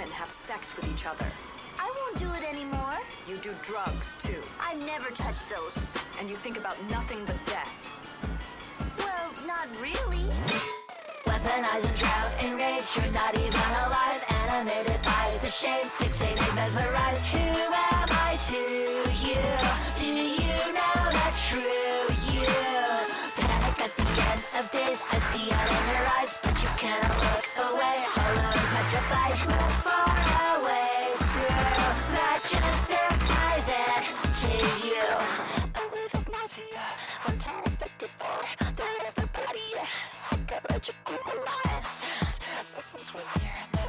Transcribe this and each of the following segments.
women have sex with each other. I won't do it anymore. You do drugs, too. I never touch those. And you think about nothing but death. Well, not really. Weaponize and drown in rage. You're not even alive. Animated by the shame. Fixated, mesmerized. Who am I to you? Do you know that true you? Panic at the end of days. I see out in your eyes, but you cannot look away. Hollow and petrified, far away through. That justifies it to you. A little nausea, fantastic before. There is the body, psychological alliances. This is when you're in the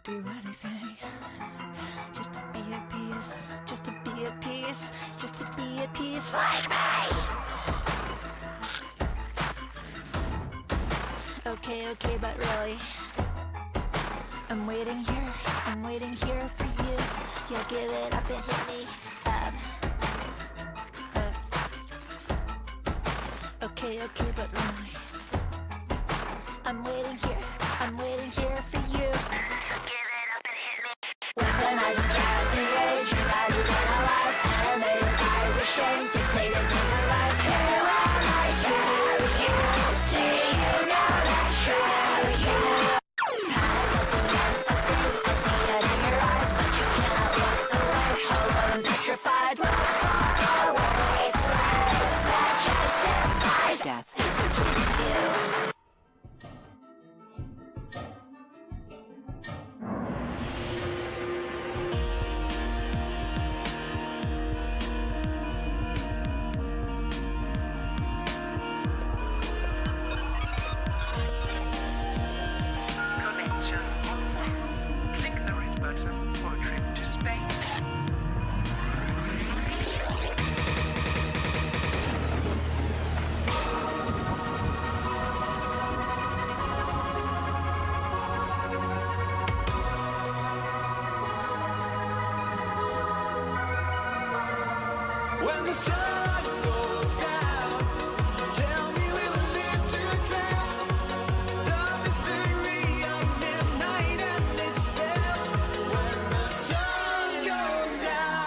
do anything just to be at peace, just to be at peace, just to be at peace like me. Okay, but really, I'm waiting here for you. Yeah, give it up and hit me up. Okay, but really, I'm waiting here for you. Weaponize and drown in rage. You're not even alive. Animated by the shame. Fixated, memorized. Who am I to you? Do you know that true you? Panic at the end of days. I see it in your eyes, but you cannot look away. Hollow and petrified, far away through. That justifies death to you. When the sun goes down, tell me we will live to tell the mystery of midnight and its spell. When the sun goes down.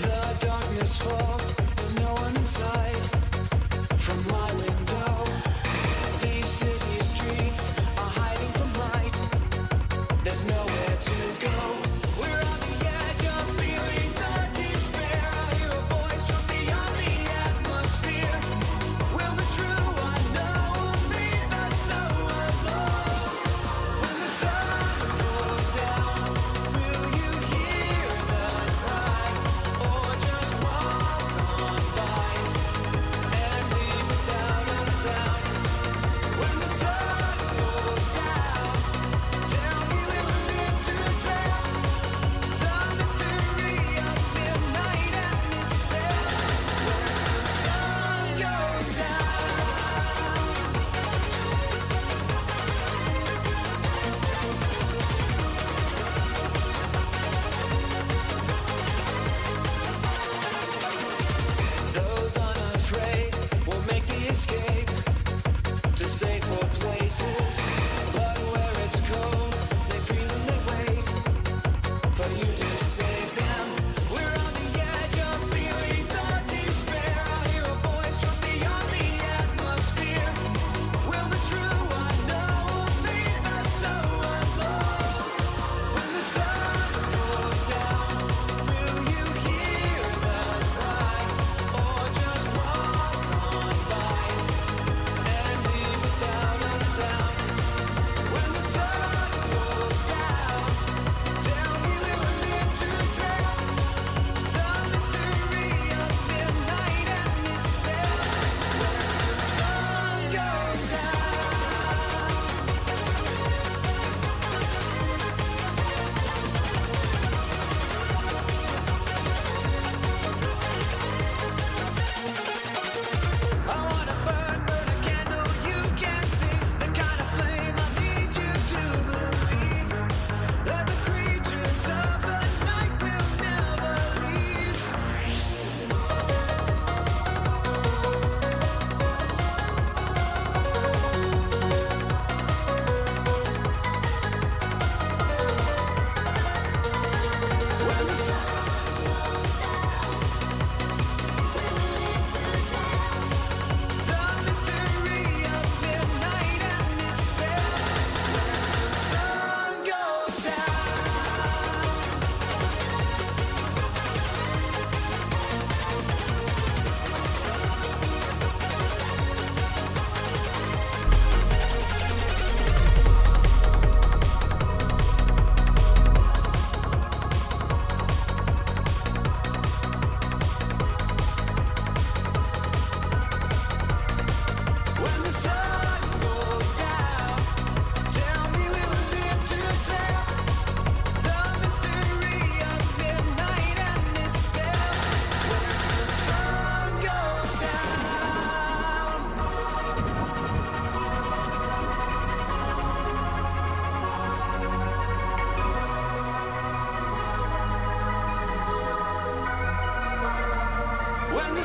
The darkness falls, there's no one inside. From my window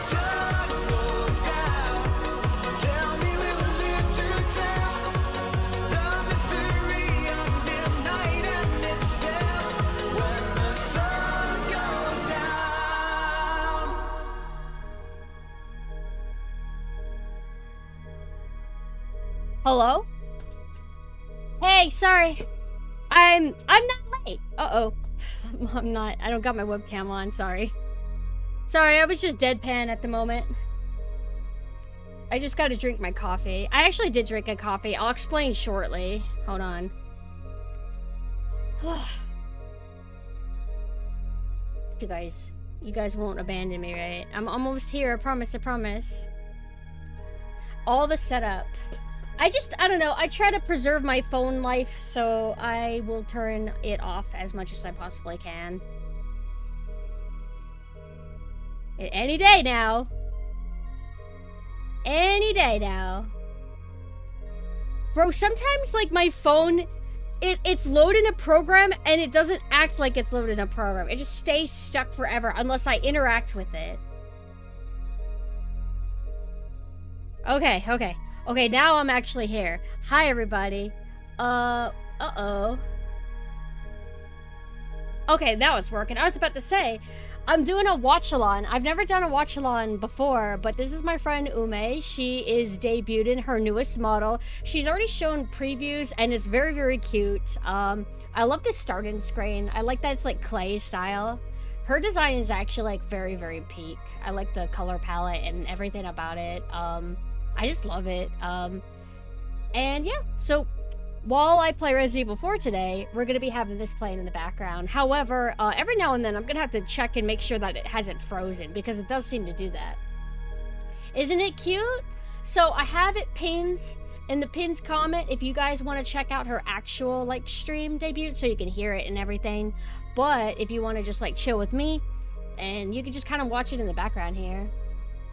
sun goes down, tell me we will live to tell the mystery of midnight and its spell. When the sun goes down. Hello? Hey, sorry. I'm not late. Uh-oh. I'm not. I don't got my webcam on, sorry. Sorry, I was just deadpan at the moment. I just gotta drink my coffee. I actually did drink a coffee. I'll explain shortly. Hold on. You guys won't abandon me, right? I'm almost here, I promise, I promise. All the setup. I don't know, I try to preserve my phone life, so I will turn it off as much as I possibly can. Any day now. Any day now. Bro, sometimes, like, my phone, it's loading a program, and it doesn't act like it's loading a program. It just stays stuck forever, unless I interact with it. Okay, okay. Okay, now I'm actually here. Hi, everybody. Uh-oh. Okay, now it's working. I was about to say, I'm doing a watch-along. I've never done a watch-along before, but this is my friend Ume. She is debuting her newest model. She's already shown previews, and it's very, very cute. I love the starting screen. I like that it's, like, clay style. Her design is actually, like, very, very peak. I like the color palette and everything about it. I just love it. And yeah, so while I play Resident Evil 4 today, we're going to be having this playing in the background. However, every now and then I'm going to have to check and make sure that it hasn't frozen, because it does seem to do that. Isn't it cute? So I have it pinned in the pinned comment if you guys want to check out her actual, like, stream debut so you can hear it and everything. But if you want to just, like, chill with me, and you can just kind of watch it in the background here.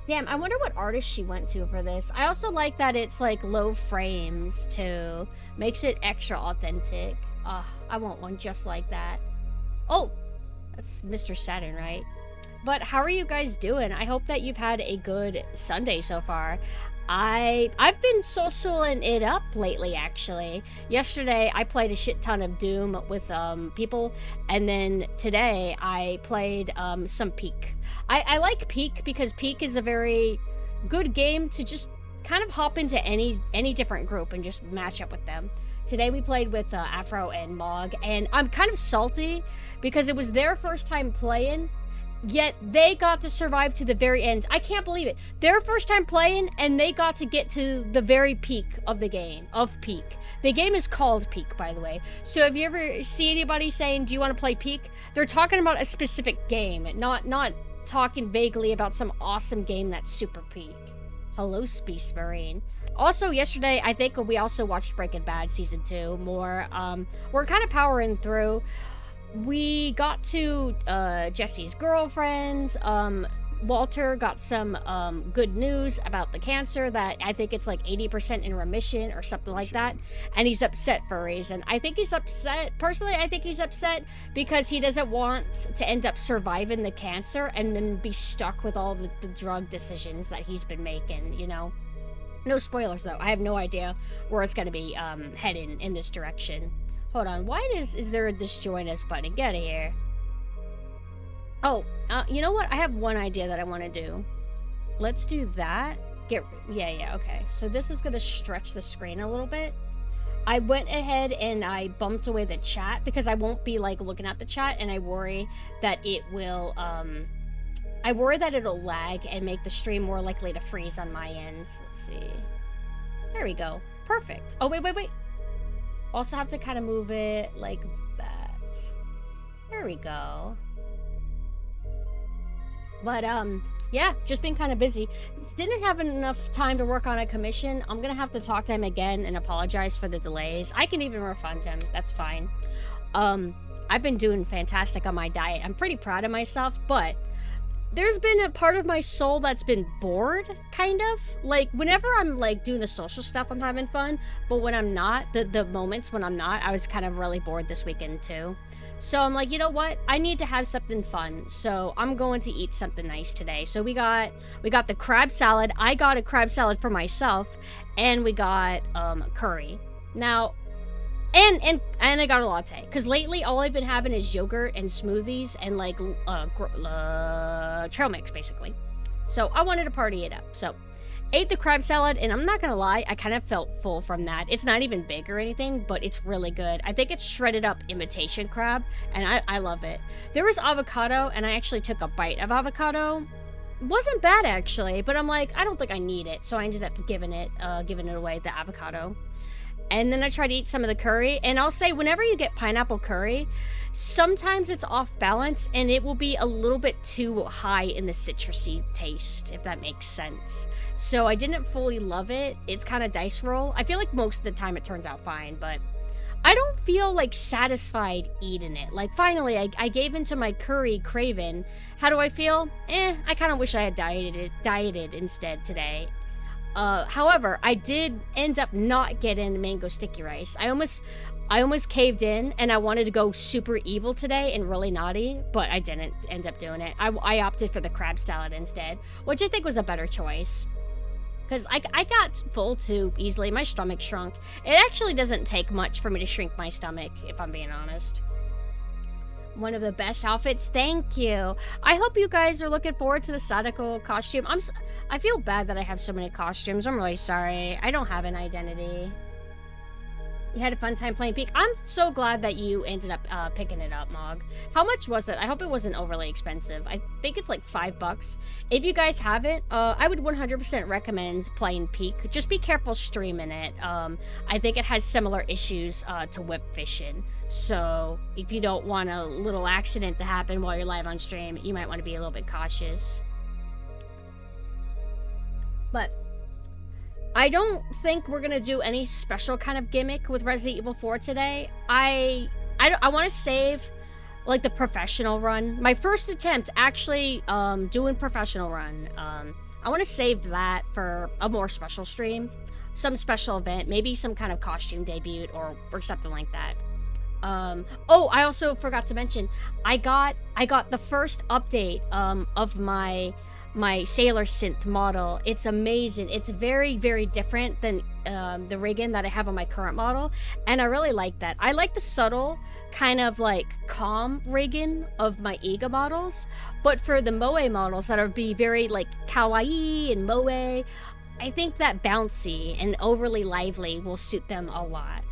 Damn, I wonder what artist she went to for this. I also like that it's, like, low frames, too. Makes it extra authentic. I want one just like that. Oh, that's Mr. Saturn, right? But how are you guys doing? I hope that you've had a good Sunday so far. I've been socialing it up lately, actually. Yesterday, I played a shit ton of Doom with people, and then today, I played some Peak. I like Peak because Peak is a very good game to just kind of hop into any different group and just match up with them. Today we played with Afro and Mog, and I'm kind of salty because it was their first time playing, yet they got to survive to the very end. I can't believe it. Their first time playing, and they got to get to the very peak of the game, of Peak. The game is called Peak, by the way. So if you ever see anybody saying, do you want to play Peak? They're talking about a specific game, not talking vaguely about some awesome game that's super peak. Hello, Space Marine. Also, yesterday, I think we also watched Breaking Bad Season 2 more. We're kind of powering through. We got to Jesse's girlfriend. Walter got some good news about the cancer that I think it's like 80% in remission or something like that. And he's upset for a reason. I think he's upset. Personally, I think he's upset because he doesn't want to end up surviving the cancer and then be stuck with all the drug decisions that he's been making, you know? No spoilers, though. I have no idea where it's going to be heading in this direction. Hold on. Why is there this join us button? Get out of here. Oh, you know what? I have one idea that I want to do. Let's do that. Yeah, okay. So this is going to stretch the screen a little bit. I went ahead and I bumped away the chat because I won't be, like, looking at the chat, and I worry that it will, I worry that it'll lag and make the stream more likely to freeze on my end. Let's see. There we go. Perfect. Oh, wait. Also have to kind of move it like that. There we go. But, yeah, just been kind of busy. Didn't have enough time to work on a commission. I'm gonna have to talk to him again and apologize for the delays. I can even refund him. That's fine. I've been doing fantastic on my diet. I'm pretty proud of myself, but there's been a part of my soul that's been bored, kind of. Like, whenever I'm, like, doing the social stuff, I'm having fun. But when I'm not, the moments when I'm not, I was kind of really bored this weekend, too. So I'm like, you know what? I need to have something fun. So I'm going to eat something nice today. So we got the crab salad. I got a crab salad for myself, and we got curry. Now, and I got a latte, because lately all I've been having is yogurt and smoothies and like trail mix basically. So I wanted to party it up. So ate the crab salad, and I'm not gonna lie, I kind of felt full from that. It's not even big or anything, but it's really good. I think it's shredded up imitation crab, and I love it. There was avocado, and I actually took a bite of avocado. Wasn't bad actually, but I'm like, I don't think I need it, so I ended up giving it away, the avocado. And then I tried to eat some of the curry, and I'll say, whenever you get pineapple curry, sometimes it's off balance, and it will be a little bit too high in the citrusy taste, if that makes sense. So I didn't fully love it. It's kind of dice roll. I feel like most of the time it turns out fine, but I don't feel like satisfied eating it. Like, finally, I gave into my curry craving. How do I feel? I kind of wish I had dieted instead today. However, I did end up not getting mango sticky rice. I almost caved in, and I wanted to go super evil today and really naughty, but I didn't end up doing it. I opted for the crab salad instead, which I think was a better choice. Because I got full too easily. My stomach shrunk. It actually doesn't take much for me to shrink my stomach, if I'm being honest. One of the best outfits. Thank you. I hope you guys are looking forward to the Sadako costume. I feel bad that I have so many costumes. I'm really sorry. I don't have an identity. You had a fun time playing Peak. I'm so glad that you ended up picking it up, Mog. How much was it? I hope it wasn't overly expensive. I think it's like $5. If you guys have it, I would 100% recommend playing Peak. Just be careful streaming it. I think it has similar issues to whip fishing. So if you don't want a little accident to happen while you're live on stream, you might want to be a little bit cautious. But I don't think we're gonna do any special kind of gimmick with Resident Evil 4 today. I want to save like the professional run. My first attempt actually doing professional run. I want to save that for a more special stream, some special event, maybe some kind of costume debut or something like that. Oh, I also forgot to mention, I got the first update of my Sailor Synth model. It's amazing. It's very, very different than the rigging that I have on my current model, and I really like that. I like the subtle, kind of like calm rigging of my Iga models, but for the Moe models that are be very like kawaii and Moe, I think that bouncy and overly lively will suit them a lot.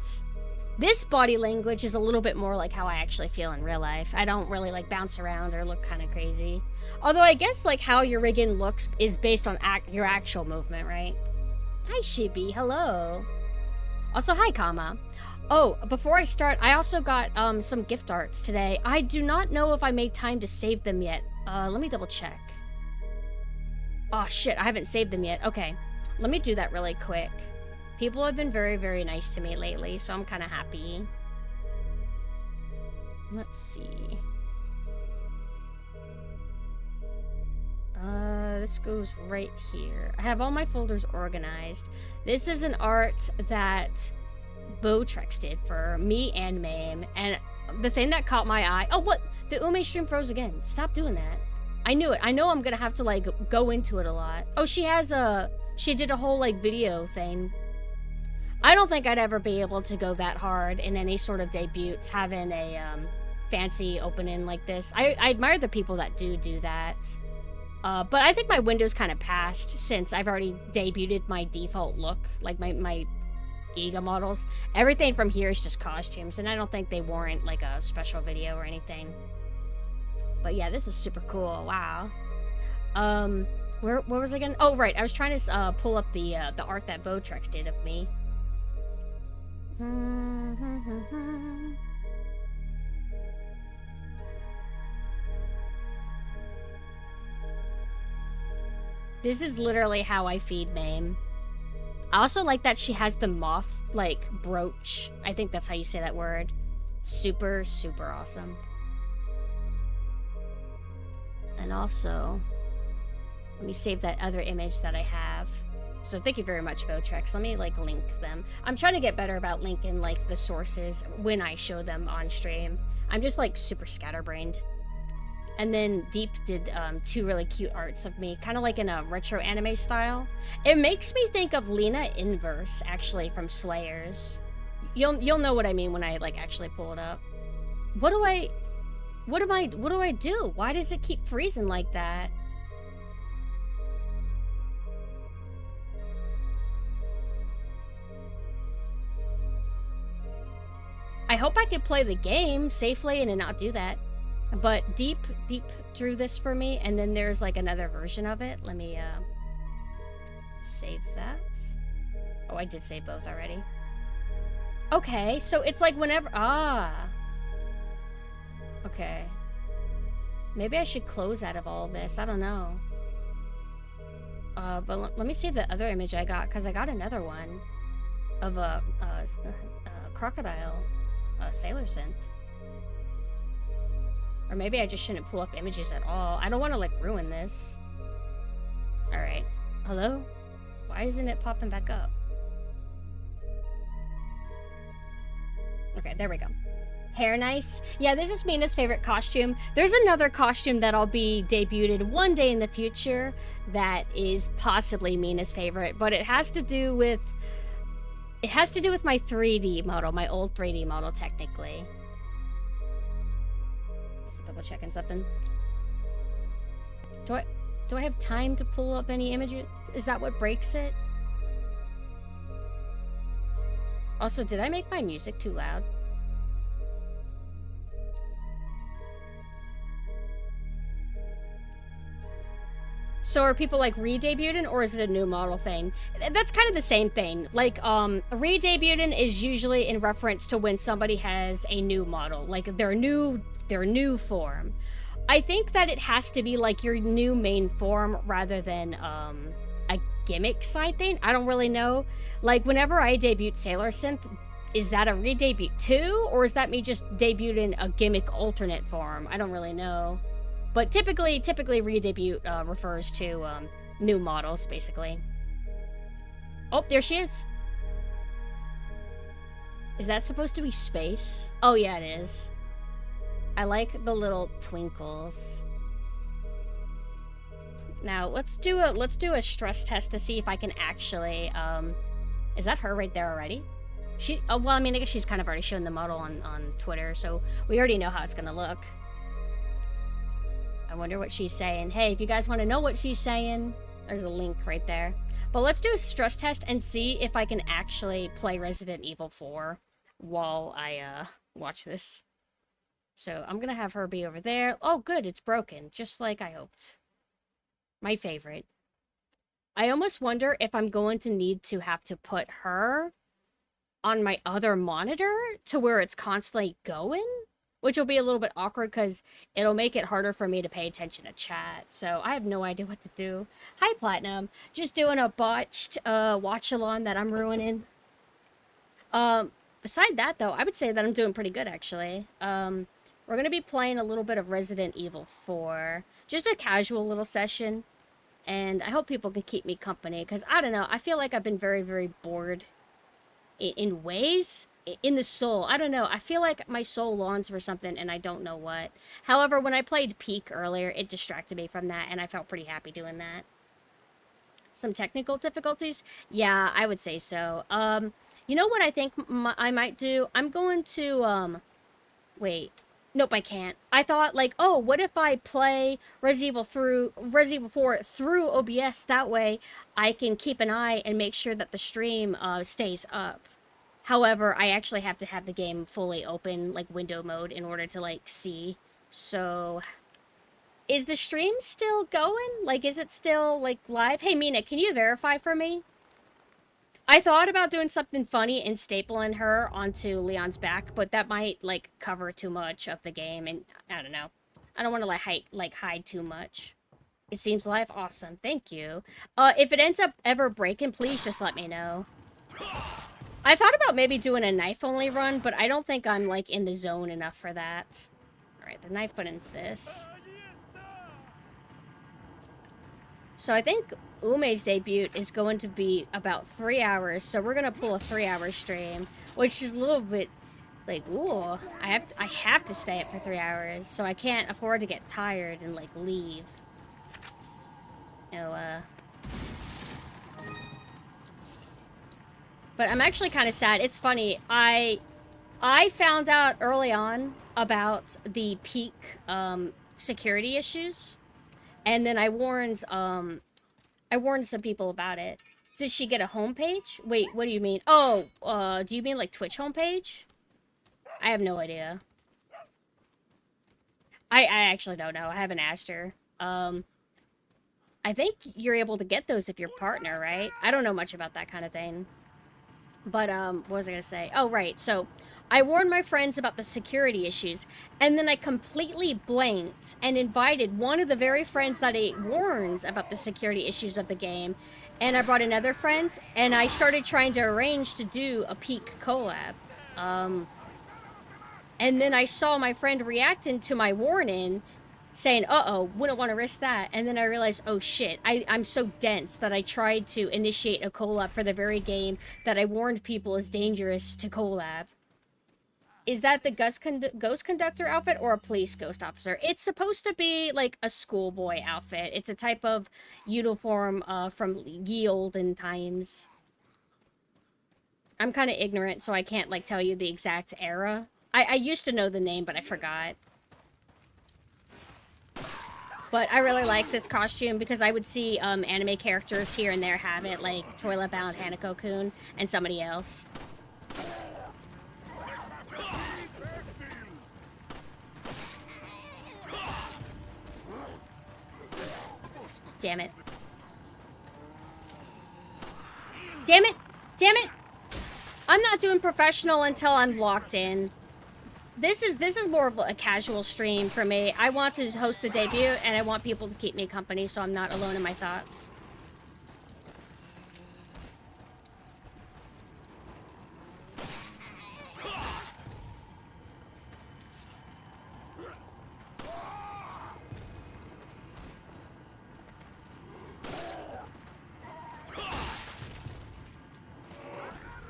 This body language is a little bit more like how I actually feel in real life. I don't really like bounce around or look kind of crazy. Although I guess like how your rigging looks is based on your actual movement, right? Hi Shibi, hello. Also hi Kama. Oh, before I start, I also got some gift arts today. I do not know if I made time to save them yet. Let me double check. Oh shit, I haven't saved them yet. Okay, let me do that really quick. People have been very, very nice to me lately, so I'm kind of happy. Let's see. This goes right here. I have all my folders organized. This is an art that Votrex did for me and Mame, and the thing that caught my eye... Oh, what? The Ume stream froze again. Stop doing that. I knew it. I know I'm gonna have to, like, go into it a lot. Oh, she did a whole, like, video thing. I don't think I'd ever be able to go that hard in any sort of debuts, having a fancy opening like this. I admire the people that do that. But I think my window's kind of passed since I've already debuted my default look, like my Iga models. Everything from here is just costumes, and I don't think they warrant like a special video or anything. But yeah, this is super cool. Wow. Where was I again? Oh, right. I was trying to pull up the art that Votrex did of me. This is literally how I feed Mame. I also like that she has the moth, like, brooch. I think that's how you say that word. Super, super awesome. And also, let me save that other image that I have. So thank you very much, Votrex. Let me, like, link them. I'm trying to get better about linking, like, the sources when I show them on stream. I'm just like super scatterbrained. And then Deep did 2 really cute arts of me, kind of like in a retro anime style. It makes me think of Lena Inverse, actually, from Slayers. You'll know what I mean when I like actually pull it up. What do I do? Why does it keep freezing like that? I hope I could play the game safely and not do that. But Deep drew this for me, and then there's like another version of it. Let me save that. Oh, I did save both already. Okay, so it's like whenever okay. Maybe I should close out of all of this. I don't know. But let me see the other image I got, because I got another one of a crocodile, sailor synth. Or maybe I just shouldn't pull up images at all. I don't want to, like, ruin this. Alright. Hello? Why isn't it popping back up? Okay, there we go. Hair nice. Yeah, this is Mina's favorite costume. There's another costume that'll be debuted one day in the future that is possibly Mina's favorite, but it has to do with my 3D model, my old 3D model, technically. Double checking something. Do I have time to pull up any images? Is that what breaks it? Also, did I make my music too loud? So are people like re-debuting, or is it a new model thing? That's kind of the same thing. Like, re-debuting is usually in reference to when somebody has a new model, like their new form. I think that it has to be like your new main form rather than a gimmick side thing. I don't really know. Like, whenever I debuted Sailor Synth, is that a re-debut too, or is that me just debuting a gimmick alternate form? I don't really know. But typically re-debut refers to new models, basically. Oh, there she is. Is that supposed to be space? Oh yeah, it is. I like the little twinkles. Now let's do a stress test to see if I can actually. Is that her right there already? Well, I mean, I guess she's kind of already shown the model on Twitter, so we already know how it's gonna look. I wonder what she's saying. Hey, if you guys want to know what she's saying, there's a link right there. But let's do a stress test and see if I can actually play Resident Evil 4 while I watch this. So I'm gonna have her be over there. Oh, good, it's broken, just like I hoped. My favorite. I almost wonder if I'm going to need to have to put her on my other monitor to where it's constantly going, which will be a little bit awkward because it'll make it harder for me to pay attention to chat. So I have no idea what to do. Hi, Platinum. Just doing a botched watch-along that I'm ruining. Beside that, though, I would say that I'm doing pretty good, actually. We're going to be playing a little bit of Resident Evil 4. Just a casual little session. And I hope people can keep me company, because, I don't know, I feel like I've been very, very bored in ways. In the soul. I don't know. I feel like my soul longs for something, and I don't know what. However, when I played Peak earlier, it distracted me from that, and I felt pretty happy doing that. Some technical difficulties? Yeah, I would say so. You know what I think I might do? I'm going to, wait. Nope, I can't. I thought, like, oh, what if I play Resident Evil 4 through OBS? That way, I can keep an eye and make sure that the stream stays up. However, I actually have to have the game fully open, like window mode, in order to, like, see. So, is the stream still going? Like, is it still, like, live? Hey, Mina, can you verify for me? I thought about doing something funny and stapling her onto Leon's back, but that might, like, cover too much of the game, and I don't know. I don't want to, hide too much. It seems live. Awesome. Thank you. If it ends up ever breaking, please just let me know. I thought about maybe doing a knife-only run, but I don't think I'm, like, in the zone enough for that. Alright, the knife button's this. So I think Ume's debut is going to be about 3 hours, so we're going to pull a 3-hour stream, which is a little bit Like, ooh, I have to stay up for 3 hours, so I can't afford to get tired and, like, leave. Oh, But I'm actually kind of sad. It's funny. I found out early on about the peak security issues, and then I warned some people about it. Does she get a homepage? Wait, what do you mean? Oh, do you mean like Twitch homepage? I have no idea. I actually don't know. I haven't asked her. I think you're able to get those if you're partner, right? I don't know much about that kind of thing. But, what was I gonna say? Oh, right. So, I warned my friends about the security issues, and then I completely blanked and invited one of the very friends that I warned about the security issues of the game, and I brought another friend, and I started trying to arrange to do a peak collab. And then I saw my friend reacting to my warning, saying, uh-oh, wouldn't want to risk that. And then I realized, oh shit, I'm so dense that I tried to initiate a collab for the very game that I warned people is dangerous to collab. Is that the ghost conductor outfit or a police ghost officer? It's supposed to be like a schoolboy outfit. It's a type of uniform from ye olden times. I'm kind of ignorant, so I can't like tell you the exact era. I used to know the name, but I forgot. But I really like this costume because I would see anime characters here and there have it, like Toilet Bound Hanako-kun and somebody else. Damn it. Damn it! Damn it! I'm not doing professional until I'm locked in. This is more of a casual stream for me. I want to host the debut, and I want people to keep me company so I'm not alone in my thoughts.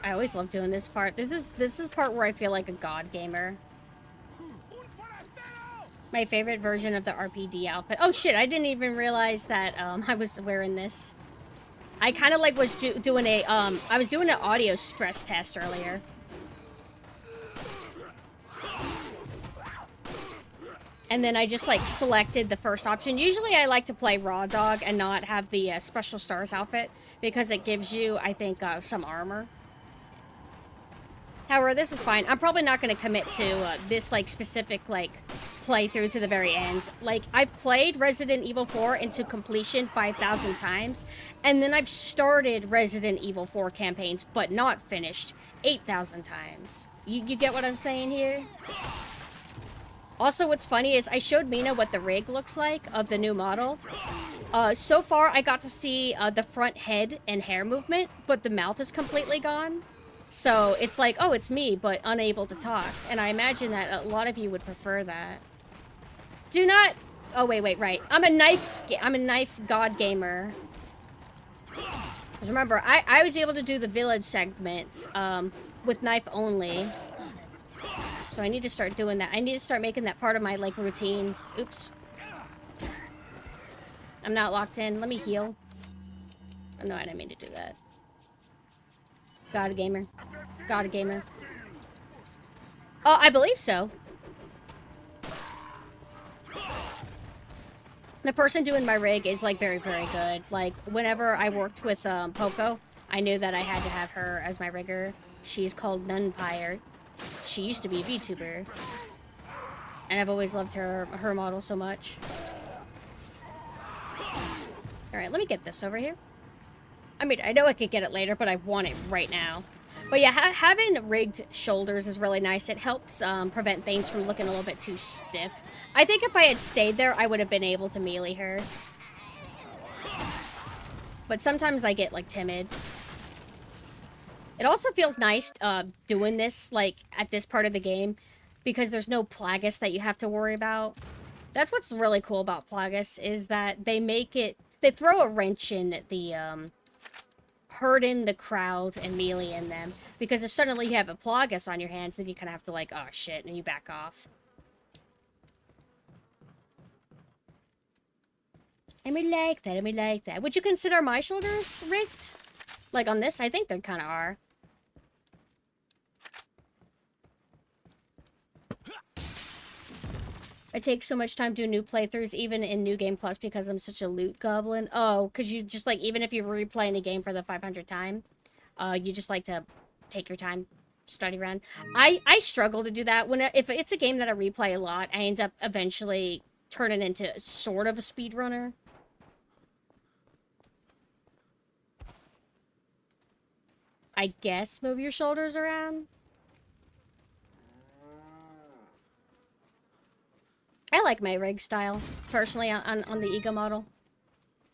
I always love doing this part. This is part where I feel like a god gamer. My favorite version of the RPD outfit. Oh shit, I didn't even realize that I was wearing this. I kind of like was doing a I was doing an audio stress test earlier. And then I just like selected the first option. Usually I like to play Raw Dog and not have the Special Stars outfit because it gives you, I think, some armor. However, this is fine. I'm probably not going to commit to this, like, specific, like, playthrough to the very end. Like, I've played Resident Evil 4 into completion 5,000 times, and then I've started Resident Evil 4 campaigns, but not finished 8,000 times. You get what I'm saying here? Also, what's funny is I showed Mina what the rig looks like of the new model. So far, I got to see the front head and hair movement, but the mouth is completely gone. So it's like, oh, it's me, but unable to talk. And I imagine that a lot of you would prefer that. Do not... Oh, wait, right. I'm a knife god gamer. Because remember, I was able to do the village segment with knife only. So I need to start doing that. I need to start making that part of my, like, routine. Oops. I'm not locked in. Let me heal. Oh, no, I didn't mean to do that. God gamer. God gamer. Oh, I believe so. The person doing my rig is, like, very, very good. Like, whenever I worked with Poco, I knew that I had to have her as my rigger. She's called Nunpire. She used to be a VTuber. And I've always loved her model so much. Alright, let me get this over here. I mean, I know I could get it later, but I want it right now. But yeah, having rigged shoulders is really nice. It helps prevent things from looking a little bit too stiff. I think if I had stayed there, I would have been able to melee her. But sometimes I get, like, timid. It also feels nice doing this, like, at this part of the game, because there's no Plagueis that you have to worry about. That's what's really cool about Plagueis, is that they make it... They throw a wrench in the, herding the crowd and meleeing them. Because if suddenly you have a Plagas on your hands, then you kind of have to like, oh shit, and you back off. I mean, like that, I mean, like that. Would you consider my shoulders rigged? Like on this? I think they kind of are. I take so much time doing new playthroughs, even in New Game Plus, because I'm such a loot goblin. Oh, because you just, like, even if you're replaying a game for the 500th time, you just like to take your time, study around. I struggle to do that. If it's a game that I replay a lot, I end up eventually turning into sort of a speedrunner. I guess move your shoulders around. I like my rig style, personally, on the Ego model.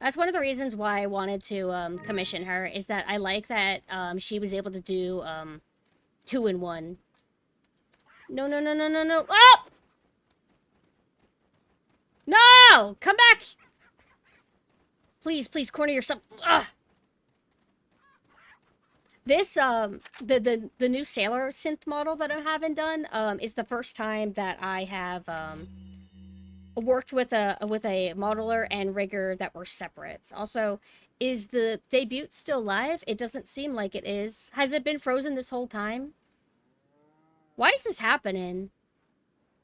That's one of the reasons why I wanted to commission her, is that I like that she was able to do 2-in-1. No, no, no, no, no, no. Oh! No! Come back! Please, please, corner yourself. Ugh! This, the new Sailor synth model that I'm having done, is the first time that I have, worked with a modeler and rigger that were separate. Also, is the debut still live? It doesn't seem like it is. Has it been frozen this whole time? Why is this happening?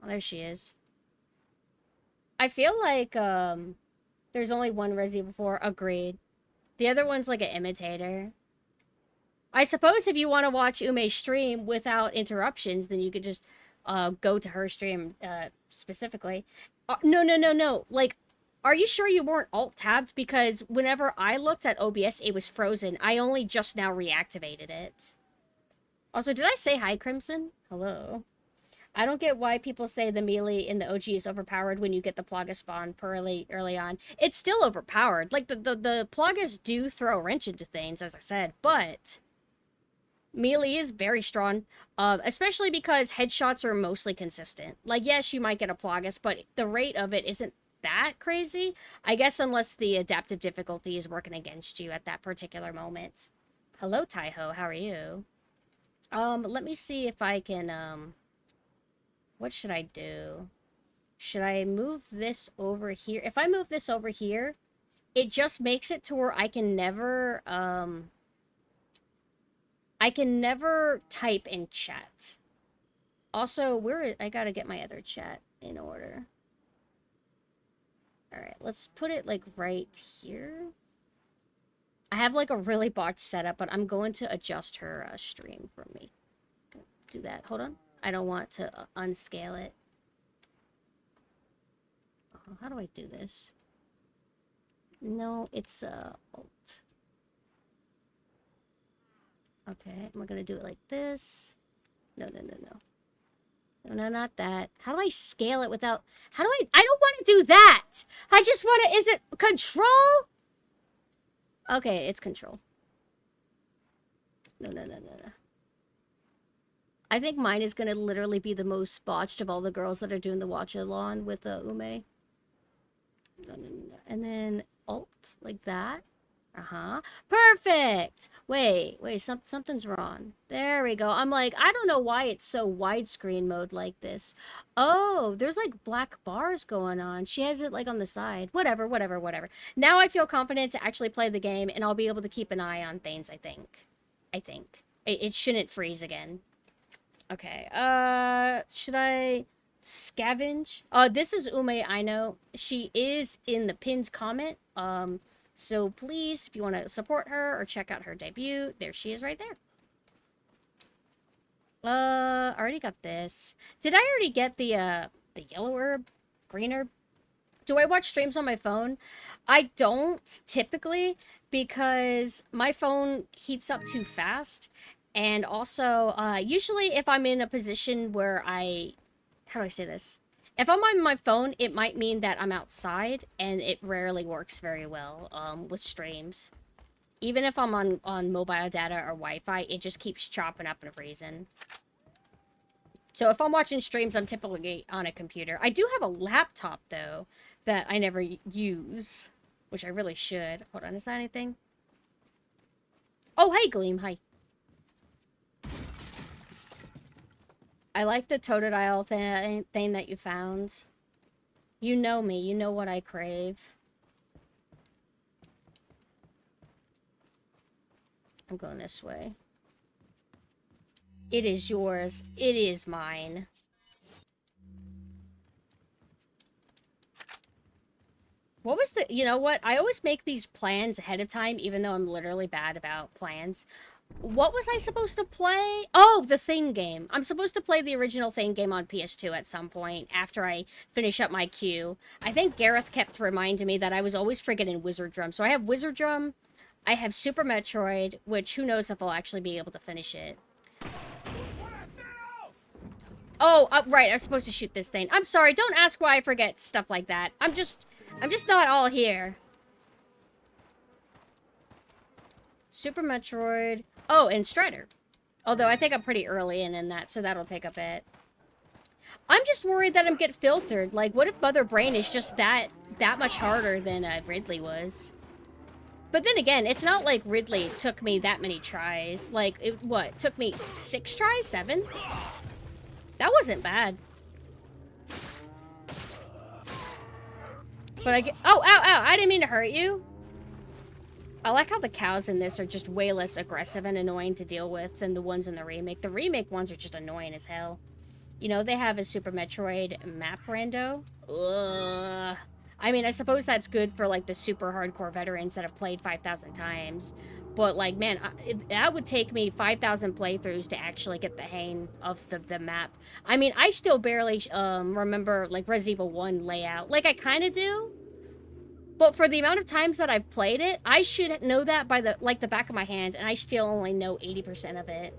Oh, there she is. I feel like, there's only one Resi before. Agreed. The other one's like an imitator. I suppose if you want to watch Ume's stream without interruptions, then you could just go to her stream specifically. No, no, no, no. Like, are you sure you weren't alt-tabbed? Because whenever I looked at OBS, it was frozen. I only just now reactivated it. Also, did I say hi, Crimson? Hello. I don't get why people say the melee in the OG is overpowered when you get the Plaga spawn early on. It's still overpowered. Like, the Plagas do throw a wrench into things, as I said, but melee is very strong, especially because headshots are mostly consistent. Like, yes, you might get a Plagas, but the rate of it isn't that crazy. I guess unless the adaptive difficulty is working against you at that particular moment. Hello, Taiho. How are you? Let me see if I can, what should I do? Should I move this over here? If I move this over here, it just makes it to where I can never type in chat. Also, I gotta get my other chat in order. Alright, let's put it, like, right here. I have, like, a really botched setup, but I'm going to adjust her stream for me. Do that. Hold on. I don't want to unscale it. How do I do this? No, it's, Alt. Okay, we're gonna do it like this. No, no, no, no. No, no, not that. How do I scale it without... I don't want to do that! I just want to... Is it control? Okay, it's control. No, no, no, no, no. I think mine is going to literally be the most botched of all the girls that are doing the Watchalog with Ume. No, no, no, no. And then Alt, like that. Uh-huh. Perfect! Wait, something's wrong. There we go. I'm like, I don't know why it's so widescreen mode like this. Oh, there's like black bars going on. She has it like on the side. Whatever. Now I feel confident to actually play the game, and I'll be able to keep an eye on things, I think. It shouldn't freeze again. Okay, should I scavenge? This is Ume, I know. She is in the pinned comment. So please, if you want to support her or check out her debut, there she is right there. I already got this. Did I already get the yellow herb? Green herb? Do I watch streams on my phone? I don't, typically, because my phone heats up too fast. And also, usually if I'm in a position where how do I say this? If I'm on my phone, it might mean that I'm outside, and it rarely works very well with streams. Even if I'm on mobile data or Wi-Fi, it just keeps chopping up and freezing. So if I'm watching streams, I'm typically on a computer. I do have a laptop, though, that I never use, which I really should. Hold on, is that anything? Oh, hey, Gleam, hi. I like the Totodile thing that you found. You know me, you know what I crave. I'm going this way. It is yours. It is mine. What was the... You know what? I always make these plans ahead of time, even though I'm literally bad about plans. What was I supposed to play? Oh, the Thing game. I'm supposed to play the original Thing game on PS2 at some point after I finish up my queue. I think Gareth kept reminding me that I was always forgetting Wizard Drum. So I have Wizard Drum, I have Super Metroid, which who knows if I'll actually be able to finish it. Oh, right, I was supposed to shoot this thing. I'm sorry, don't ask why I forget stuff like that. I'm just not all here. Super Metroid. Oh, and Strider. Although I think I'm pretty early in that, so that'll take a bit. I'm just worried that I'm get filtered. Like, what if Mother Brain is just that much harder than Ridley was? But then again, it's not like Ridley took me that many tries. Like, what? Took me 6 tries? 7? That wasn't bad. But I get... Oh, ow, ow! I didn't mean to hurt you! I like how the cows in this are just way less aggressive and annoying to deal with than the ones in the remake. The remake ones are just annoying as hell. You know, they have a Super Metroid map rando. Ugh. I mean, I suppose that's good for, like, the super hardcore veterans that have played 5,000 times. But, like, man, that would take me 5,000 playthroughs to actually get the hang of the map. I mean, I still barely remember, like, Resident Evil 1 layout. Like, I kind of do. But for the amount of times that I've played it, I should know that by the back of my hands, and I still only know 80% of it.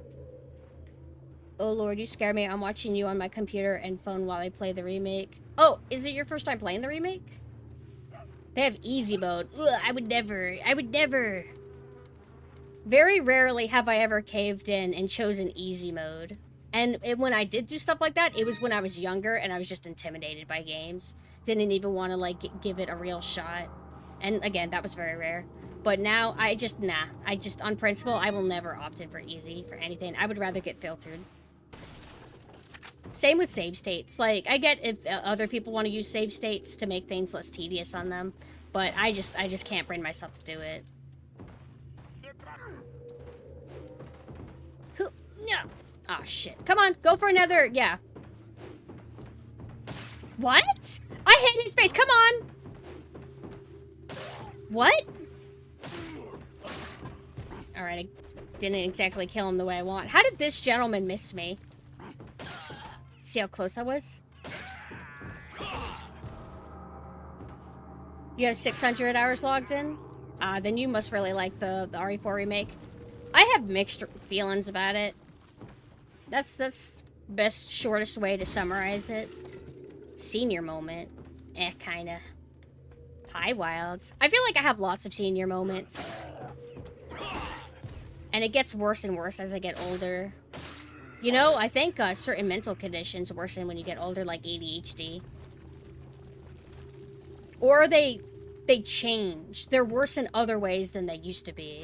Oh lord, you scare me. I'm watching you on my computer and phone while I play the remake. Oh, is it your first time playing the remake? They have easy mode. Ugh, I would never. Very rarely have I ever caved in and chosen easy mode. And when I did do stuff like that, it was when I was younger and I was just intimidated by games. Didn't even want to, like, give it a real shot. And again, that was very rare. But now, on principle, I will never opt in for easy for anything. I would rather get filtered. Same with save states. Like, I get if other people want to use save states to make things less tedious on them. But I just can't bring myself to do it. No. Oh, shit. Come on, go for another, yeah. What? I hit his face, come on! What? Alright, I didn't exactly kill him the way I want. How did this gentleman miss me? See how close that was? You have 600 hours logged in? Then you must really like the RE4 remake. I have mixed feelings about it. That's best, shortest way to summarize it. Senior moment. Kinda. Hi, Wilds. I feel like I have lots of senior moments. And it gets worse and worse as I get older. You know, I think certain mental conditions worsen when you get older, like ADHD. Or they change. They're worse in other ways than they used to be.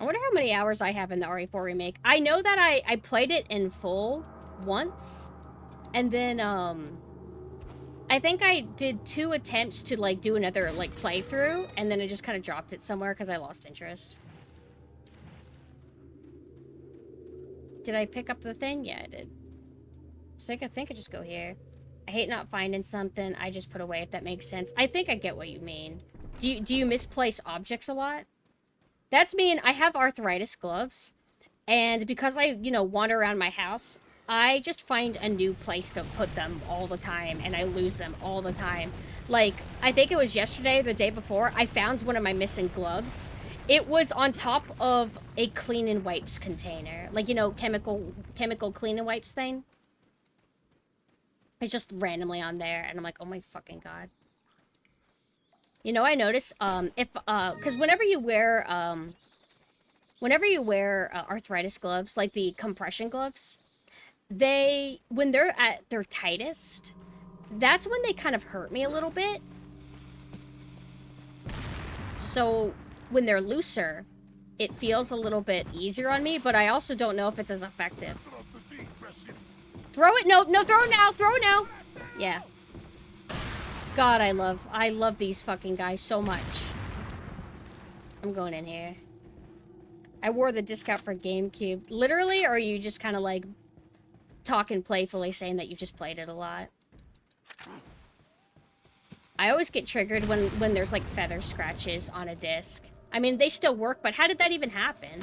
I wonder how many hours I have in the RE4 remake. I know that I played it in full once. And then, I think I did 2 attempts to, like, do another, like, playthrough. And then I just kind of dropped it somewhere because I lost interest. Did I pick up the thing? Yeah, I did. So I think I just go here. I hate not finding something I just put away, if that makes sense. I think I get what you mean. Do you misplace objects a lot? That's me, and I have arthritis gloves. And because I, you know, wander around my house, I just find a new place to put them all the time, and I lose them all the time. Like, I think it was yesterday or the day before, I found one of my missing gloves. It was on top of a clean and wipes container. Like, you know, chemical clean and wipes thing. It's just randomly on there, and I'm like, oh my fucking god. You know, I notice, because whenever you wear arthritis gloves, like the compression gloves, when they're at their tightest, that's when they kind of hurt me a little bit. So when they're looser, it feels a little bit easier on me, but I also don't know if it's as effective. Throw it! No, throw it now! Throw it now! Yeah. God, I love these fucking guys so much. I'm going in here. I wore the disc out for GameCube. Literally, or are you just kind of like talking playfully saying that you've just played it a lot? I always get triggered when there's like feather scratches on a disc. I mean, they still work, but how did that even happen?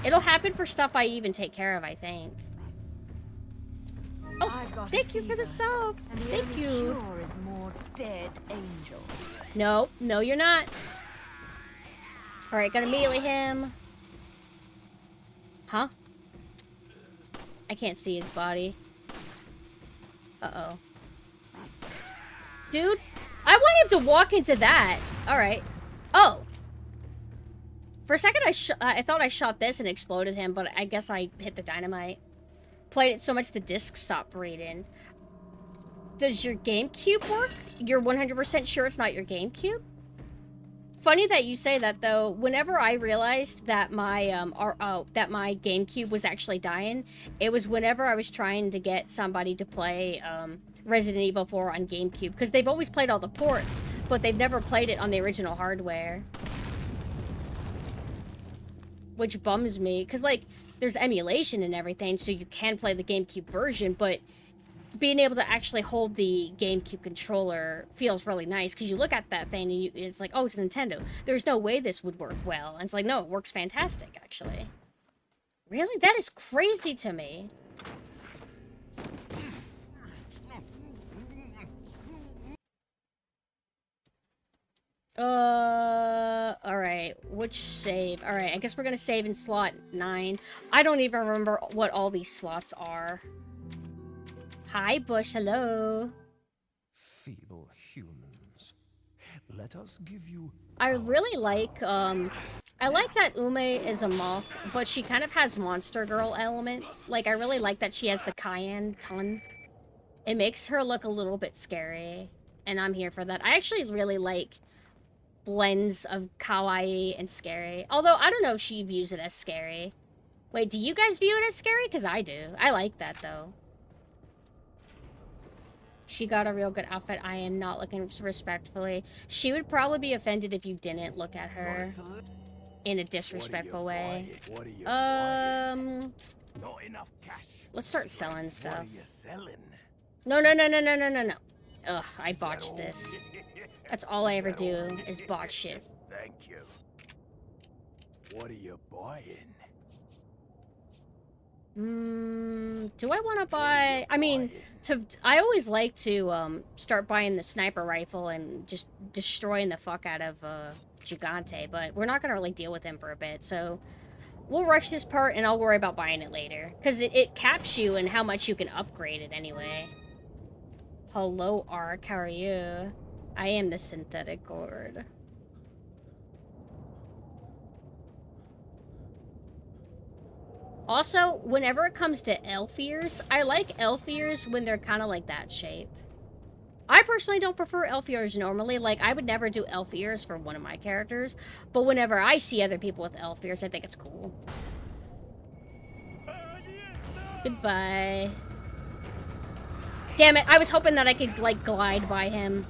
It'll happen for stuff I even take care of, I think. Oh, thank you for the sub. Thank you. Is more dead angels. No, no, you're not. All right, gotta melee him. Huh? I can't see his body. Uh-oh. Dude, I want him to walk into that. All right. Oh. For a second, I thought I shot this and exploded him, but I guess I hit the dynamite. Played it so much the disc stopped reading. Does your GameCube work? You're 100% sure it's not your GameCube? Funny that you say that, though. Whenever I realized that my GameCube was actually dying, it was whenever I was trying to get somebody to play Resident Evil 4 on GameCube, because they've always played all the ports, but they've never played it on the original hardware. Which bums me, because, like, there's emulation and everything, so you can play the GameCube version, but being able to actually hold the GameCube controller feels really nice, because you look at that thing and it's like, oh, it's Nintendo. There's no way this would work well. And it's like, no, it works fantastic, actually. Really? That is crazy to me. Alright, which save? Alright, I guess we're gonna save in slot 9. I don't even remember what all these slots are. Hi, Bush, hello. Feeble humans. Let us give you... I really like, I like that Ume is a moth, but she kind of has Monster Girl elements. Like, I really like that she has the cayenne tongue. It makes her look a little bit scary, and I'm here for that. I actually really like blends of kawaii and scary. Although, I don't know if she views it as scary. Wait, do you guys view it as scary? Because I do. I like that, though. She got a real good outfit. I am not looking respectfully. She would probably be offended if you didn't look at her in a disrespectful way. Not enough cash. Let's start selling stuff. What are you selling? No. Ugh, I botched this. That's all I ever do is botch shit. Thank you. What are you buying? Do I want to buy... I mean, I always like to start buying the sniper rifle and just destroying the fuck out of Gigante, but we're not going to really deal with him for a bit, so we'll rush this part and I'll worry about buying it later. Because it caps you in how much you can upgrade it anyway. Hello, Ark, how are you? I am the synthetic gourd. Also, whenever it comes to elf ears, I like elf ears when they're kind of like that shape. I personally don't prefer elf ears normally. Like, I would never do elf ears for one of my characters. But whenever I see other people with elf ears, I think it's cool. Goodbye. Damn it, I was hoping that I could, like, glide by him.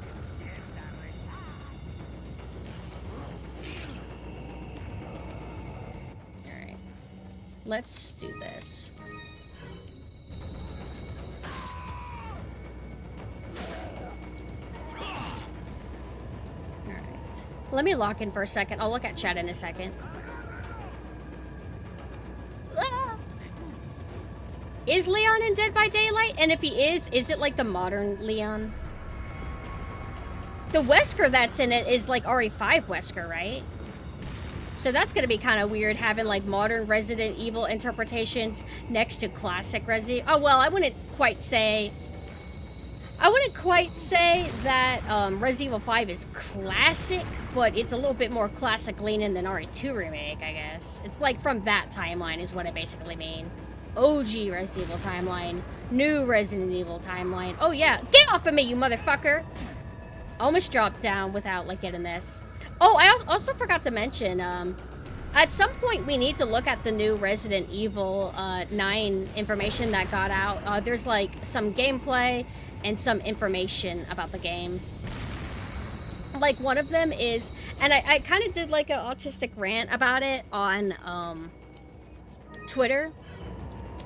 Alright. Let's do this. Alright. Let me lock in for a second. I'll look at chat in a second. Ah! Is Leon in Dead by Daylight? And if he is it like the modern Leon? The Wesker that's in it is like RE5 Wesker, right? So that's gonna be kind of weird having like modern Resident Evil interpretations next to classic Resident. Oh well, I wouldn't quite say that Resident Evil 5 is classic, but it's a little bit more classic leaning than RE2 remake, I guess. It's like from that timeline is what I basically mean. OG Resident Evil timeline, new Resident Evil timeline. Oh yeah, get off of me, you motherfucker! Almost dropped down without like getting this. Oh, I also forgot to mention, at some point we need to look at the new Resident Evil 9 information that got out. There's like some gameplay and some information about the game. Like one of them is, and I kind of did like an autistic rant about it on Twitter,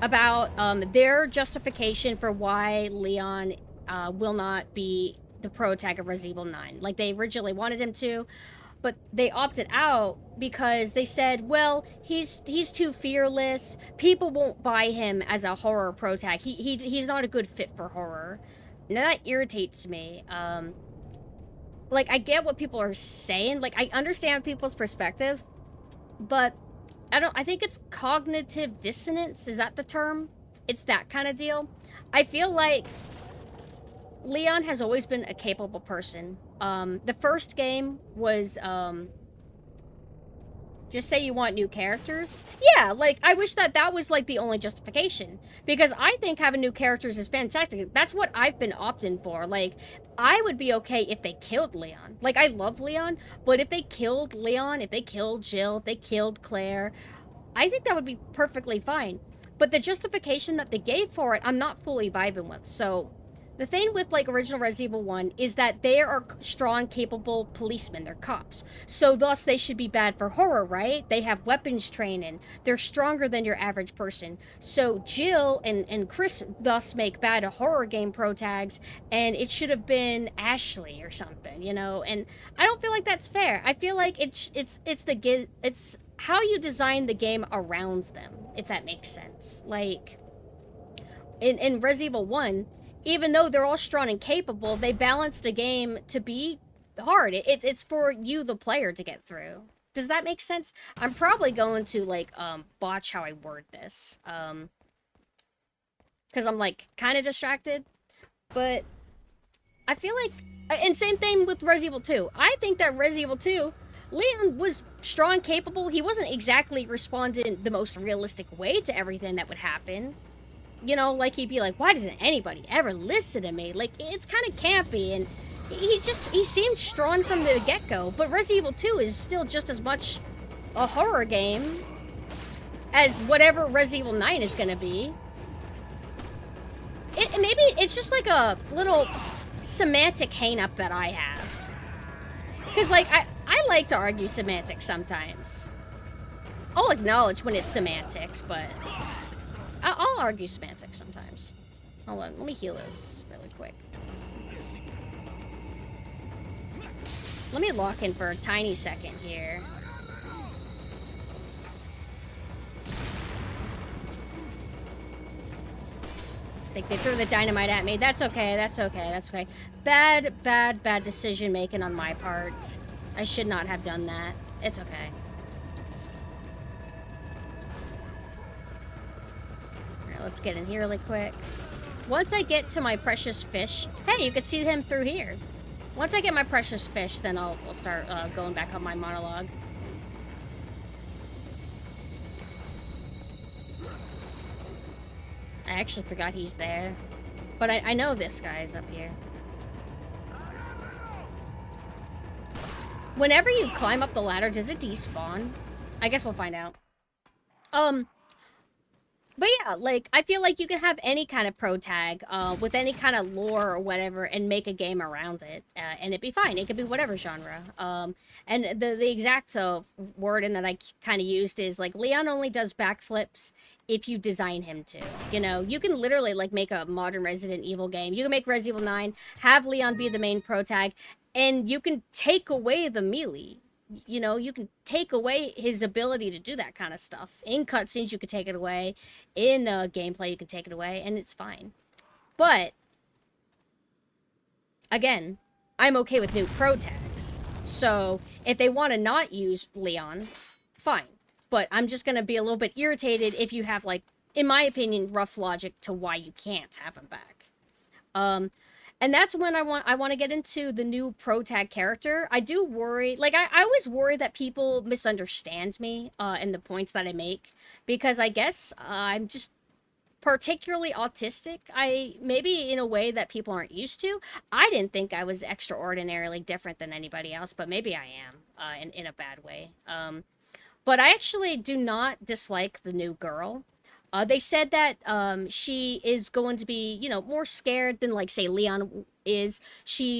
about their justification for why Leon will not be the protag of Resident Evil 9. Like they originally wanted him to, but they opted out because they said, well, he's too fearless. People won't buy him as a horror protag. He's not a good fit for horror. Now that irritates me. Like, I get what people are saying. Like, I understand people's perspective, but I think it's cognitive dissonance. Is that the term? It's that kind of deal. I feel like Leon has always been a capable person. The first game was, just say you want new characters. Yeah, like, I wish that was, like, the only justification. Because I think having new characters is fantastic. That's what I've been opting for. Like, I would be okay if they killed Leon. Like, I love Leon, but if they killed Leon, if they killed Jill, if they killed Claire, I think that would be perfectly fine. But the justification that they gave for it, I'm not fully vibing with. So, the thing with, like, original Resident Evil 1 is that they are strong, capable policemen. They're cops. So, thus, they should be bad for horror, right? They have weapons training. They're stronger than your average person. So, Jill and Chris thus make bad horror game protags, and it should have been Ashley or something, you know? And I don't feel like that's fair. I feel like it's how you design the game around them, if that makes sense. Like, in Resident Evil 1... even though they're all strong and capable, they balanced a game to be hard. It's for you, the player, to get through. Does that make sense? I'm probably going to, like, botch how I word this. Because I'm, like, kind of distracted. But I feel like... and same thing with Resident Evil 2. I think that Resident Evil 2, Leon was strong, capable. He wasn't exactly responding the most realistic way to everything that would happen. You know, like, he'd be like, why doesn't anybody ever listen to me? Like, it's kind of campy, and he seemed strong from the get-go. But Resident Evil 2 is still just as much a horror game as whatever Resident Evil 9 is gonna be. Maybe it's just like a little semantic hang-up that I have. Because, like, I like to argue semantics sometimes. I'll acknowledge when it's semantics, but... I'll argue semantics sometimes. Hold on, let me heal this really quick. Let me lock in for a tiny second here. I think they threw the dynamite at me. That's okay, that's okay, that's okay. Bad decision making on my part. I should not have done that. It's okay. Let's get in here really quick. Once I get to my precious fish... Hey, you can see him through here. Once I get my precious fish, then we'll start going back on my monologue. I actually forgot he's there. But I know this guy's up here. Whenever you climb up the ladder, does it despawn? I guess we'll find out. But yeah, like, I feel like you can have any kind of protag with any kind of lore or whatever and make a game around it. And it'd be fine. It could be whatever genre. And the exact wording that I kind of used is, like, Leon only does backflips if you design him to. You know, you can literally, like, make a modern Resident Evil game. You can make Resident Evil 9, have Leon be the main protag, and you can take away the melee. You know, you can take away his ability to do that kind of stuff. In cutscenes, you can take it away. In gameplay, you can take it away, and it's fine. But, again, I'm okay with new protags. So, if they want to not use Leon, fine. But I'm just going to be a little bit irritated if you have, like, in my opinion, rough logic to why you can't have him back. And that's when I want to get into the new protag character. I do worry, like, I always worry that people misunderstand me in the points that I make. Because I guess I'm just particularly autistic. Maybe in a way that people aren't used to. I didn't think I was extraordinarily different than anybody else, but maybe I am, in a bad way. But I actually do not dislike the new girl. They said that she is going to be, you know, more scared than, like, say, Leon is.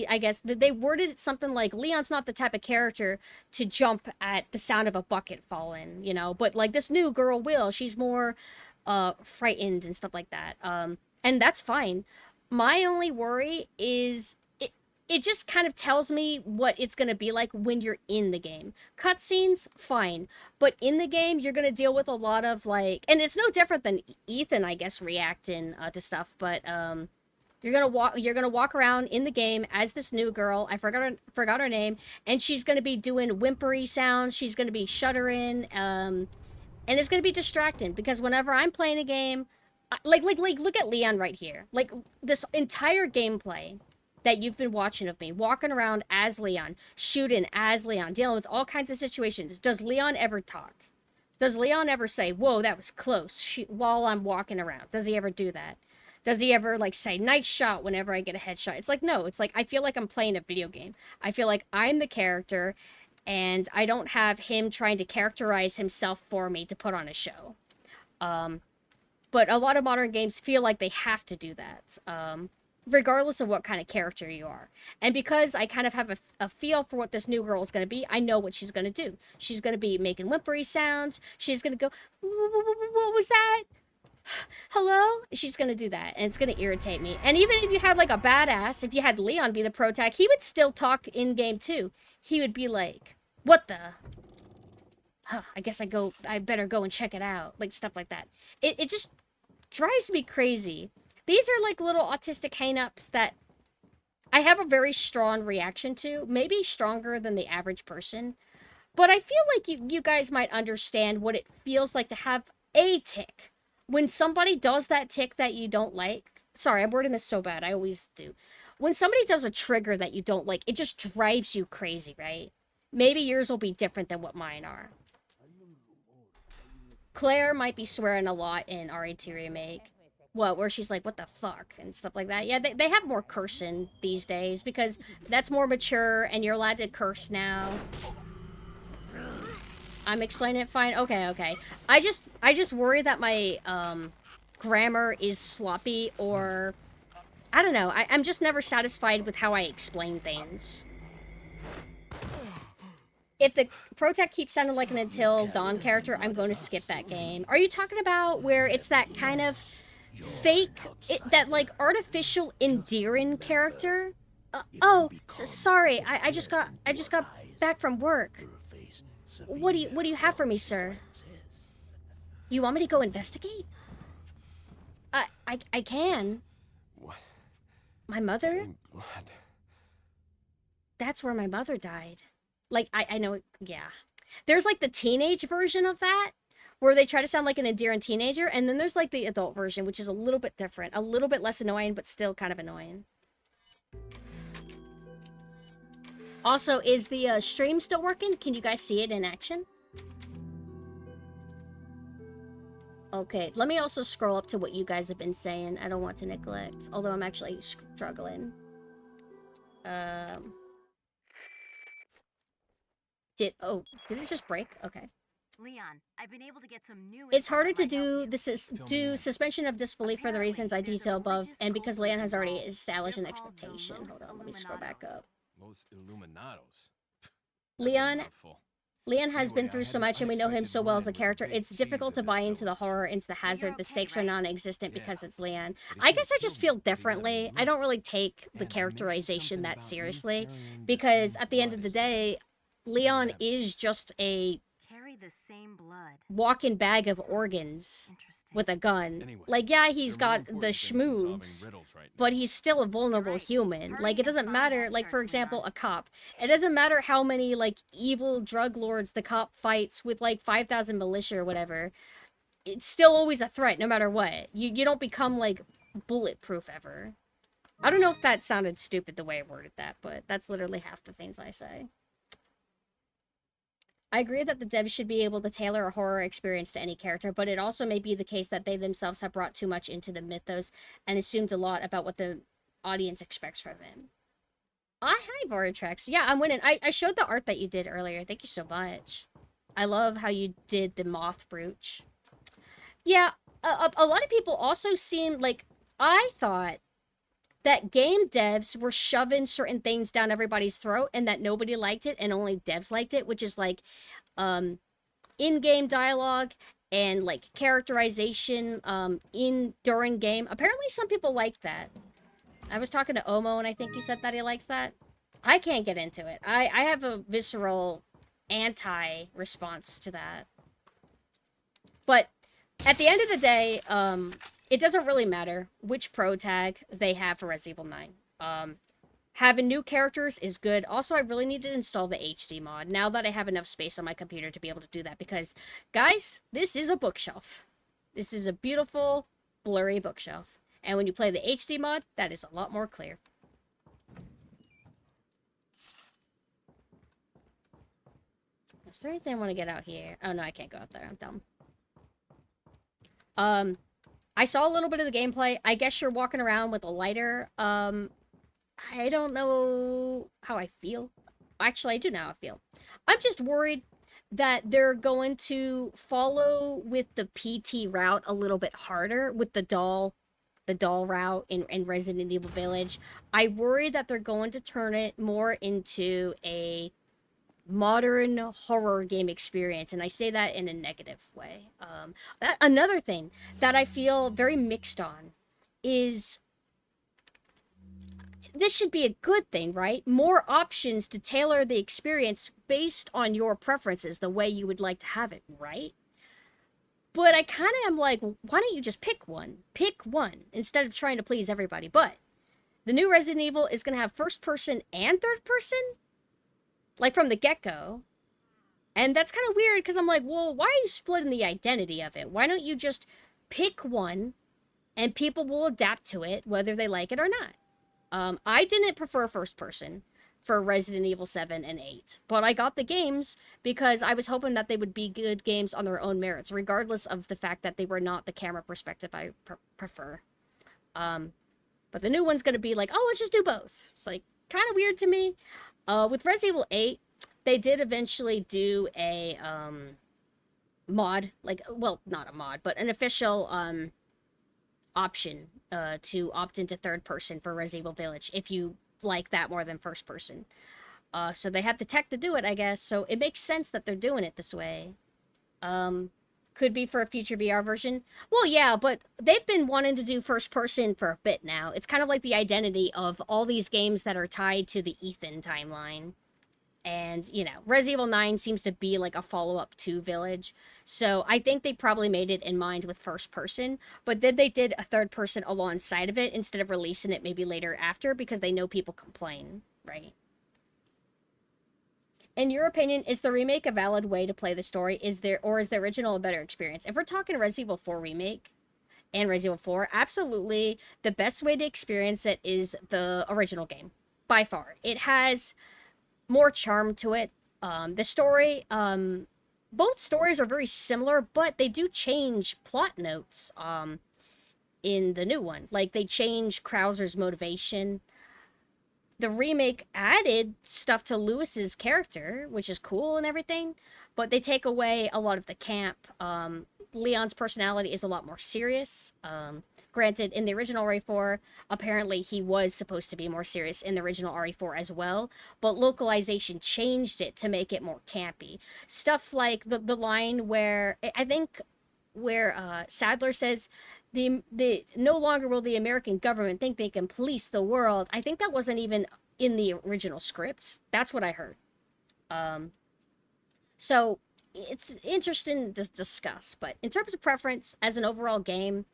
I guess, they worded it something like, Leon's not the type of character to jump at the sound of a bucket falling, you know? But, like, this new girl will. She's more frightened and stuff like that. And that's fine. My only worry is it just kind of tells me what it's going to be like when you're in the game. Cutscenes, fine. But in the game, you're going to deal with a lot of, like... And it's no different than Ethan, I guess, reacting to stuff. But you're going to walk around in the game as this new girl. I forgot her name. And she's going to be doing whimpery sounds. She's going to be shuddering. And it's going to be distracting. Because whenever I'm playing a game... Like, look at Leon right here. Like, this entire gameplay that you've been watching of me, walking around as Leon, shooting as Leon, dealing with all kinds of situations. Does Leon ever talk? Does Leon ever say, whoa, that was close, while I'm walking around? Does he ever do that? Does he ever, like, say, nice shot whenever I get a headshot? It's like, no. It's like, I feel like I'm playing a video game. I feel like I'm the character, and I don't have him trying to characterize himself for me to put on a show. But a lot of modern games feel like they have to do that. Regardless of what kind of character you are. And because I kind of have a feel for what this new girl is going to be, I know what she's going to do. She's going to be making whimpery sounds. She's going to go, what was that? Hello? She's going to do that, and it's going to irritate me. And even if you had, like, a badass, if you had Leon be the pro tag, he would still talk in-game, too. He would be like, what the... Huh, I guess I better go and check it out. Like, stuff like that. It just drives me crazy. These are, like, little autistic hang-ups that I have a very strong reaction to. Maybe stronger than the average person. But I feel like you guys might understand what it feels like to have a tick. When somebody does that tick that you don't like... Sorry, I'm wording this so bad. I always do. When somebody does a trigger that you don't like, it just drives you crazy, right? Maybe yours will be different than what mine are. Claire might be swearing a lot in RE2 Remake. What, where she's like, what the fuck? And stuff like that. Yeah, they have more cursing these days because that's more mature and you're allowed to curse now. I'm explaining it fine? Okay. I just worry that my grammar is sloppy or... I don't know. I'm just never satisfied with how I explain things. If the Protect keeps sounding like an Until Dawn character, I'm going to skip that game. Are you talking about where it's that kind of... fake, that, like, artificial endearing character? Sorry, I just got back from work. What do you have for me, sir? You want me to go investigate? I can. What? My mother? Same blood. That's where my mother died. Like, I know, yeah. There's, like, the teenage version of that, where they try to sound like an endearing teenager, and then there's, like, the adult version, which is a little bit different. A little bit less annoying, but still kind of annoying. Also, is the stream still working? Can you guys see it in action? Okay, let me also scroll up to what you guys have been saying. I don't want to neglect, although I'm actually struggling. Did it just break? Okay. Leon, I've been able to get some new... It's info harder that to might help do you. suspension of disbelief for the reasons I Apparently, there's a detailed above, religious and because cult Leon has already involved. established an They're called the expectation. Los Hold on, let me scroll back Illuminados. up. Los Illuminados. Leon has been Anyway, through I so had an much and we know him unexpected so well as a run-in with character, Big it's Cheese difficult in to this buy into the village. horror, into the hazard, you're the okay, stakes are right? non-existent Yeah, because it's Leon. but he I couldn't guess I kill just me, feel but he let me differently. I live. don't really take the And I mentioned characterization something that about me seriously, carrying the because same at the end blood of the as them. day, Leon Whatever. is just a Carry the same blood. walking bag of organs Interesting. with a gun. Anyway, Like, yeah, he's there are more got the important things than solving schmoves, riddles right now. but he's still a vulnerable right. human. Hurry Like, it and doesn't find matter, that like, for church, example, Leon. a cop. It doesn't matter how many, like, evil drug lords the cop fights with, like, 5,000 militia or whatever. It's still always a threat, no matter what. You don't become, like, bulletproof ever. I don't know if that sounded stupid the way I worded that, but that's literally half the things I say. I agree that the devs should be able to tailor a horror experience to any character, but it also may be the case that they themselves have brought too much into the mythos and assumed a lot about what the audience expects from it. Hi, Vortex. Yeah, I'm winning. I showed the art that you did earlier. Thank you so much. I love how you did the moth brooch. Yeah, a lot of people also seem like... I thought that game devs were shoving certain things down everybody's throat and that nobody liked it and only devs liked it, which is like in-game dialogue and like characterization during game. Apparently some people like that. I was talking to Omo and I think he said that he likes that. I can't get into it. I have a visceral anti-response to that. But at the end of the day, it doesn't really matter which pro tag they have for Resident Evil 9. Having new characters is good. Also, I really need to install the HD mod now that I have enough space on my computer to be able to do that. Because, guys, this is a bookshelf. This is a beautiful, blurry bookshelf. And when you play the HD mod, that is a lot more clear. Is there anything I want to get out here? Oh, no, I can't go out there. I'm dumb. I saw a little bit of the gameplay. I guess you're walking around with a lighter. I don't know how I feel. Actually, I do know how I feel. I'm just worried that they're going to follow with the PT route a little bit harder with the doll route in Resident Evil Village. I worry that they're going to turn it more into a modern horror game experience, and I say that in a negative way. Another thing that I feel very mixed on is this should be a good thing, right? More options to tailor the experience based on your preferences, the way you would like to have it, right? But I kind of am like, why don't you just pick one? Pick one instead of trying to please everybody. But the new Resident Evil is going to have first person and third person, like from the get-go. And that's kind of weird because I'm like, well, why are you splitting the identity of it? Why don't you just pick one and people will adapt to it whether they like it or not? I didn't prefer first person for Resident Evil 7 and 8, but I got the games because I was hoping that they would be good games on their own merits, regardless of the fact that they were not the camera perspective I prefer. But the new one's going to be like, oh, let's just do both. It's like kind of weird to me. With Resident Evil 8, they did eventually do a mod, like, well, not a mod, but an official option to opt into third person for Resident Evil Village if you like that more than first person. So they have the tech to do it, I guess, so it makes sense that they're doing it this way. Could be for a future VR version. Well, yeah, but they've been wanting to do first person for a bit now. It's kind of like the identity of all these games that are tied to the Ethan timeline. And, you know, Resident Evil 9 seems to be like a follow-up to Village. So I think they probably made it in mind with first person. But then they did a third person alongside of it instead of releasing it maybe later after because they know people complain, right? In your opinion, is the remake a valid way to play the story? Is the original a better experience? If we're talking Resident Evil 4 remake and Resident Evil 4, absolutely the best way to experience it is the original game. By far. It has more charm to it. The story, both stories are very similar, but they do change plot notes in the new one. Like, they change Krauser's motivation. The remake added stuff to Lewis's character, which is cool and everything, but they take away a lot of the camp. Leon's personality is a lot more serious. Granted, in the original RE4, apparently he was supposed to be more serious in the original RE4 as well, but localization changed it to make it more campy. Stuff like the line where, I think, where Sadler says, the no longer will the American government think they can police the world. I think that wasn't even in the original script. That's what I heard. So it's interesting to discuss, but in terms of preference as an overall game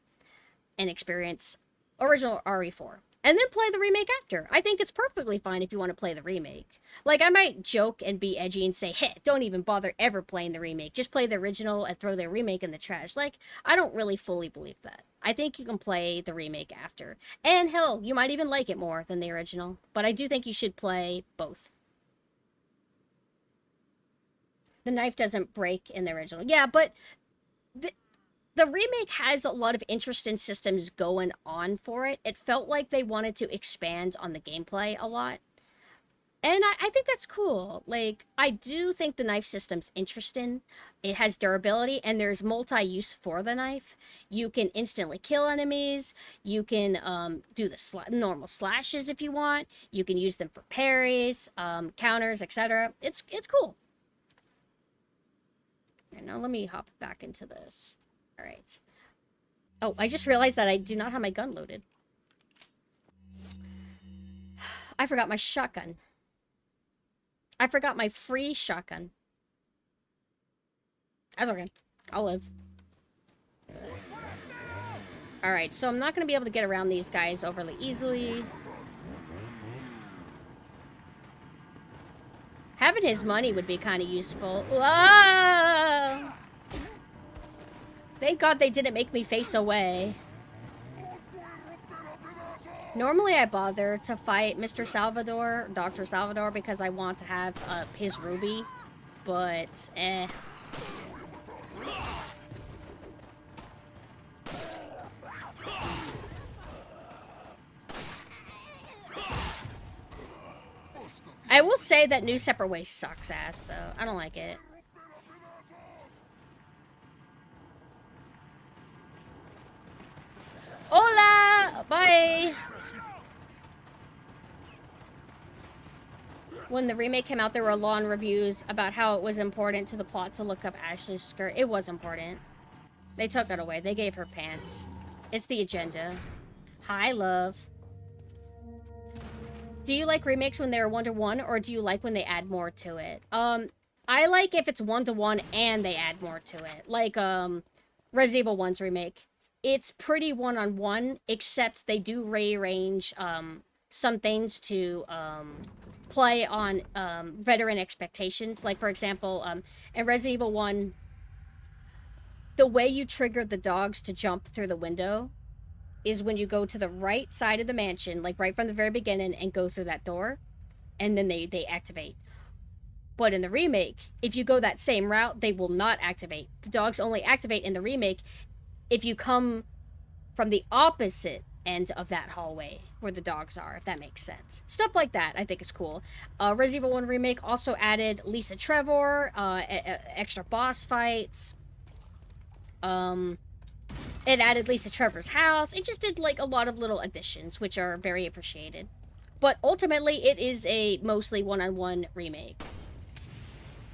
and experience, original RE4. And then play the remake after. I think it's perfectly fine if you want to play the remake. Like, I might joke and be edgy and say, hey, don't even bother ever playing the remake. Just play the original and throw the remake in the trash. Like, I don't really fully believe that. I think you can play the remake after. And hell, you might even like it more than the original. But I do think you should play both. The knife doesn't break in the original. Yeah, but the remake has a lot of interesting systems going on for it. It felt like they wanted to expand on the gameplay a lot. And I think that's cool. Like, I do think the knife system's interesting. It has durability, and there's multi-use for the knife. You can instantly kill enemies. You can do the normal slashes if you want. You can use them for parries, counters, etc. It's cool. And now let me hop back into this. All right. Oh, I just realized that I do not have my gun loaded. I forgot my shotgun. I forgot my free shotgun. That's okay. I'll live. Alright, so I'm not going to be able to get around these guys overly easily. Having his money would be kind of useful. Whoa! Thank God they didn't make me face away. Normally I bother to fight Mr. Salvador, Dr. Salvador, because I want to have his ruby, but I will say that New Separate Ways sucks ass, though. I don't like it. Hola! Bye! When the remake came out, there were long reviews about how it was important to the plot to look up Ashley's skirt. It was important. They took it away. They gave her pants. It's the agenda. Hi, love. Do you like remakes when they're one-to-one, or do you like when they add more to it? I like if it's one-to-one and they add more to it. Like, Resident Evil 1's remake. It's pretty one-on-one, except they do rearrange, some things to, play on veteran expectations. Like, for example, in Resident Evil 1, the way you trigger the dogs to jump through the window is when you go to the right side of the mansion, like right from the very beginning, and go through that door, and then they activate. But in the remake, if you go that same route, they will not activate. The dogs only activate in the remake if you come from the opposite end of that hallway where the dogs are, if that makes sense. Stuff like that I think is cool. Resident Evil 1 remake also added Lisa Trevor, extra boss fights. It added Lisa Trevor's house. It just did like a lot of little additions, which are very appreciated. But ultimately, it is a mostly one-on-one remake.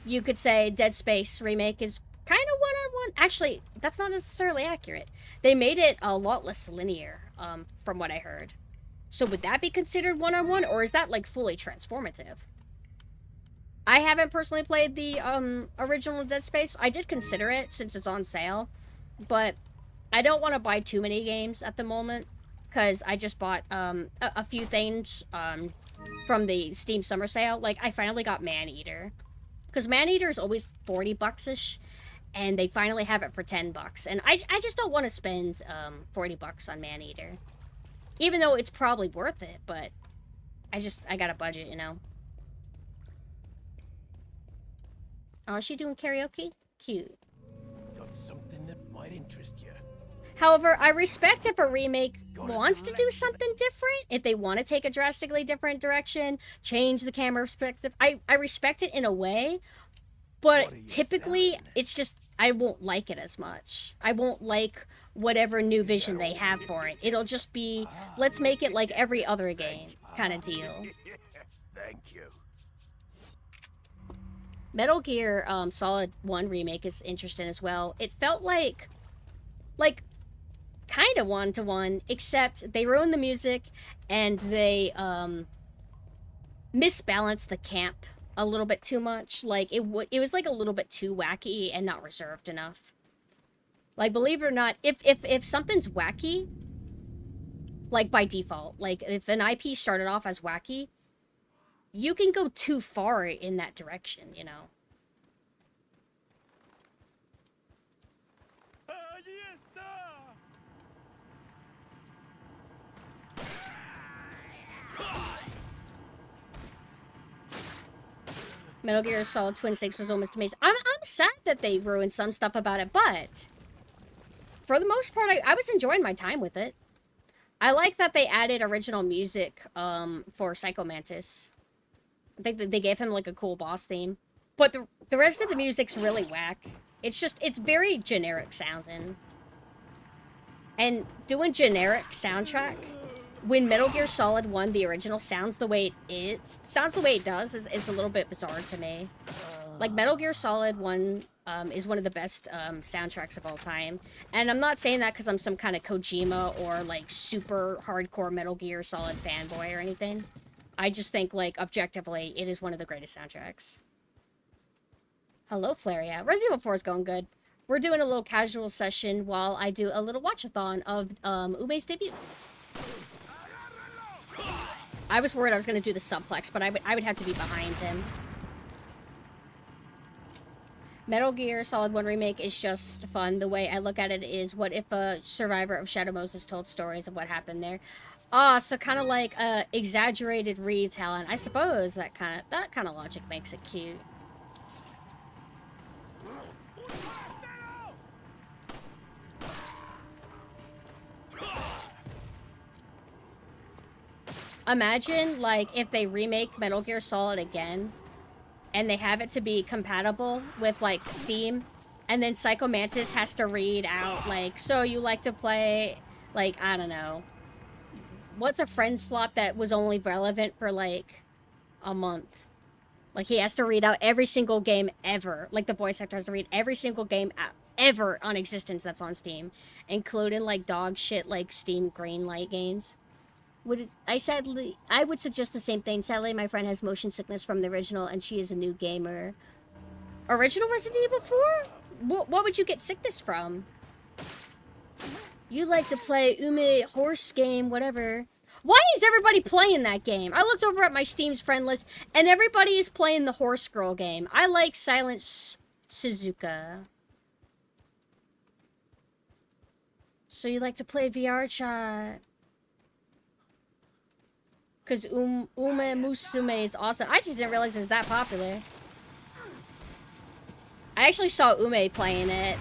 You could say Dead Space remake is kind of one-on-one. Actually, that's not necessarily accurate. They made it a lot less linear, from what I heard. So would that be considered one-on-one, or is that, like, fully transformative? I haven't personally played the, original Dead Space. I did consider it, since it's on sale. But I don't want to buy too many games at the moment, because I just bought, a few things, from the Steam Summer Sale. Like, I finally got Maneater. Because Maneater is always 40 bucks-ish. And they finally have it for 10 bucks. And I just don't want to spend 40 bucks on Maneater. Even though it's probably worth it, but I got a budget, you know. Oh, is she doing karaoke? Cute. Got something that might interest you. However, I respect if a remake wants to do something different. If they want to take a drastically different direction, change the camera perspective. I respect it in a way. But typically, it's just, I won't like it as much. I won't like whatever new vision they have for it. It'll just be, let's make it like every other game kind of deal. Thank you. Metal Gear Solid 1 remake is interesting as well. It felt like kind of one-to-one, except they ruined the music and they misbalanced the camp a little bit too much. Like, it was like a little bit too wacky and not reserved enough. Like, believe it or not, if something's wacky, like by default, like if an IP started off as wacky, you can go too far in that direction, you know. Metal Gear Solid Twin Snakes was almost amazing. I'm sad that they ruined some stuff about it, but for the most part, I was enjoying my time with it. I like that they added original music for Psycho Mantis. I think that they gave him like a cool boss theme. But the rest of the music's really whack. It's very generic sounding. And doing generic soundtrack, when Metal Gear Solid 1, the original, sounds the way it does is a little bit bizarre to me. Like, Metal Gear Solid 1 is one of the best soundtracks of all time. And I'm not saying that because I'm some kind of Kojima or, like, super hardcore Metal Gear Solid fanboy or anything. I just think, like, objectively, it is one of the greatest soundtracks. Hello, Flaria. Resident Evil 4 is going good. We're doing a little casual session while I do a little watch-a-thon of Ume's debut. I was worried I was going to do the suplex, but I would have to be behind him. Metal Gear Solid 1 Remake is just fun. The way I look at it is, what if a survivor of Shadow Moses told stories of what happened there? Ah, so kind of like exaggerated retelling. I suppose that kind of logic makes it cute. Imagine, like, if they remake Metal Gear Solid again, and they have it to be compatible with, like, Steam, and then Psycho Mantis has to read out, like, so you like to play, like, I don't know, what's a friend slot that was only relevant for, like, a month? Like, he has to read out every single game ever. Like, the voice actor has to read every single game ever on existence that's on Steam, including, like, dog shit, like, Steam Greenlight games. I would suggest the same thing. Sadly, my friend has motion sickness from the original, and she is a new gamer. Original Resident Evil 4? What would you get sickness from? You like to play Ume horse game, whatever. Why is everybody playing that game? I looked over at my Steam's friend list, and everybody is playing the horse girl game. I like Silent Suzuka. So you like to play VR chat? Because Ume Musume is awesome. I just didn't realize it was that popular. I actually saw Ume playing it.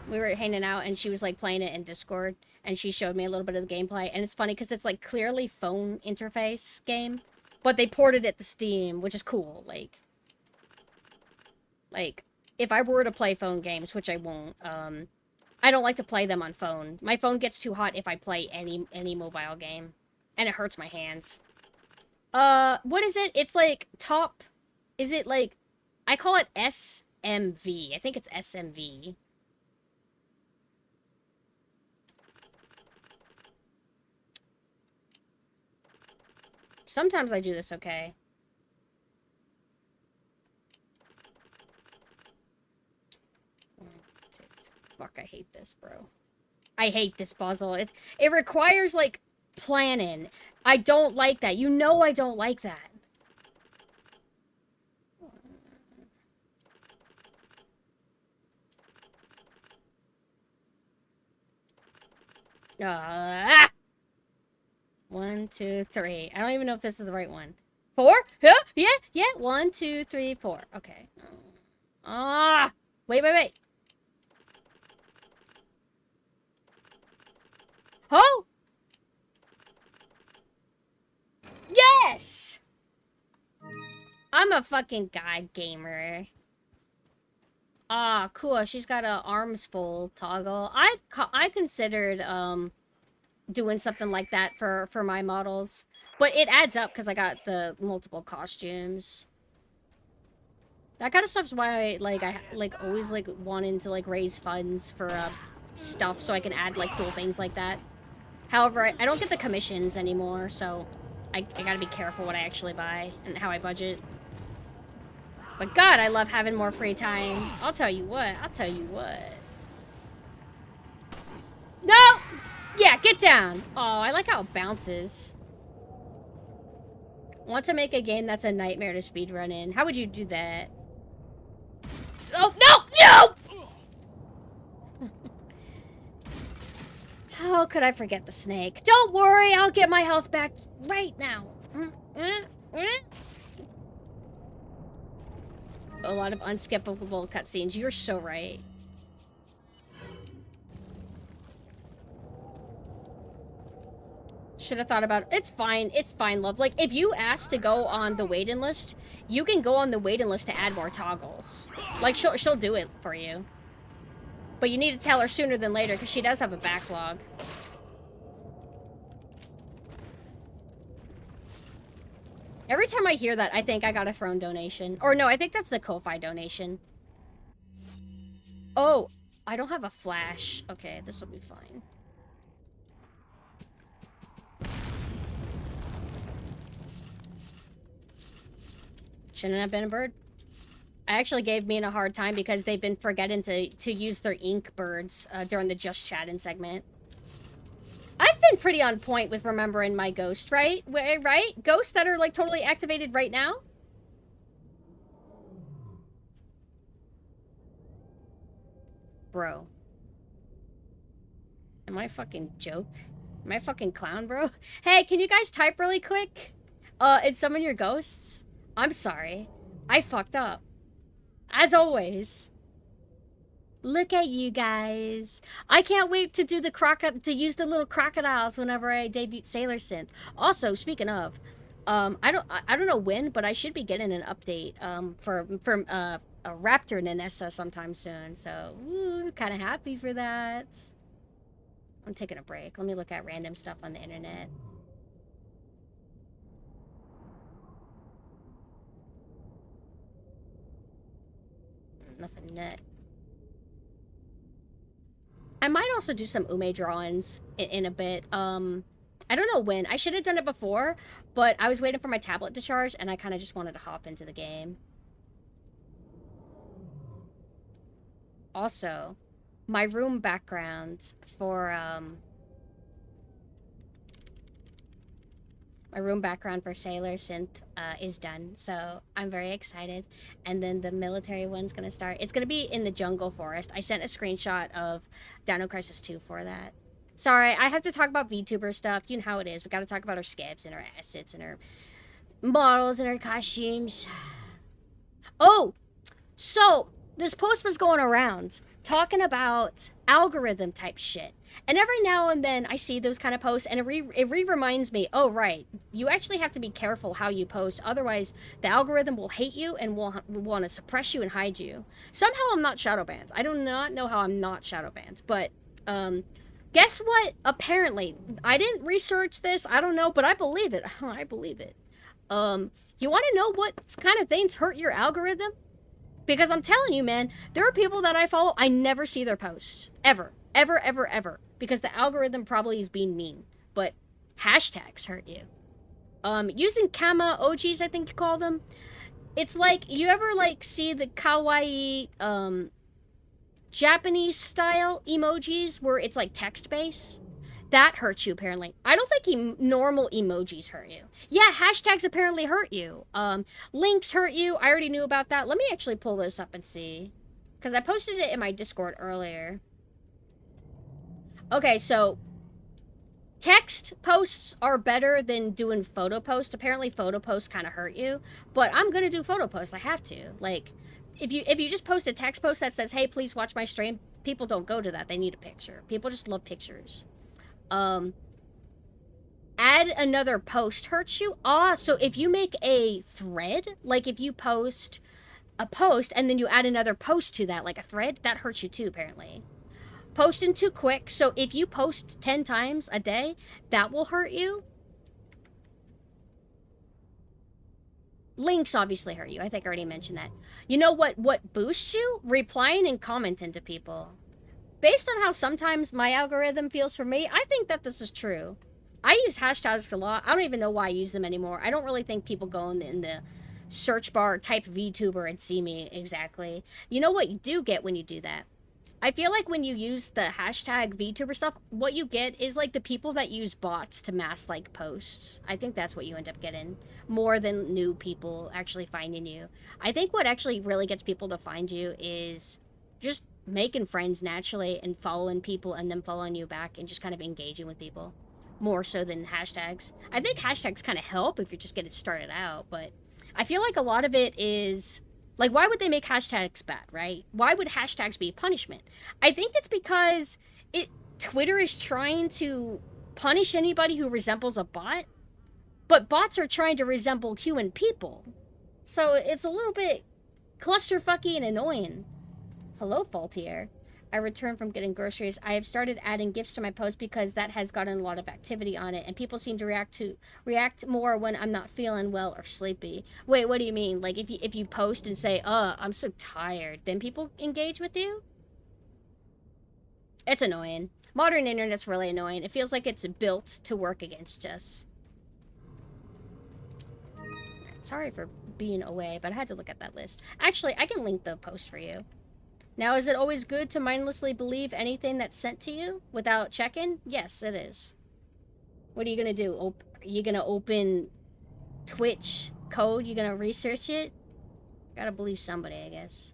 We were hanging out, and she was, like, playing it in Discord. And she showed me a little bit of the gameplay. And it's funny, because it's, like, clearly phone interface game. But they ported it to Steam, which is cool. Like, if I were to play phone games, which I won't, I don't like to play them on phone. My phone gets too hot if I play any mobile game. And it hurts my hands. What is it? It's like top... Is it like... I call it SMV. I think it's SMV. Sometimes I do this okay. Fuck, I hate this, bro. I hate this puzzle. It requires, like, planning. I don't like that. You know I don't like that. Ah! 1, 2, 3. I don't even know if this is the right one. 4? Yeah. 1, 2, 3, 4. Okay. Ah! Wait. Oh! Yes! I'm a fucking god gamer. Ah, cool. She's got a arms full toggle. I considered doing something like that for my models, but it adds up because I got the multiple costumes. That kind of stuff's why I always wanting to raise funds for stuff so I can add cool things like that. However, I don't get the commissions anymore, so I gotta be careful what I actually buy and how I budget. But God, I love having more free time. I'll tell you what. No! Yeah, get down! Oh, I like how it bounces. Want to make a game that's a nightmare to speedrun in. How would you do that? Oh, no! How could I forget the snake? Don't worry, I'll get my health back right now. a lot of unskippable cutscenes. You're so right. Should have thought about it. It's fine, love. Like, if you ask to go on the waiting list, you can go on the waiting list to add more toggles. Like, she'll do it for you. But you need to tell her sooner than later, because she does have a backlog. Every time I hear that, I think I got a Throne donation. Or no, I think that's the Ko-Fi donation. Oh, I don't have a flash. Okay, this will be fine. Shouldn't have been a bird. I actually gave Mina a hard time because they've been forgetting to use their ink birds during the Just Chatting segment. I've been pretty on point with remembering my ghost, right? Right? Ghosts that are, like, totally activated right now? Bro. Am I a fucking joke? Am I a fucking clown, bro? Hey, can you guys type really quick? And summon your ghosts? I'm sorry. I fucked up. As always. Look at you guys. I can't wait to do the use the little crocodiles whenever I debut Sailor Synth. Also, speaking of, I don't know when, but I should be getting an update for a Raptor and Nessa sometime soon. So, kind of happy for that. I'm taking a break. Let me look at random stuff on the internet. Nothing net. I might also do some Ume drawings in a bit. I don't know when. I should have done it before, but I was waiting for my tablet to charge, and I kind of just wanted to hop into the game. Also, my room background for, my room background for Sailor Synth is done, so I'm very excited. And then the military one's gonna start. It's gonna be in the jungle forest. I sent a screenshot of Dino Crisis 2 for that. Sorry, I have to talk about VTuber stuff. You know how it is. We gotta talk about our skips and our assets and our models and our costumes. Oh! So, this post was going around talking about algorithm type shit. And every now and then I see those kind of posts, and it reminds me, oh, right, you actually have to be careful how you post. Otherwise, the algorithm will hate you and will want to suppress you and hide you. Somehow I'm not shadow banned. I do not know how I'm not shadow banned. But guess what? Apparently, I didn't research this. I don't know, but I believe it. I believe it. You want to know what kind of things hurt your algorithm? Because I'm telling you, man, there are people that I follow, I never see their posts. Ever. Ever, ever, ever. Because the algorithm probably is being mean. But hashtags hurt you. Using Kama OGs, I think you call them. It's like, you ever, like, see the kawaii, Japanese style emojis where it's, like, text-based? That hurts you, apparently. I don't think normal emojis hurt you. Yeah, hashtags apparently hurt you. Links hurt you. I already knew about that. Let me actually pull this up and see. Because I posted it in my Discord earlier. Okay, so text posts are better than doing photo posts. Apparently photo posts kind of hurt you, but I'm gonna do photo posts. I have to. Like, if you just post a text post that says, hey, please watch my stream, people don't go to that. They need a picture. People just love pictures. Add another post hurts you. So if you make a thread, like if you post a post and then you add another post to that, like a thread, that hurts you too, apparently. Posting too quick, so if you post 10 times a day, that will hurt you. Links obviously hurt you. I think I already mentioned that. You know what boosts you? Replying and commenting to people. Based on how sometimes my algorithm feels for me, I think that this is true. I use hashtags a lot. I don't even know why I use them anymore. I don't really think people go in the search bar, type VTuber, and see me exactly. You know what you do get when you do that? I feel like when you use the hashtag VTuber stuff, what you get is like the people that use bots to mass like posts. I think that's what you end up getting more than new people actually finding you. I think what actually really gets people to find you is just making friends naturally and following people and them following you back and just kind of engaging with people more so than hashtags. I think hashtags kind of help if you're just getting started out, but I feel like a lot of it is Like, why would they make hashtags bad, right? Why would hashtags be punishment? I think it's because Twitter is trying to punish anybody who resembles a bot, but bots are trying to resemble human people. So it's a little bit clusterfucky and annoying. Hello, Faultier. I returned from getting groceries. I have started adding GIFs to my post because that has gotten a lot of activity on it, and people seem to react more when I'm not feeling well or sleepy. Wait, what do you mean? Like if you post and say, I'm so tired, then people engage with you? It's annoying. Modern internet's really annoying. It feels like it's built to work against us. Sorry for being away, but I had to look at that list. Actually, I can link the post for you. Now, is it always good to mindlessly believe anything that's sent to you without checking? Yes, it is. What are you gonna do? Are you gonna open Twitch code? You gonna research it? Gotta believe somebody, I guess.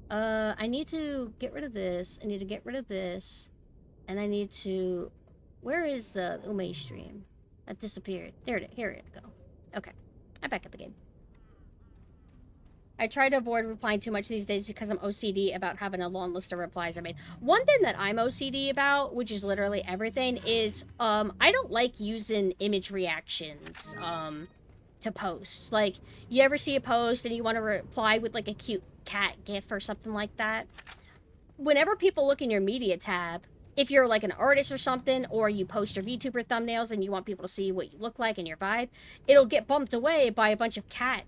I need to get rid of this. I need to get rid of this. And I need to... Where is the Ume stream? That disappeared. Here it go. Okay. I'm back at the game. I try to avoid replying too much these days because I'm OCD about having a long list of replies I made. One thing that I'm OCD about, which is literally everything, is I don't like using image reactions to posts. Like, you ever see a post and you want to reply with like a cute cat gif or something like that? Whenever people look in your media tab, if you're like an artist or something, or you post your VTuber thumbnails and you want people to see what you look like and your vibe, it'll get bumped away by a bunch of cat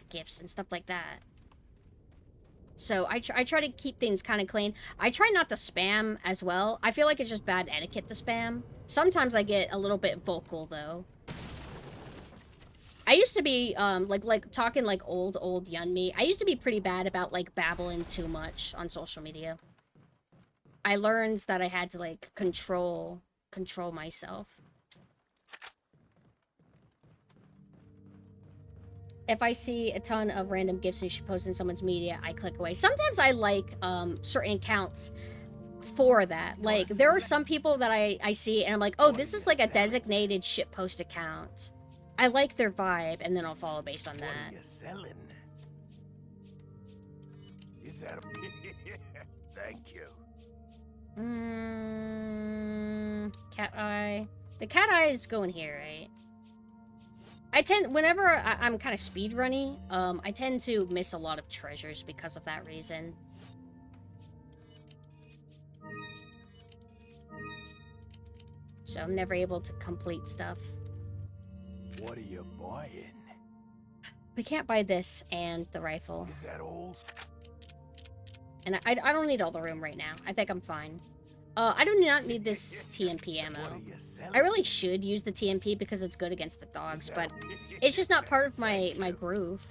gifs and stuff like that. So I try to keep things kind of clean. I try not to spam as well. I feel like it's just bad etiquette to spam. Sometimes I get a little bit vocal though. I used to be like talking like old young me. I used to be pretty bad about like babbling too much on social media. I learned that I had to like control myself. If I see a ton of random gifs and she posts in someone's media, I click away. Sometimes I like certain accounts for that. Like, there are some people that I see and I'm like, oh, this is like a designated shitpost account. I like their vibe, and then I'll follow based on that. What are you selling? Is that a... Thank you. Cat eye. The cat eye is going here, right? Whenever I'm kind of speedrunny, I tend to miss a lot of treasures because of that reason. So I'm never able to complete stuff. What are you buying? We can't buy this and the rifle. Is that old? And I don't need all the room right now. I think I'm fine. I do not need this TMP ammo. I really should use the TMP because it's good against the dogs, but it's just not part of my groove.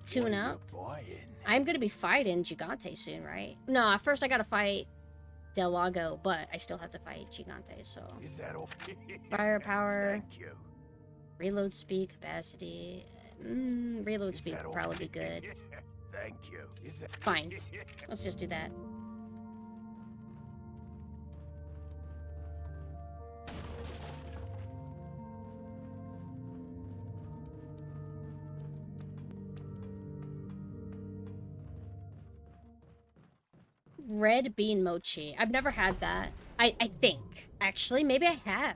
Tune up. I'm gonna be fighting Gigante soon, right? No, first I gotta fight Del Lago, but I still have to fight Gigante, so... Firepower. Reload speed, capacity... reload speed would probably be good. Thank you. Fine. Let's just do that. Red bean mochi. I've never had that. I think. Actually, maybe I have.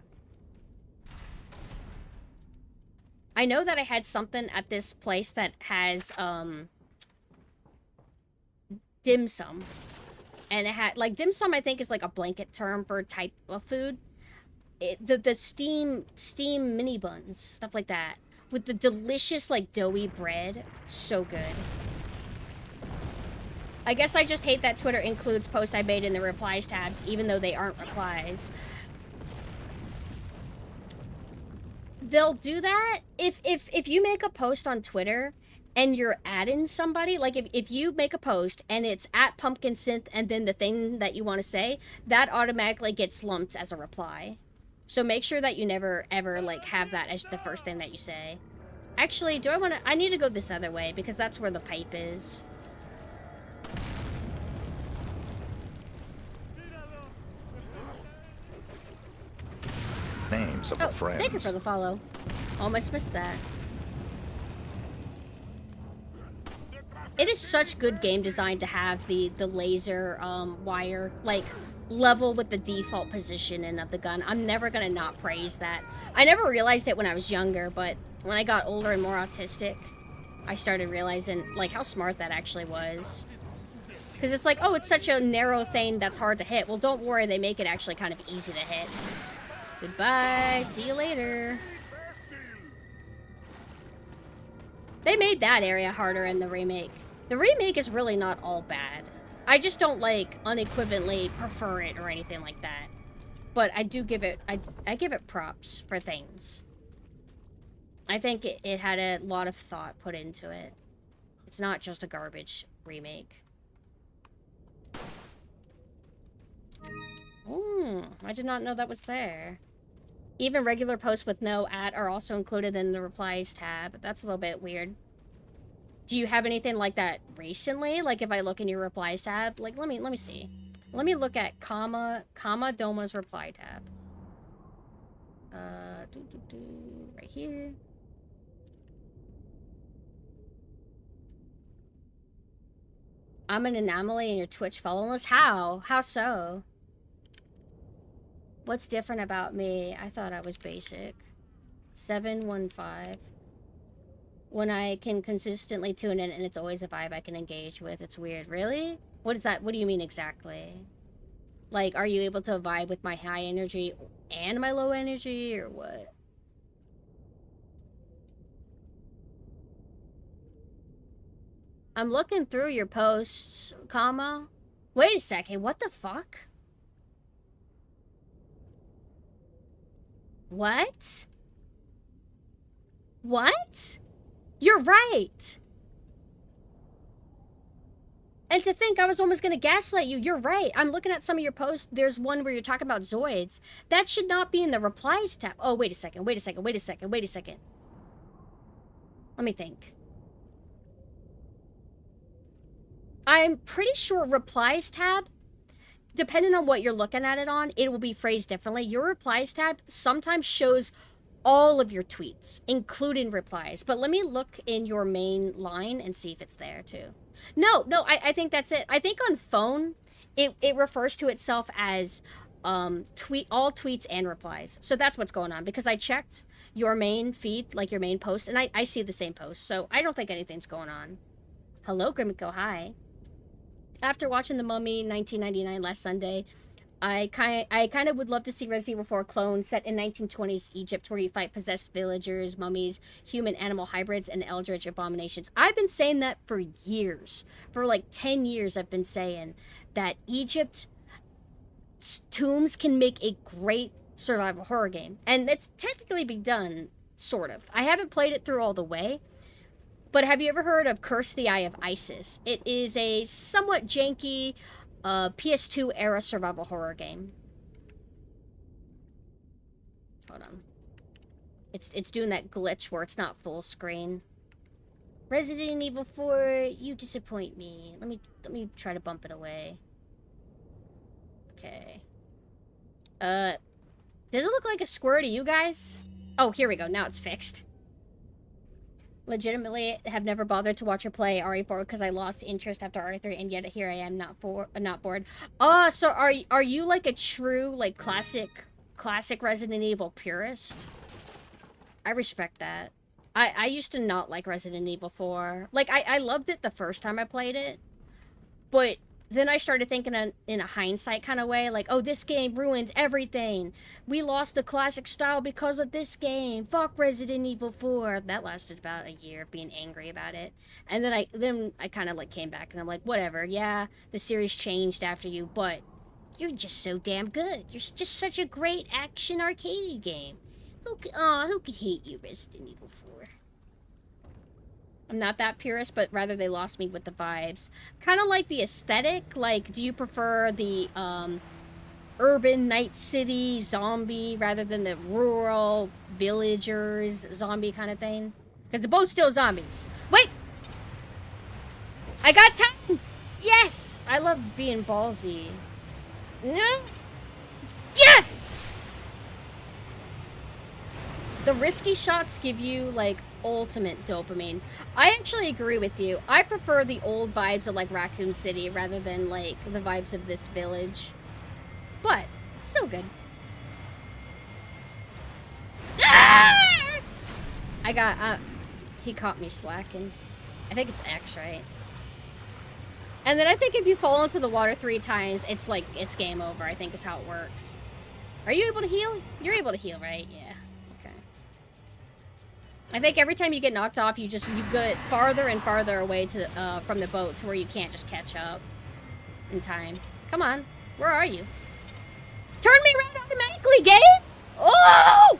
I know that I had something at this place that has, dim sum. And it had, like, dim sum I think is like a blanket term for a type of food. The steam mini buns, stuff like that. With the delicious, like, doughy bread. So good. I guess I just hate that Twitter includes posts I made in the replies tabs, even though they aren't replies. They'll do that if you make a post on Twitter and you're adding somebody, like if you make a post and it's at PumpkinSynth and then the thing that you want to say, that automatically gets lumped as a reply. So make sure that you never ever like have that as the first thing that you say. Actually, I need to go this other way because that's where the pipe is. Names of the friends. Thank you for the follow. Almost missed that. It is such good game design to have the laser wire like level with the default positioning of the gun. I'm never gonna not praise that. I never realized it when I was younger, but when I got older and more autistic, I started realizing like how smart that actually was. Because it's like, oh, it's such a narrow thing that's hard to hit. Well, don't worry, they make it actually kind of easy to hit. Goodbye, see you later. They made that area harder in the remake. The remake is really not all bad. I just don't, like, unequivocally prefer it or anything like that. But I do give it, I give it props for things. I think it had a lot of thought put into it. It's not just a garbage remake. I did not know that was there. Even regular posts with no @ are also included in the replies tab. That's a little bit weird. Do you have anything like that recently? Like if I look in your replies tab, like let me see. Let me look at comma Doma's reply tab. Right here. I'm an anomaly in your Twitch following list. How? How so? What's different about me? I thought I was basic. 715. When I can consistently tune in and it's always a vibe I can engage with. It's weird. Really? What is that? What do you mean exactly? Like, are you able to vibe with my high energy and my low energy, or what? I'm looking through your posts, comma. Wait a second, what the fuck? What? What? You're right. And to think I was almost gonna gaslight you, you're right. I'm looking at some of your posts. There's one where you're talking about Zoids. That should not be in the replies tab. Oh, wait a second, wait a second, wait a second, wait a second. Let me think. I'm pretty sure replies tab, depending on what you're looking at it on, it will be phrased differently. Your replies tab sometimes shows all of your tweets, including replies. But let me look in your main line and see if it's there too. No, I think that's it. I think on phone, it refers to itself as all tweets and replies. So that's what's going on, because I checked your main feed, like your main post, and I see the same post. So I don't think anything's going on. Hello, Grimmico, hi. After watching The Mummy 1999 last Sunday, I kind of would love to see Resident Evil 4 clone set in 1920s Egypt, where you fight possessed villagers, mummies, human-animal hybrids, and eldritch abominations. I've been saying that for years. For like 10 years I've been saying that Egypt's tombs can make a great survival horror game. And it's technically been done, sort of. I haven't played it through all the way. But have you ever heard of Curse the Eye of Isis? It is a somewhat janky PS2 era survival horror game. Hold on. It's doing that glitch where it's not full screen. Resident Evil 4, you disappoint me. Let me try to bump it away. Okay. Does it look like a square to you guys? Oh, here we go. Now it's fixed. Legitimately have never bothered to watch or play RE4 because I lost interest after RE3, and yet here I am not bored. Oh, so are you like a true like classic Resident Evil purist? I respect that. I used to not like Resident Evil 4. Like I loved it the first time I played it, but then I started thinking in a hindsight kind of way, like, oh, this game ruined everything. We lost the classic style because of this game. Fuck Resident Evil 4. That lasted about a year of being angry about it. And then I kind of like came back and I'm like, whatever. Yeah, the series changed after you, but you're just so damn good. You're just such a great action arcade game. Who could hate you, Resident Evil 4? I'm not that purist, but rather they lost me with the vibes. Kind of like the aesthetic. Like, do you prefer the urban night city zombie rather than the rural villagers zombie kind of thing? Because they're both still zombies. Wait! I got time! Yes! I love being ballsy. No? Yes! The risky shots give you, like, ultimate dopamine. I actually agree with you. I prefer the old vibes of like Raccoon City rather than like the vibes of this village. But still good. Ah! I got he caught me slacking. I think it's X, right? And then I think if you fall into the water 3 times, it's like it's game over, I think is how it works. Are you able to heal? You're able to heal, right? Yeah. Okay. I think every time you get knocked off, you get farther and farther away to from the boat to where you can't just catch up in time. Come on. Where are you? Turn me around automatically, game! Oh!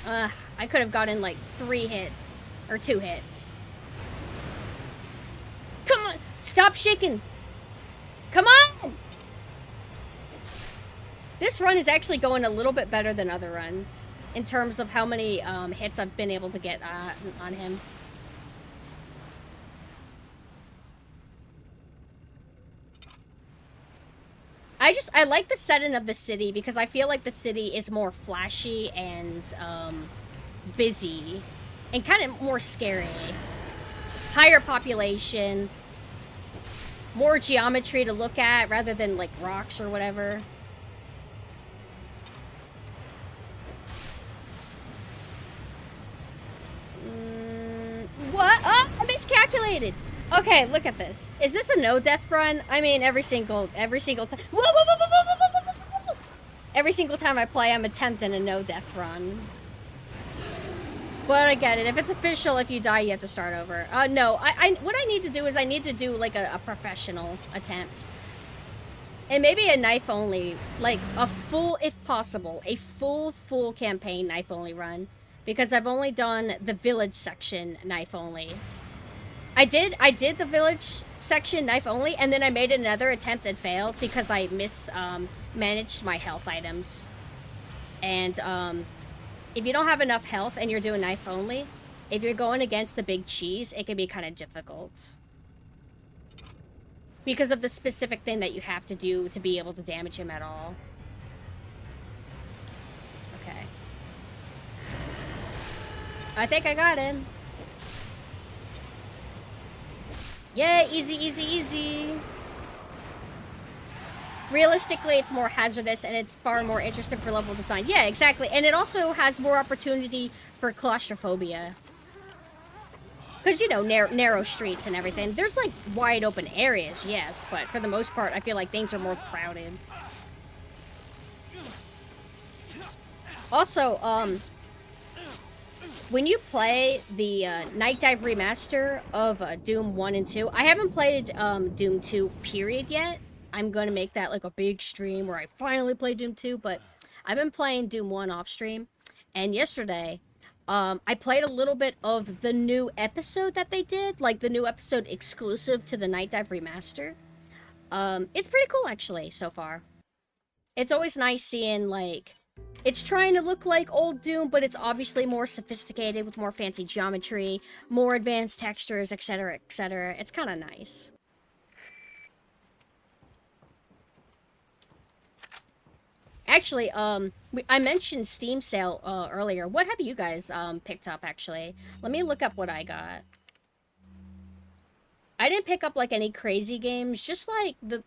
I could have gotten like 3 hits. Or 2 hits. Come on! Stop shaking! Come on! This run is actually going a little bit better than other runs in terms of how many hits I've been able to get on him. I like the setting of the city because I feel like the city is more flashy and busy and kind of more scary. Higher population, more geometry to look at rather than like rocks or whatever. What? Oh, I miscalculated. Okay, look at this. Is this a no-death run? I mean, every single time. Whoa, whoa, whoa, whoa, whoa, whoa, whoa, whoa. Every single time I play, I'm attempting a no-death run. But I get it. If it's official, if you die, you have to start over. No. What I need to do is I need to do, like, a professional attempt. And maybe a knife-only. Like, a full, if possible, a full campaign knife-only run. Because I've only done the village section knife-only. I did the village section knife-only, and then I made another attempt and failed because I managed my health items. And, if you don't have enough health and you're doing knife only, if you're going against the big cheese, it can be kind of difficult. Because of the specific thing that you have to do to be able to damage him at all. Okay. I think I got him. Yeah, easy, easy, easy. Realistically, it's more hazardous and it's far more interesting for level design. Yeah, exactly. And it also has more opportunity for claustrophobia. Because, you know, narrow streets and everything. There's, like, wide open areas, yes. But for the most part, I feel like things are more crowded. Also, when you play the Night Dive remaster of Doom 1 and 2, I haven't played Doom 2 period yet. I'm going to make that like a big stream where I finally play Doom 2, but I've been playing Doom 1 off stream. And yesterday, I played a little bit of the new episode that they did, like the new episode exclusive to the Night Dive remaster. It's pretty cool actually so far. It's always nice seeing like, it's trying to look like old Doom, but it's obviously more sophisticated with more fancy geometry, more advanced textures, etc., etc. It's kind of nice. Actually, I mentioned Steam sale earlier. What have you guys picked up, actually? Let me look up what I got. I didn't pick up, like, any crazy games. Just,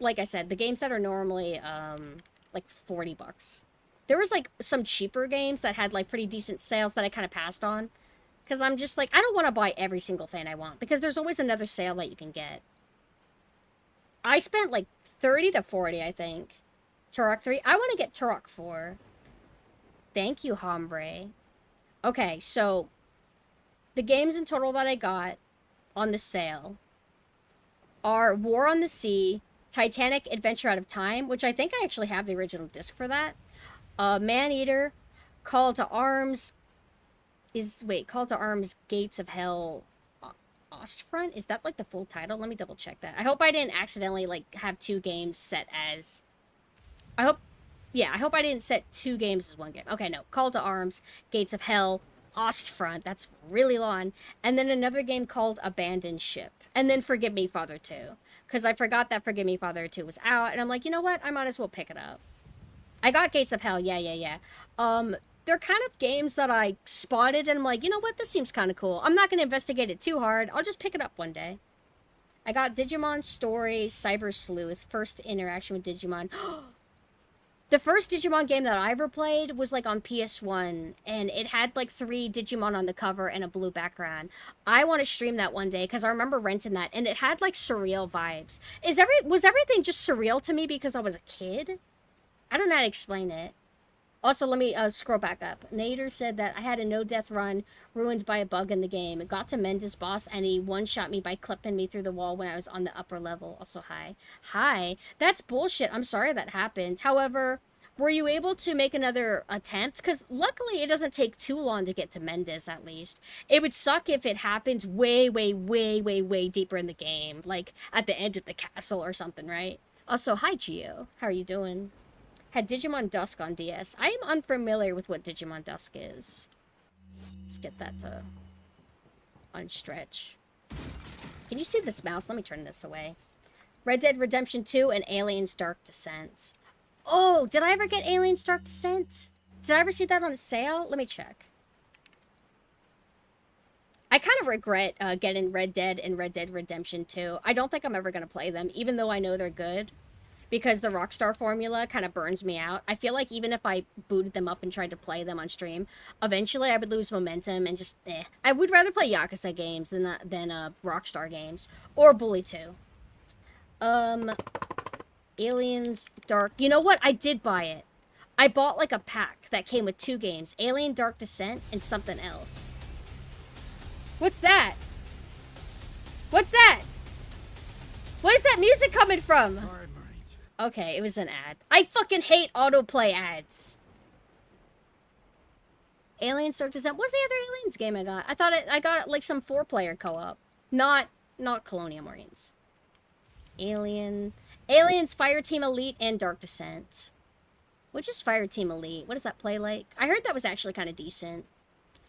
like I said, the games that are normally, like, 40 bucks. There was, like, some cheaper games that had, like, pretty decent sales that I kind of passed on. Because I'm just, like, I don't want to buy every single thing I want. Because there's always another sale that you can get. I spent, like, 30 to 40, I think. Turok 3. I want to get Turok 4. Thank you, Hombre. Okay, so the games in total that I got on the sale are War on the Sea, Titanic Adventure Out of Time, which I think I actually have the original disc for that. Man-Eater, Call to Arms, Call to Arms, Gates of Hell, Ostfront? Is that, like, the full title? Let me double check that. I hope I didn't accidentally, like, have 2 games set as... I hope I didn't set 2 games as 1 game. Okay, no. Call to Arms, Gates of Hell, Ostfront, that's really long. And then another game called Abandoned Ship. And then Forgive Me, Father 2. Because I forgot that Forgive Me, Father 2 was out. And I'm like, you know what? I might as well pick it up. I got Gates of Hell, yeah. they're kind of games that I spotted and I'm like, you know what, this seems kind of cool. I'm not going to investigate it too hard. I'll just pick it up one day. I got Digimon Story Cyber Sleuth, first interaction with Digimon. The first Digimon game that I ever played was like on PS1, and it had like 3 Digimon on the cover and a blue background. I want to stream that one day because I remember renting that, and it had like surreal vibes. Was everything just surreal to me because I was a kid? I don't know how to explain it. Also, let me scroll back up. Nader said that I had a no-death run ruined by a bug in the game. It got to Mendes boss, and he one-shot me by clipping me through the wall when I was on the upper level. Also, hi. Hi. That's bullshit. I'm sorry that happened. However, were you able to make another attempt? Because luckily, it doesn't take too long to get to Mendes, at least. It would suck if it happened way, way, way, way, way deeper in the game. Like, at the end of the castle or something, right? Also, hi, Gio. How are you doing? Had Digimon Dusk on DS. I am unfamiliar with what Digimon Dusk is. Let's get that to unstretch. Can you see this mouse? Let me turn this away. Red Dead Redemption 2 and Aliens Dark Descent. Oh, did I ever get Aliens Dark Descent? Did I ever see that on sale? Let me check. I kind of regret getting Red Dead and Red Dead Redemption 2. I don't think I'm ever going to play them, even though I know they're good. Because the Rockstar formula kind of burns me out. I feel like even if I booted them up and tried to play them on stream, eventually I would lose momentum and just, I would rather play Yakuza games than Rockstar games. Or Bully 2. Aliens Dark... You know what? I did buy it. I bought like a pack that came with 2 games. Alien Dark Descent and something else. What's that? What's that? Where's that music coming from? Okay, it was an ad. I fucking hate autoplay ads. Aliens Dark Descent. What's the other Aliens game I got? I thought I got like some 4-player co-op. Not Colonial Marines. Aliens Fireteam Elite and Dark Descent. Which is Fireteam Elite? What does that play like? I heard that was actually kind of decent.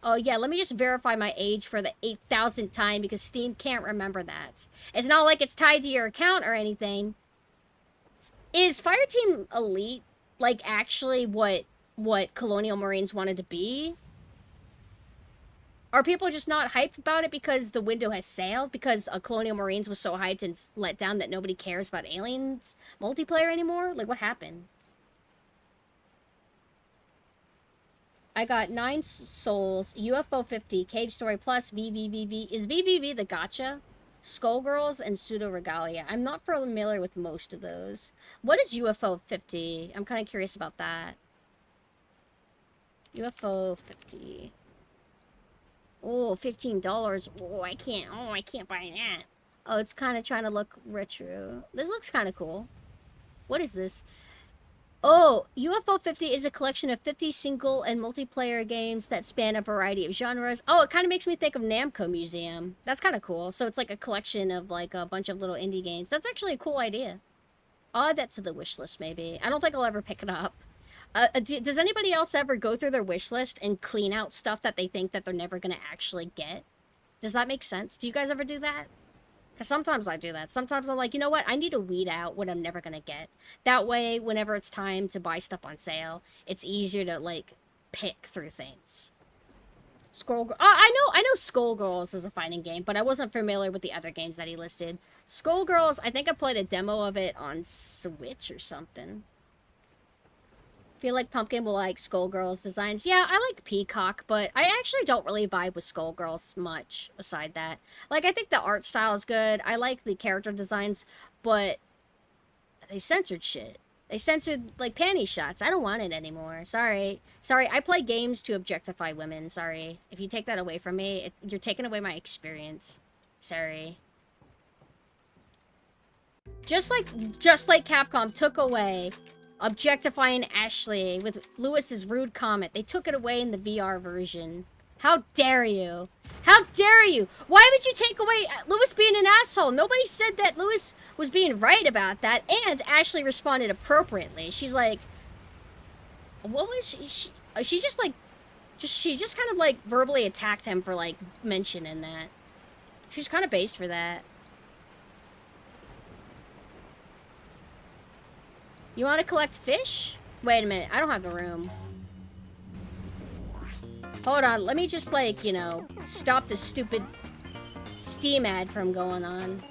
Oh yeah, let me just verify my age for the 8,000th time because Steam can't remember that. It's not like it's tied to your account or anything. Is Fireteam Elite, like, actually what Colonial Marines wanted to be? Are people just not hyped about it because the window has sailed? Because Colonial Marines was so hyped and let down that nobody cares about Aliens multiplayer anymore? Like, what happened? I got 9 souls, UFO 50, Cave Story Plus, VVVV. Is VVV the gacha? Skullgirls and Pseudo Regalia. I'm not familiar with most of those. What is UFO 50? I'm kind of curious about that. UFO 50. Oh, $15. Oh, I can't buy that. Oh, it's kind of trying to look retro. This looks kind of cool. What is this? Oh, UFO 50 is a collection of 50 single and multiplayer games that span a variety of genres. Oh, it kind of makes me think of Namco Museum. That's kind of cool. So it's like a collection of like a bunch of little indie games. That's actually a cool idea. I'll add that to the wish list maybe. I don't think I'll ever pick it up. Does anybody else ever go through their wish list and clean out stuff that they think that they're never going to actually get? Does that make sense? Do you guys ever do that? Because sometimes I do that. Sometimes I'm like, you know what? I need to weed out what I'm never going to get. That way, whenever it's time to buy stuff on sale, it's easier to, like, pick through things. I know Skullgirls is a fighting game, but I wasn't familiar with the other games that he listed. Skullgirls, I think I played a demo of it on Switch or something. Feel like Pumpkin will like Skullgirls designs. Yeah, I like Peacock, but I actually don't really vibe with Skullgirls much aside that. Like, I think the art style is good. I like the character designs, but they censored shit. They censored, like, panty shots. I don't want it anymore. Sorry. Sorry, I play games to objectify women. Sorry. If you take that away from me, you're taking away my experience. Sorry. Just like Capcom took away objectifying Ashley with Lewis's rude comment. They took it away in the VR version. How dare you? How dare you? Why would you take away Lewis being an asshole? Nobody said that Lewis was being right about that, and Ashley responded appropriately. She's like, what was she just like, she just kind of like verbally attacked him for like mentioning that. She's kind of based for that. You want to collect fish? Wait a minute, I don't have the room. Hold on, let me just, like, you know, stop this stupid Steam ad from going on.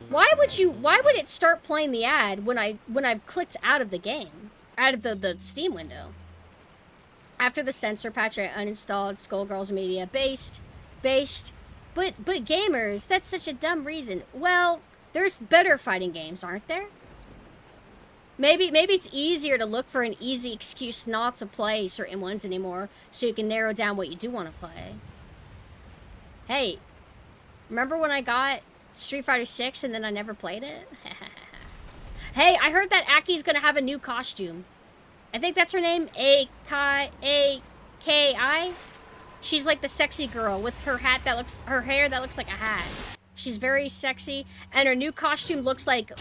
Why would it start playing the ad when I've clicked out of the game? Out of the Steam window? After the censor patch, I uninstalled Skullgirls Media. Based. But gamers, that's such a dumb reason. Well, there's better fighting games, aren't there? Maybe it's easier to look for an easy excuse not to play certain ones anymore, so you can narrow down what you do want to play. Hey, remember when I got Street Fighter 6 and then I never played it? Hey, I heard that Aki's gonna have a new costume. I think that's her name, A-K-I. She's like the sexy girl with her hair that looks like a hat. She's very sexy, and her new costume looks like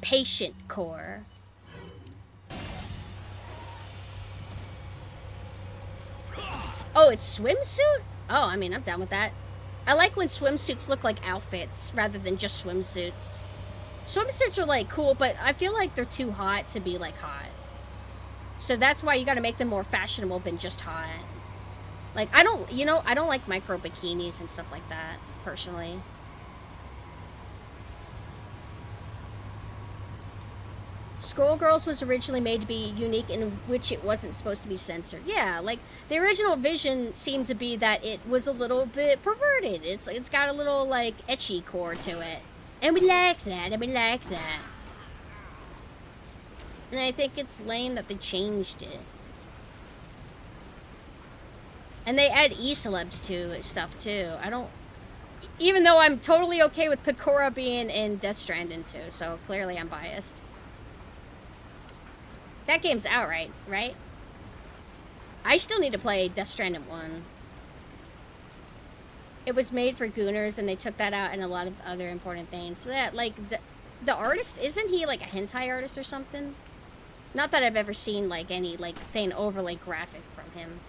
patient core. Oh, it's swimsuit? Oh, I mean, I'm down with that. I like when swimsuits look like outfits rather than just swimsuits. Swimsuits are like cool, but I feel like they're too hot to be like hot. So that's why you gotta make them more fashionable than just hot. Like, I don't like micro bikinis and stuff like that, personally. Skullgirls was originally made to be unique in which it wasn't supposed to be censored. Yeah, like, the original vision seemed to be that it was a little bit perverted. It's got a little, like, ecchi core to it. And we like that, and I think it's lame that they changed it. And they add e-celebs to stuff, too. Even though I'm totally okay with Pecora being in Death Stranding, too, so clearly I'm biased. That game's out, right? I still need to play Death Stranding 1. It was made for Gooners, and they took that out and a lot of other important things. So that, like, the artist, isn't he, like, a hentai artist or something? Not that I've ever seen, like, any, like, thing overly graphic from him.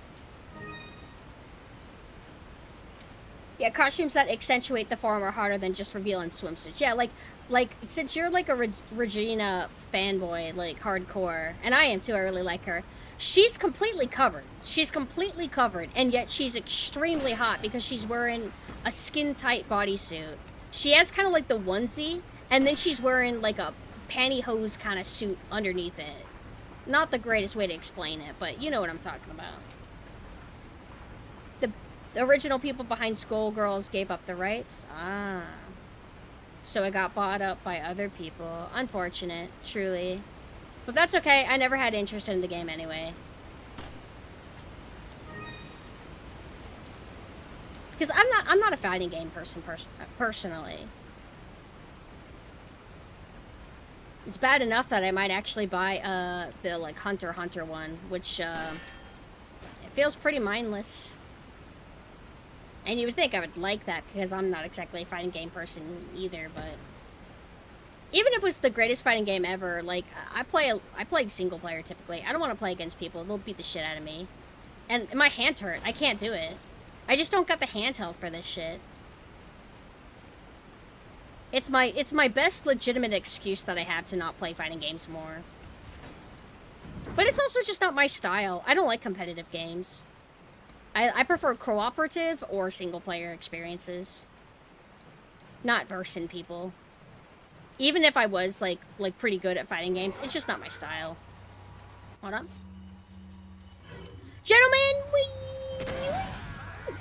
Yeah, costumes that accentuate the form are harder than just revealing swimsuits. Yeah, like, since you're, like, a Regina fanboy, like, hardcore, and I am too, I really like her, she's completely covered. She's completely covered, and yet she's extremely hot because she's wearing a skin-tight bodysuit. She has kind of, like, the onesie, and then she's wearing, like, a pantyhose kind of suit underneath it. Not the greatest way to explain it, but you know what I'm talking about. The original people behind Skullgirls gave up the rights? Ah. So it got bought up by other people. Unfortunate, truly. But that's okay, I never had interest in the game anyway. Because I'm not a fighting game person personally. It's bad enough that I might actually buy the like Hunter x Hunter one, which it feels pretty mindless. And you would think I would like that because I'm not exactly a fighting game person either, but even if it was the greatest fighting game ever, like I play single player typically. I don't want to play against people. They'll beat the shit out of me. And my hands hurt. I can't do it. I just don't got the hand health for this shit. It's my best legitimate excuse that I have to not play fighting games more. But it's also just not my style. I don't like competitive games. I prefer cooperative or single-player experiences. Not versing people. Even if I was, like pretty good at fighting games, it's just not my style. Hold on. Gentlemen,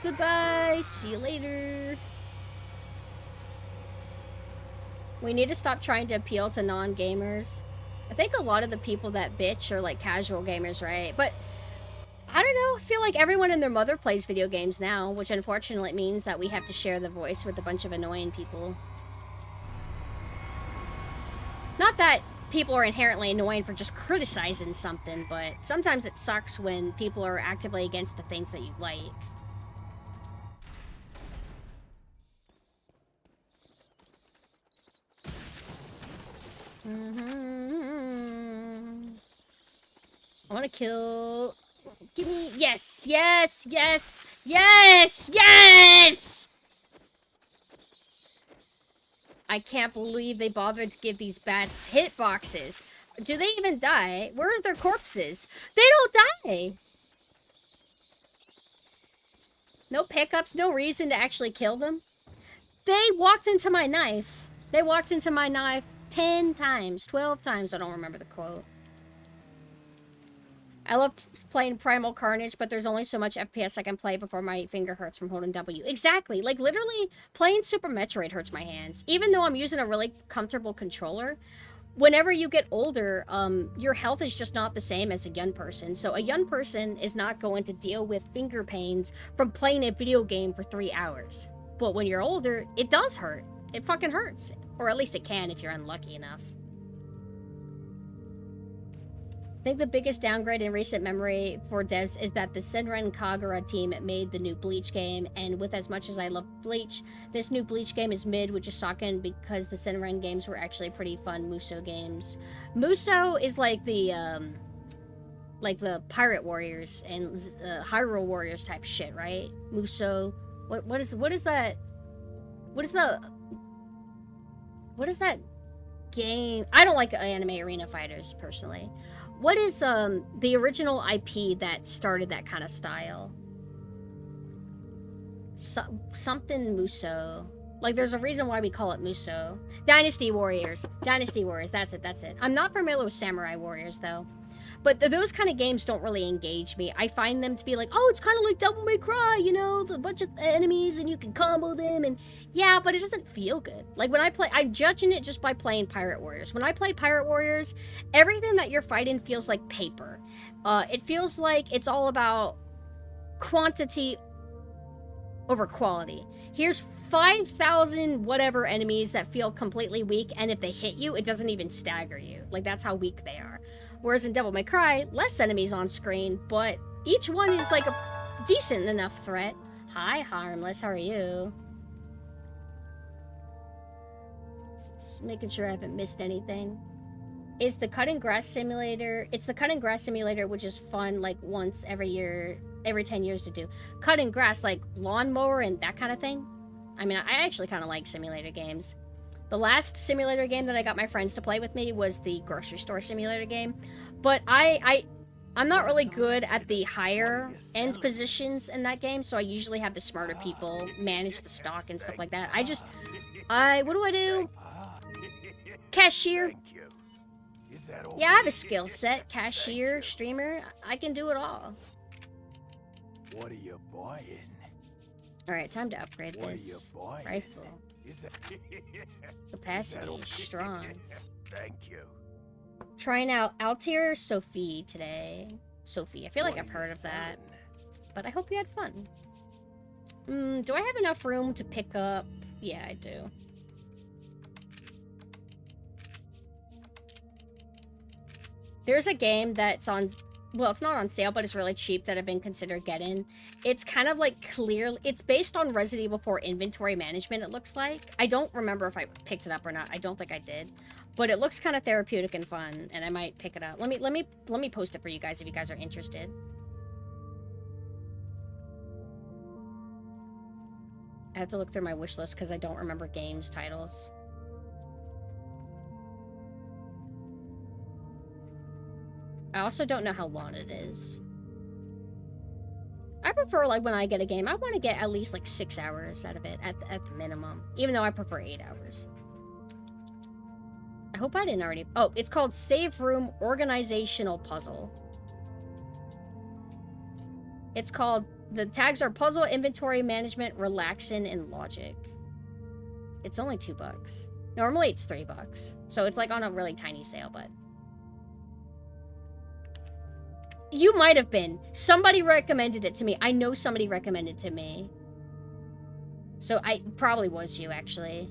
goodbye. See you later. We need to stop trying to appeal to non-gamers. I think a lot of the people that bitch are, like, casual gamers, right? But I don't know, I feel like everyone and their mother plays video games now, which unfortunately means that we have to share the voice with a bunch of annoying people. Not that people are inherently annoying for just criticizing something, but sometimes it sucks when people are actively against the things that you like. I want to kill... Give me... Yes! Yes! Yes! Yes! Yes! I can't believe they bothered to give these bats hitboxes. Do they even die? Where are their corpses? They don't die! No pickups, no reason to actually kill them. They walked into my knife. They walked into my knife 10 times, 12 times. I don't remember the quote. I love playing Primal Carnage, but there's only so much FPS I can play before my finger hurts from holding W. Exactly. Like, literally, playing Super Metroid hurts my hands. Even though I'm using a really comfortable controller, whenever you get older, your health is just not the same as a young person. So a young person is not going to deal with finger pains from playing a video game for 3 hours. But when you're older, it does hurt. It fucking hurts. Or at least it can if you're unlucky enough. I think the biggest downgrade in recent memory for devs is that the Senran Kagura team made the new Bleach game, and with as much as I love Bleach, this new Bleach game is mid, which is shocking because the Senran games were actually pretty fun Musou games. Musou is like the Pirate Warriors and Hyrule Warriors type shit, right? Musou. What is that game? I don't like anime arena fighters personally. What is the original IP that started that kind of style? Something Musou. Like, there's a reason why we call it Musou. Dynasty Warriors. Dynasty Warriors. That's it. I'm not familiar with Samurai Warriors, though. But those kind of games don't really engage me. I find them to be like, oh, it's kind of like Devil May Cry, you know, the bunch of enemies and you can combo them, and yeah, but it doesn't feel good. Like, when I play, I'm judging it just by playing Pirate Warriors. When I play Pirate Warriors, everything that you're fighting feels like paper. It feels like it's all about quantity over quality. Here's 5,000 whatever enemies that feel completely weak, and if they hit you, it doesn't even stagger you. Like, that's how weak they are. Whereas in Devil May Cry, less enemies on screen, but each one is like a decent enough threat. Hi, Harmless, how are you? Just making sure I haven't missed anything. Is the cutting grass simulator... It's the cutting grass simulator, which is fun, like, once every year, every 10 years to do. Cutting grass, like, lawnmower and that kind of thing. I mean, I actually kind of like simulator games. The last simulator game that I got my friends to play with me was the grocery store simulator game. But I'm not really good at the higher end positions in that game, so I usually have the smarter people manage the stock and stuff like that. What do I do? Cashier. Yeah, I have a skill set. Cashier, streamer, I can do it all. What are you buying? Alright, time to upgrade this rifle. Capacity, strong. Thank you. Trying out Altair Sophie today. Sophie, I feel like I've heard of that. But I hope you had fun. Do I have enough room to pick up? Yeah, I do. There's a game that's on... Well, it's not on sale, but it's really cheap that I've been considering getting. It's kind of like clear... It's based on Resident Evil 4 inventory management, it looks like. I don't remember if I picked it up or not. I don't think I did. But it looks kind of therapeutic and fun, and I might pick it up. Let me post it for you guys if you guys are interested. I have to look through my wish list because I don't remember games titles. I also don't know how long it is. I prefer, like, when I get a game, I want to get at least, like, 6 hours out of it at the minimum. Even though I prefer 8 hours. I hope I didn't already... Oh, it's called Save Room Organizational Puzzle. It's called... The tags are Puzzle, Inventory Management, Relaxin', and Logic. It's only $2. Normally it's $3. So it's, like, on a really tiny sale, but... You might have been. Somebody recommended it to me. I know somebody recommended it to me. So I probably was you, actually.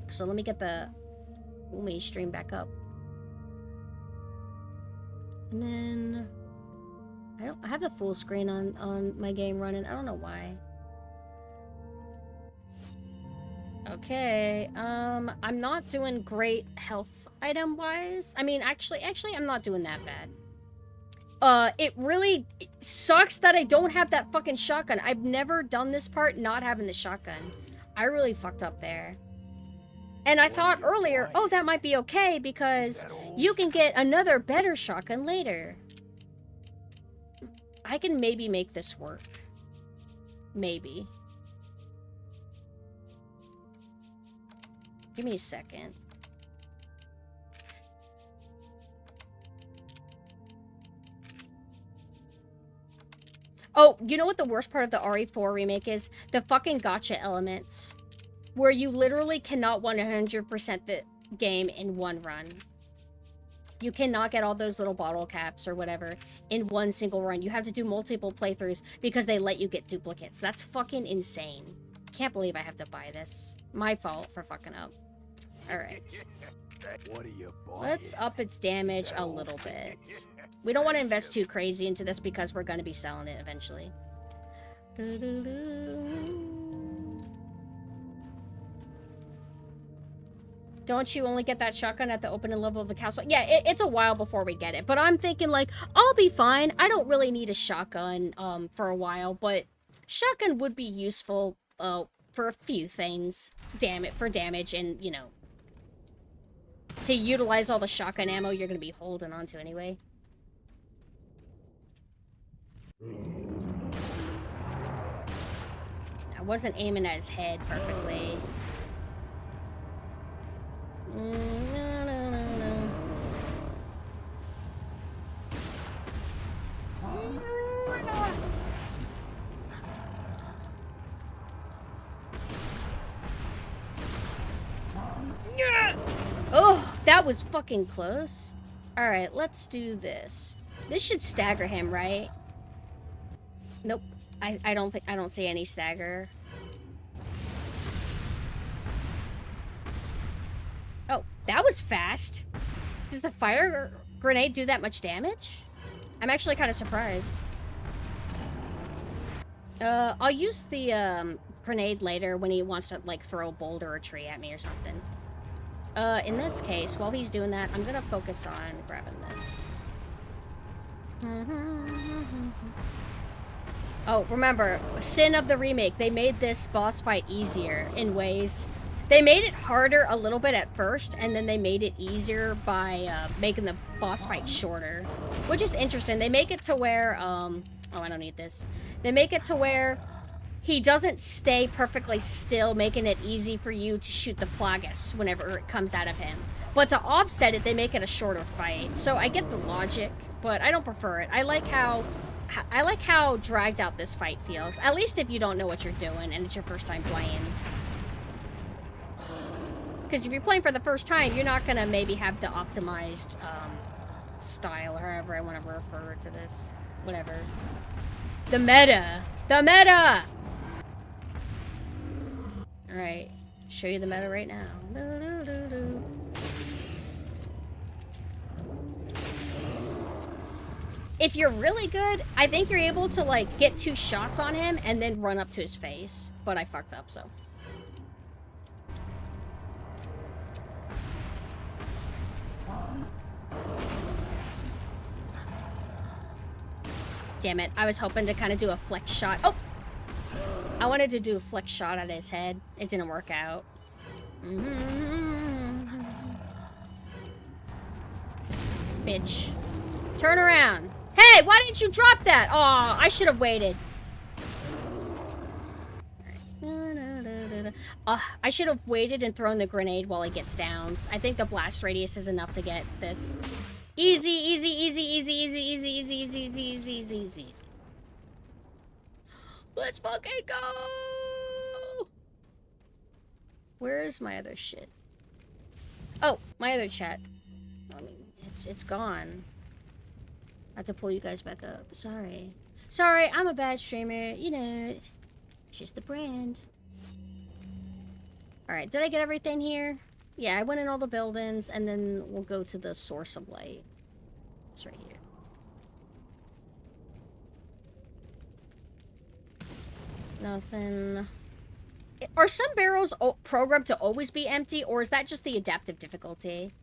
So let me get the Umi stream back up. And then I have the full screen on my game running. I don't know why. Okay. I'm not doing great health item wise. I mean, actually I'm not doing that bad. It really sucks that I don't have that fucking shotgun. I've never done this part not having the shotgun. I really fucked up there. And I thought earlier, oh, that might be okay because you can get another better shotgun later. I can maybe make this work. Maybe. Give me a second. Oh, you know what the worst part of the RE4 remake is? The fucking gotcha elements. Where you literally cannot 100% the game in one run. You cannot get all those little bottle caps or whatever in one single run. You have to do multiple playthroughs because they let you get duplicates. That's fucking insane. Can't believe I have to buy this. My fault for fucking up. Alright. What are you buying? Let's up its damage a little bit. We don't want to invest too crazy into this because we're going to be selling it eventually. Don't you only get that shotgun at the opening level of the castle? Yeah, it's a while before we get it. But I'm thinking, like, I'll be fine. I don't really need a shotgun for a while. But shotgun would be useful for a few things. Damn it, for damage and, you know, to utilize all the shotgun ammo you're going to be holding onto anyway. I wasn't aiming at his head perfectly. No. Oh, that was fucking close. Alright, let's do this. This should stagger him, right? Nope. I don't see any stagger. Oh, that was fast. Does the fire grenade do that much damage? I'm actually kind of surprised. I'll use the grenade later when he wants to like throw a boulder or tree at me or something. In this case, while he's doing that, I'm gonna focus on grabbing this. Oh, remember, sin of the remake, they made this boss fight easier in ways. They made it harder a little bit at first, and then they made it easier by making the boss fight shorter. Which is interesting. They make it to where, oh, I don't need this. They make it to where he doesn't stay perfectly still, making it easy for you to shoot the Plagas whenever it comes out of him. But to offset it, they make it a shorter fight. So I get the logic, but I don't prefer it. I like how dragged out this fight feels. At least if you don't know what you're doing and it's your first time playing. Because if you're playing for the first time, you're not going to maybe have the optimized style, or however I want to refer to this. Whatever. The meta! The meta! Alright. Show you the meta right now. If you're really good, I think you're able to, like, get 2 shots on him and then run up to his face. But I fucked up, so. Damn it. I was hoping to kind of do a flex shot. Oh! I wanted to do a flex shot at his head. It didn't work out. Bitch. Turn around. Hey, why didn't you drop that? Aw, I should have waited. I should have waited and thrown the grenade while he gets down. I think the blast radius is enough to get this. Easy, easy, easy, easy, easy, easy, easy, easy, easy, easy, easy, easy, easy. Let's fucking go! Where is my other shit? Oh, my other chat. I mean, it's gone. I have to pull you guys back up. Sorry. Sorry, I'm a bad streamer. You know, it's just the brand. Alright, did I get everything here? Yeah, I went in all the buildings, and then we'll go to the source of light. It's right here. Nothing. Are some barrels programmed to always be empty, or is that just the adaptive difficulty?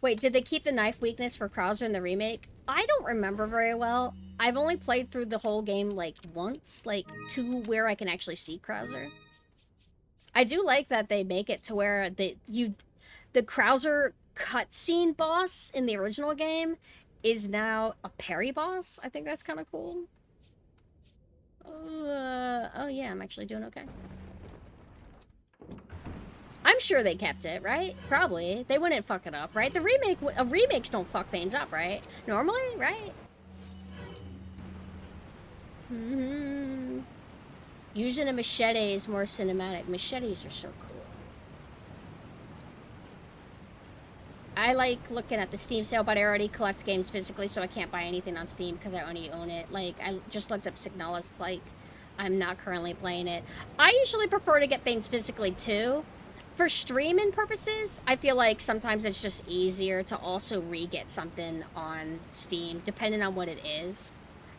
Wait, did they keep the knife weakness for Krauser in the remake? I don't remember very well. I've only played through the whole game, like, once, like, to where I can actually see Krauser. I do like that they make it to where the Krauser cutscene boss in the original game is now a parry boss. I think that's kind of cool. Oh yeah, I'm actually doing okay. I'm sure they kept it, right? Probably. They wouldn't fuck it up, right? Remakes don't fuck things up, right? Normally, right? Using a machete is more cinematic. Machetes are so cool. I like looking at the Steam sale, but I already collect games physically, so I can't buy anything on Steam because I only own it. Like, I just looked up Signalis, like, I'm not currently playing it. I usually prefer to get things physically, too. For streaming purposes, I feel like sometimes it's just easier to also re-get something on Steam, depending on what it is.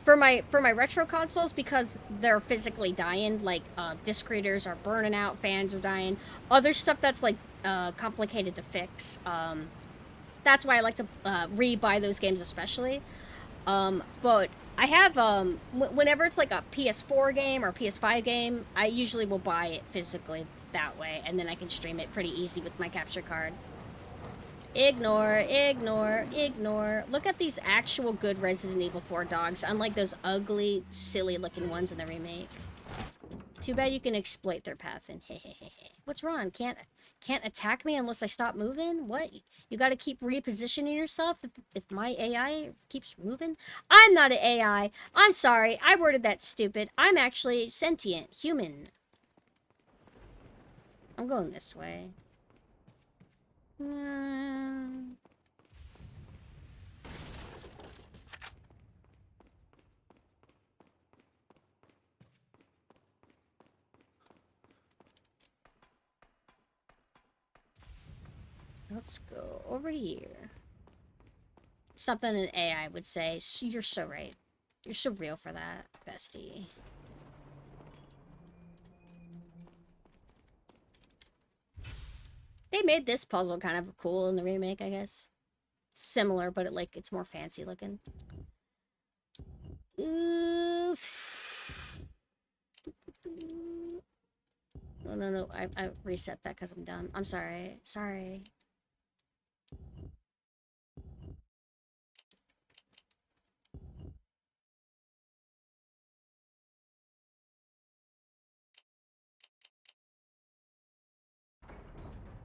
For my retro consoles, because they're physically dying, like, disc readers are burning out, fans are dying, other stuff that's, like, complicated to fix, that's why I like to re-buy those games especially. But I have, whenever it's like a PS4 game or a PS5 game, I usually will buy it physically that way, and then I can stream it pretty easy with my capture card. Ignore, ignore, ignore. Look at these actual good Resident Evil 4 dogs, unlike those ugly, silly-looking ones in the remake. Too bad you can exploit their path and hehehehe. What's wrong? Can't attack me unless I stop moving? What? You gotta keep repositioning yourself if my AI keeps moving? I'm not an AI. I'm sorry. I worded that stupid. I'm actually sentient. Human. I'm going this way. Let's go over here. Something an AI would say. You're so right. You're so real for that, bestie. They made this puzzle kind of cool in the remake, I guess. It's similar, but it's more fancy looking. Oof. No. I reset that because I'm dumb. I'm sorry. Sorry.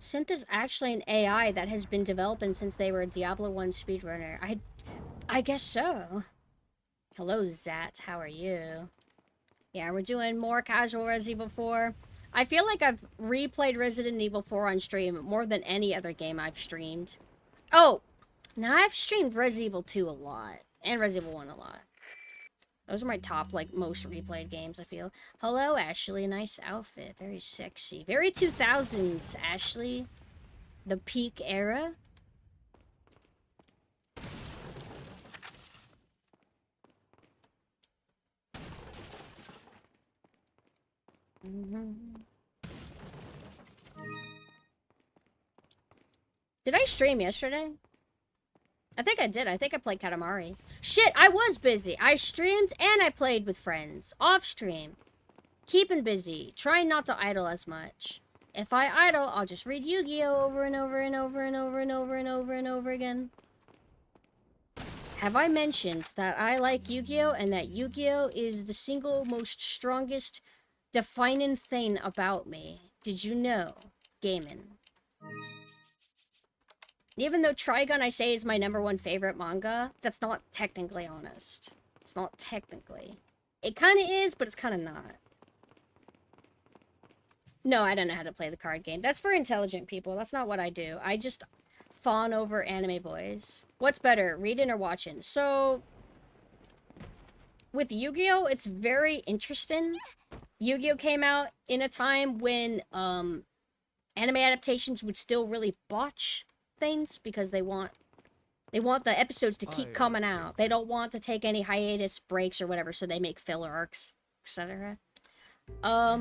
Synth is actually an AI that has been developing since they were a Diablo 1 speedrunner. I guess so. Hello, Zat. How are you? Yeah, we're doing more casual Resident Evil 4. I feel like I've replayed Resident Evil 4 on stream more than any other game I've streamed. Oh! Now I've streamed Resident Evil 2 a lot. And Resident Evil 1 a lot. Those are my top, most replayed games, I feel. Hello, Ashley. Nice outfit. Very sexy. Very 2000s, Ashley. The peak era. Did I stream yesterday? I think I did. I think I played Katamari. Shit, I was busy. I streamed and I played with friends. Off stream. Keeping busy. Trying not to idle as much. If I idle, I'll just read Yu-Gi-Oh! Over and over and over and over and over and over and over again. Have I mentioned that I like Yu-Gi-Oh! And that Yu-Gi-Oh! Is the single most strongest defining thing about me? Did you know? Gaming. Even though Trigun I say is my #1 favorite manga, that's not technically honest. It's not technically. It kind of is, but it's kind of not. No, I don't know how to play the card game. That's for intelligent people. That's not what I do. I just fawn over anime boys. What's better, reading or watching? So, with Yu-Gi-Oh! It's very interesting. Yu-Gi-Oh! Came out in a time when anime adaptations would still really botch things because they want the episodes to keep coming out. They don't want to take any hiatus breaks or whatever, so they make filler arcs, etc. How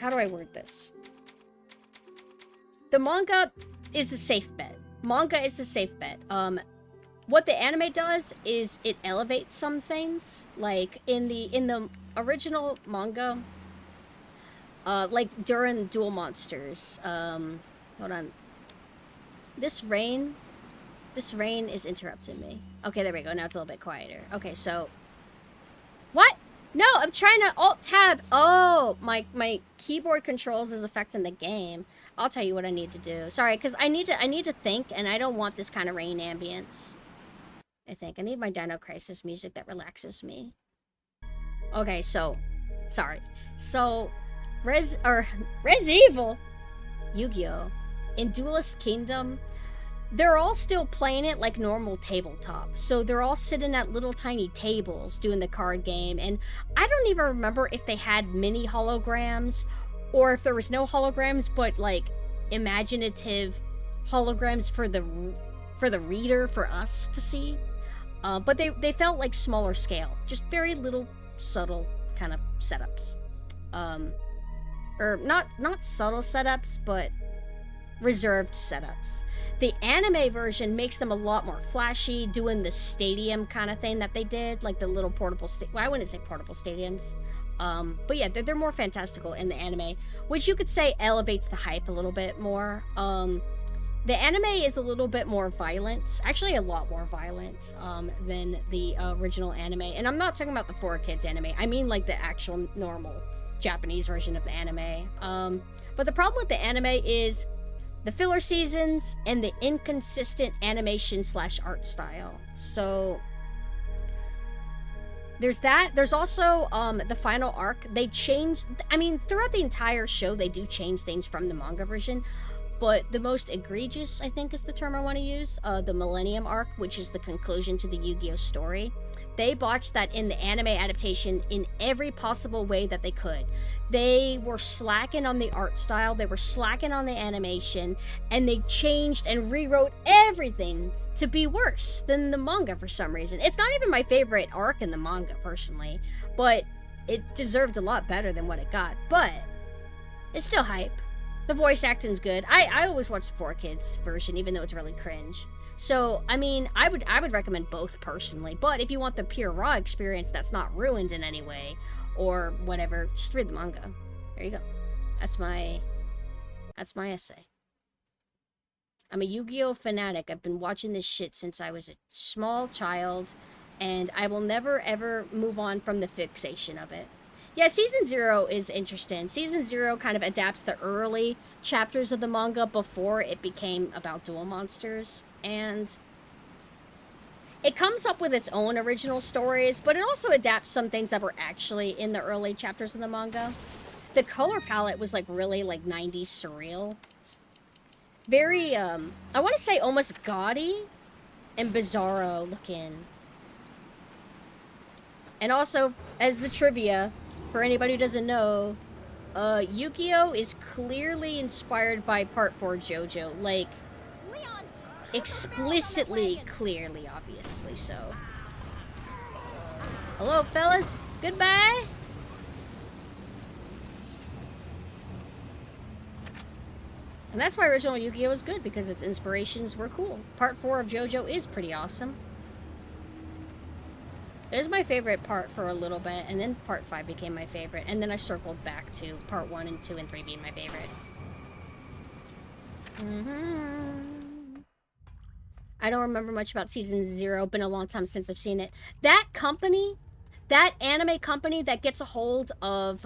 do I word this? The manga is a safe bet. Manga is a safe bet. What the anime does is it elevates some things. Like in the original manga, like during Duel Monsters. Hold on. This rain is interrupting me. Okay, there we go. Now it's a little bit quieter. Okay, so... What? No, I'm trying to Alt-Tab. Oh, my keyboard controls is affecting the game. I'll tell you what I need to do. Sorry, because I need to think, and I don't want this kind of rain ambience. I think I need my Dino Crisis music that relaxes me. Okay, so, sorry. So, Res Evil, Yu-Gi-Oh, in Duelist Kingdom, they're all still playing it like normal tabletop. So they're all sitting at little tiny tables doing the card game. And I don't even remember if they had mini holograms or if there was no holograms, but like imaginative holograms for the reader, for us to see. But they felt like smaller scale, just very little subtle kind of setups. Or not subtle setups, but reserved setups. The anime version makes them a lot more flashy, doing the stadium kind of thing that they did, like the little portable well, I wouldn't say portable stadiums. But yeah, they're more fantastical in the anime, which you could say elevates the hype a little bit more. The anime is a little bit more violent, actually a lot more violent than the original anime. And I'm not talking about the 4Kids anime, I mean like the actual normal Japanese version of the anime. But the problem with the anime is the filler seasons and the inconsistent animation / art style. So there's that. There's also the final arc. They changed, I mean, throughout the entire show, they do change things from the manga version. But the most egregious, I think is the term I want to use, the Millennium arc, which is the conclusion to the Yu-Gi-Oh story. They botched that in the anime adaptation in every possible way that they could. They were slacking on the art style, they were slacking on the animation, and they changed and rewrote everything to be worse than the manga for some reason. It's not even my favorite arc in the manga, personally, but it deserved a lot better than what it got. But it's still hype. The voice acting's good. I always watch the 4Kids version, even though it's really cringe. So, I mean, I would recommend both personally, but if you want the pure raw experience that's not ruined in any way, or whatever, just read the manga. There you go. That's my essay. I'm a Yu-Gi-Oh fanatic. I've been watching this shit since I was a small child, and I will never ever move on from the fixation of it. Yeah, Season 0 is interesting. Season 0 kind of adapts the early chapters of the manga before it became about duel monsters. And it comes up with its own original stories, but it also adapts some things that were actually in the early chapters of the manga. The color palette was like really like 90s surreal. It's very, I want to say almost gaudy and bizarro looking. And also, as the trivia, for anybody who doesn't know, Yu-Gi-Oh! Is clearly inspired by Part 4 JoJo. Like, explicitly, clearly, obviously so. Hello, fellas. Goodbye. And that's why original Yu-Gi-Oh! Was good, because its inspirations were cool. Part 4 of JoJo is pretty awesome. It was my favorite part for a little bit, and then Part 5 became my favorite, and then I circled back to Part 1 and 2 and 3 being my favorite. I don't remember much about Season 0. Been a long time since I've seen it. That company, that anime company that gets a hold of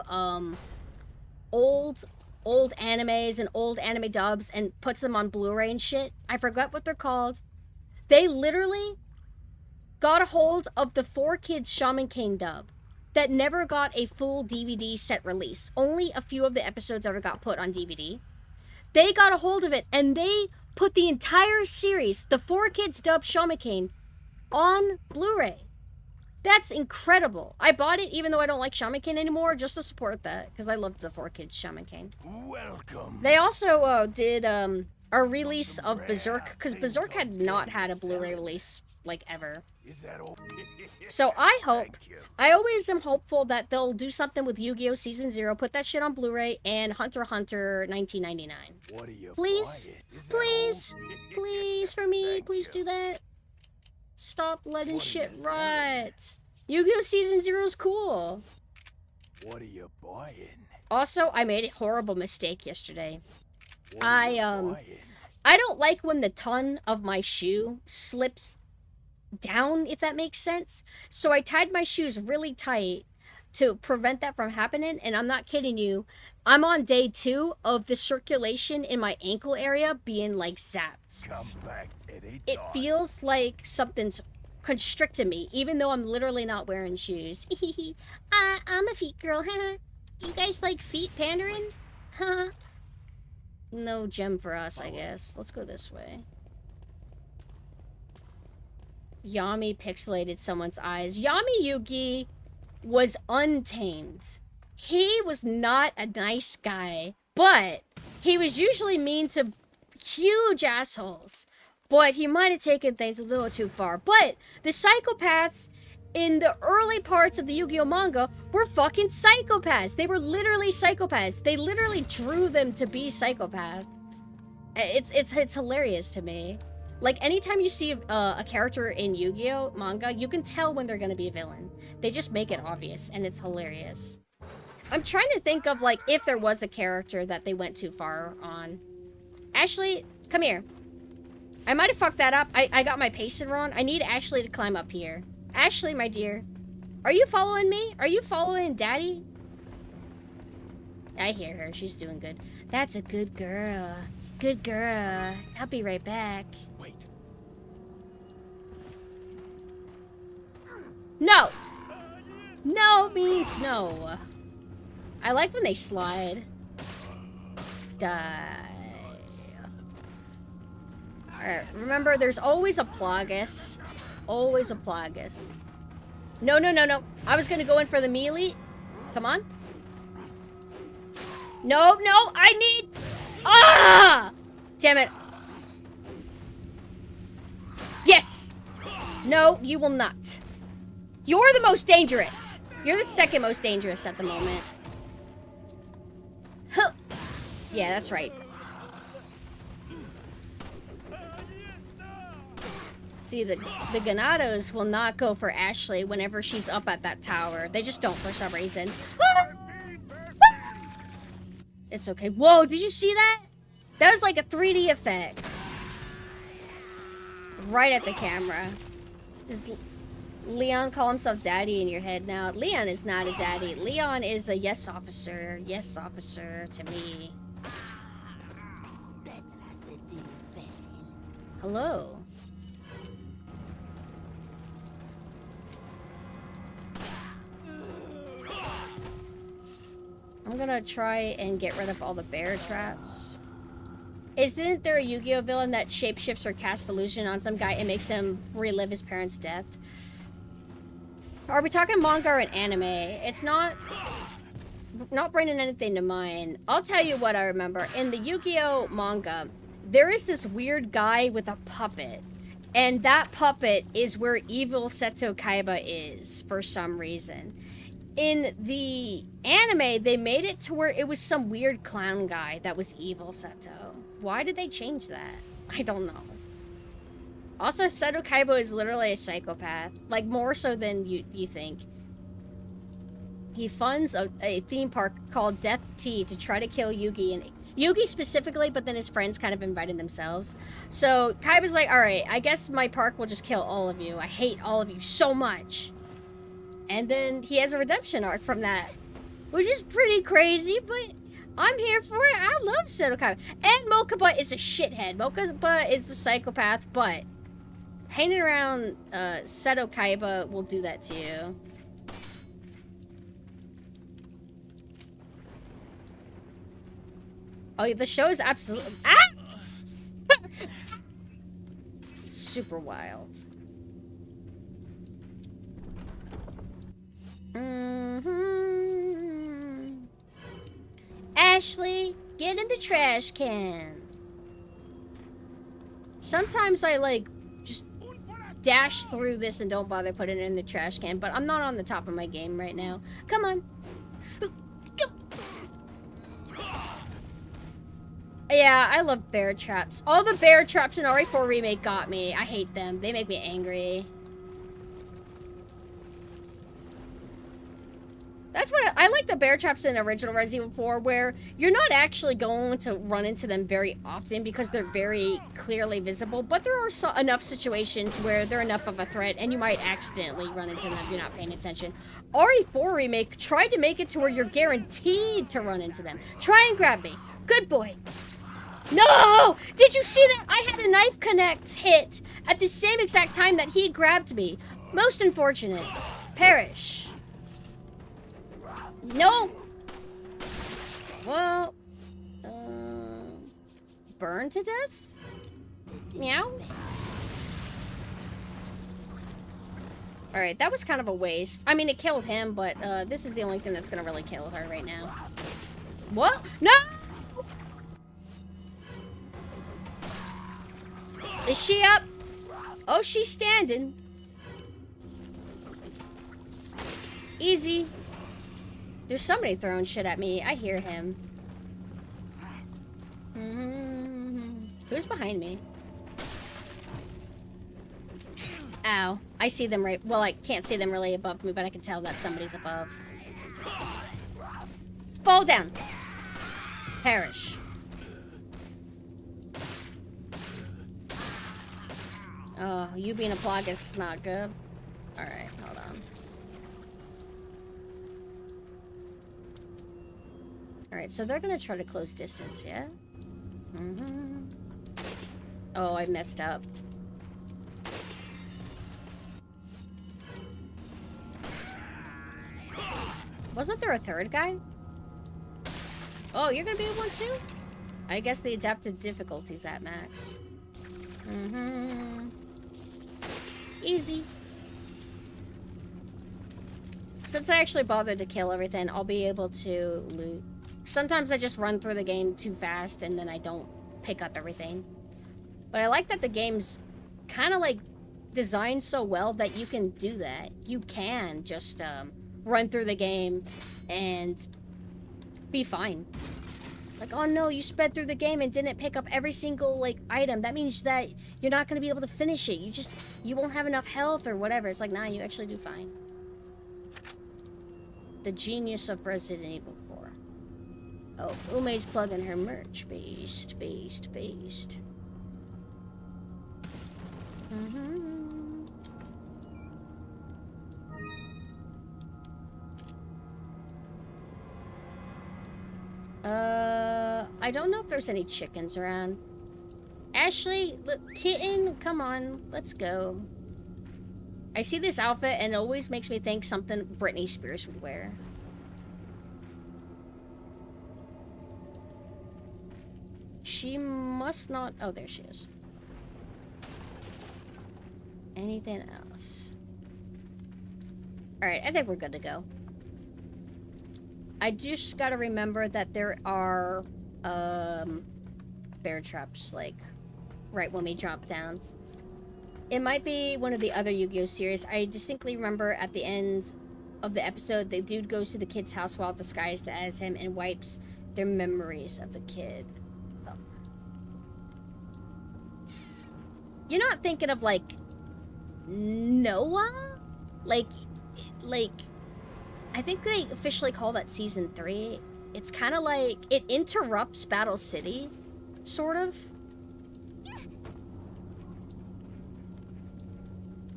old animes and old anime dubs and puts them on Blu-ray and shit, I forgot what they're called. They literally got a hold of the 4Kids Shaman King dub that never got a full DVD set release. Only a few of the episodes ever got put on DVD. They got a hold of it, and they put the entire series, the 4Kids dub Shaman King, on Blu-ray. That's incredible. I bought it even though I don't like Shaman King anymore, just to support that, because I loved the 4Kids Shaman King. Welcome. They also did a release of Berserk, because Berserk had not had a Blu-ray release, like, ever. Is that all? So I hope, Thank you. I always am hopeful that they'll do something with Yu-Gi-Oh! Season 0, put that shit on Blu-ray, and Hunter x Hunter 1999. What are you Please? buying? Is that Please? all? Please, for me, Thank please you. do that. Stop letting What are shit you rot. Yu-Gi-Oh! Season 0 is cool. What are you buying? Also, I made a horrible mistake yesterday. What are you I buying? I don't like when the tongue of my shoe slips down, if that makes sense. So I tied my shoes really tight, to prevent that from happening, and I'm not kidding you, I'm on day 2 of the circulation in my ankle area being like zapped. Come back anytime. It feels like something's constricting me, even though I'm literally not wearing shoes. I'm a feet girl, huh? You guys like feet pandering? Huh? No gem for us, I guess. Let's go this way. Yami pixelated someone's eyes. Yami Yugi was untamed. He was not a nice guy, but he was usually mean to huge assholes. But he might have taken things a little too far. But the psychopaths in the early parts of the Yu-Gi-Oh manga were fucking psychopaths. They were literally psychopaths. They literally drew them to be psychopaths. It's hilarious to me. Like, anytime you see a character in Yu-Gi-Oh manga, you can tell when they're gonna be a villain. They just make it obvious, and it's hilarious. I'm trying to think of, like, if there was a character that they went too far on. Ashley, come here. I might have fucked that up. I got my pacing wrong. I need Ashley to climb up here. Ashley, my dear. Are you following me? Are you following Daddy? I hear her. She's doing good. That's a good girl. Good girl. I'll be right back. Wait. No! No means no. I like when they slide. Die. Alright, remember, there's always a Plagus. Always a Plagus. No, no, no, no. I was gonna go in for the melee. Come on. No, no, I need... Ah! Damn it. Yes! No, you will not. You're the most dangerous. You're the second most dangerous at the moment. Huh. Yeah, that's right. See, the Ganados will not go for Ashley whenever she's up at that tower. They just don't for some reason. It's okay. Whoa, did you see that? That was like a 3D effect. Right at the camera. Does Leon call himself daddy in your head now? Leon is not a daddy. Leon is a yes officer. Yes officer to me. Hello. I'm gonna try and get rid of all the bear traps. Isn't there a Yu-Gi-Oh villain that shapeshifts or casts illusion on some guy and makes him relive his parents' death? Are we talking manga or an anime? It's not bringing anything to mind. I'll tell you what I remember. In the Yu-Gi-Oh manga, there is this weird guy with a puppet. And that puppet is where evil Seto Kaiba is, for some reason. In the anime, they made it to where it was some weird clown guy that was evil Seto. Why did they change that? I don't know. Also, Seto Kaiba is literally a psychopath. Like, more so than you think. He funds a theme park called Death Tea to try to kill Yugi, and Yugi specifically, but then his friends kind of invited themselves. So, Kaiba's like, alright, I guess my park will just kill all of you. I hate all of you so much. And then he has a redemption arc from that. Which is pretty crazy, but I'm here for it. I love Seto Kaiba. And Mokuba is a shithead. Mokuba is a psychopath, but hanging around Seto Kaiba will do that to you. Oh, yeah, the show is absolutely... Ah! Super wild. Ashley, get in the trash can. Sometimes I, like, just dash through this and don't bother putting it in the trash can, but I'm not on the top of my game right now. Come on. Yeah, I love bear traps. All the bear traps in RE4 Remake got me. I hate them. They make me angry. That's That's what I like the bear traps in original Resident Evil 4, where you're not actually going to run into them very often because they're very clearly visible, but there are enough situations where they're enough of a threat and you might accidentally run into them if you're not paying attention. RE4 Remake tried to make it to where you're guaranteed to run into them. Try and grab me. Good boy. No! Did you see that? I had a knife connect hit at the same exact time that he grabbed me. Most unfortunate. Perish. No! Well, burn to death? Meow? Alright, that was kind of a waste. I mean, it killed him, but this is the only thing that's gonna really kill her right now. What? No! Is she up? Oh, she's standing. Easy. There's somebody throwing shit at me. I hear him. Who's behind me? Ow. I see them right... Well, I can't see them really above me, but I can tell that somebody's above. Fall down. Perish. Oh, you being a Plagas is not good. Alright, hold on. Alright, so they're gonna try to close distance, yeah? Oh, I messed up. Wasn't there a third guy? Oh, you're gonna be one too? I guess the adaptive difficulty's at max. Easy. Since I actually bothered to kill everything, I'll be able to loot. Sometimes I just run through the game too fast and then I don't pick up everything. But I like that the game's kind of like designed so well that you can do that. You can just run through the game and be fine. Like, oh no, you sped through the game and didn't pick up every single, like, item. That means that you're not going to be able to finish it. You won't have enough health or whatever. It's like, nah, you actually do fine. The genius of Resident Evil 4. Oh, Ume's plugging her merch. Beast, beast, beast. I don't know if there's any chickens around. Ashley, kitten, come on, let's go. I see this outfit and it always makes me think something Britney Spears would wear. She must not... Oh, there she is. Anything else? Alright, I think we're good to go. I just gotta remember that there are, bear traps, like, right when we drop down. It might be one of the other Yu-Gi-Oh! Series. I distinctly remember at the end of the episode, the dude goes to the kid's house while disguised as him and wipes their memories of the kid. Oh. You're not thinking of, like, Noah? Like, I think they officially call that Season 3. It's kind of like, it interrupts Battle City, sort of.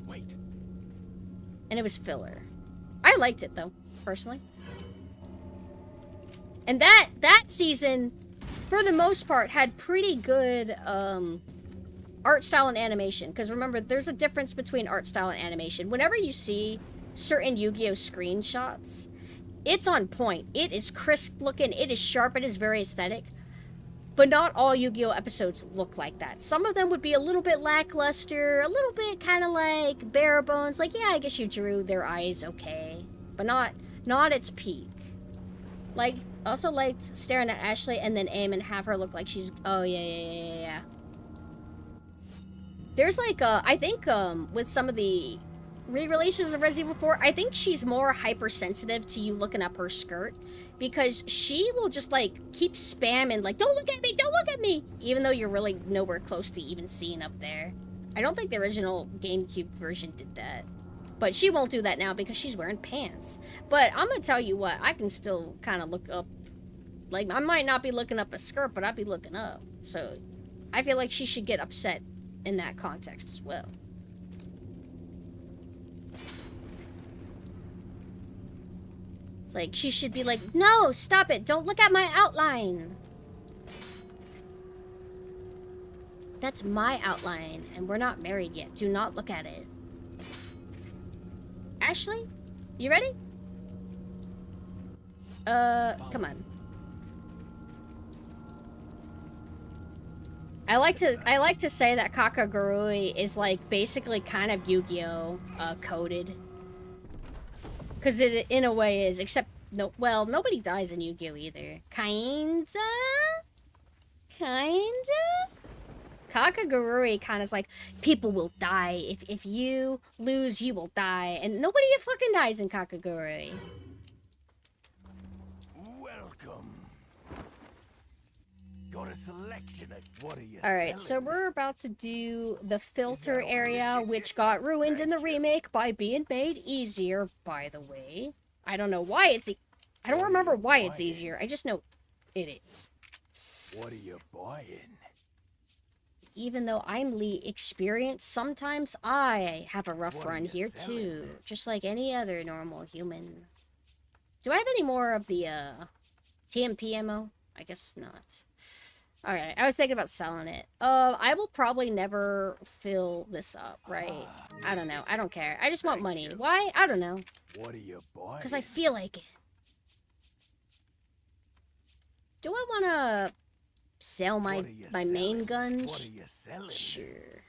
Wait. And it was filler. I liked it, though, personally. And that season, for the most part, had pretty good, art style and animation. Because remember, there's a difference between art style and animation. Whenever you see certain Yu-Gi-Oh! Screenshots, it's on point. It is crisp looking, it is sharp, it is very aesthetic. But not all Yu-Gi-Oh! Episodes look like that. Some of them would be a little bit lackluster, a little bit kind of like bare bones. Like, yeah, I guess you drew their eyes okay. But not its peak. Like, also liked staring at Ashley and then aim and have her look like she's... Oh, yeah. There's like, I think, with some of the re-releases of Resident Evil 4, I think she's more hypersensitive to you looking up her skirt, because she will just, like, keep spamming, like, don't look at me, don't look at me, even though you're really nowhere close to even seeing up there. I don't think the original GameCube version did that. But she won't do that now because she's wearing pants. But I'm gonna tell you what, I can still kind of look up. Like, I might not be looking up a skirt, but I'd be looking up. So, I feel like she should get upset in that context as well. It's like, she should be like, no, stop it, don't look at my outline. That's my outline, and we're not married yet. Do not look at it. Ashley, you ready? Come on. I like to say that Kakagurui is like basically kind of Yu-Gi-Oh! Coded. Cause it in a way is, except no, well, nobody dies in Yu-Gi-Oh! Either. Kinda? Kakagurui kind of is like, people will die. If you lose, you will die. And nobody fucking dies in Kakagurui. Welcome. Got a selection of what are you Alright, so selling? we're about to do the filter area, which got ruined in the remake by being made easier, by the way. I don't know why it's I don't remember why it's easier. I just know it is. What are you buying? Even though I'm experienced, sometimes I have a rough What are run you here selling? too. Just like any other normal human. Do I have any more of the TMP ammo? I guess not. Alright, I was thinking about selling it. I will probably never fill this up, right? I don't know. I don't care. I just want money. Why? I don't know. What are you buying? Because I feel like it. Do I want to sell my What are you main selling? gun? What are you selling? Sure.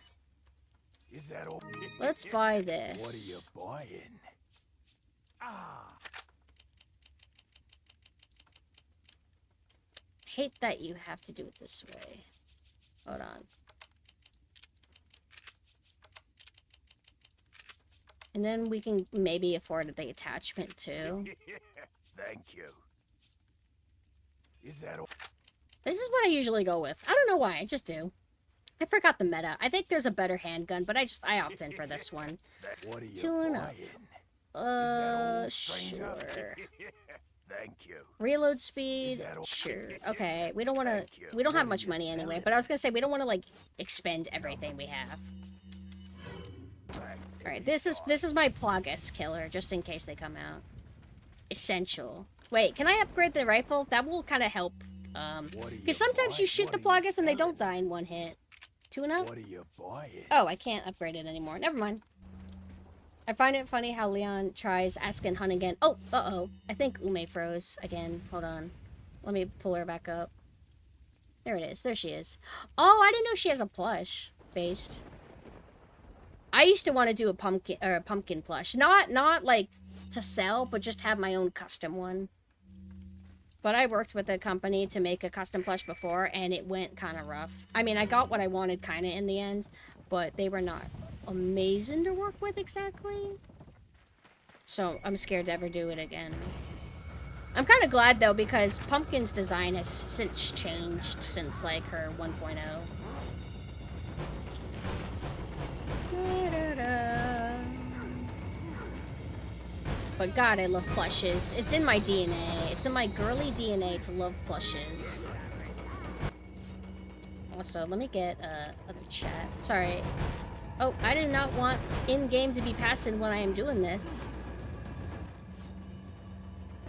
Is that all? Let's buy What are this. you buying? Ah, Hate that you have to do it this way. Hold on. And then we can maybe afford the attachment too. thank you. Is that all? This is what I usually go with. I don't know why, I just do. I forgot the meta. I think there's a better handgun, but I opt in for this one. What are you Tune up. buying? Is that all, Sure. stranger? Thank you. Reload speed, that all? sure. Okay, we don't want to. Thank you. We don't have What are much you money anyway. selling? But I was gonna say we don't want to like expend everything we have. All right, this is my Plagas killer, just in case they come out. Essential. Wait, can I upgrade the rifle? That will kind of help. What are you Because sometimes you buying? shoot the What are you Plagas and they don't selling? die in one hit. Tune up? What are you buying? Oh, I can't upgrade it anymore. Never mind. I find it funny how Leon tries asking Hun again. Oh, uh-oh. I think Ume froze again. Hold on. Let me pull her back up. There it is. There she is. Oh, I didn't know she has a plush based. I used to want to do a pumpkin plush. Not like to sell, but just have my own custom one. But I worked with a company to make a custom plush before, and it went kind of rough. I mean, I got what I wanted kind of in the end, but they were not amazing to work with exactly. So I'm scared to ever do it again. I'm kind of glad though, because Pumpkin's design has since changed since like her 1.0. But God, I love plushes. It's in my DNA. It's in my girly DNA to love plushes. Also, let me get other chat. Sorry. Oh, I do not want in-game to be passive when I am doing this.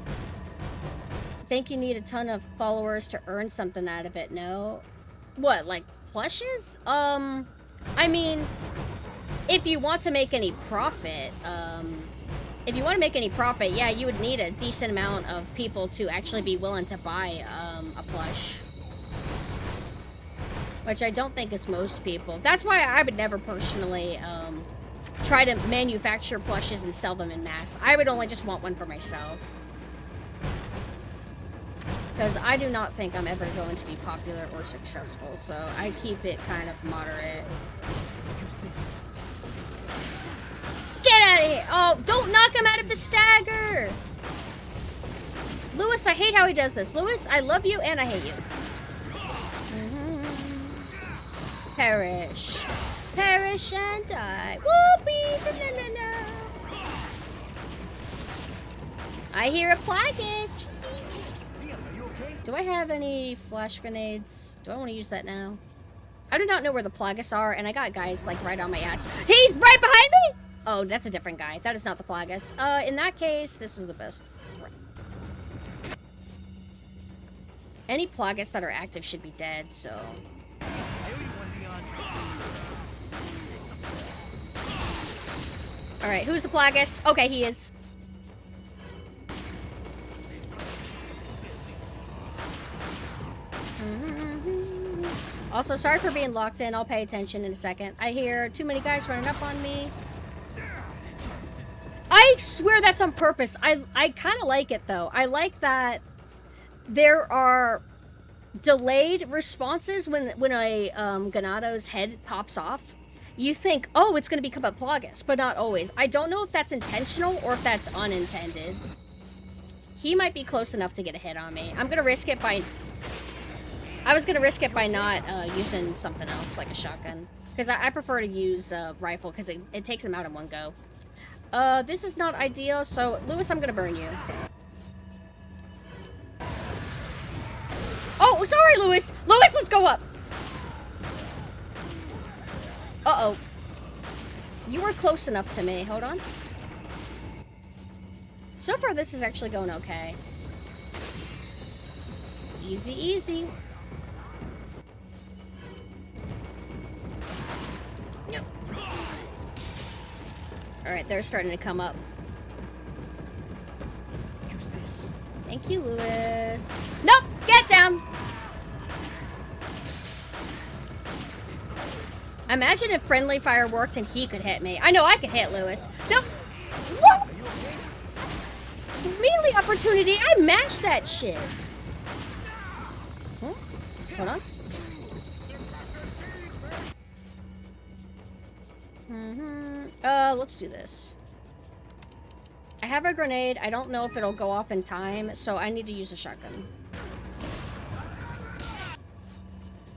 I think you need a ton of followers to earn something out of it, no? What, like plushes? I mean, if you want to make any profit, yeah, you would need a decent amount of people to actually be willing to buy a plush. Which I don't think is most people. That's why I would never personally try to manufacture plushes and sell them in mass. I would only just want one for myself. Because I do not think I'm ever going to be popular or successful, so I keep it kind of moderate. Use this. Get out of here! Oh, don't knock him out of the stagger! Lewis, I hate how he does this. Lewis, I love you and I hate you. Perish. Perish and die. Whoopee! No, no, no. I hear a Plagueis! Do I have any flash grenades? Do I want to use that now? I do not know where the Plagueis are, and I got guys, like, right on my ass. He's right behind me! Oh, that's a different guy. That is not the Plagueis. In that case, this is the best. Any Plagueis that are active should be dead, so... Alright, who's the Plagueis? Okay, he is. Also, sorry for being locked in. I'll pay attention in a second. I hear too many guys running up on me. I swear that's on purpose. I kind of like it, though. I like that there are delayed responses when a Ganado's head pops off. You think, oh, it's going to become a Plagueis, but not always. I don't know if that's intentional or if that's unintended. He might be close enough to get a hit on me. I'm going to risk it by... I was going to risk it by not using something else, like a shotgun. Because I prefer to use rifle, because it takes them out in one go. This is not ideal, so... Lewis, I'm going to burn you. Oh, sorry, Lewis! Lewis, let's go up! Uh-oh. You were close enough to me. Hold on. So far, this is actually going okay. Easy, easy. Yep. Alright, they're starting to come up. Use this. Thank you, Lewis. Nope! Get down! Imagine if friendly fire worked and he could hit me. I know I could hit Lewis. Nope! What? Melee opportunity? I mashed that shit. Huh? Hold on. Let's do this. I have a grenade. I don't know if it'll go off in time, so I need to use a shotgun.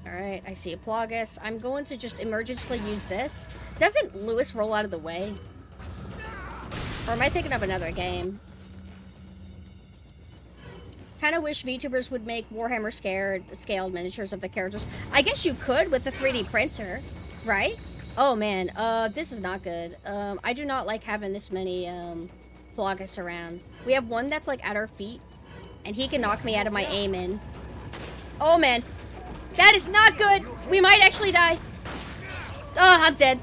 Alright, I see a Plagueis. I'm going to just emergently use this. Doesn't Lewis roll out of the way? Or am I thinking of another game? Kind of wish VTubers would make Warhammer scaled miniatures of the characters. I guess you could with the 3D printer, right? Oh man, this is not good. I do not like having this many Plagueis around. We have one that's like at our feet, and he can knock me out of my aim in. Oh man, that is not good. We might actually die. Oh, I'm dead.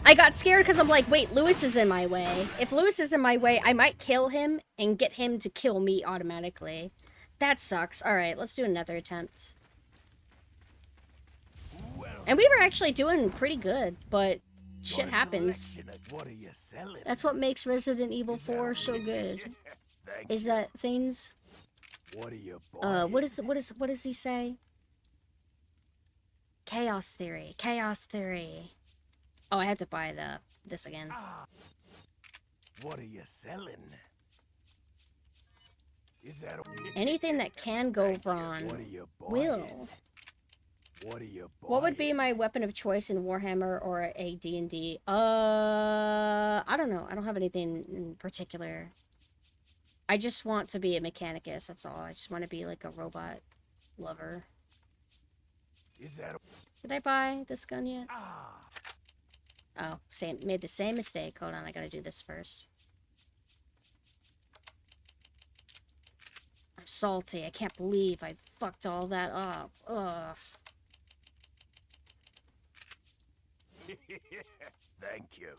I got scared because I'm like, wait, Lewis is in my way. If Lewis is in my way, I might kill him and get him to kill me automatically. That sucks. All right, let's do another attempt. And we were actually doing pretty good, but shit happens. What are you selling? That's what makes Resident Evil 4 so good. Is that things... What are you buying? what does he say? Chaos theory. Chaos theory. Oh, I had to buy this again. What are you selling? Is that Anything that can go wrong What are you buying? will. What are you buying? What would be my weapon of choice in Warhammer or a D&D? I don't know. I don't have anything in particular. I just want to be a mechanicus, that's all. I just want to be like a robot lover. Is that Did I buy this gun yet? Oh, made the same mistake. Hold on, I gotta do this first. I'm salty. I can't believe I fucked all that up. Ugh. Thank you.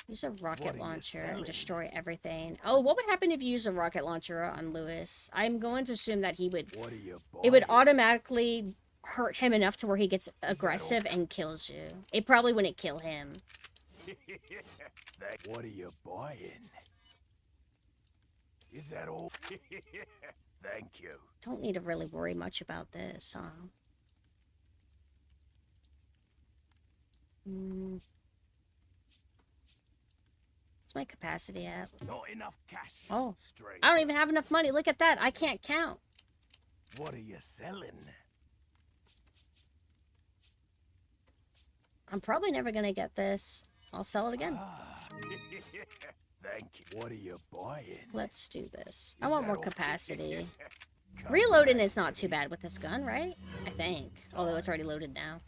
Use a What rocket are you launcher and selling? destroy everything. Oh, what would happen if you use a rocket launcher on Lewis? I'm going to assume that he would... What are you buying? It would automatically hurt him enough to where he gets aggressive and kills you. It probably wouldn't kill him. What are you buying? Is that all? Thank you. Don't need to really worry much about this, huh? What's my capacity at? Not enough cash. Oh, Straight. I don't even have enough money. Look at that. I can't count. What are you selling? I'm probably never gonna get this. I'll sell it again. Thank you. What are you buying? Let's do this. I want more capacity. Reloading is not too bad with this gun, right? I think. Although it's already loaded now.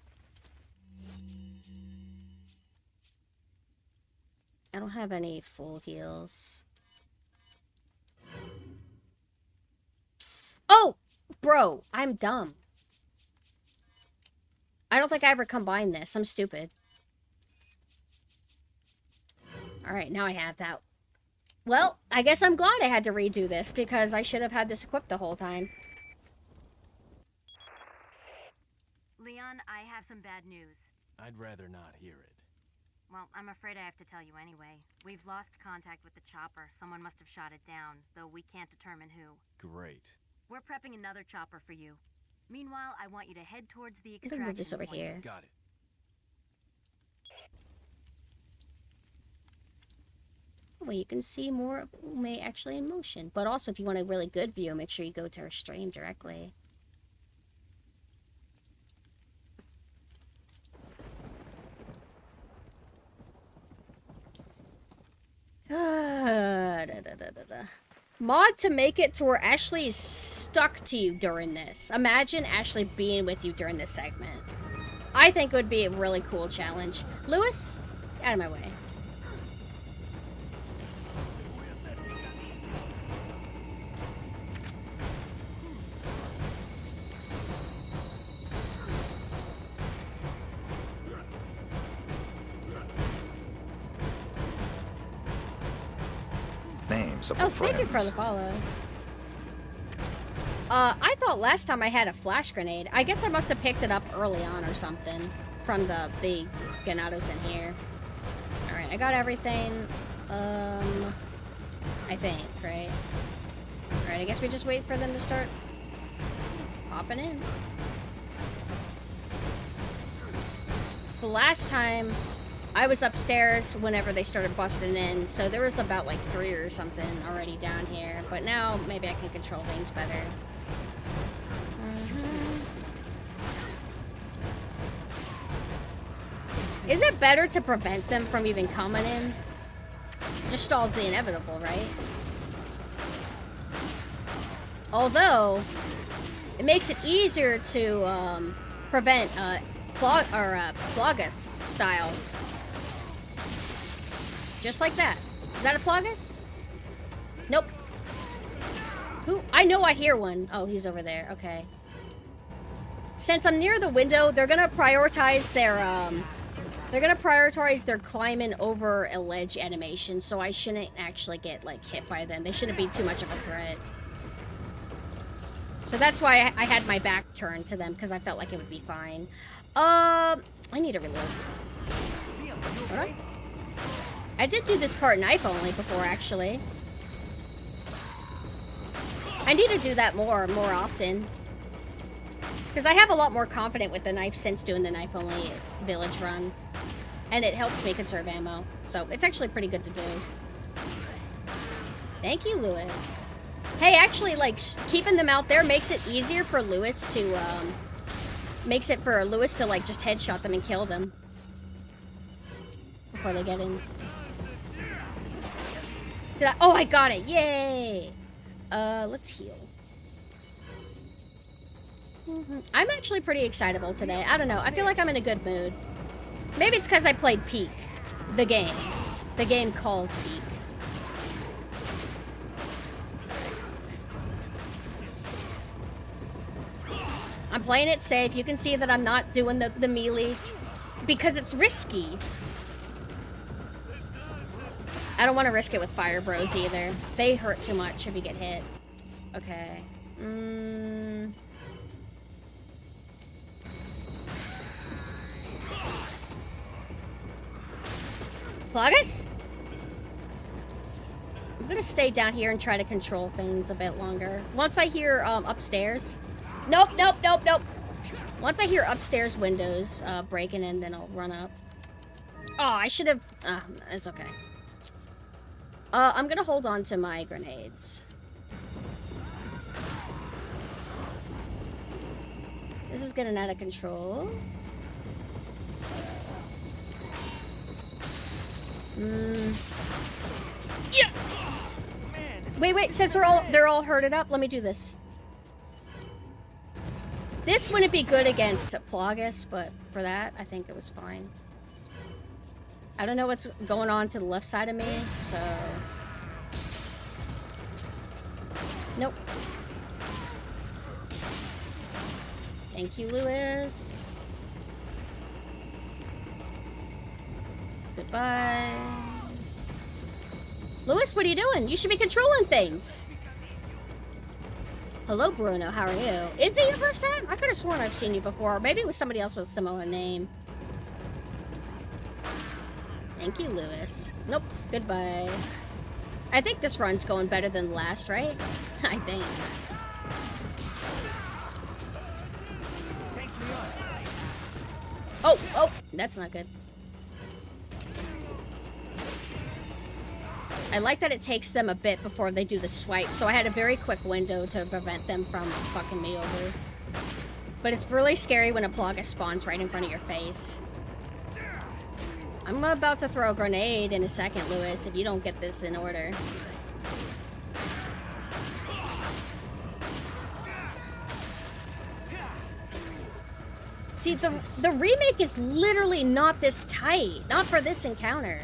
I don't have any full heals. Oh! Bro, I'm dumb. I don't think I ever combined this. I'm stupid. Alright, now I have that. Well, I guess I'm glad I had to redo this, because I should have had this equipped the whole time. Leon, I have some bad news. I'd rather not hear it. Well, I'm afraid I have to tell you anyway. We've lost contact with the chopper. Someone must have shot it down, though we can't determine who. Great. We're prepping another chopper for you. Meanwhile, I want you to head towards the I'm extraction gonna move this over point. here. Got it. Well, you can see more of Ume actually in motion. But also, if you want a really good view, make sure you go to her stream directly. Mod to make it to where Ashley is stuck to you during this. Imagine Ashley being with you during this segment. I think it would be a really cool challenge. Lewis, out of my way. Names of Oh, the thank you for friends. the follow. I thought last time I had a flash grenade. I guess I must have picked it up early on or something from the Ganados in here. Alright, I got everything. I think, right? Alright, I guess we just wait for them to start popping in. The last time I was upstairs whenever they started busting in, so there was about like 3 or something already down here. But now maybe I can control things better. Is it better to prevent them from even coming in? Just stalls the inevitable, right? Although, it makes it easier to prevent Plagus style. Just like that. Is that a Plagus? Nope. Who? I know I hear one. Oh, he's over there. Okay. Since I'm near the window, they're gonna prioritize their climbing over a ledge animation, so I shouldn't actually get like hit by them. They shouldn't be too much of a threat. So that's why I had my back turned to them, because I felt like it would be fine. I need to reload. Hold on. I did do this part knife only before, actually. I need to do that more often. Because I have a lot more confidence with the knife since doing the knife only village run. And it helps me conserve ammo. So it's actually pretty good to do. Thank you, Lewis. Hey, actually, like, keeping them out there makes it easier for Lewis to, like, just headshot them and kill them. Before they get in. Oh, I got it! Yay! Let's heal. I'm actually pretty excitable today. I don't know. I feel like I'm in a good mood. Maybe it's because I played Peak. The game. The game called Peak. I'm playing it safe. You can see that I'm not doing the melee. Because it's risky. I don't want to risk it with Fire Bros either. They hurt too much if you get hit. Okay. Plagus? I'm gonna stay down here and try to control things a bit longer. Once I hear upstairs. Nope. Once I hear upstairs windows breaking in, then I'll run up. Oh, I should have. It's okay. I'm gonna hold on to my grenades. This is getting out of control. Yeah. Wait, since they're all herded up, let me do this. This wouldn't be good against Plagus, but for that, I think it was fine. I don't know what's going on to the left side of me, so... Nope. Thank you, Lewis. Goodbye. Lewis, what are you doing? You should be controlling things. Hello, Bruno. How are you? Is it your first time? I could have sworn I've seen you before. Maybe it was somebody else with a similar name. Thank you, Lewis. Nope. Goodbye. I think this run's going better than last, right? I think. Oh, that's not good. I like that it takes them a bit before they do the swipe, so I had a very quick window to prevent them from fucking me over. But it's really scary when a Plaga spawns right in front of your face. I'm about to throw a grenade in a second, Lewis, if you don't get this in order. See, the remake is literally not this tight. Not for this encounter.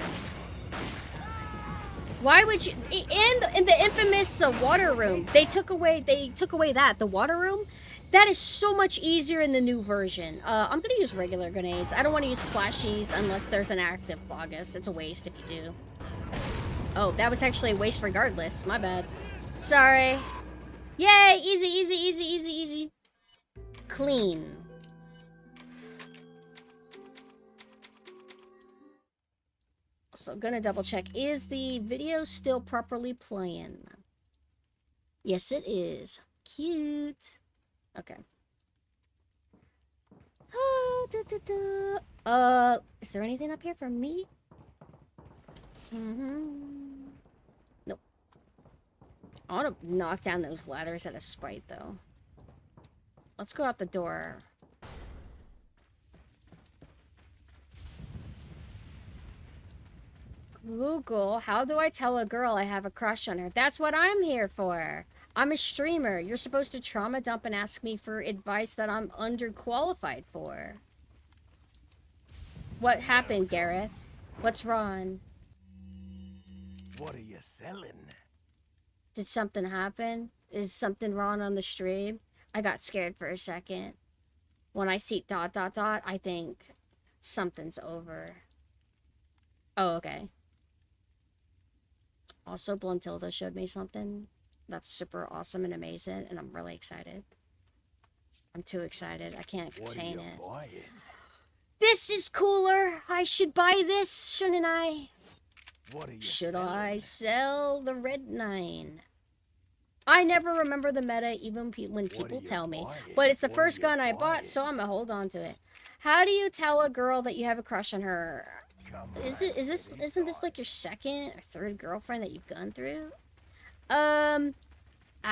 Why would you... In the infamous water room, they took away that. The water room, that is so much easier in the new version. I'm gonna use regular grenades. I don't want to use flashies unless there's an active Plagus. It's a waste if you do. Oh, that was actually a waste regardless. My bad. Sorry. Yay! Easy, easy, easy, easy, easy. Clean. So, gonna double check. Is the video still properly playing? Yes, it is. Cute. Okay. Is there anything up here for me? Nope. I want to knock down those ladders out of spite, though. Let's go out the door. Google, how do I tell a girl I have a crush on her? That's what I'm here for. I'm a streamer. You're supposed to trauma dump and ask me for advice that I'm underqualified for. What happened, Gareth? What's wrong? What are you selling? Did something happen? Is something wrong on the stream? I got scared for a second. When I see ... I think something's over. Oh, okay. Also, Bluntilda showed me something that's super awesome and amazing, and I'm really excited. I'm too excited. I can't contain it. This is cooler. I should buy this, shouldn't I? Should I sell the Red 9? I never remember the meta, even when people tell me. But it's the first gun I bought, so I'm gonna hold on to it. How do you tell a girl that you have a crush on her? Isn't this like your second or third girlfriend that you've gone through? I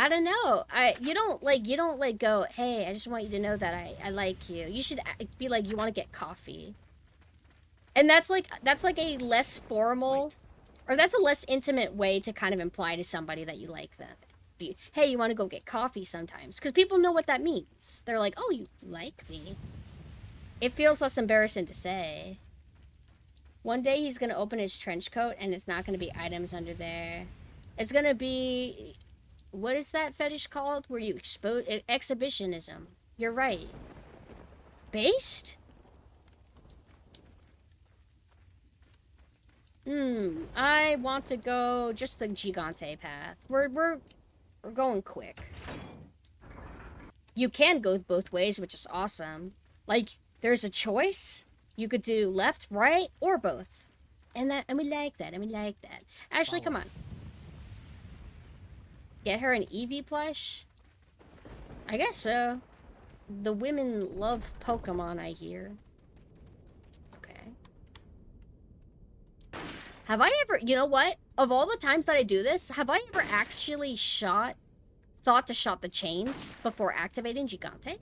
don't know. You don't go, hey, I just want you to know that I like you. You should be like, you want to get coffee. And that's like a less formal, or that's a less intimate way to kind of imply to somebody that you like them. Hey, you want to go get coffee sometimes? Because people know what that means. They're like, oh, you like me. It feels less embarrassing to say. One day he's going to open his trench coat and it's not going to be items under there. It's going to be... What is that fetish called? Where you expose... Exhibitionism. You're right. Based? I want to go just the Gigante path. We're going quick. You can go both ways, which is awesome. Like, there's a choice. You could do left, right, or both. And we like that. Ashley, come on. Get her an Eevee plush? I guess so. The women love Pokemon, I hear. Okay. Have I ever... You know what? Of all the times that I do this, have I ever actually thought to shot the chains before activating Gigante?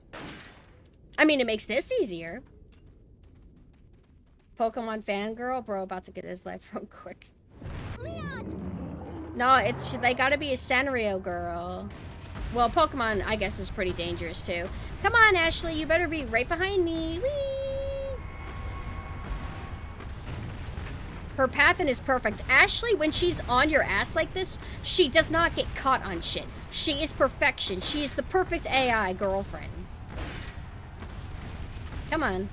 I mean, it makes this easier. Pokemon fangirl? Bro, about to get his life real quick. Leon! No, they gotta be a Sanrio girl. Well, Pokemon, I guess, is pretty dangerous, too. Come on, Ashley, you better be right behind me. Whee! Her pattern is perfect. Ashley, when she's on your ass like this, she does not get caught on shit. She is perfection. She is the perfect AI girlfriend. Come on.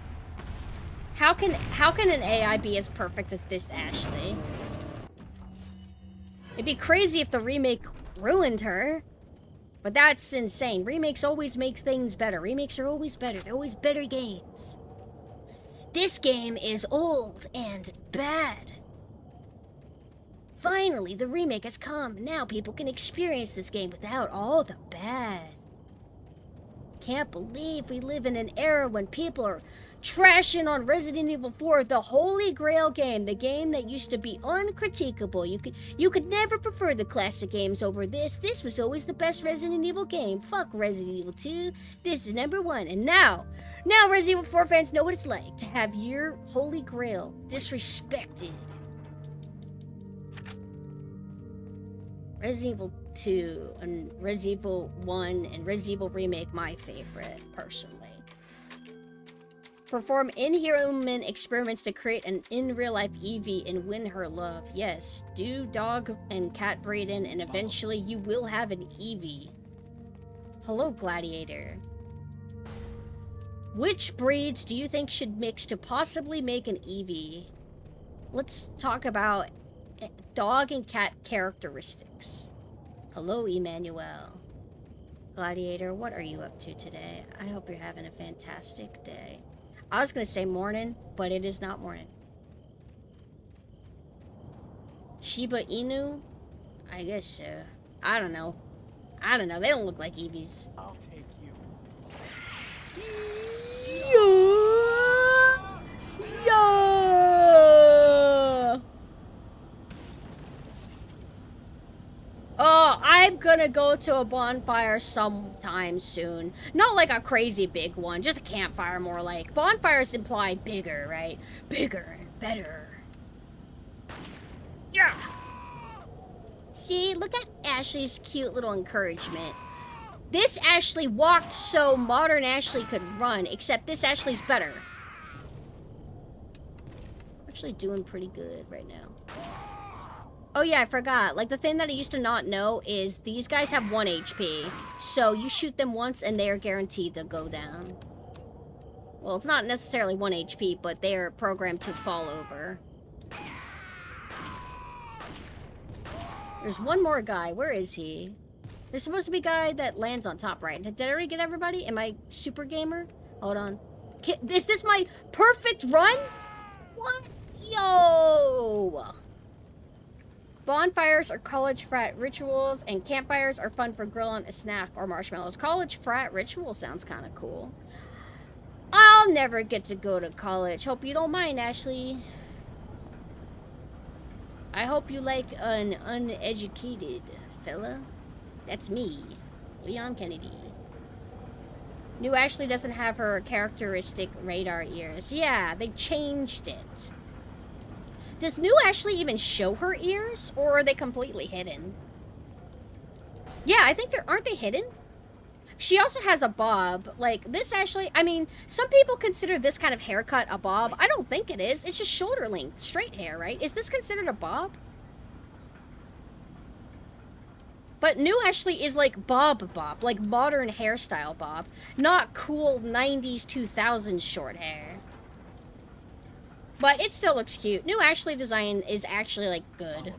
How can an AI be as perfect as this, Ashley? It'd be crazy if the remake ruined her. But that's insane. Remakes always make things better. Remakes are always better. They're always better games. This game is old and bad. Finally, the remake has come. Now people can experience this game without all the bad. Can't believe we live in an era when people are trashing on Resident Evil 4, the holy grail game, the game that used to be uncritiquable. You could never prefer the classic games over this. This was always the best Resident Evil game. Fuck Resident Evil 2. This is #1. And now Resident Evil 4 fans know what it's like to have your holy grail disrespected. Resident Evil 2 and Resident Evil 1 and Resident Evil Remake, my favorite, personally. Perform inhuman experiments to create an in-real-life Eevee and win her love. Yes, do dog and cat breeding, and eventually you will have an Eevee. Hello, Gladiator. Which breeds do you think should mix to possibly make an Eevee? Let's talk about dog and cat characteristics. Hello, Emmanuel. Gladiator, what are you up to today? I hope you're having a fantastic day. I was gonna say morning, but it is not morning. Shiba Inu? I guess so. I don't know. They don't look like Eevees. I'll take you. Yeah! Oh, I'm gonna go to a bonfire sometime soon. Not like a crazy big one, just a campfire more like. Bonfires imply bigger, right? Bigger and better. Yeah! See, look at Ashley's cute little encouragement. This Ashley walked so modern Ashley could run, except this Ashley's better. Actually doing pretty good right now. Oh yeah, I forgot. Like, the thing that I used to not know is these guys have 1 HP. So you shoot them once and they are guaranteed to go down. Well, it's not necessarily 1 HP, but they are programmed to fall over. There's one more guy. Where is he? There's supposed to be a guy that lands on top, right? Did I already get everybody? Am I super gamer? Hold on. Is this my perfect run? What? Yo! Bonfires are college frat rituals, and campfires are fun for grilling a snack or marshmallows. College frat ritual sounds kind of cool. I'll never get to go to college. Hope you don't mind, Ashley. I hope you like an uneducated fella. That's me, Leon Kennedy. New Ashley doesn't have her characteristic radar ears. Yeah, they changed it. Does new Ashley even show her ears, or are they completely hidden? Yeah, I think aren't they hidden? She also has a bob. Like, this Ashley, I mean, some people consider this kind of haircut a bob. I don't think it is. It's just shoulder length, straight hair, right? Is this considered a bob? But new Ashley is like bob, like modern hairstyle bob. Not cool 90s, 2000s short hair. But it still looks cute. New Ashley design is actually, like, good.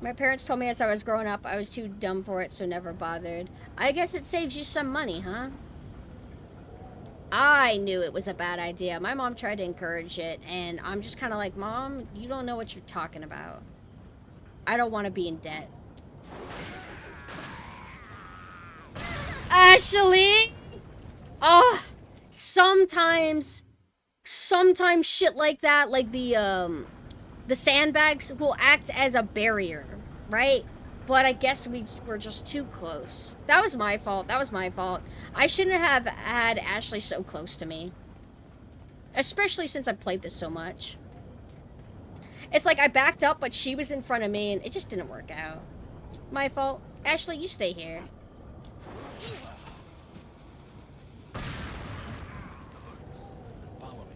My parents told me as I was growing up I was too dumb for it, so never bothered. I guess it saves you some money, huh? I knew it was a bad idea. My mom tried to encourage it, and I'm just kind of like, Mom, you don't know what you're talking about. I don't want to be in debt. Ashley! Oh! Sometimes shit like that, like the sandbags will act as a barrier, right? But I guess we were just too close. That was my fault. I shouldn't have had Ashley so close to me. Especially since I played this so much. It's like I backed up, but she was in front of me, and it just didn't work out. My fault. Ashley, you stay here.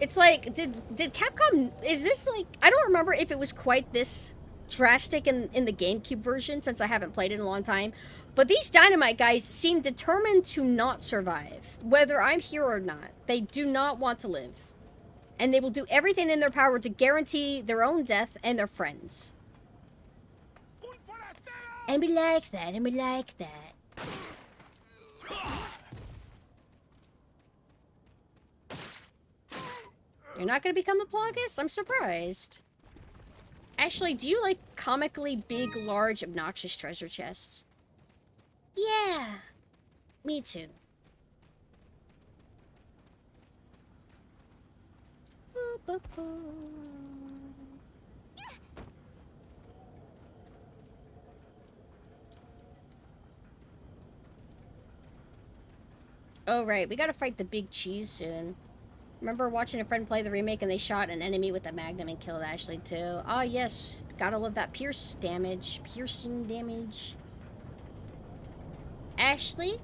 It's like, did Capcom, is this like, I don't remember if it was quite this drastic in the GameCube version, since I haven't played it in a long time, but these Dynamite guys seem determined to not survive, whether I'm here or not. They do not want to live. And they will do everything in their power to guarantee their own death and their friends. And we like that, and we like that. You're not gonna become a Plagus? I'm surprised. Ashley, do you like comically big, large, obnoxious treasure chests? Yeah, me too. Oh right, we gotta fight the big cheese soon. Remember watching a friend play the remake and they shot an enemy with a magnum and killed Ashley too. Oh yes, gotta love that piercing damage. Ashley,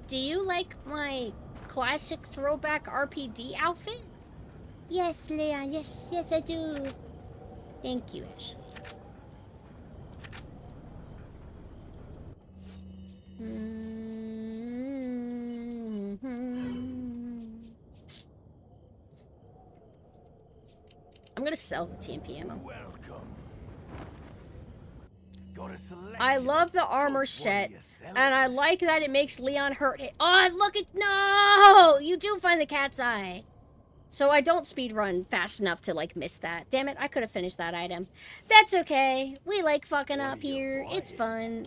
do you like my classic throwback RPD outfit? Yes, Leon, yes I do. Thank you, Ashley. I'm gonna sell the TMP ammo. Welcome. I love the armor set, and I like that it makes Leon hurt. Oh, look at no! You do find the cat's eye. So I don't speedrun fast enough to like miss that. Damn it! I could have finished that item. That's okay. We like fucking up here. It's fun.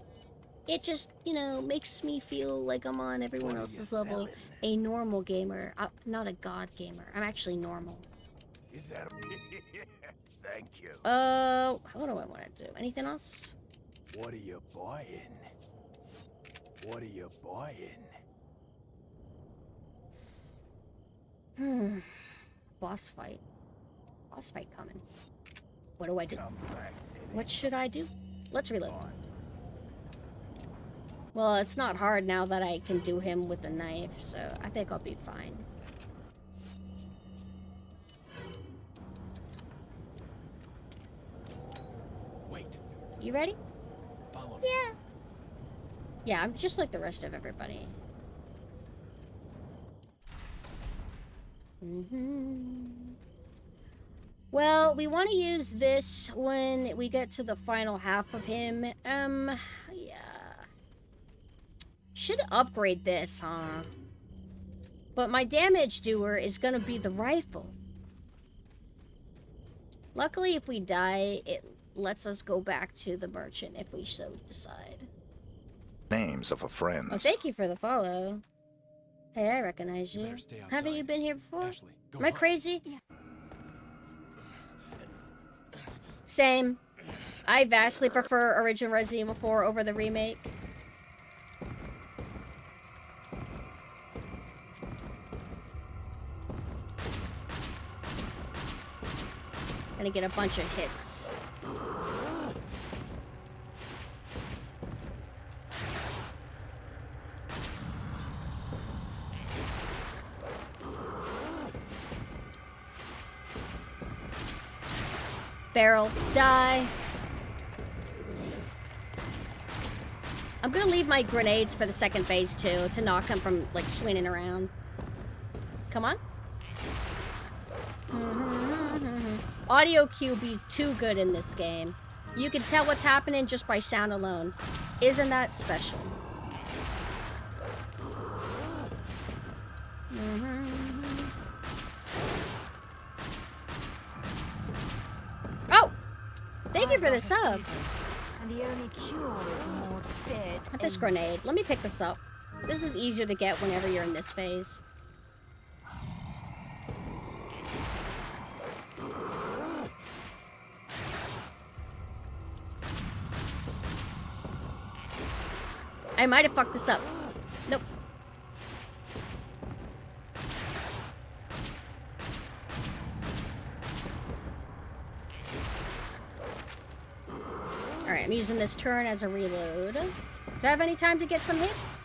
It just, you know, makes me feel like I'm on everyone else's level. A normal gamer, not a god gamer. I'm actually normal. Is that Thank you. What do I want to do? Anything else? What are you buying? What are you buying? Boss fight. Boss fight coming. What do I do? Come back, What should I do? Let's reload. Well, it's not hard now that I can do him with a knife, so I think I'll be fine. Wait. You ready? Follow me. Yeah. Yeah, I'm just like the rest of everybody. Well, we want to use this when we get to the final half of him. Yeah. Should upgrade this, huh? But my damage doer is gonna be the rifle. Luckily, if we die, it lets us go back to the merchant if we so decide. Names of a friend. Oh, thank you for the follow. Hey, I recognize You you. better stay Haven't outside. you been here before? Ashley, go Am I on. crazy? Yeah. Same. I vastly prefer original Resident Evil 4 over the remake. Gonna get a bunch of hits. Barrel, die. I'm gonna leave my grenades for the second phase too, to knock him from like swinging around. Come on. Audio cue be too good in this game. You can tell what's happening just by sound alone. Isn't that special? Oh! Thank you for the sub. And the only cure is more dead. Have this grenade. Let me pick this up. This is easier to get whenever you're in this phase. I might have fucked this up. Nope. Alright, I'm using this turn as a reload. Do I have any time to get some hits?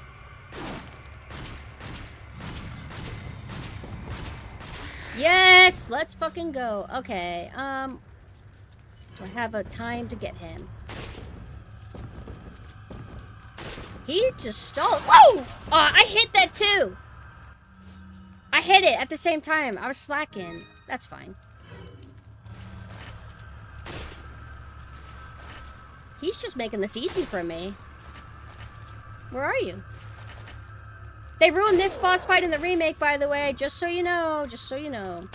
Yes! Let's fucking go. Okay, do I have a time to get him? He just stalled. Whoa! I hit that too! I hit it at the same time. I was slacking. That's fine. He's just making this easy for me. Where are you? They ruined this boss fight in the remake, by the way. Just so you know. Just so you know.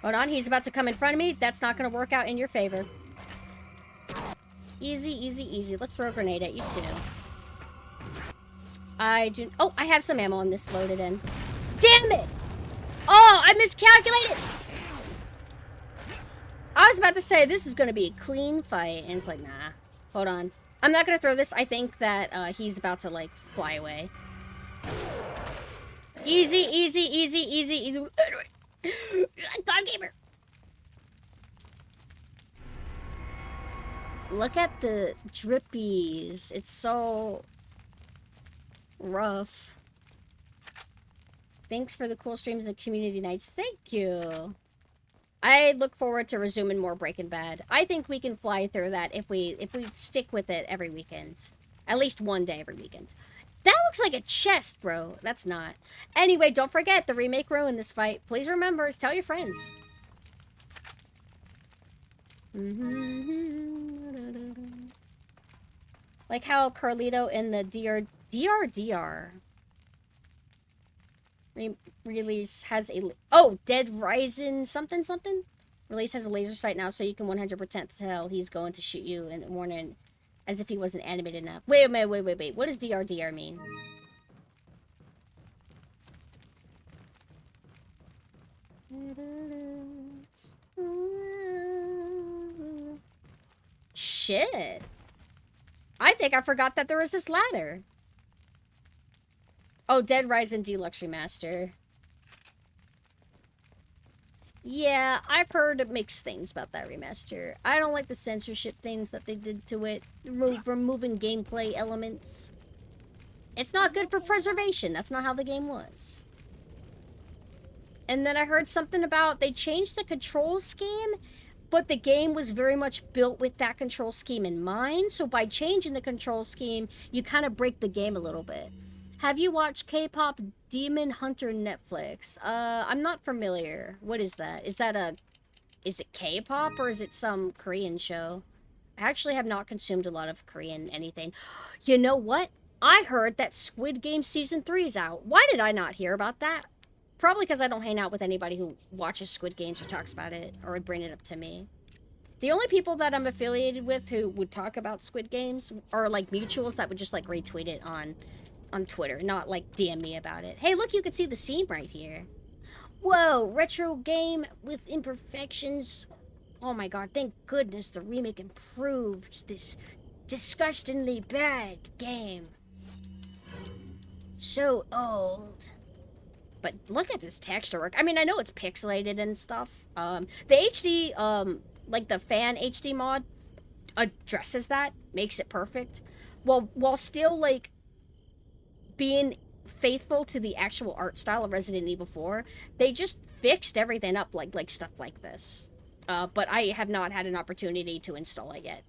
Hold on. He's about to come in front of me. That's not going to work out in your favor. Easy, easy, easy. Let's throw a grenade at you, too. Oh, I have some ammo on this loaded in. Damn it! Oh, I miscalculated! I was about to say, this is going to be a clean fight. And it's like, nah. Hold on. I'm not going to throw this. I think that he's about to, like, fly away. Easy, easy, easy, easy, easy. God gamer. Look at the drippies. It's so rough. Thanks for the cool streams and community nights. Thank you. I look forward to resuming more Breaking Bad. I think we can fly through that if we stick with it every weekend. At least one day every weekend. That looks like a chest, bro. That's not. Anyway, don't forget, the remake ruined this fight. Please remember, tell your friends. Like how Carlito in the DR release has a... Oh, Dead Rising something something? Release has a laser sight now, so you can 100% tell he's going to shoot you and warn as if he wasn't animated enough. Wait. What does DR mean? Shit. I think I forgot that there was this ladder. Oh, Dead Rising Deluxe Remaster. Yeah, I've heard mixed things about that remaster. I don't like the censorship things that they did to it. Removing gameplay elements. It's not good for preservation. That's not how the game was. And then I heard something about they changed the control scheme, but the game was very much built with that control scheme in mind. So by changing the control scheme, you kind of break the game a little bit. Have you watched K-pop Demon Hunter Netflix? I'm not familiar. What is that? Is it K-pop or is it some Korean show? I actually have not consumed a lot of Korean anything. You know what? I heard that Squid Game Season 3 is out. Why did I not hear about that? Probably because I don't hang out with anybody who watches Squid Games or talks about it or would bring it up to me. The only people that I'm affiliated with who would talk about Squid Games are like mutuals that would just like retweet it on Twitter, not like DM me about it. Hey, look, you can see the seam right here. Whoa, retro game with imperfections. Oh my god, thank goodness the remake improved this disgustingly bad game. So old. But look at this texture work. I mean, I know it's pixelated and stuff. The HD, like the fan HD mod addresses that, makes it perfect. While still, like, being faithful to the actual art style of Resident Evil 4, they just fixed everything up like stuff like this. But I have not had an opportunity to install it yet.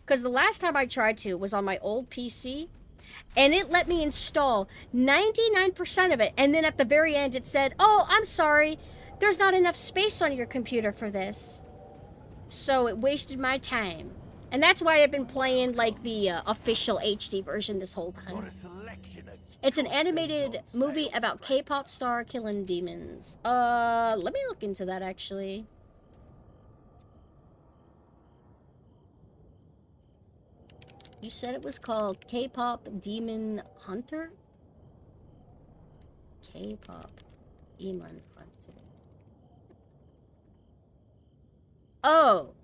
Because the last time I tried to was on my old PC, and it let me install 99% of it, and then at the very end it said, oh, I'm sorry, there's not enough space on your computer for this. So it wasted my time. And that's why I've been playing, like, the official HD version this whole time. It's an animated movie about K-pop star killing demons. Let me look into that, actually. You said it was called K-pop Demon Hunter? K-pop Demon Hunter. Oh!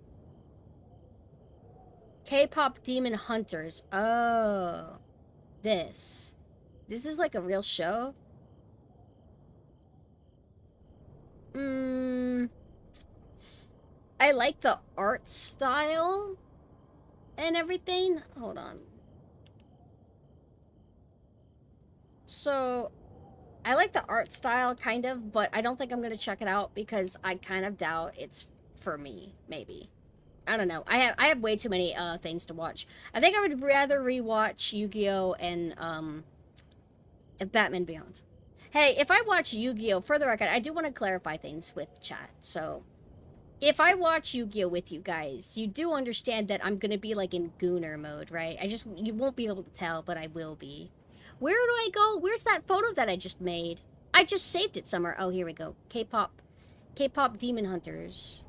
K-pop Demon Hunters. Oh. This. This is like a real show? I like the art style and everything. Hold on. So, I like the art style, kind of, but I don't think I'm gonna check it out because I kind of doubt it's for me, maybe. I don't know. I have way too many things to watch. I think I would rather rewatch Yu-Gi-Oh! And Batman Beyond. Hey, if I watch Yu-Gi-Oh! For the record, I do want to clarify things with chat. So, if I watch Yu-Gi-Oh! With you guys, you do understand that I'm gonna be like in Gooner mode, right? You won't be able to tell, but I will be. Where do I go? Where's that photo that I just made? I just saved it somewhere. Oh, here we go. K-pop Demon Hunters.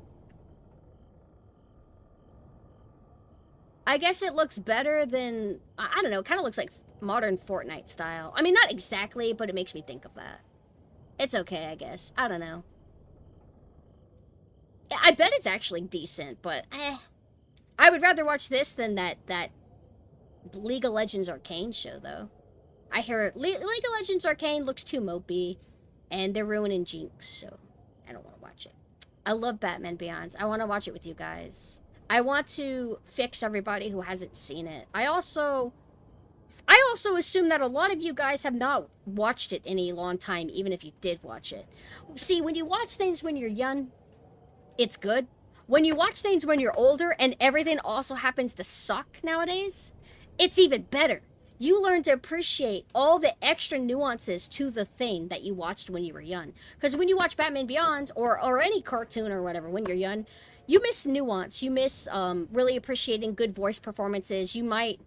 I guess it looks better than, I don't know, it kind of looks like modern Fortnite style. I mean, not exactly, but it makes me think of that. It's okay, I guess. I don't know. I bet it's actually decent, but I would rather watch this than that League of Legends Arcane show, though. I hear League of Legends Arcane looks too mopey, and they're ruining Jinx, so I don't want to watch it. I love Batman Beyond. I want to watch it with you guys. I want to fix everybody who hasn't seen it. I also assume that a lot of you guys have not watched it any long time, even if you did watch it. See, when you watch things when you're young, it's good. When you watch things when you're older and everything also happens to suck nowadays, it's even better. You learn to appreciate all the extra nuances to the thing that you watched when you were young. Because when you watch Batman Beyond or any cartoon or whatever when you're young, you miss nuance. You miss really appreciating good voice performances. You might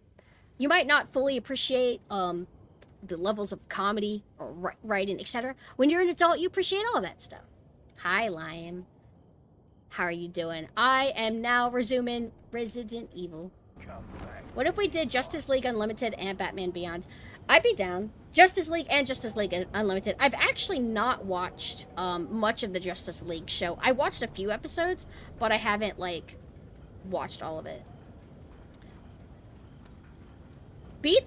not fully appreciate the levels of comedy or writing, etc. When you're an adult, you appreciate all that stuff. Hi, Liam. How are you doing? I am now resuming Resident Evil. What if we did Justice League Unlimited and Batman Beyond? I'd be down. Justice League and Justice League Unlimited. I've actually not watched much of the Justice League show. I watched a few episodes, but I haven't, like, watched all of it.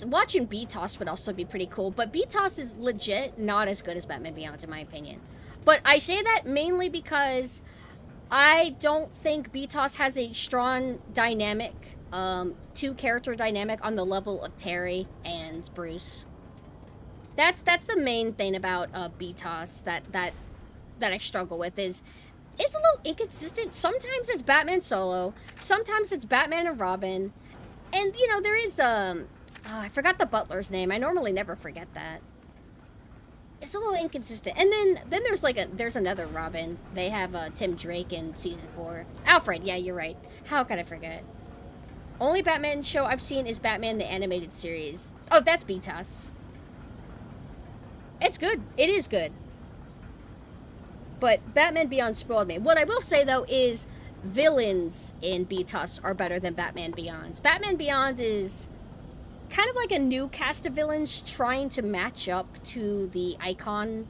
Watching BTOS would also be pretty cool, but BTOS is legit not as good as Batman Beyond, in my opinion. But I say that mainly because I don't think BTOS has a strong dynamic, two-character dynamic on the level of Terry and Bruce. That's the main thing about BTOS that I struggle with is it's a little inconsistent. Sometimes it's Batman solo, sometimes it's Batman and Robin, and you know there is I forgot the butler's name. I normally never forget that. It's a little inconsistent. And then there's another Robin. They have Tim Drake in season 4. Alfred, yeah, you're right. How could I forget? Only Batman show I've seen is Batman the Animated Series. Oh, that's BTOS. It's good. It is good. But Batman Beyond spoiled me. What I will say, though, is villains in BTOS are better than Batman Beyond. Batman Beyond is kind of like a new cast of villains trying to match up to the iconinity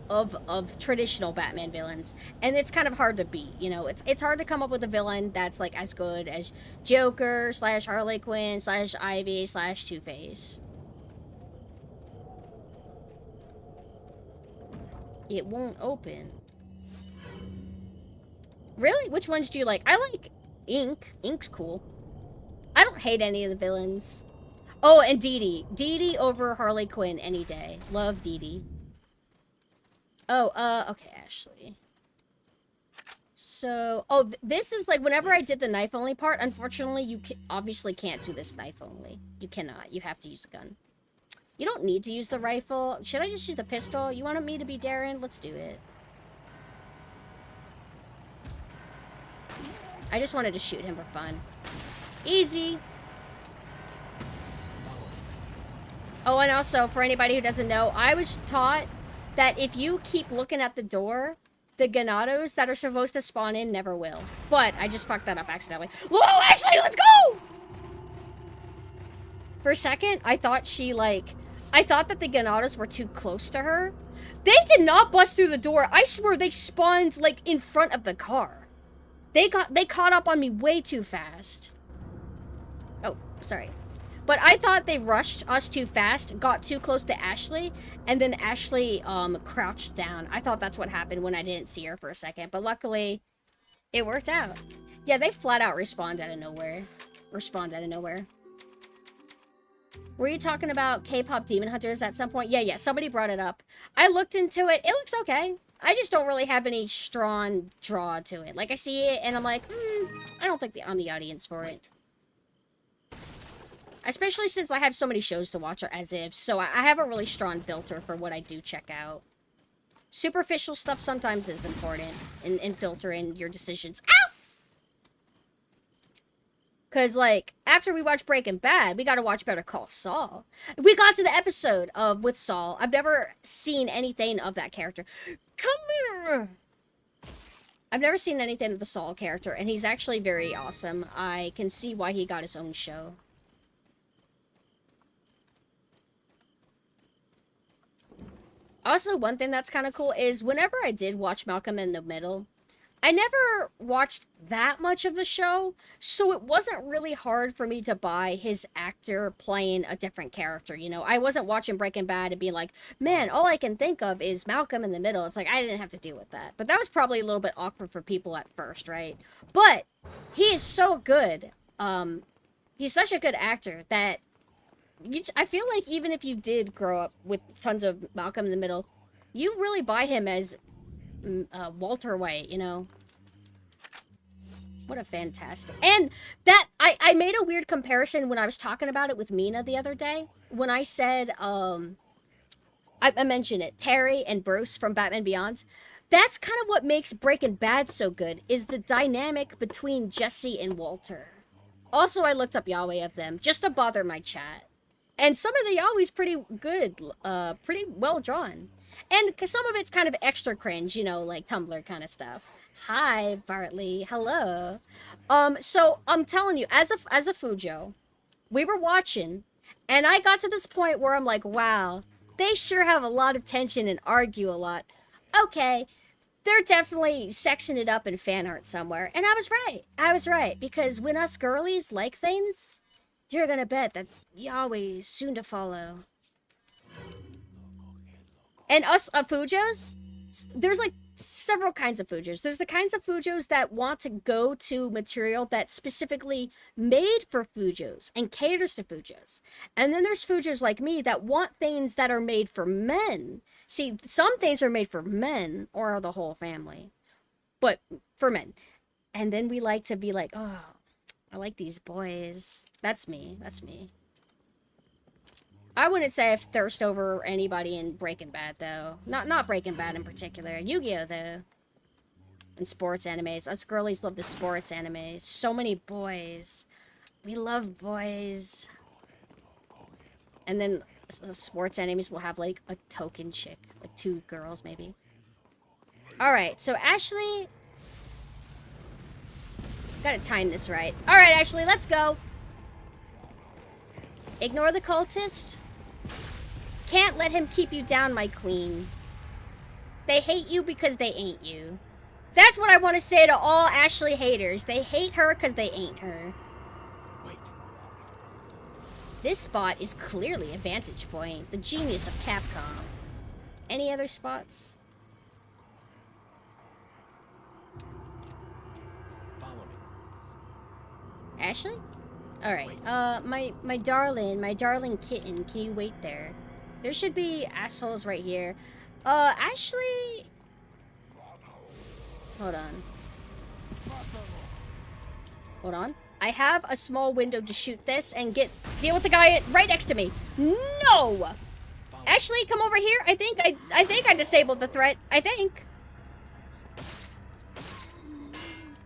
of traditional Batman villains, and it's kind of hard to beat. You know, it's hard to come up with a villain that's like as good as Joker / Harley Quinn / Ivy / Two-Face. It won't open. Really? Which ones do you like? I like Ink. Ink's cool. I don't hate any of the villains. Oh, and Dee Dee. Dee Dee over Harley Quinn any day. Love Dee Dee. Oh, okay, Ashley. So, oh, this is like, whenever I did the knife-only part, unfortunately, you obviously can't do this knife-only. You cannot. You have to use a gun. You don't need to use the rifle. Should I just use the pistol? You wanted me to be Darren? Let's do it. I just wanted to shoot him for fun. Easy. Oh, and also, for anybody who doesn't know, I was taught that if you keep looking at the door, the Ganados that are supposed to spawn in never will. But I just fucked that up accidentally. Whoa, Ashley, let's go! For a second, I thought that the Ganados were too close to her. They did not bust through the door. I swear they spawned, like, in front of the car. They caught up on me way too fast. Oh, sorry. But I thought they rushed us too fast, got too close to Ashley, and then Ashley crouched down. I thought that's what happened when I didn't see her for a second, but luckily it worked out. Yeah, they flat out respawned out of nowhere. Were you talking about K-pop Demon Hunters at some point? Yeah, somebody brought it up. I looked into it. It looks okay. I just don't really have any strong draw to it. Like, I see it, and I'm like, I don't think I'm the audience for it. Especially since I have so many shows to watch, or as if. So I have a really strong filter for what I do check out. Superficial stuff sometimes is important in filtering your decisions. Ow! Because, like, after we watch Breaking Bad, we gotta watch Better Call Saul. We got to the episode with Saul. I've never seen anything of that character. Come here! I've never seen anything of the Saul character, and he's actually very awesome. I can see why he got his own show. Also, one thing that's kind of cool is whenever I did watch Malcolm in the Middle, I never watched that much of the show, so it wasn't really hard for me to buy his actor playing a different character, you know? I wasn't watching Breaking Bad and being like, man, all I can think of is Malcolm in the Middle. It's like, I didn't have to deal with that. But that was probably a little bit awkward for people at first, right? But he is so good. He's such a good actor that I feel like even if you did grow up with tons of Malcolm in the Middle, you really buy him as Walter White, you know? What a fantastic... And that... I made a weird comparison when I was talking about it with Mina the other day. When I said, I mentioned it. Terry and Bruce from Batman Beyond. That's kind of what makes Breaking Bad so good, is the dynamic between Jesse and Walter. Also, I looked up Yahweh of them, just to bother my chat. And some of the Yahweh's pretty good, pretty well drawn. And some of it's kind of extra cringe, you know, like Tumblr kind of stuff. Hi, Bartley. Hello. So I'm telling you, as a Fujo, we were watching, and I got to this point where I'm like, wow, they sure have a lot of tension and argue a lot. Okay, they're definitely sexing it up in fan art somewhere. And I was right. I was right. Because when us girlies like things, you're gonna bet that Yahweh is soon to follow. And us Fujos, there's like several kinds of Fujos. There's the kinds of Fujos that want to go to material that's specifically made for Fujos and caters to Fujos. And then there's Fujos like me that want things that are made for men. See, some things are made for men or the whole family, but for men. And then we like to be like, oh, I like these boys. That's me. That's me. I wouldn't say I thirst over anybody in Breaking Bad, though. Not Breaking Bad in particular. Yu-Gi-Oh, though. And sports animes. Us girlies love the sports animes. So many boys. We love boys. And then sports animes will have, like, a token chick. Like, 2 girls, maybe. Alright, so Ashley... Gotta time this right. Alright, Ashley, let's go! Ignore the cultist. Can't let him keep you down, my queen. They hate you because they ain't you. That's what I want to say to all Ashley haters. They hate her because they ain't her. Wait. This spot is clearly a vantage point. The genius of Capcom. Any other spots? Follow me. Ashley? Alright, my darling kitten, can you wait there? There should be assholes right here. Ashley... Hold on. Hold on. I have a small window to shoot this and deal with the guy right next to me. No! Ashley, come over here. I think I disabled the threat. I think.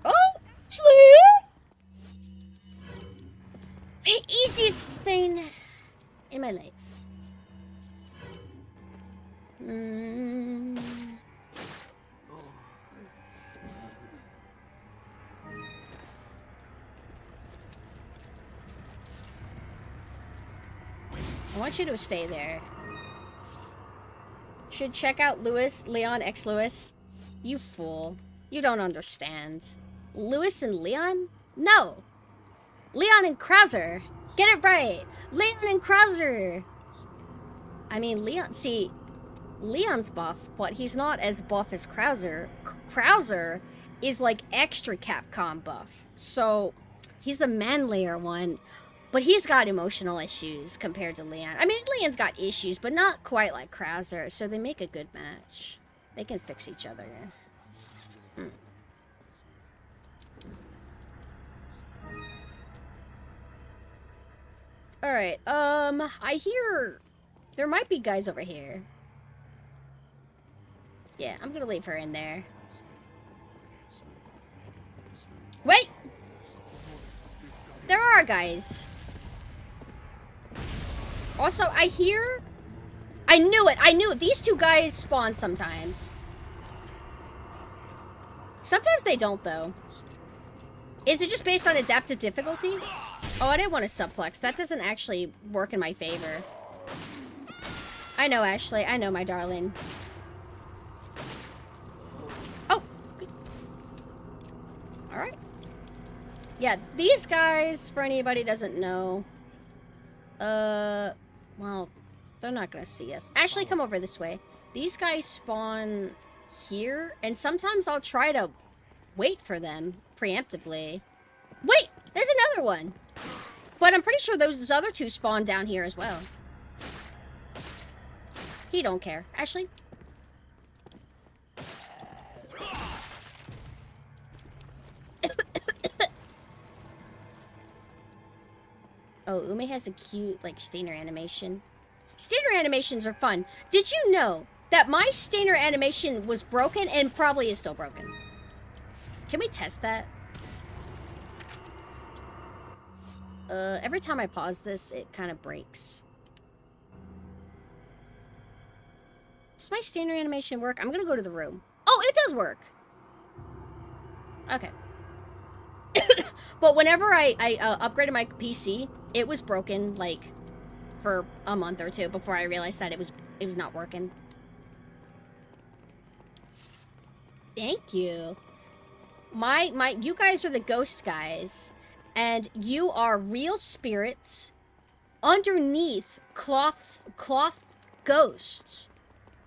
Oh, Ashley! The easiest thing in my life. I want you to stay there. Should check out Leon X Lewis. You fool. You don't understand. Lewis and Leon? No. Leon and Krauser. Get it right. Leon and Krauser. I mean, Leon's buff, but he's not as buff as Krauser. Krauser is like extra Capcom buff. So, he's the manlier one. But he's got emotional issues compared to Leon. I mean, Leon's got issues, but not quite like Krauser. So they make a good match. They can fix each other. Alright, I hear there might be guys over here. Yeah, I'm gonna leave her in there. Wait! There are guys. Also, I hear... I knew it! These two guys spawn sometimes. Sometimes they don't, though. Is it just based on adaptive difficulty? Oh, I didn't want to suplex. That doesn't actually work in my favor. I know, Ashley. I know, my darling. Oh! Good. Alright. Yeah, these guys, for anybody who doesn't know... well, they're not gonna see us. Ashley, come over this way. These guys spawn here, and sometimes I'll try to wait for them preemptively. Wait! There's another one! But I'm pretty sure those other two spawn down here as well. He don't care. Ashley? Oh, Ume has a cute, like, Stainer animation. Stainer animations are fun. Did you know that my Stainer animation was broken and probably is still broken? Can we test that? Every time I pause this, it kind of breaks. Does my Stainer animation work? I'm gonna go to the room. Oh, it does work! Okay. But whenever I upgraded my PC, it was broken, like, for a month or two before I realized that it was not working. Thank you. You guys are the ghost guys, and you are real spirits underneath cloth ghosts.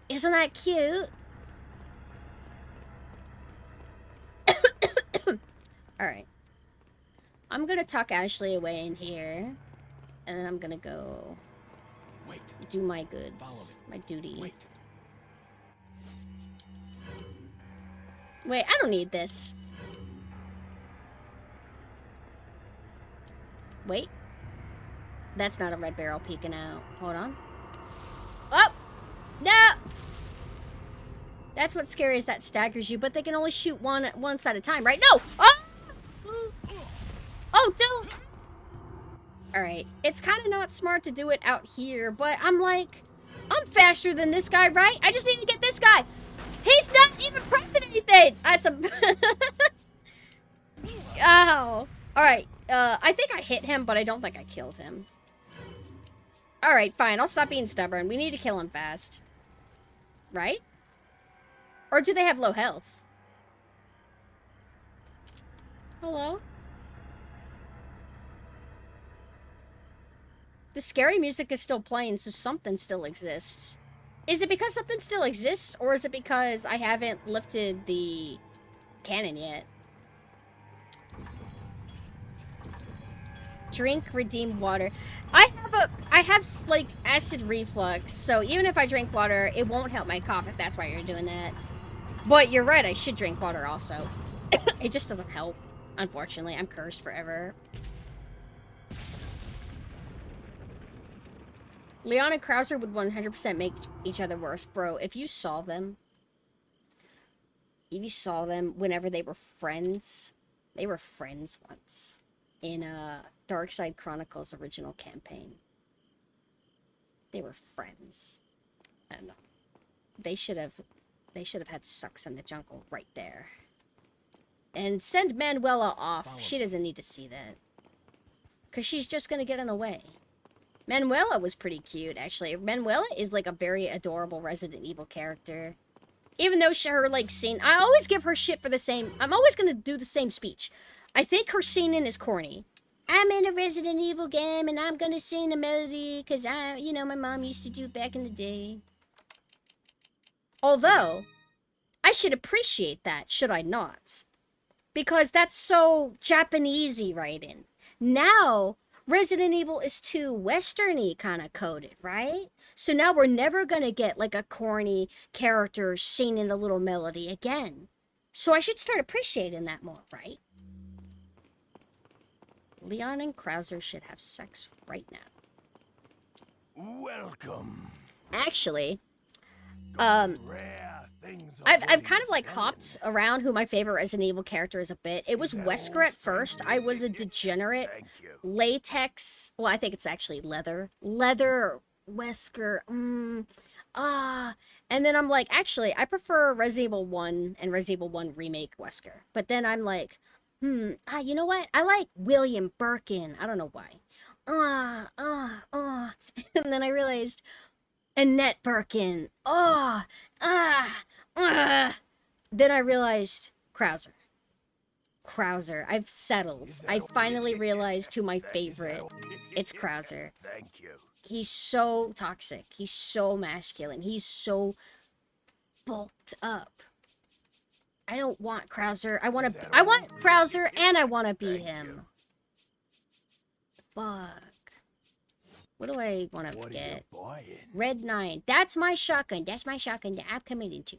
Isn't that cute? Alright. I'm gonna tuck Ashley away in here. And then I'm gonna go... Wait. Do my goods. Follow me. My duty. Wait. Wait, I don't need this. Wait. That's not a red barrel peeking out. Hold on. Oh! No! That's what's scary, is that staggers you, but they can only shoot once at a time, right? No! Oh! Oh, don't! Alright, it's kind of not smart to do it out here, but I'm like, I'm faster than this guy, right? I just need to get this guy. He's not even pressing anything! That's a... Oh. Alright, I think I hit him, but I don't think I killed him. Alright, fine, I'll stop being stubborn. We need to kill him fast. Right? Or do they have low health? Hello? The scary music is still playing, so something still exists. Is it because something still exists, or is it because I haven't lifted the cannon yet? Drink, redeem water. I have like acid reflux, so even if I drink water, it won't help my cough if that's why you're doing that. But you're right, I should drink water also. It just doesn't help. Unfortunately, I'm cursed forever. Leon and Krauser would 100% make each other worse. Bro, if you saw them whenever they were friends once in Darkside Chronicles original campaign. They were friends. I don't know. They should have had Sucks in the Jungle right there. And send Manuela off. She doesn't need to see that. Because she's just going to get in the way. Manuela was pretty cute, actually. Manuela is, like, a very adorable Resident Evil character. Even though her, like, scene... I always give her shit for the same... I'm always gonna do the same speech. I think her scene in is corny. I'm in a Resident Evil game and I'm gonna sing a melody because my mom used to do it back in the day. Although, I should appreciate that, should I not? Because that's so Japanesey writing. Now, Resident Evil is too Western-y kind of coded, right? So now we're never gonna get like a corny character singing a little melody again. So I should start appreciating that more, right? Leon and Krauser should have sex right now. Welcome. Actually, Rare things I've kind of like hopped around who my favorite Resident Evil character is a bit. It was Wesker at first. I was a degenerate. Thank you. Latex. Well, I think it's actually leather. Leather, Wesker. And then I'm like, actually, I prefer Resident Evil 1 and Resident Evil 1 Remake Wesker. But then I'm like, you know what? I like William Birkin. I don't know why. And then I realized Annette Birkin. Then I realized Krauser. I've settled. I finally realized who my favorite. It's Krauser. Thank you. He's so toxic. He's so masculine. He's so bulked up. I don't want Krauser. I want Krauser and I want to beat him. Fuck. What do I want to get? Red 9. That's my shotgun. That's my shotgun that I'm committed to.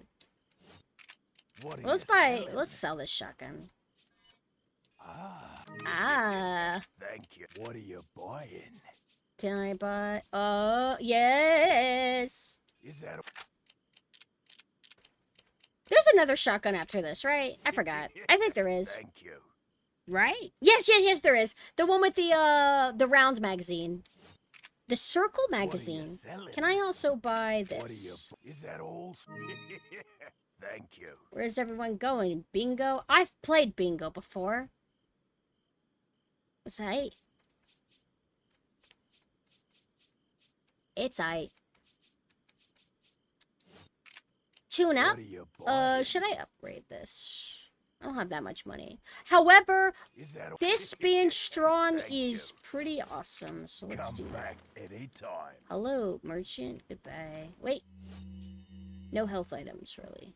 Let's sell this shotgun. Thank you. What are you buying? Can I buy? Oh, yes. Is that There's another shotgun after this, right? I forgot. I think there is. Thank you. Right? Yes, there is. The one with the round magazine. The circle magazine. Can I also buy this? Is that all? Thank you. Where's everyone going? Bingo? I've played bingo before. What's that? It's tune up. Should I upgrade this? I don't have that much money. However, this being strong is pretty awesome, so let's do that. Anytime. Hello, merchant. Goodbye. Wait. No health items, really.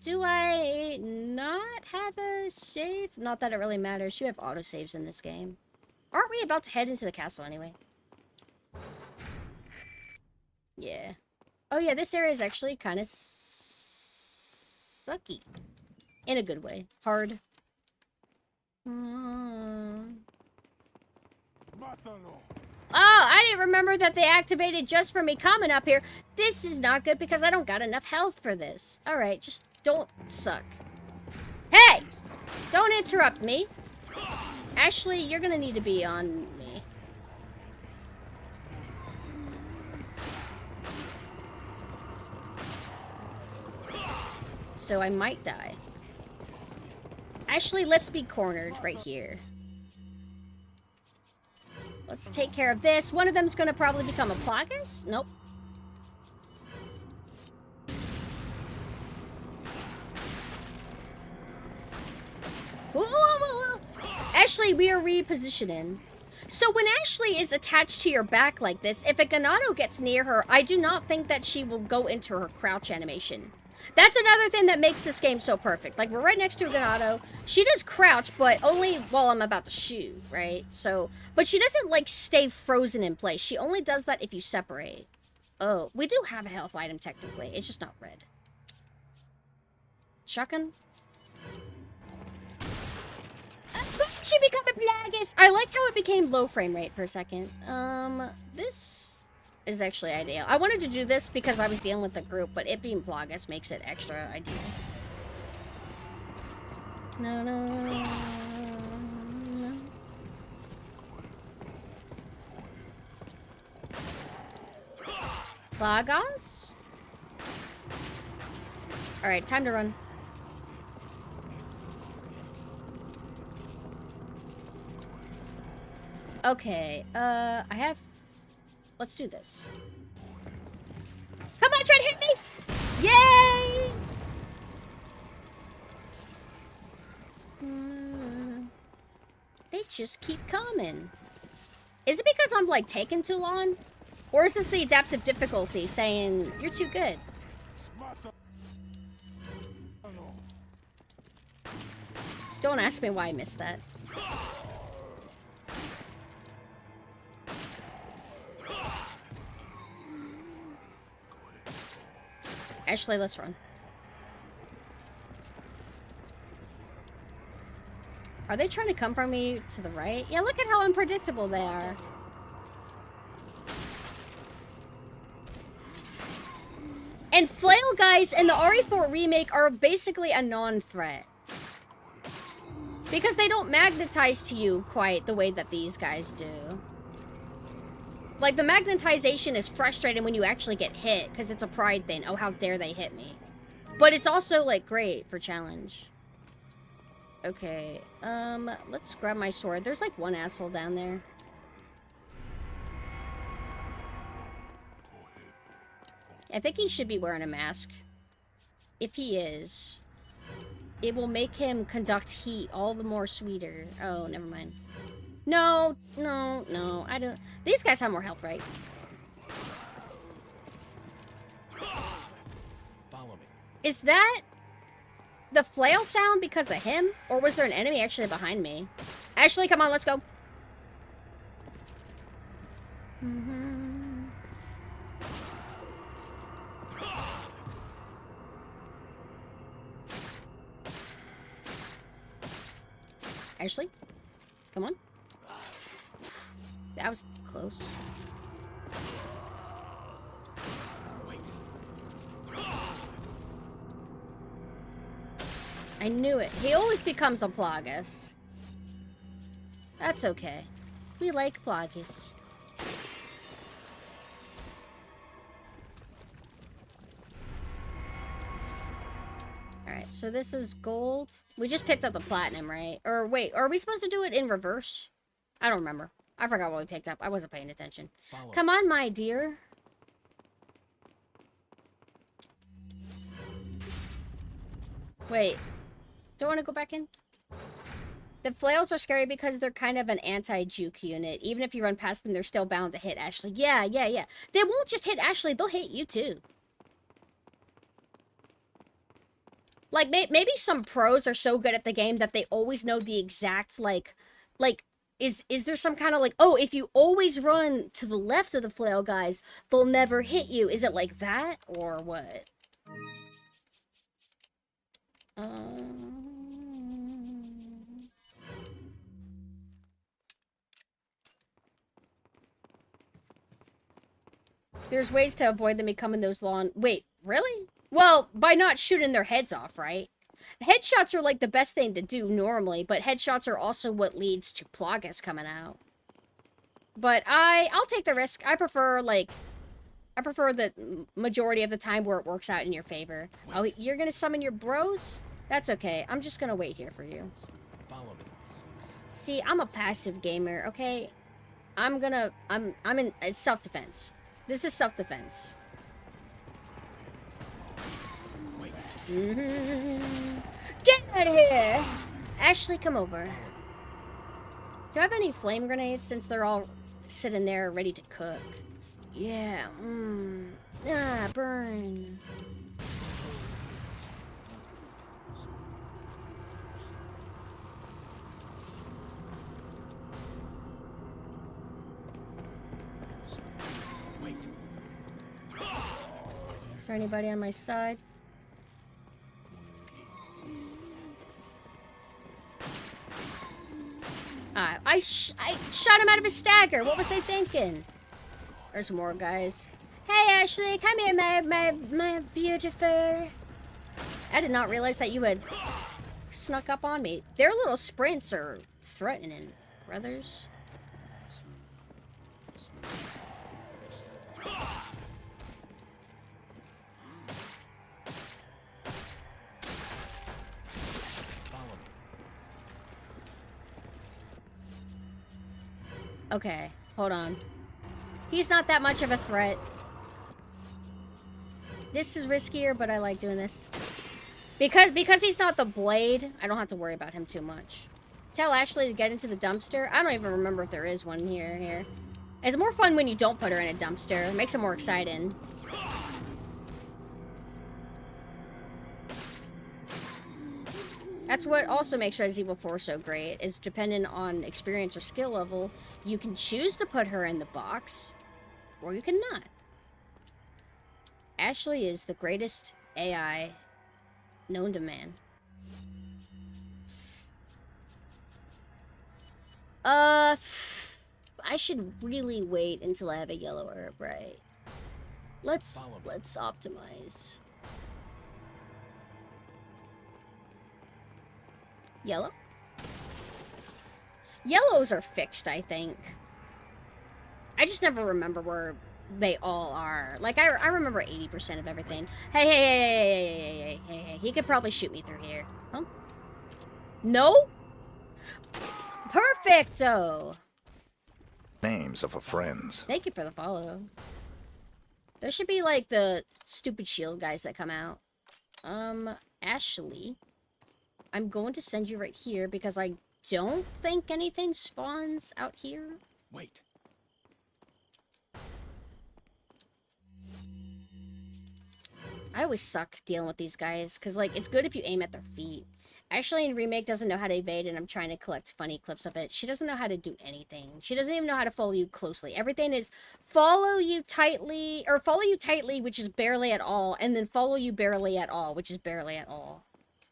Do I not have a save? Not that it really matters. You have autosaves in this game. Aren't we about to head into the castle anyway? Yeah. Oh yeah, this area is actually kind of sucky. In a good way. Hard. Oh, I didn't remember that they activated just for me coming up here. This is not good because I don't got enough health for this. Alright, just don't suck. Hey! Don't interrupt me. Ashley, you're gonna need to be on me. So I might die. Ashley, let's be cornered right here. Let's take care of this. One of them's gonna probably become a Plagas? Nope. Whoa, whoa, whoa, whoa. Ashley, we are repositioning. So when Ashley is attached to your back like this, if a Ganado gets near her, I do not think that she will go into her crouch animation. That's another thing that makes this game so perfect. Like, we're right next to a Ganado. She does crouch, but only while I'm about to shoot, right? So, but she doesn't, like, stay frozen in place. She only does that if you separate. Oh, we do have a health item, technically. It's just not red. Shotgun? She become a Plagas! I like how it became low frame rate for a second. This is actually ideal. I wanted to do this because I was dealing with the group, but it being Plagas makes it extra ideal. No, no, no. Plagas? Alright, time to run. Okay, I have... Let's do this. Come on, try to hit me! Yay! They just keep coming. Is it because I'm, like, taking too long? Or is this the adaptive difficulty saying, you're too good? Don't ask me why I missed that. Ashley, let's run. Are they trying to come from me to the right? Yeah, look at how unpredictable they are. And flail guys in the RE4 remake are basically a non-threat. Because they don't magnetize to you quite the way that these guys do. Like, the magnetization is frustrating when you actually get hit, because it's a pride thing. Oh, how dare they hit me. But it's also, like, great for challenge. Okay, let's grab my sword. There's, like, one asshole down there. I think he should be wearing a mask. If he is, it will make him conduct heat all the more sweeter. Oh, never mind. No, I don't... These guys have more health, right? Follow me. Is that the flail sound because of him? Or was there an enemy actually behind me? Ashley, come on, let's go. Ashley, come on. That was close. I knew it. He always becomes a Plagas. That's okay. We like Plagas. Alright, so this is gold. We just picked up the platinum, right? Or wait, are we supposed to do it in reverse? I don't remember. I forgot what we picked up. I wasn't paying attention. Come on, my dear. Wait. Don't want to go back in? The flails are scary because they're kind of an anti-juke unit. Even if you run past them, they're still bound to hit Ashley. Yeah. They won't just hit Ashley. They'll hit you, too. Like, maybe some pros are so good at the game that they always know the exact, like, is there some kind of, like, oh, if you always run to the left of the flail guys, they'll never hit you. Is it like that, or what? There's ways to avoid them becoming those long... Wait, really? Well, by not shooting their heads off, right? Headshots are, like, the best thing to do normally, but headshots are also what leads to Plagas coming out. But I'll take the risk. I prefer the majority of the time where it works out in your favor. Oh, you're gonna summon your bros? That's okay. I'm just gonna wait here for you. Follow me. See, I'm a passive gamer, okay? I'm in self-defense. This is self-defense. Get out of here! Ashley, come over. Do I have any flame grenades since they're all sitting there ready to cook? Yeah, ah, burn. Is there anybody on my side? I shot him out of his stagger. What was I thinking? There's more guys. Hey, Ashley, come here, my beautiful. I did not realize that you had snuck up on me. Their little sprints are threatening, brothers. Okay, hold on. He's not that much of a threat. This is riskier, but I like doing this. Because he's not the blade, I don't have to worry about him too much. Tell Ashley to get into the dumpster. I don't even remember if there is one here. It's more fun when you don't put her in a dumpster. It makes it more exciting. That's what also makes Resident Evil 4 so great, is dependent on experience or skill level, you can choose to put her in the box, or you cannot. Ashley is the greatest AI known to man. I should really wait until I have a yellow herb, right? Let's optimize. Yellow? Yellows are fixed, I think. I just never remember where they all are. Like, I remember 80% of everything. Hey, he could probably shoot me through here. Huh? No? Perfecto! Names of a friends. Thank you for the follow. There should be, like, the stupid shield guys that come out. Ashley. I'm going to send you right here because I don't think anything spawns out here. Wait. I always suck dealing with these guys because, like, it's good if you aim at their feet. Ashley in Remake doesn't know how to evade, and I'm trying to collect funny clips of it. She doesn't know how to do anything. She doesn't even know how to follow you closely. Everything is follow you tightly, which is barely at all, and then follow you barely at all, which is barely at all.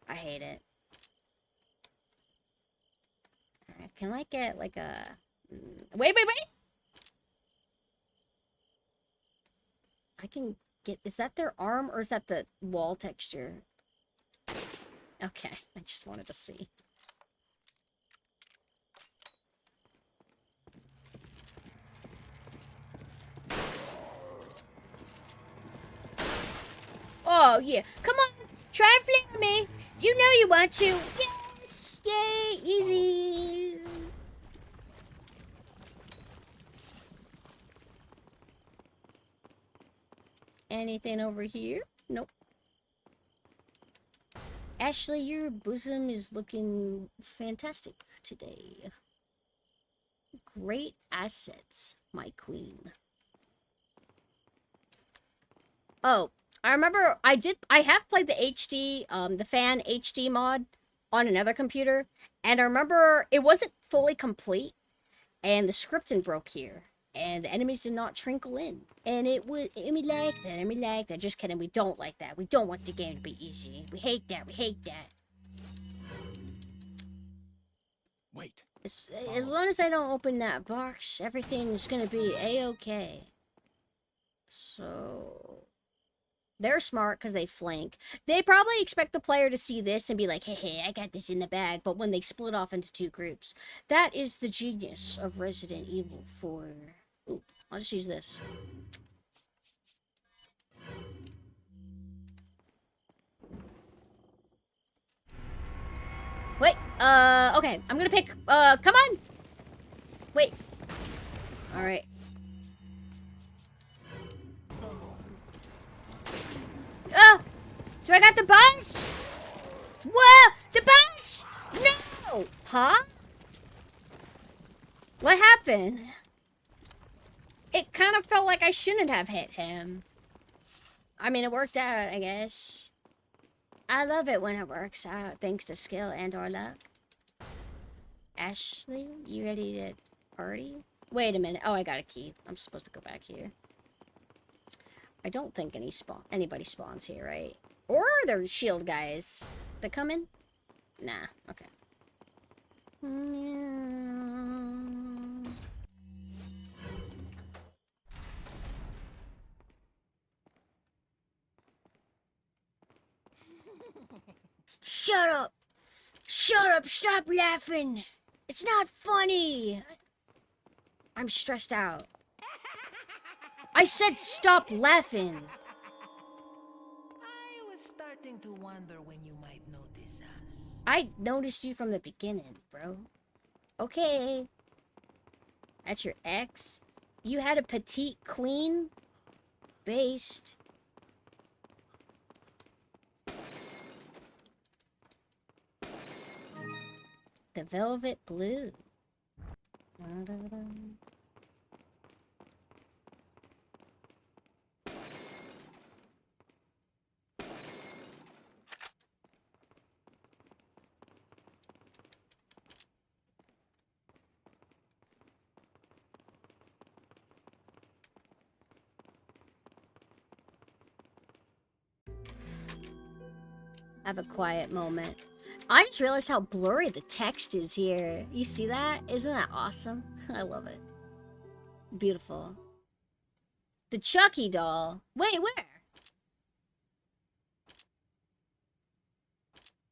I hate it. Alright, can I get, like, a... Wait! I can get... Is that their arm, or is that the wall texture? Okay, I just wanted to see. Oh, yeah. Come on! Try and flare me! You know you want to! Yes! Yay! Easy! Anything over here? Nope. Ashley, your bosom is looking fantastic today. Great assets, my queen. Oh, I remember I have played the HD, the fan HD mod on another computer, and I remember it wasn't fully complete, and the scripting broke here, and the enemies did not trickle in. And it was, and we like that, Just kidding, we don't like that. We don't want the game to be easy. We hate that, Wait. As long as I don't open that box, everything's gonna be a-okay. So... They're smart because they flank. They probably expect the player to see this and be like, hey, I got this in the bag, but when they split off into two groups. That is the genius of Resident Evil 4. Ooh, I'll just use this. Wait, okay, I'm gonna pick, come on! Wait. Alright. Oh! Do I got the buzz? Whoa! The buzz! No! Huh? What happened? It kind of felt like I shouldn't have hit him. I mean, it worked out, I guess. I love it when it works out, thanks to skill and or luck. Ashley, you ready to party? Wait a minute. Oh, I got a key. I'm supposed to go back here. I don't think anybody spawns here, right? Or are there shield guys that come in? Nah, okay. Shut up! Shut up! Stop laughing! It's not funny! I'm stressed out. I said stop laughing! I was starting to wonder when you might notice us. I noticed you from the beginning, bro. Okay. That's your ex? You had a petite queen? Based. The velvet blue. Da-da-da. Have a quiet moment. I just realized how blurry the text is here. You see that? Isn't that awesome? I love it. Beautiful. The Chucky doll. Wait, where?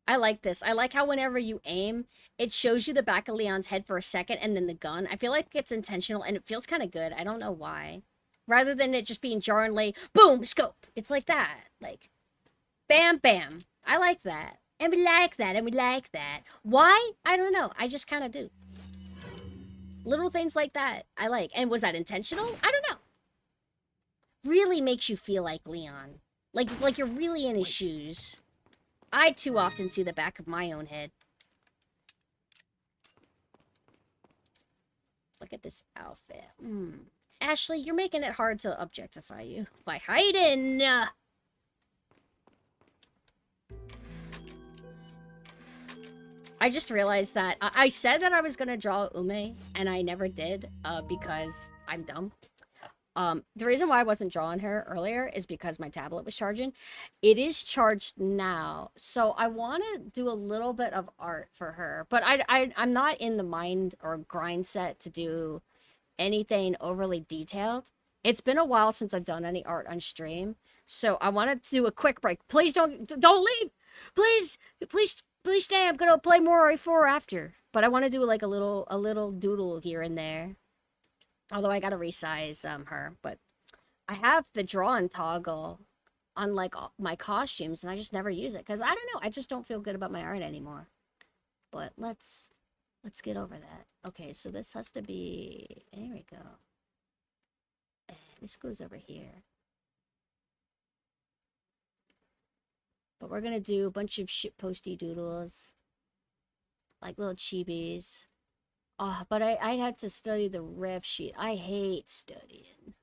I like this. I like how whenever you aim, it shows you the back of Leon's head for a second and then the gun. I feel like it's intentional and it feels kind of good. I don't know why. Rather than it just being jarringly, boom, scope. It's like that. Like, bam, bam. I like that. And we like that, and we like that. Why? I don't know. I just kind of do. Little things like that, I like. And was that intentional? I don't know. Really makes you feel like Leon. Like you're really in his shoes. I too often see the back of my own head. Look at this outfit. Ashley, you're making it hard to objectify you by hiding. I just realized that I said that I was going to draw Ume, and I never did because I'm dumb. The reason why I wasn't drawing her earlier is because my tablet was charging. It is charged now, so I want to do a little bit of art for her. But I'm not in the mind or grind set to do anything overly detailed. It's been a while since I've done any art on stream, so I wanted to do a quick break. Please don't leave! Please stay. I'm gonna play more RE4 after. But I want to do like a little doodle here and there. Although I gotta resize her. But I have the draw-on toggle on like my costumes, and I just never use it because I don't know. I just don't feel good about my art anymore. But let's get over that. Okay, so this has to be. There we go. This goes over here. But we're gonna do a bunch of shitposty doodles. Like little chibis. Oh, but I had to study the ref sheet. I hate studying.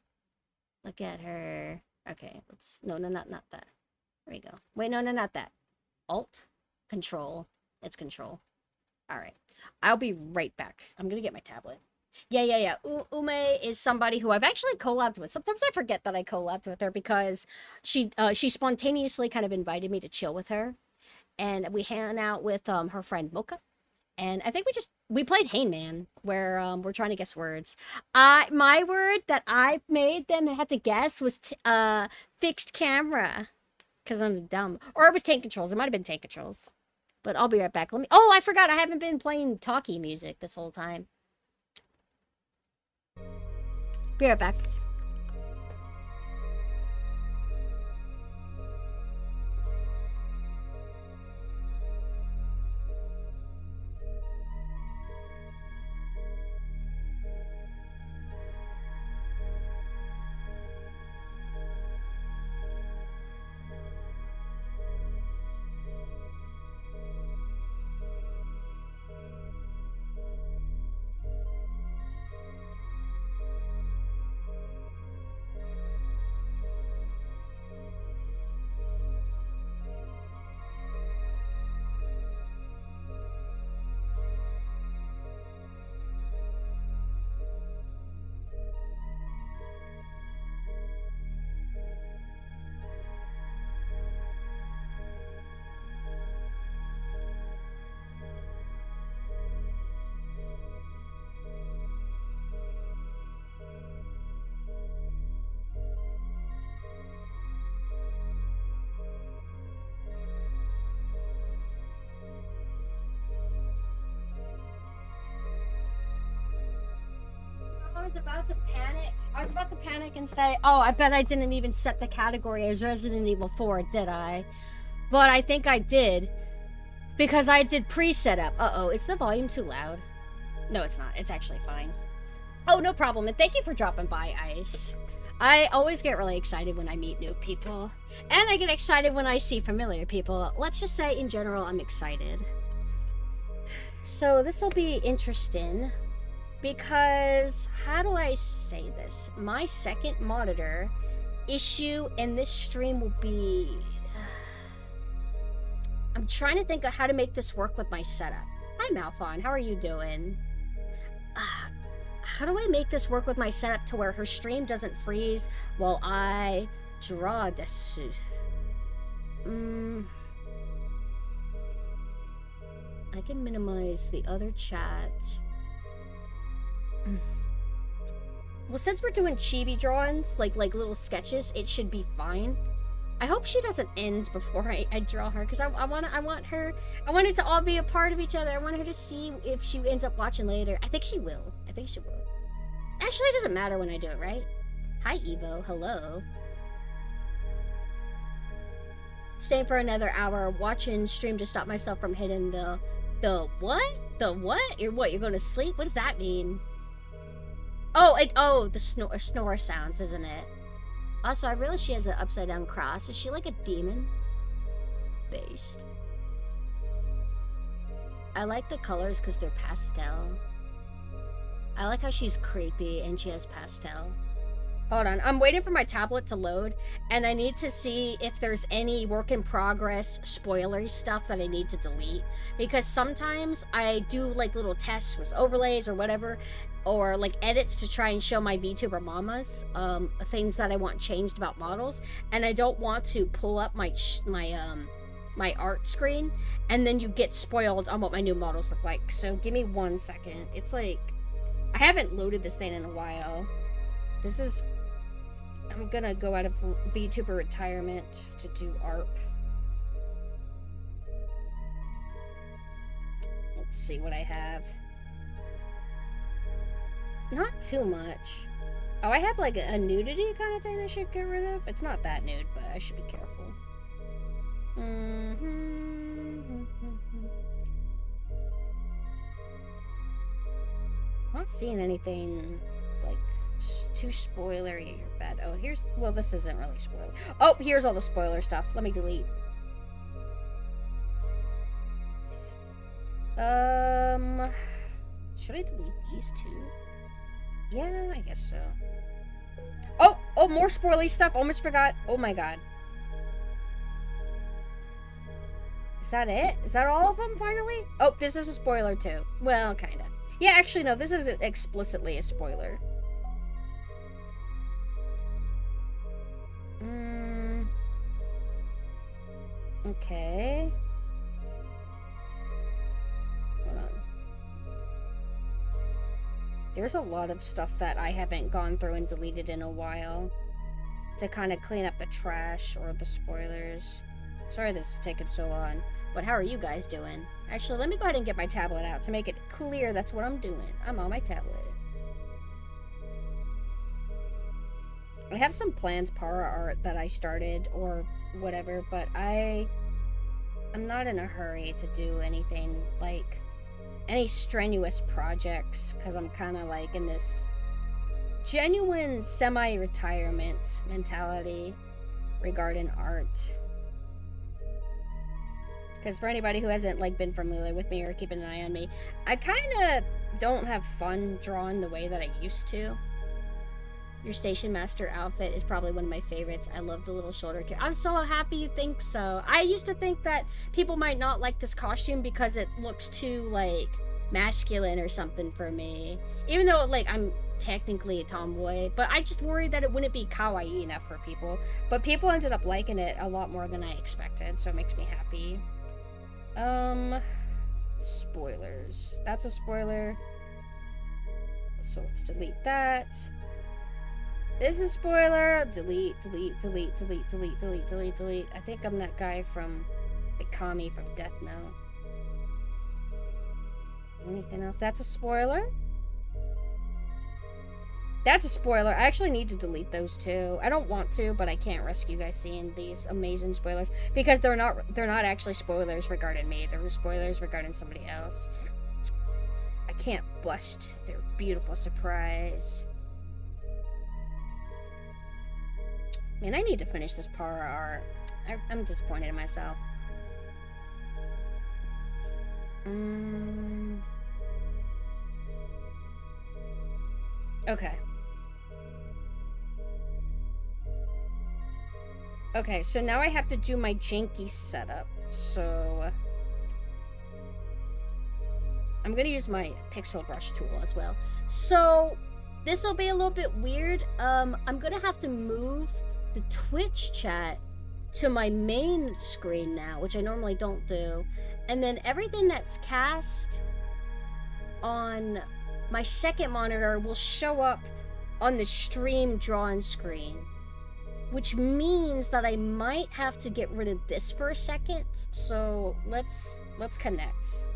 Look at her. Okay, let's... No, not that. There we go. Wait, no, not that. Alt? Control. It's control. Alright. I'll be right back. I'm gonna get my tablet. Yeah. Ume is somebody who I've actually collabed with. Sometimes I forget that I collabed with her because she spontaneously kind of invited me to chill with her. And we hang out with her friend Mocha. And I think we played Hangman, where we're trying to guess words. My word that I made them had to guess was fixed camera. Because I'm dumb. Or it was tank controls. It might have been tank controls. But I'll be right back. Oh, I forgot. I haven't been playing talkie music this whole time. Be right back. I was about to panic. I was about to panic and say, oh, I bet I didn't even set the category as Resident Evil 4, did I? But I think I did. Because I did pre-setup. Uh-oh, is the volume too loud? No, it's not. It's actually fine. Oh, no problem. And thank you for dropping by, Ice. I always get really excited when I meet new people. And I get excited when I see familiar people. Let's just say, in general, I'm excited. So this will be interesting because, how do I say this? My second monitor issue in this stream will be... I'm trying to think of how to make this work with my setup. Hi Malphon, how are you doing? How do I make this work with my setup to where her stream doesn't freeze while I draw this? I can minimize the other chat. Well, since we're doing chibi drawings, like little sketches, it should be fine. I hope she doesn't end before I draw her, because I want it to all be a part of each other. I want her to see if she ends up watching later. I think she will. Actually, it doesn't matter when I do it, right? Hi, Evo. Hello. Staying for another hour, watching stream to stop myself from hitting the what? The what? You're going to sleep? What does that mean? Oh, the snore sounds, isn't it? Also, I realize she has an upside down cross. Is she like a demon? Based. I like the colors because they're pastel. I like how she's creepy and she has pastel. Hold on, I'm waiting for my tablet to load, and I need to see if there's any work in progress spoilery stuff that I need to delete, because sometimes I do like little tests with overlays or whatever, or like edits to try and show my VTuber mamas things that I want changed about models, and I don't want to pull up my art screen and then you get spoiled on what my new models look like. So give me 1 second. It's like I haven't loaded this thing in a while. I'm gonna go out of VTuber retirement to do ARP. Let's see what I have. Not too much. Oh, I have like a nudity kind of thing I should get rid of. It's not that nude, but I should be careful. Not seeing anything like too spoilery or bad. Oh, well, this isn't really spoiler. Oh, here's all the spoiler stuff. Let me delete. Should I delete these two? Yeah, I guess so. Oh, more spoilery stuff. Almost forgot. Oh my god. Is that it? Is that all of them, finally? Oh, this is a spoiler, too. Well, kinda. Yeah, actually, no, this is explicitly a spoiler. Okay. Hold on. There's a lot of stuff that I haven't gone through and deleted in a while to kind of clean up the trash or the spoilers. Sorry this is taking so long, but how are you guys doing? Actually, let me go ahead and get my tablet out to make it clear that's what I'm doing. I'm on my tablet. I have some planned para art that I started or whatever, but I'm not in a hurry to do anything like any strenuous projects, because I'm kind of like in this genuine semi-retirement mentality regarding art. Because for anybody who hasn't like been familiar with me or keeping an eye on me, I kind of don't have fun drawing the way that I used to. Your Station Master outfit is probably one of my favorites. I love the little shoulder kit. I'm so happy you think so. I used to think that people might not like this costume because it looks too, like, masculine or something for me. Even though, like, I'm technically a tomboy. But I just worried that it wouldn't be kawaii enough for people. But people ended up liking it a lot more than I expected, so it makes me happy. Spoilers. That's a spoiler. So let's delete that. This is a spoiler. Delete. I think I'm that guy from Ikami from Death Note. Anything else? That's a spoiler. That's a spoiler. I actually need to delete those too. I don't want to, but I can't risk you guys seeing these amazing spoilers because they're not actually spoilers regarding me. They're spoilers regarding somebody else. I can't bust their beautiful surprise. Man, I need to finish this para art. I'm disappointed in myself. Okay. Okay, so now I have to do my janky setup. So I'm gonna use my pixel brush tool as well. So this will be a little bit weird. I'm gonna have to move the Twitch chat to my main screen now, which I normally don't do. And then everything that's cast on my second monitor will show up on the stream drawn screen, which means that I might have to get rid of this for a second. So let's connect.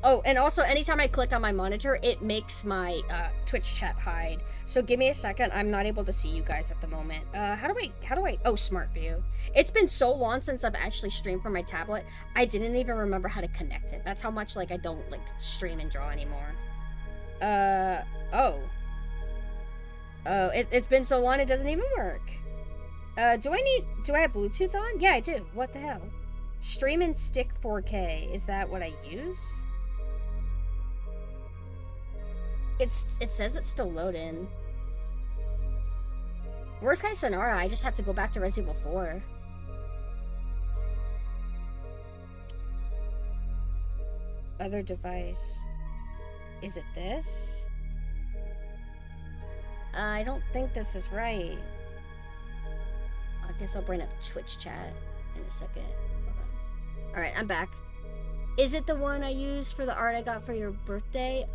Oh, and also anytime I click on my monitor, it makes my Twitch chat hide. So give me a second. I'm not able to see you guys at the moment. How do I, oh, Smart View. It's been so long since I've actually streamed from my tablet. I didn't even remember how to connect it. That's how much, like, I don't, like, stream and draw anymore. Oh, it's been so long it doesn't even work. Do I have Bluetooth on? Yeah, I do. What the hell? Stream and Stick 4K. Is that what I use? It says it's still loading. Worst case scenario, I just have to go back to Resident Evil 4. Other device. Is it this? I don't think this is right. I guess I'll bring up Twitch chat in a second. Alright, I'm back. Is it the one I used for the art I got for your birthday?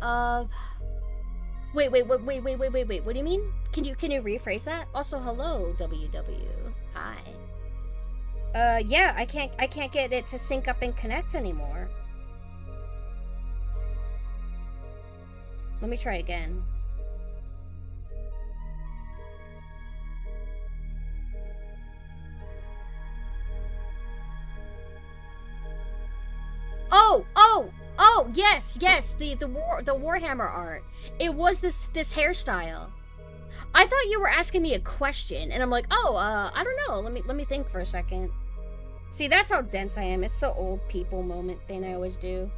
Wait. What do you mean? Can you rephrase that? Also, hello, WW. Hi. Yeah, I can't get it to sync up and connect anymore. Let me try again. Oh, yes, the Warhammer art. It was this hairstyle. I thought you were asking me a question, and I'm like, oh, I don't know. Let me think for a second. See, that's how dense I am. It's the old people moment thing I always do.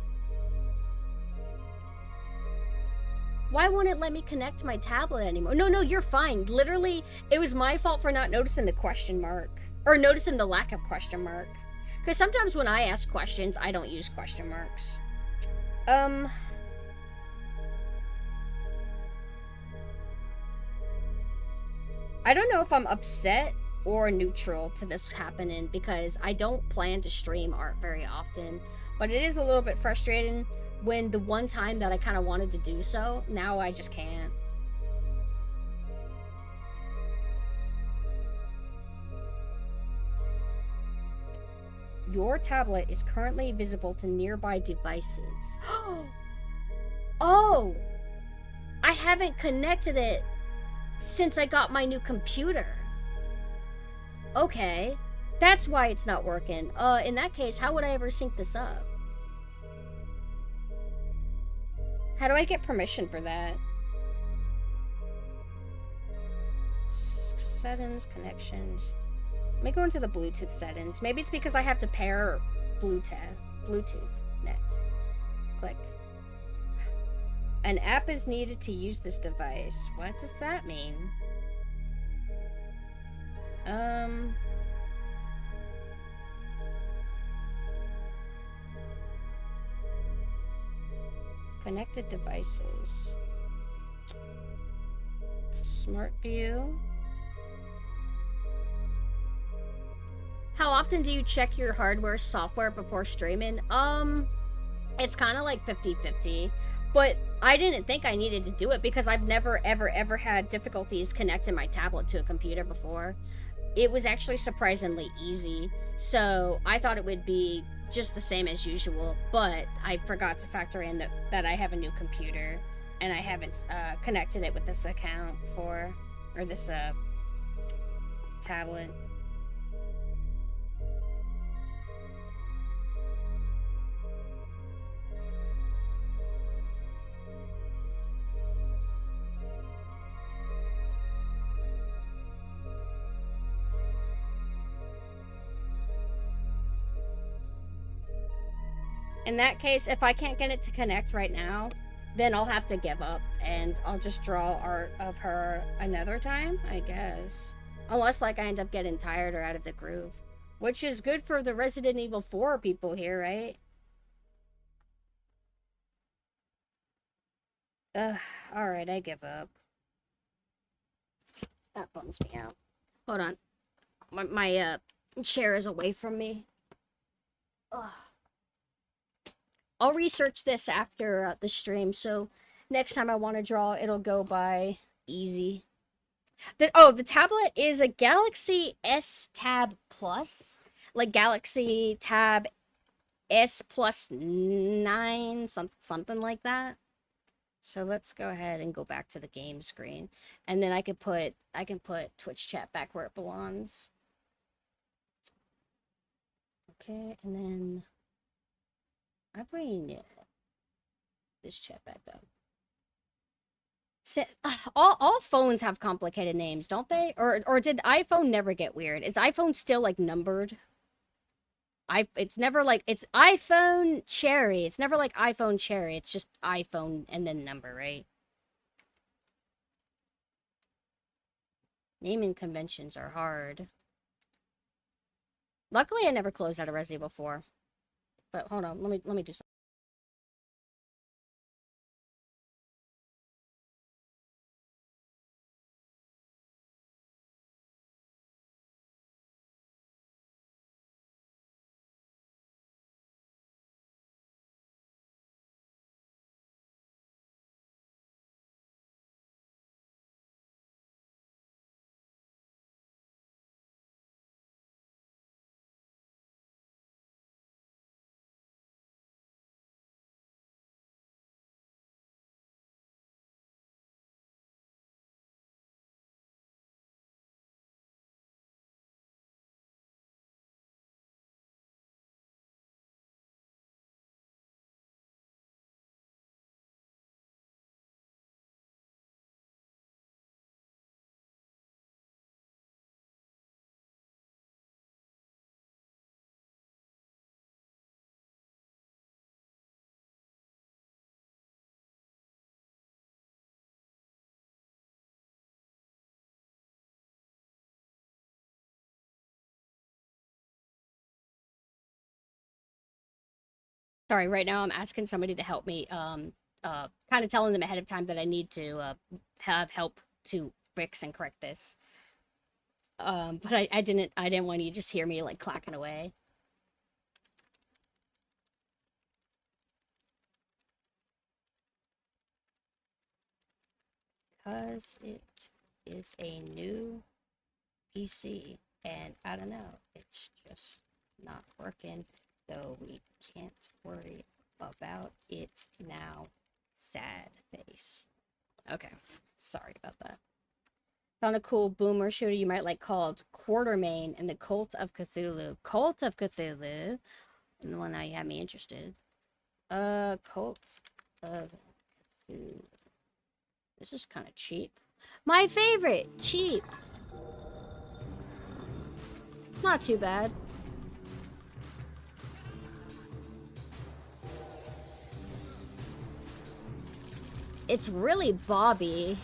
Why won't it let me connect my tablet anymore? No, you're fine. Literally, it was my fault for not noticing the question mark. Or noticing the lack of question mark. Because sometimes when I ask questions, I don't use question marks. I don't know if I'm upset or neutral to this happening, because I don't plan to stream art very often. But it is a little bit frustrating when the one time that I kind of wanted to do so, now I just can't. Your tablet is currently visible to nearby devices. Oh! I haven't connected it since I got my new computer. Okay. That's why it's not working. In that case, how would I ever sync this up? How do I get permission for that? Settings, connections. Let me go into the Bluetooth settings. Maybe it's because I have to pair Bluetooth net. Click. An app is needed to use this device. What does that mean? Connected devices. Smart View. How often do you check your hardware software before streaming? It's kind of like 50-50, but I didn't think I needed to do it because I've never ever had difficulties connecting my tablet to a computer before. It was actually surprisingly easy, so I thought it would be just the same as usual, but I forgot to factor in that I have a new computer and I haven't connected it with this account or this tablet. In that case, if I can't get it to connect right now, then I'll have to give up, and I'll just draw art of her another time, I guess. Unless, like, I end up getting tired or out of the groove. Which is good for the Resident Evil 4 people here, right? Ugh, alright, I give up. That bums me out. Hold on. My chair is away from me. Ugh. I'll research this after the stream, so next time I want to draw, it'll go by easy. The tablet is a Galaxy S Tab Plus. Like Galaxy Tab S Plus 9, something like that. So let's go ahead and go back to the game screen. And then I can put Twitch chat back where it belongs. Okay, and then I bring this chat back up. All phones have complicated names, don't they? Or did iPhone never get weird? Is iPhone still like numbered? It's never like it's iPhone Cherry. It's never like iPhone Cherry. It's just iPhone and then number, right? Naming conventions are hard. Luckily, I never closed out of Resident Evil 4. But hold on, let me do something. Sorry, right now I'm asking somebody to help me, kind of telling them ahead of time that I need to, have help to fix and correct this. But I didn't want you to just hear me, like, clacking away. Because it is a new PC, and I don't know, it's just not working, though we can't worry about it now. Sad face. Okay, sorry about that. Found a cool boomer shooter you might like called Quartermain and the Cult of Cthulhu. Cult of Cthulhu? Well, now you have me interested. Cult of Cthulhu. This is kind of cheap. My favorite! Cheap! Not too bad. It's really Bobby.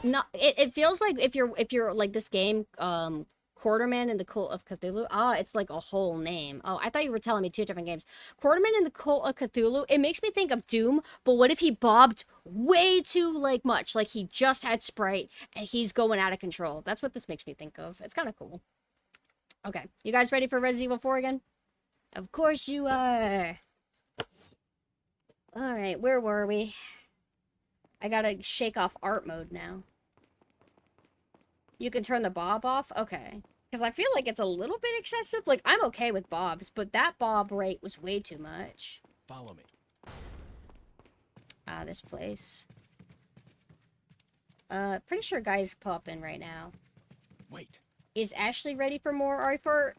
Not it feels like if you're like this game, Quarterman and the Cult of Cthulhu. Ah, it's like a whole name. Oh, I thought you were telling me two different games. Quarterman and the Cult of Cthulhu. It makes me think of Doom, but what if he bobbed way too like much? Like he just had Sprite and he's going out of control. That's what this makes me think of. It's kind of cool. Okay, you guys ready for Resident Evil 4 again? Of course you are. All right, where were we? I gotta shake off art mode now. You can turn the bob off? Okay. Because I feel like it's a little bit excessive. Like, I'm okay with bobs, but that bob rate was way too much. Follow me. This place. Pretty sure guys pop in right now. Wait. Is Ashley ready for more R4?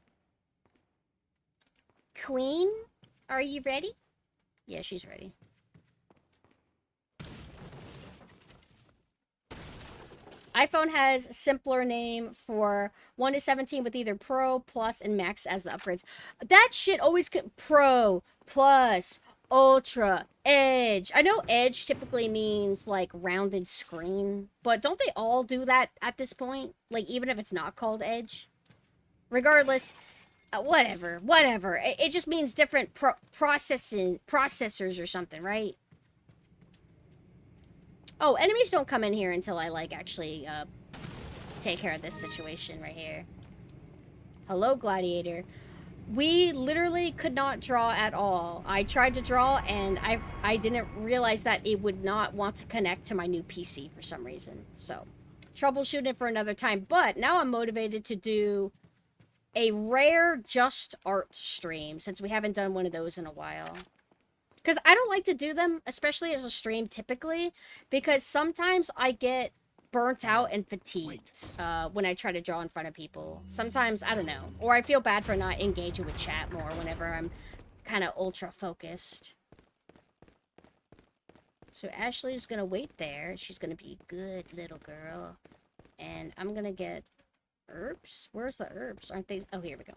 Queen? Are you ready? Yeah, she's ready. iPhone has simpler name for 1 to 17 with either Pro, Plus, and Max as the upgrades. That shit always Pro, Plus, Ultra, Edge. I know Edge typically means like rounded screen, but don't they all do that at this point? Like even if it's not called Edge? Regardless, whatever. It just means different processors or something, right? Oh, enemies don't come in here until I, like, actually, take care of this situation right here. Hello, Gladiator. We literally could not draw at all. I tried to draw, and I didn't realize that it would not want to connect to my new PC for some reason. So, troubleshooting for another time. But now I'm motivated to do a rare Just Art stream, since we haven't done one of those in a while. Because I don't like to do them, especially as a stream typically, because sometimes I get burnt out and fatigued when I try to draw in front of people. Sometimes, I don't know. Or I feel bad for not engaging with chat more whenever I'm kind of ultra focused. So Ashley's going to wait there. She's going to be a good little girl. And I'm going to get herbs. Where's the herbs? Aren't they? Oh, here we go.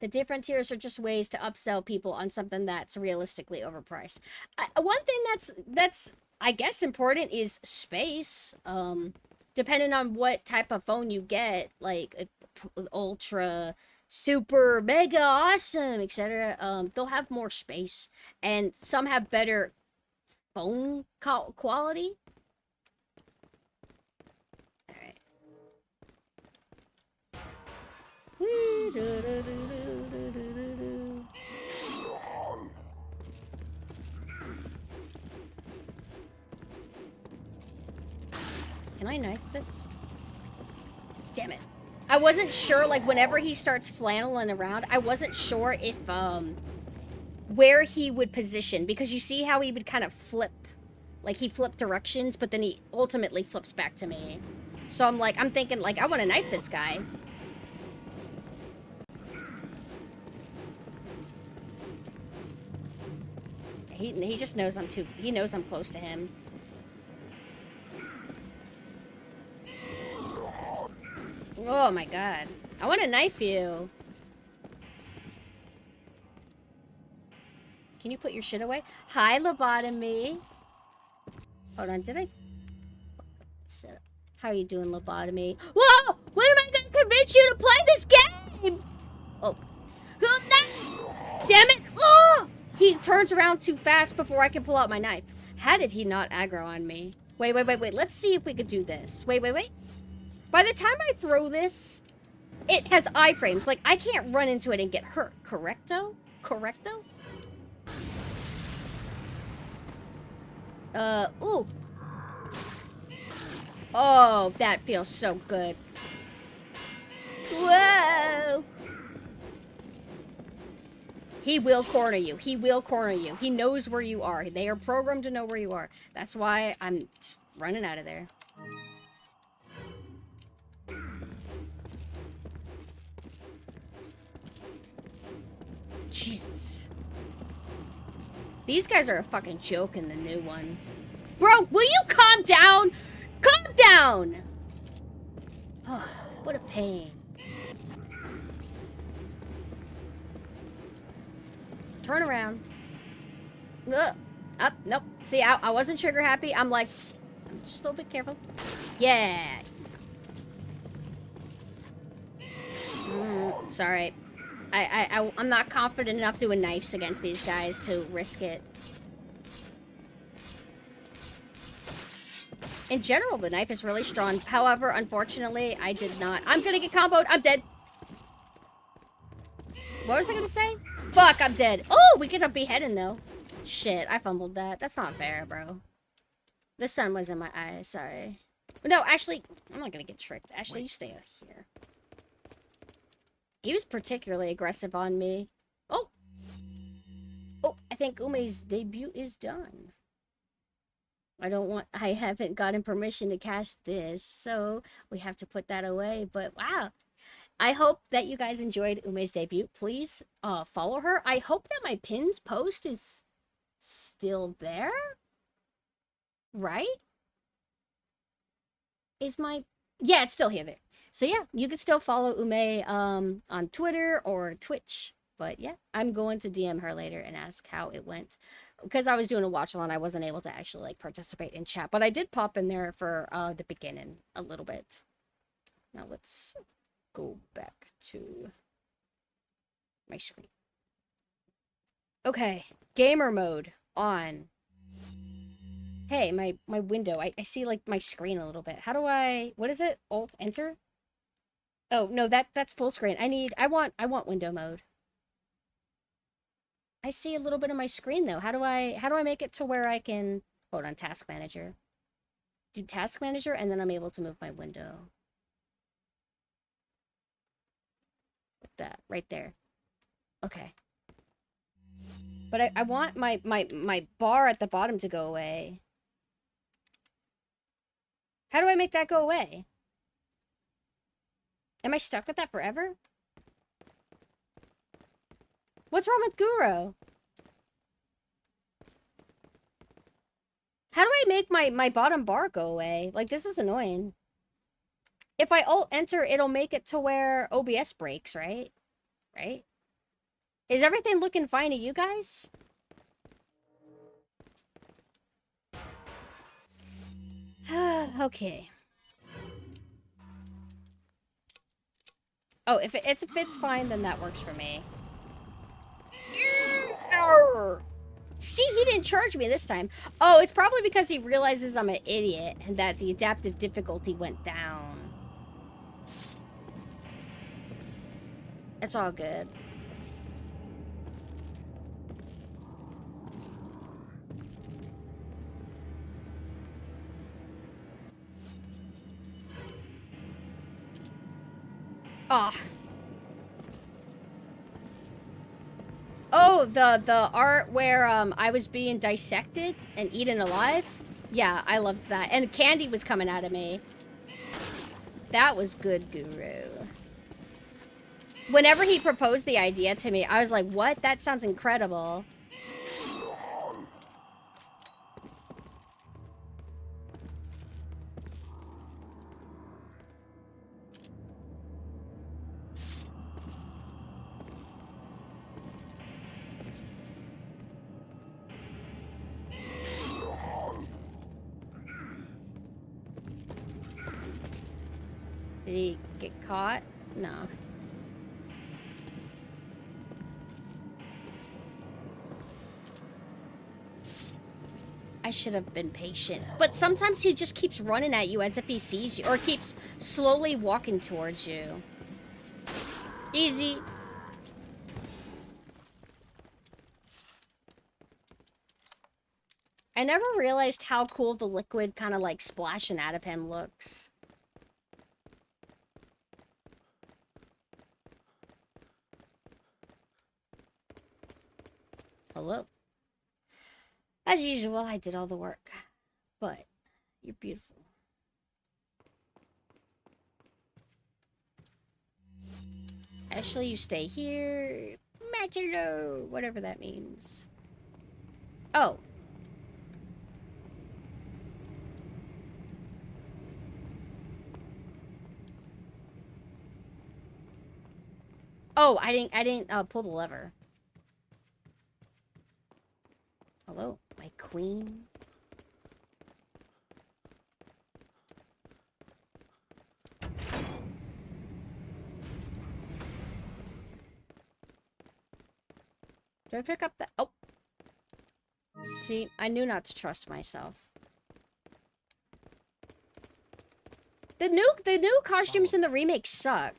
The different tiers are just ways to upsell people on something that's realistically overpriced. One thing that's I guess important is space. Depending on what type of phone you get, like ultra, super, mega, awesome, etc. They'll have more space, and some have better phone quality. Can I knife this? Damn it. I wasn't sure, like, whenever he starts flanneling around, I wasn't sure if, where he would position. Because you see how he would kind of flip. Like, he flipped directions, but then he ultimately flips back to me. So I'm thinking, like, I want to knife this guy. He just knows he knows I'm close to him. Oh my god. I want to knife you. Can you put your shit away? Hi, lobotomy. Hold on, did I? How are you doing, lobotomy? Whoa! When am I gonna convince you to play this game? Oh. Oh, no! Damn it! Oh! He turns around too fast before I can pull out my knife. How did he not aggro on me? Wait. Let's see if we could do this. Wait. By the time I throw this, it has iframes. Like, I can't run into it and get hurt. Correcto? Ooh. Oh, that feels so good. Whoa! He will corner you. He knows where you are. They are programmed to know where you are. That's why I'm just running out of there. Jesus. These guys are a fucking joke in the new one. Bro, will you calm down? Calm down! Oh, what a pain. Turn around. Up, nope. See, I wasn't trigger happy. I'm just a little bit careful. Yeah. Sorry. I'm not confident enough doing knives against these guys to risk it. In general, the knife is really strong. However, unfortunately, I did not. I'm gonna get comboed. I'm dead. What was I gonna say? Fuck, I'm dead. Oh, we get a beheading, though. Shit, I fumbled that. That's not fair, bro. The sun was in my eyes. Sorry. No, actually, I'm not gonna get tricked. Actually, you stay out here. He was particularly aggressive on me. Oh! Oh, I think Ume's debut is done. I haven't gotten permission to cast this, so we have to put that away. But wow. I hope that you guys enjoyed Ume's debut. Please follow her. I hope that my pins post is still there. Right? Is my... Yeah, it's still here there. So yeah, you can still follow Ume on Twitter or Twitch. But yeah, I'm going to DM her later and ask how it went. Because I was doing a watch along, I wasn't able to actually like participate in chat. But I did pop in there for the beginning a little bit. Now let's go back to my screen. Okay, gamer mode on. Hey, my window. I see like my screen a little bit. How do I... What is it? Alt enter? Oh, no, that's full screen. I want window mode. I see a little bit of my screen though. How do I make it to where I can... Hold on, task manager. Do task manager and then I'm able to move my window. Like that, right there. Okay. But I want my bar at the bottom to go away. How do I make that go away? Am I stuck with that forever? What's wrong with Guru? How do I make my bottom bar go away? Like, this is annoying. If I alt-enter, it'll make it to where OBS breaks, right? Right? Is everything looking fine to you guys? Okay. Oh, if it's fine, then that works for me. See, he didn't charge me this time. Oh, it's probably because he realizes I'm an idiot and that the adaptive difficulty went down. It's all good. Ah. Oh, the art where I was being dissected and eaten alive? Yeah, I loved that. And candy was coming out of me. That was good, Guru. Whenever he proposed the idea to me, I was like, what? That sounds incredible. Did he get caught? No. I should have been patient. But sometimes he just keeps running at you as if he sees you, or keeps slowly walking towards you. Easy. I never realized how cool the liquid kind of like splashing out of him looks. Hello. As usual, I did all the work. But you're beautiful. Ashley, you stay here. Watchalog, whatever that means. Oh. Oh, I didn't pull the lever. Hello, my queen. Do I pick up that? Oh. See, I knew not to trust myself. The new costumes in the remake suck.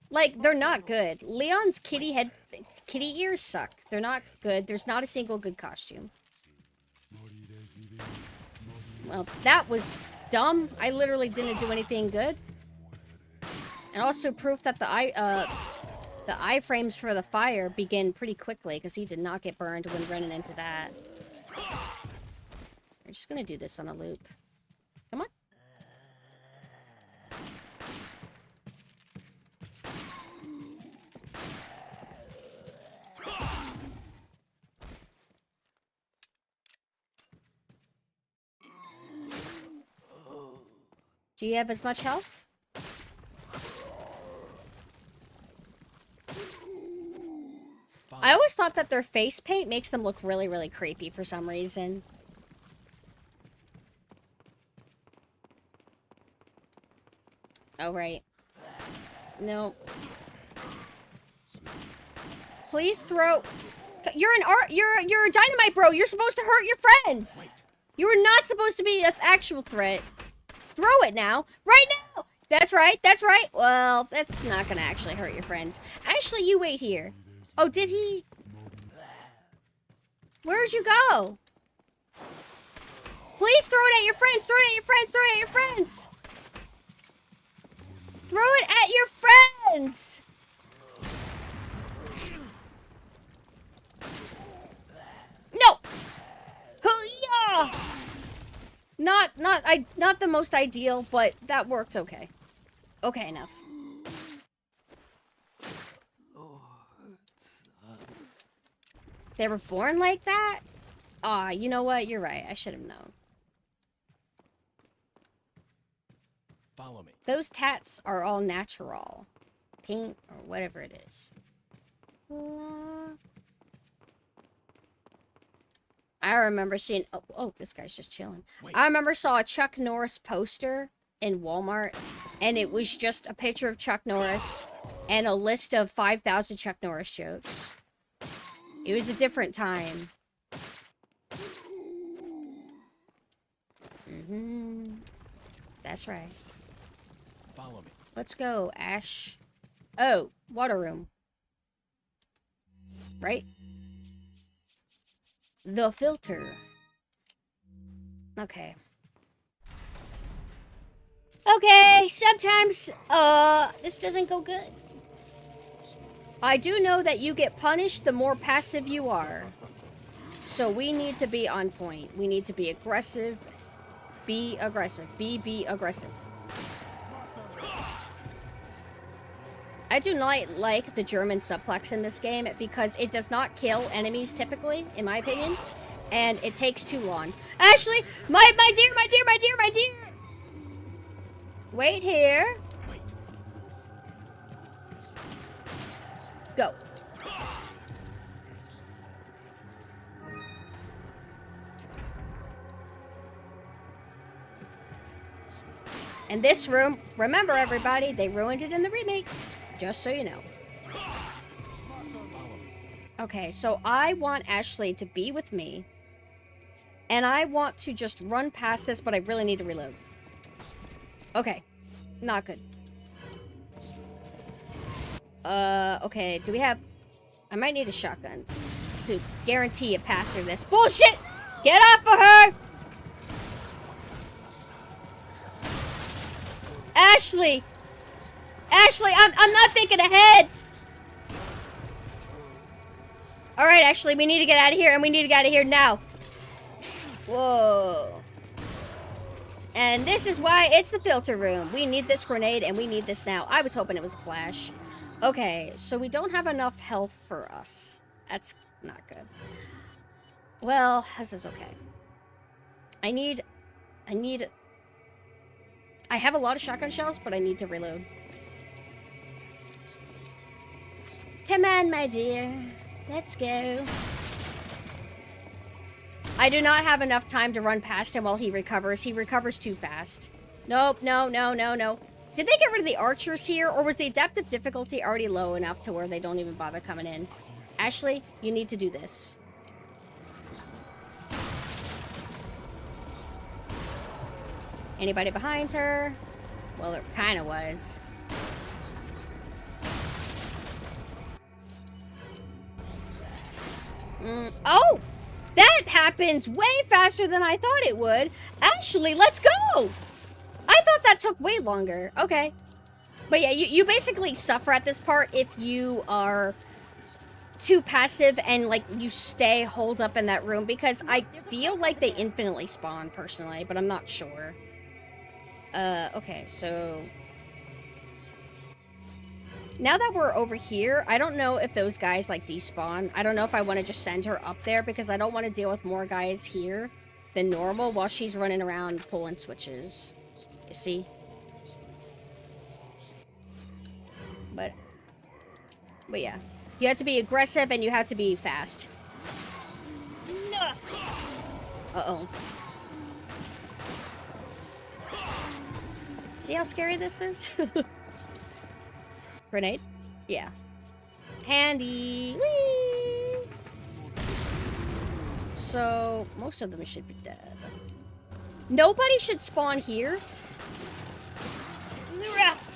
Like, they're not good. Leon's kitty ears suck. They're not good. There's not a single good costume. Well, that was dumb. I literally didn't do anything good. And also proof that the iframes for the fire begin pretty quickly, because he did not get burned when running into that. We're just gonna do this on a loop. Come on. Do you have as much health? I always thought that their face paint makes them look really, really creepy for some reason. Oh, right. No. Please throw... You're a dynamite bro. You're supposed to hurt your friends. You are not supposed to be an actual threat. Throw it now. Right now. That's right. That's right. Well, that's not gonna actually hurt your friends. Actually, you wait here. Oh, did he? Where'd you go? Please throw it at your friends. Throw it at your friends. Throw it at your friends. Throw it at your friends. No. Hoo-yah! Not the most ideal, but that worked okay. Okay enough. They were born like that? Aw, you know what? You're right. I should have known. Follow me. Those tats are all natural. Paint or whatever it is. I remember seeing... Oh, this guy's just chilling. Wait. I remember saw a Chuck Norris poster in Walmart, and it was just a picture of Chuck Norris and a list of 5,000 Chuck Norris jokes. It was a different time. That's right. Follow me. Let's go, Ash. Oh, water room. Right? The filter. Okay. Okay, sometimes, this doesn't go good. I do know that you get punished the more passive you are. So we need to be on point. We need to be aggressive. Be aggressive. Be aggressive. I do not like the German suplex in this game because it does not kill enemies typically, in my opinion. And it takes too long. Ashley! My dear! Wait here. Wait. Go. And this room, remember everybody, they ruined it in the remake. Just so you know. Okay, so I want Ashley to be with me. And I want to just run past this, but I really need to reload. Okay. Not good. Okay, do we have... I might need a shotgun to guarantee a path through this. Bullshit! Get off of her! Ashley! Ashley, I'm not thinking ahead! Alright, Ashley, we need to get out of here, and we need to get out of here now. Whoa. And this is why it's the filter room. We need this grenade, and we need this now. I was hoping it was a flash. Okay, so we don't have enough health for us. That's not good. Well, this is okay. I have a lot of shotgun shells, but I need to reload. Come on, my dear. Let's go. I do not have enough time to run past him while he recovers. He recovers too fast. Nope, no. Did they get rid of the archers here, or was the adaptive difficulty already low enough to where they don't even bother coming in? Ashley, you need to do this. Anybody behind her? Well, it kind of was. Oh! That happens way faster than I thought it would. Ashley, let's go! I thought that took way longer. Okay. But yeah, you basically suffer at this part if you are too passive and, like, you stay holed up in that room. Because I feel like they infinitely spawn, personally, but I'm not sure. Okay, so... Now that we're over here, I don't know if those guys, like, despawn. I don't know if I want to just send her up there because I don't want to deal with more guys here than normal while she's running around pulling switches. You see? But yeah. You have to be aggressive and you have to be fast. Uh-oh. See how scary this is? Grenade? Yeah. Handy. Whee! So, most of them should be dead. Nobody should spawn here.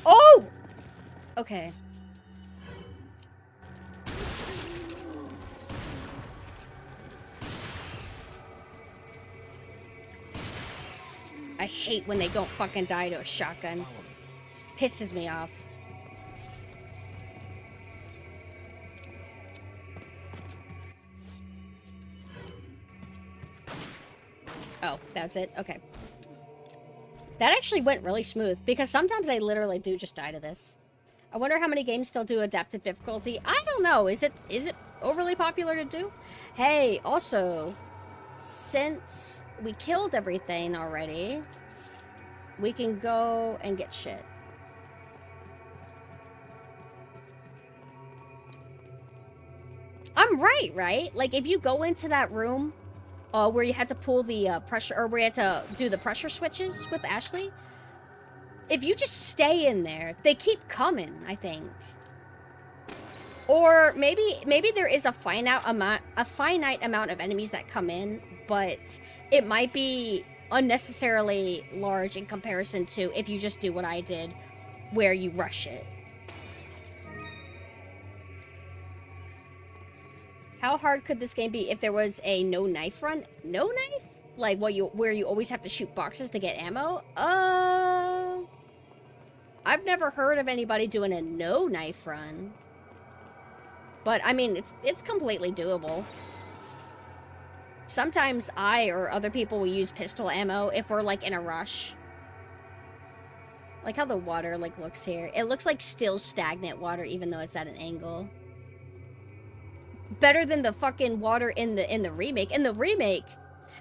Oh! Okay. I hate when they don't fucking die to a shotgun. Pisses me off. Oh, that's it? Okay. That actually went really smooth, because sometimes I literally do just die to this. I wonder how many games still do adaptive difficulty. I don't know. Is it overly popular to do? Hey, also, since we killed everything already, we can go and get shit. I'm right? Like, if you go into that room where you had to pull the pressure, or where you had to do the pressure switches with Ashley, if you just stay in there, they keep coming, I think. Or maybe there is a finite amount of enemies that come in, but it might be unnecessarily large in comparison to if you just do what I did, where you rush it. How hard could this game be if there was a no knife run? No knife? Like where you always have to shoot boxes to get ammo? I've never heard of anybody doing a no knife run. But I mean, it's completely doable. Sometimes I or other people will use pistol ammo if we're like in a rush. Like how the water like looks here. It looks like still stagnant water even though it's at an angle. Better than the fucking water in the remake. In the remake,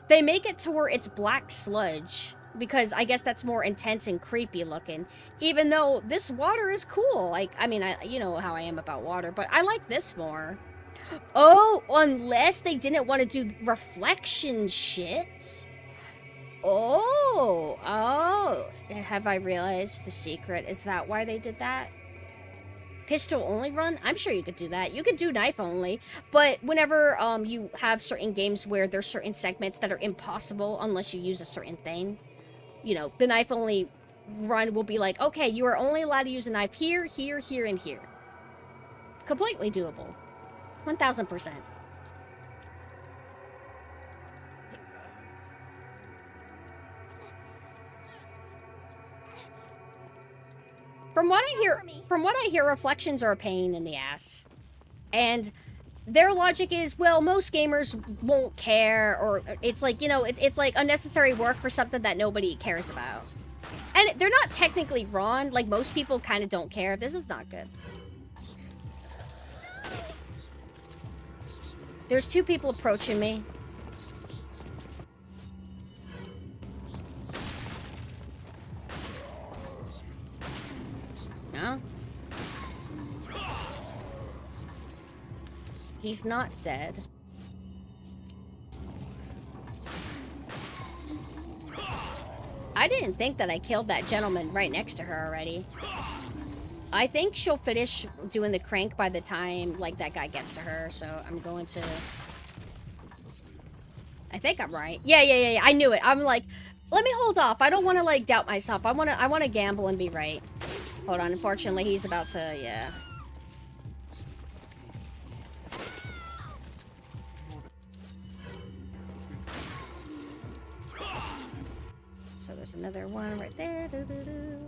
they make it to where it's black sludge because I guess that's more intense and creepy looking. Even though this water is cool. Like, I mean, you know how I am about water, but I like this more. Oh, unless they didn't want to do reflection shit. Oh, have I realized the secret? Is that why they did that? Pistol only run? I'm sure you could do that. You could do knife only, but whenever you have certain games where there's certain segments that are impossible unless you use a certain thing, you know, the knife only run will be like, okay, you are only allowed to use a knife here, here, here, and here. Completely doable. 1000%. From what I hear, reflections are a pain in the ass. And their logic is, well, most gamers won't care, or it's like, you know, it's like unnecessary work for something that nobody cares about. And they're not technically wrong, like most people kind of don't care. This is not good. There's two people approaching me. No? He's not dead. I didn't think that I killed that gentleman right next to her already. I think she'll finish doing the crank by the time, like, that guy gets to her, so I'm going to... I think I'm right. Yeah, I knew it. I'm like, let me hold off. I don't want to, like, doubt myself. I want to gamble and be right. Hold on, unfortunately, he's about to, yeah. So there's another one right there. Doo-doo-doo.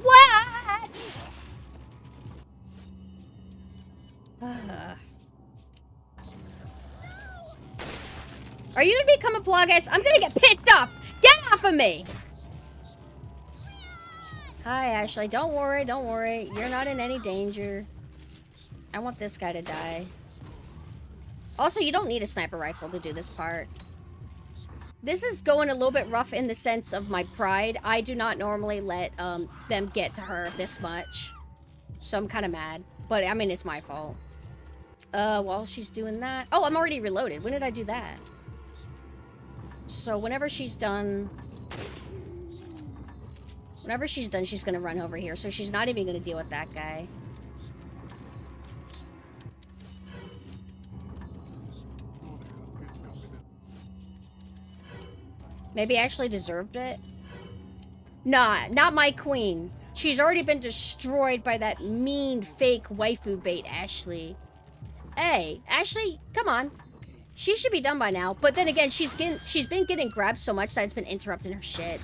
What? Are you gonna become a Plagueis? I'm gonna get pissed off! Get off of me! Hi, Ashley. Don't worry, don't worry. You're not in any danger. I want this guy to die. Also, you don't need a sniper rifle to do this part. this is going a little bit rough in the sense of my pride. I do not normally let them get to her this much. So I'm kind of mad. But, I mean, it's my fault. While she's doing that... Oh, I'm already reloaded. When did I do that? So, whenever she's done... Whenever she's done, she's gonna run over here. So she's not even gonna deal with that guy. Maybe I actually deserved it? Nah, not my queen. She's already been destroyed by that mean fake waifu bait, Ashley. Hey, Ashley, come on. She should be done by now. But then again, she's been getting grabbed so much that it's been interrupting her shit.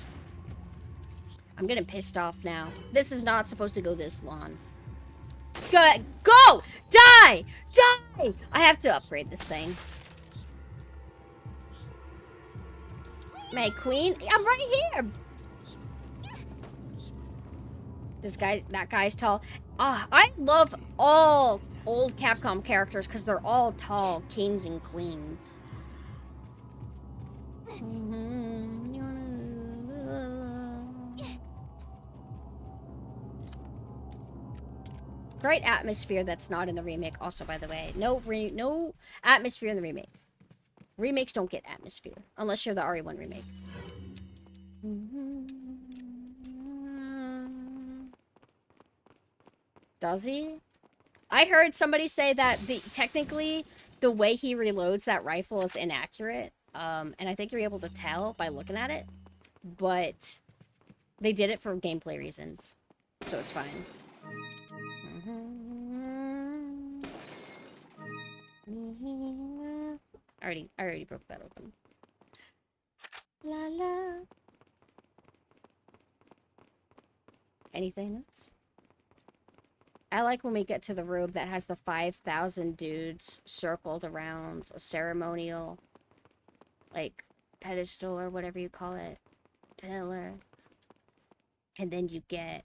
I'm getting pissed off now. This is not supposed to go this long. Good. Go! Die! Die! I have to upgrade this thing. My queen? I'm right here! That guy's tall. I love all old Capcom characters because they're all tall kings and queens. Great atmosphere that's not in the remake also, by the way. No atmosphere in the remake. Remakes don't get atmosphere unless you're the RE1 remake. Does he? I heard somebody say that technically the way he reloads that rifle is inaccurate. And I think you're able to tell by looking at it. But they did it for gameplay reasons. So it's fine. I already broke that open. La la. Anything else? I like when we get to the room that has the 5,000 dudes circled around a ceremonial, like, pedestal or whatever you call it, pillar. And then you get,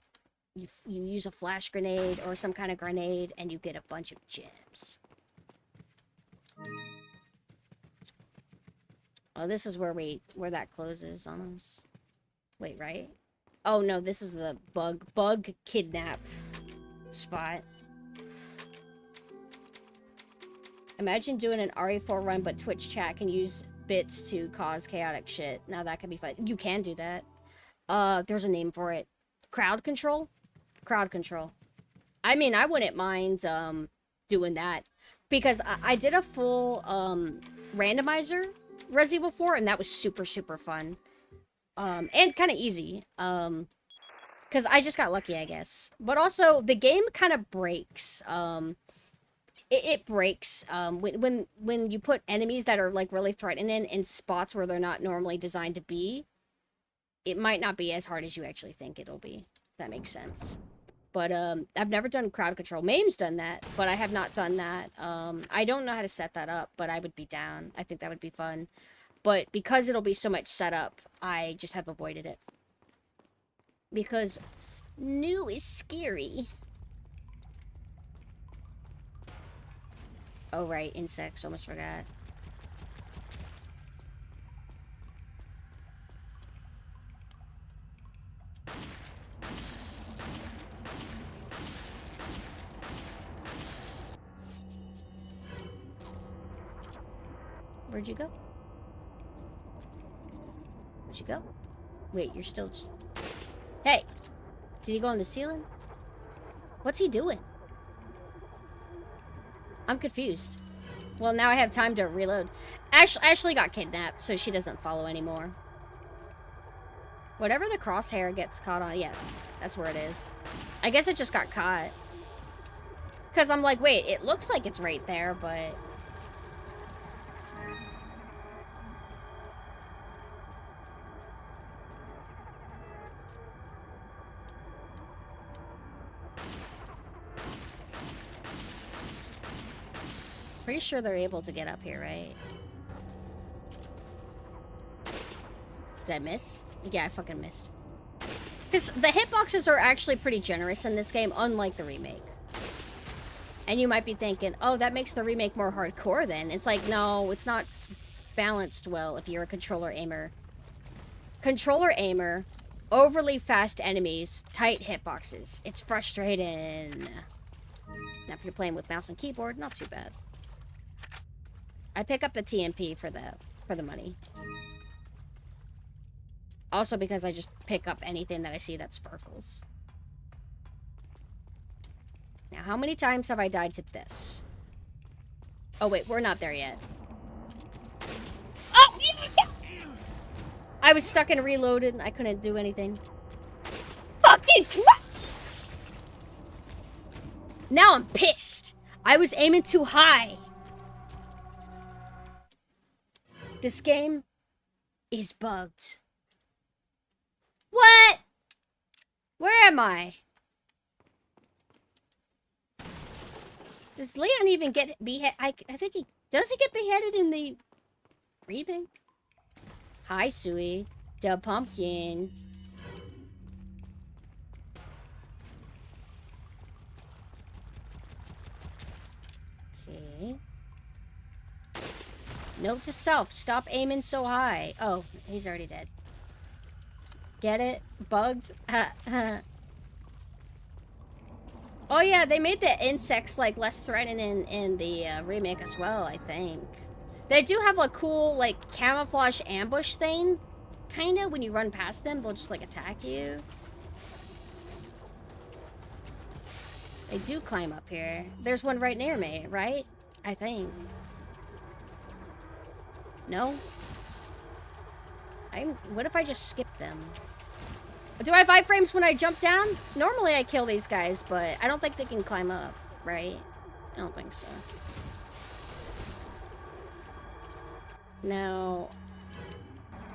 you use a flash grenade or some kind of grenade and you get a bunch of gems. Oh, this is where that closes on us. Wait, right? Oh no, this is the bug kidnap spot. Imagine doing an RE4 run, but Twitch chat can use bits to cause chaotic shit. Now that could be fun. You can do that. There's a name for it. Crowd control? Crowd control. I mean, I wouldn't mind, doing that. Because I did a full, randomizer Resident Evil 4, and that was super, super fun. And kind of easy. Because I just got lucky, I guess. But also, the game kind of breaks. It breaks when you put enemies that are, like, really threatening in spots where they're not normally designed to be. It might not be as hard as you actually think it'll be. If that makes sense. But, I've never done crowd control. Mame's done that, but I have not done that. I don't know how to set that up, but I would be down. I think that would be fun. But because it'll be so much setup, I just have avoided it. Because new is scary. Oh, right, insects. Almost forgot. Where'd you go? Where'd you go? Wait, you're still just... Hey! Did he go on the ceiling? What's he doing? I'm confused. Well, now I have time to reload. Ashley got kidnapped, so she doesn't follow anymore. Whatever the crosshair gets caught on... Yeah, that's where it is. I guess it just got caught. Because I'm like, wait, it looks like it's right there, but... Pretty sure they're able to get up here, right? Did I miss? Yeah, I fucking missed. Because the hitboxes are actually pretty generous in this game, unlike the remake. And you might be thinking, oh, that makes the remake more hardcore then. It's like, no, it's not balanced well if you're a controller aimer. Controller aimer, overly fast enemies, tight hitboxes. It's frustrating. Now if you're playing with mouse and keyboard, not too bad. I pick up the TMP for the money. Also because I just pick up anything that I see that sparkles. Now, how many times have I died to this? Oh, wait, we're not there yet. Oh! I was stuck and reloaded and I couldn't do anything. Fucking Christ! Now I'm pissed. I was aiming too high. This game is bugged. What? Where am I? Does Leon even get beheaded? I think he... Does he get beheaded in the... Reaping? Hi, Sui. The pumpkin. Okay. Note to self. Stop aiming so high. Oh, he's already dead. Get it? Bugged? Oh yeah, they made the insects like less threatening in the remake as well, I think. They do have a cool like camouflage ambush thing, kinda. When you run past them, they'll just like attack you. They do climb up here. There's one right near me, right? I think. No? What if I just skip them? Do I have iframes when I jump down? Normally I kill these guys, but I don't think they can climb up, right? I don't think so. Now,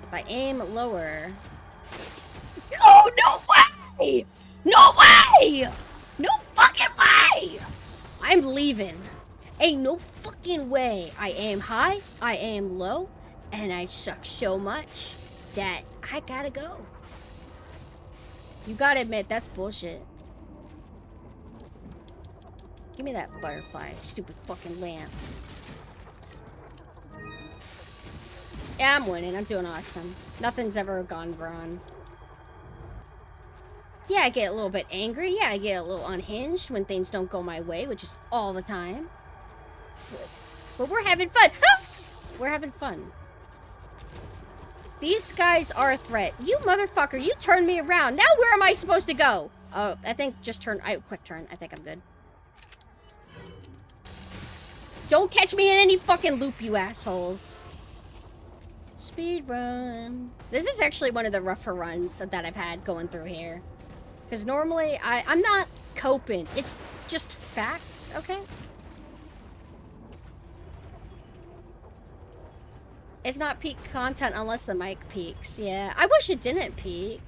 if I aim lower... Oh, no way! No way! No fucking way! I'm leaving. Ain't no fucking way. I aim high, I aim low, and I suck so much that I gotta go. You gotta admit, that's bullshit. Give me that butterfly, stupid fucking lamp. Yeah, I'm winning. I'm doing awesome. Nothing's ever gone wrong. Yeah, I get a little bit angry. Yeah, I get a little unhinged when things don't go my way, which is all the time. But we're having fun. Ah! We're having fun. These guys are a threat. You motherfucker, you turned me around. Now where am I supposed to go? Oh, I think just turn. Quick turn. I think I'm good. Don't catch me in any fucking loop, you assholes. Speed run. This is actually one of the rougher runs that I've had going through here. Because normally, I'm not coping. It's just fact, okay? It's not peak content unless the mic peaks. Yeah, I wish it didn't peak.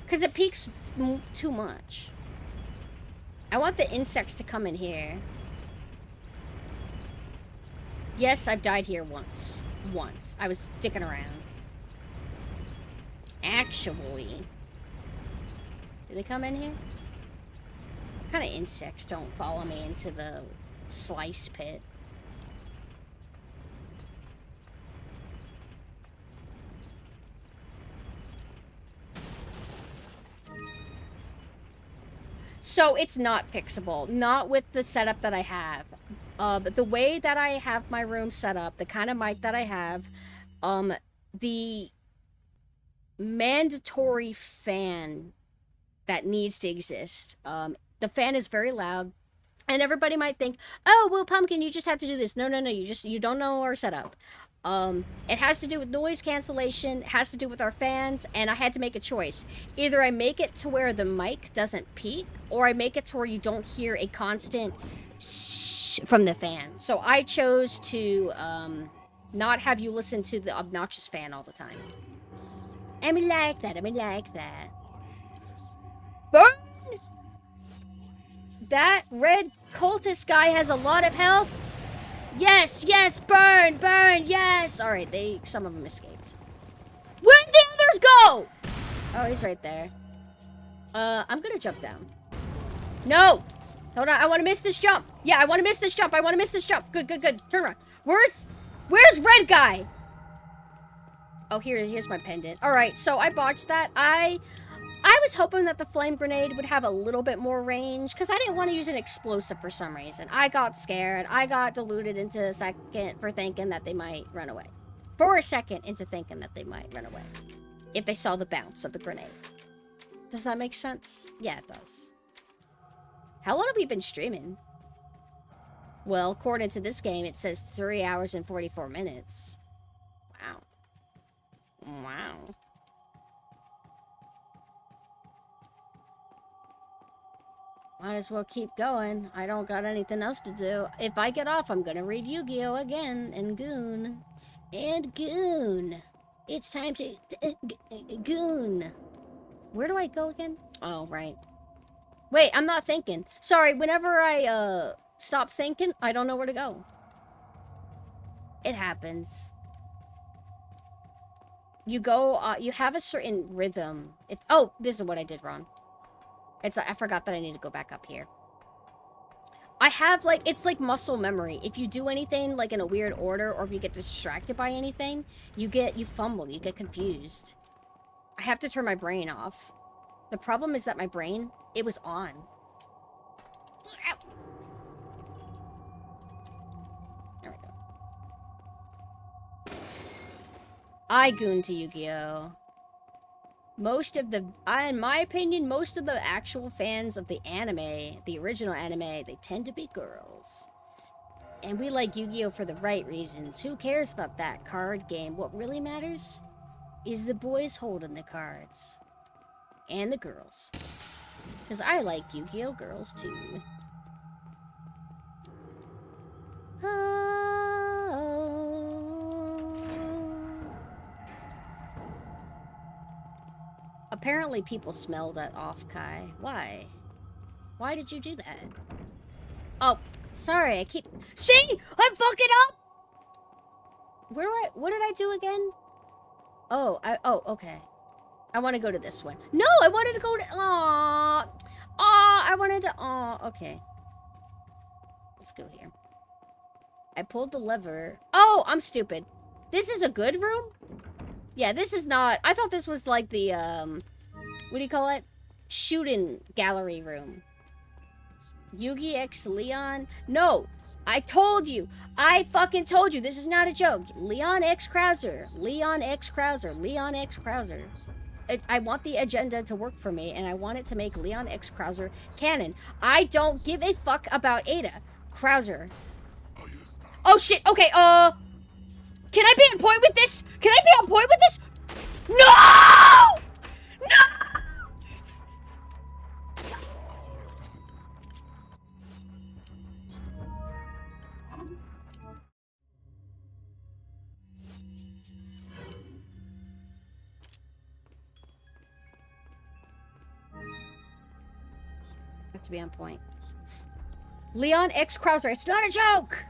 Because it peaks too much. I want the insects to come in here. Yes, I've died here once. Once. I was sticking around. Actually. Do they come in here? What kind of insects don't follow me into the slice pit? So it's not fixable. Not with the setup that I have. But the way that I have my room set up, the kind of mic that I have, the mandatory fan that needs to exist. The fan is very loud, and everybody might think, "Oh, well, Pumpkin, you just have to do this." No, you don't know our setup. It has to do with noise cancellation, it has to do with our fans, and I had to make a choice. Either I make it to where the mic doesn't peak, or I make it to where you don't hear a constant shh from the fan. So I chose to not have you listen to the obnoxious fan all the time. I mean like that. Burn! That red cultist guy has a lot of health. Yes, burn, yes! Alright, some of them escaped. Where'd the others go? Oh, he's right there. I'm gonna jump down. No! Hold on, I wanna miss this jump. Yeah, I wanna miss this jump. Good. Turn around. Where's red guy? Oh, here's my pendant. All right, so I botched that. I was hoping that the flame grenade would have a little bit more range because I didn't want to use an explosive for some reason. I got scared. I got deluded into a second for thinking that they might run away. For a second into thinking that they might run away. If they saw the bounce of the grenade. Does that make sense? Yeah, it does. How long have we been streaming? Well, according to this game, it says 3 hours and 44 minutes. Wow. Wow. Might as well keep going. I don't got anything else to do. If I get off, I'm gonna read Yu-Gi-Oh! Again. And Goon. And Goon. It's time to... Goon. Where do I go again? Oh, right. Wait, I'm not thinking. Sorry, whenever I, stop thinking, I don't know where to go. It happens. You go, you have a certain rhythm. Oh, this is what I did wrong. I forgot that I need to go back up here. I have, like, it's like muscle memory. If you do anything, like, in a weird order, or if you get distracted by anything, you fumble, you get confused. I have to turn my brain off. The problem is that my brain, it was on. There we go. I goon to Yu-Gi-Oh! In my opinion, most of the actual fans of the anime, the original anime, they tend to be girls. And we like Yu-Gi-Oh! For the right reasons. Who cares about that card game? What really matters is the boys holding the cards. And the girls. Because I like Yu-Gi-Oh! Girls, too. Apparently people smell that off, Kai. Why? Why did you do that? Oh, sorry, See? I'm fucking up! What did I do again? Oh, okay. I want to go to this one. No, I wanted to go to... okay. Let's go here. I pulled the lever. Oh, I'm stupid. This is a good room? Yeah, this is not... I thought this was like the, what do you call it? Shooting gallery room. Yugi X Leon? No! I told you! I fucking told you! This is not a joke! Leon X Krauser. Leon X Krauser. Leon X Krauser. I want the agenda to work for me, and I want it to make Leon X Krauser canon. I don't give a fuck about Ada. Krauser. Oh shit, okay, can I be on point with this? Can I be on point with this? No! No! Have to be on point. Leon X Krauser, it's not a joke!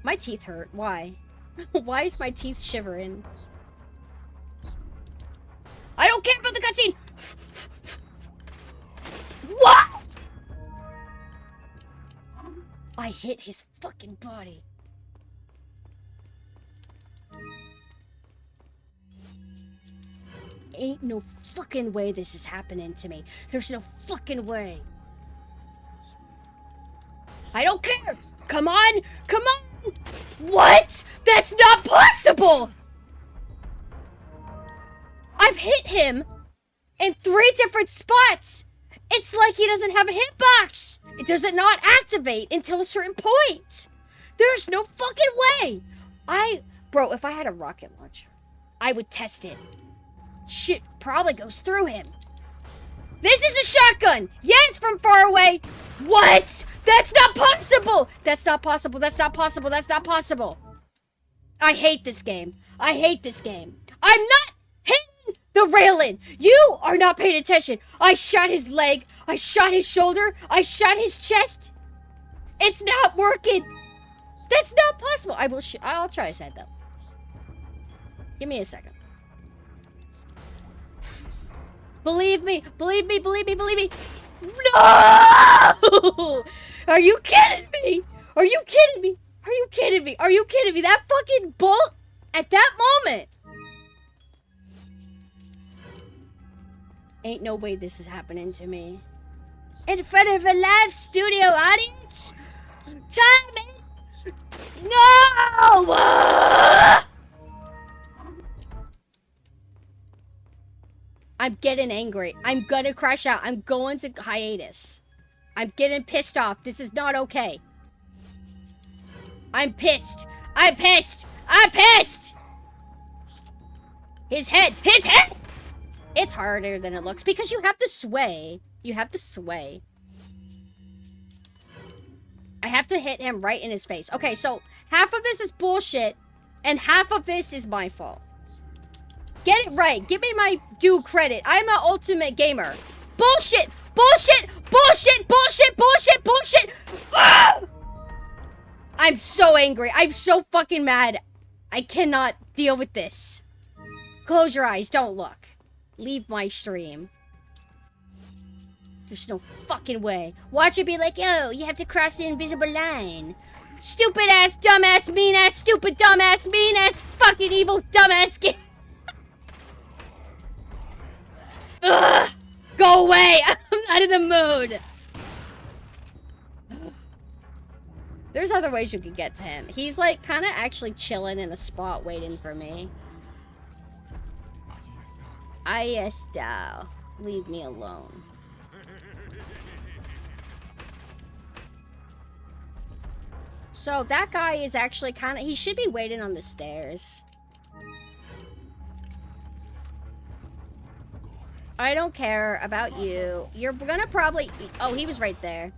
My teeth hurt. Why? Why is my teeth shivering? I don't care about the cutscene! What? I hit his fucking body. Ain't no fucking way this is happening to me. There's no fucking way. I don't care! Come on! Come on! What? That's not possible! I've hit him in 3 different spots! It's like he doesn't have a hitbox! It doesn't not activate until a certain point! There's no fucking way! Bro, if I had a rocket launcher, I would test it. Shit probably goes through him. This is a shotgun! Yeah, it's from far away! What? That's not possible! That's not possible, that's not possible, that's not possible! I hate this game. I hate this game. I'm not hitting the railing! You are not paying attention! I shot his leg, I shot his shoulder, I shot his chest! It's not working! That's not possible! I'll try his head, though. Give me a second. Believe me! Believe me! Believe me! Believe me! No! Are you kidding me? Are you kidding me? Are you kidding me? Are you kidding me? That fucking bolt at that moment. Ain't no way this is happening to me. In front of a live studio audience? Time it! No! I'm getting angry. I'm gonna crash out. I'm going to hiatus. I'm getting pissed off. This is not okay. I'm pissed. I'm pissed. I'm pissed! His head! His head! It's harder than it looks because you have to sway. You have to sway. I have to hit him right in his face. Okay, so half of this is bullshit, and half of this is my fault. Get it right. Give me my due credit. I'm an ultimate gamer. Bullshit! Bullshit! Bullshit! Bullshit! Bullshit! Bullshit! Ah! I'm so angry. I'm so fucking mad. I cannot deal with this. Close your eyes. Don't look. Leave my stream. There's no fucking way. Watch it be like, yo, you have to cross the invisible line. Stupid ass, dumbass, mean ass, stupid dumbass, mean ass, fucking evil dumbass game. Ugh! Go away! I'm not in the mood. There's other ways you could get to him. He's like kind of actually chilling in a spot waiting for me. Yes, thou. Leave me alone. So that guy is actually kind of... He should be waiting on the stairs. I don't care about you. You're gonna probably... Oh, he was right there.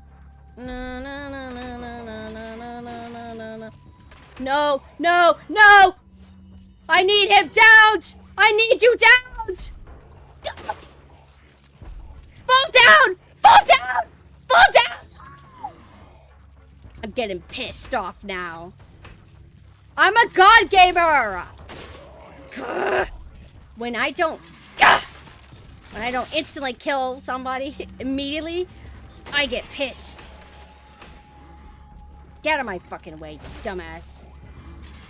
No, no, no, no, no, no, no, no, no, no, no, no. No, no, no! I need him down! I need you down! Fall down! Fall down! Fall down! I'm getting pissed off now. I'm a god gamer! When I don't instantly kill somebody immediately, I get pissed. Get out of my fucking way, dumbass.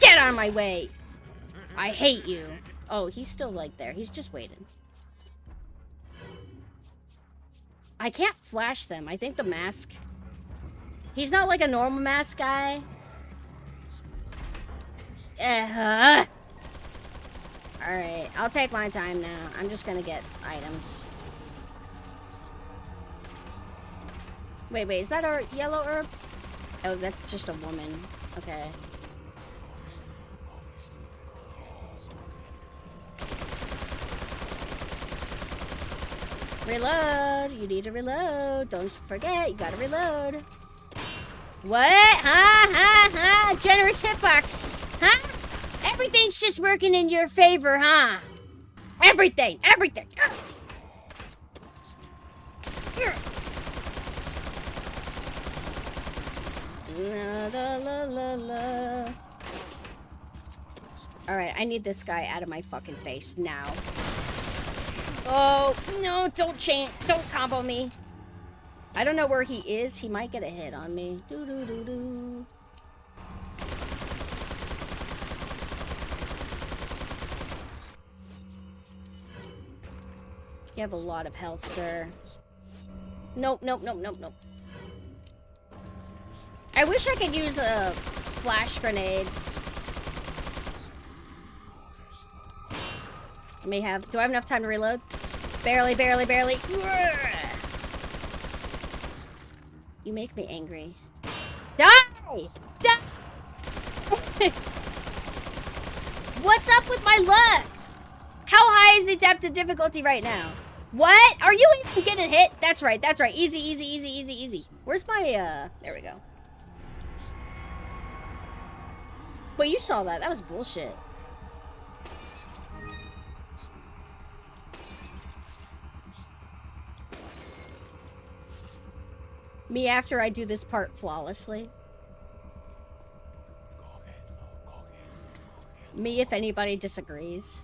Get out of my way! I hate you. Oh, he's still like there. He's just waiting. I can't flash them. I think the mask... He's not like a normal mask guy. Alright, I'll take my time now. I'm just gonna get items. Wait, is that our yellow herb? Oh, that's just a woman. Okay. Reload! You need to reload. Don't forget, you gotta reload. What? Huh? Generous hitbox. Huh? Everything's just working in your favor, huh? Everything! La, la, la, la, la. Alright, I need this guy out of my fucking face now. Oh, no, don't combo me. I don't know where he is. He might get a hit on me. Doo-doo-doo-doo. You have a lot of health, sir. Nope. I wish I could use a flash grenade. Do I have enough time to reload? Barely. You make me angry. Die! What's up with my luck? How high is the depth of difficulty right now? What? Are you even getting hit? That's right. Easy. Where's my, there we go. But you saw that. That was bullshit. Me after I do this part flawlessly. Me if anybody disagrees.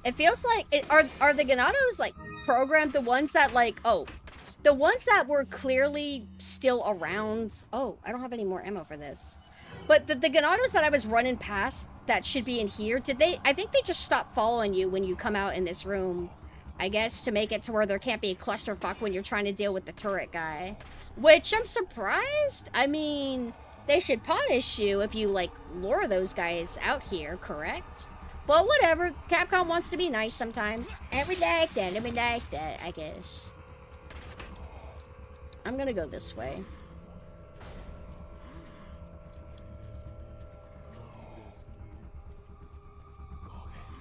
It feels like are the Ganados like programmed, the ones that like the ones that were clearly still around. Oh, I don't have any more ammo for this. But the Ganados that I was running past that should be in here, I think they just stop following you when you come out in this room. I guess to make it to where there can't be a clusterfuck when you're trying to deal with the turret guy. Which I'm surprised. I mean, they should punish you if you like lure those guys out here, correct? But whatever, Capcom wants to be nice sometimes. And we like that, I guess. I'm gonna go this way.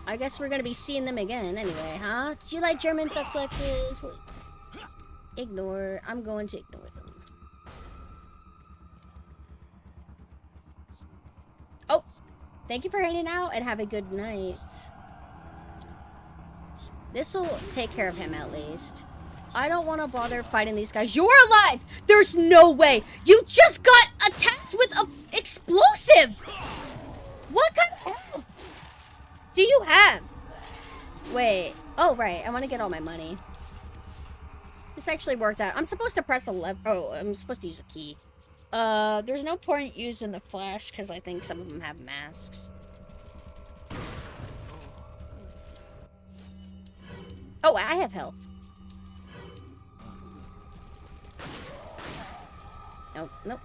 I guess we're gonna be seeing them again anyway, huh? Do you like German suplexes? Ignore. I'm going to ignore them. Oh! Thank you for hanging out and have a good night. This'll take care of him at least. I don't want to bother fighting these guys. You're alive! There's no way! You just got attacked with an explosive! What kind of health do you have? Wait. Oh, right. I want to get all my money. This actually worked out. I'm supposed to press a lever. Oh, I'm supposed to use a key. There's no point using the flash because I think some of them have masks. Oh, I have health. Nope, nope.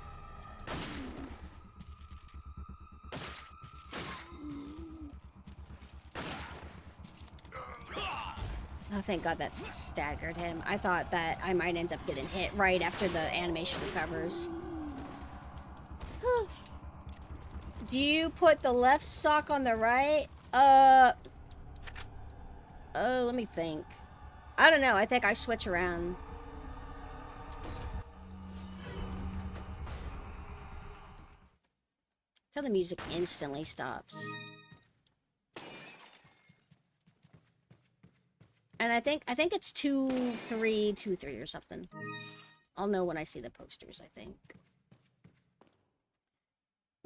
Oh, thank God that staggered him. I thought that I might end up getting hit right after the animation recovers. Do you put the left sock on the right? Let me think. I don't know. I think I switch around. Till the music instantly stops. And I think it's 2-3, 2-3 or something. I'll know when I see the posters, I think.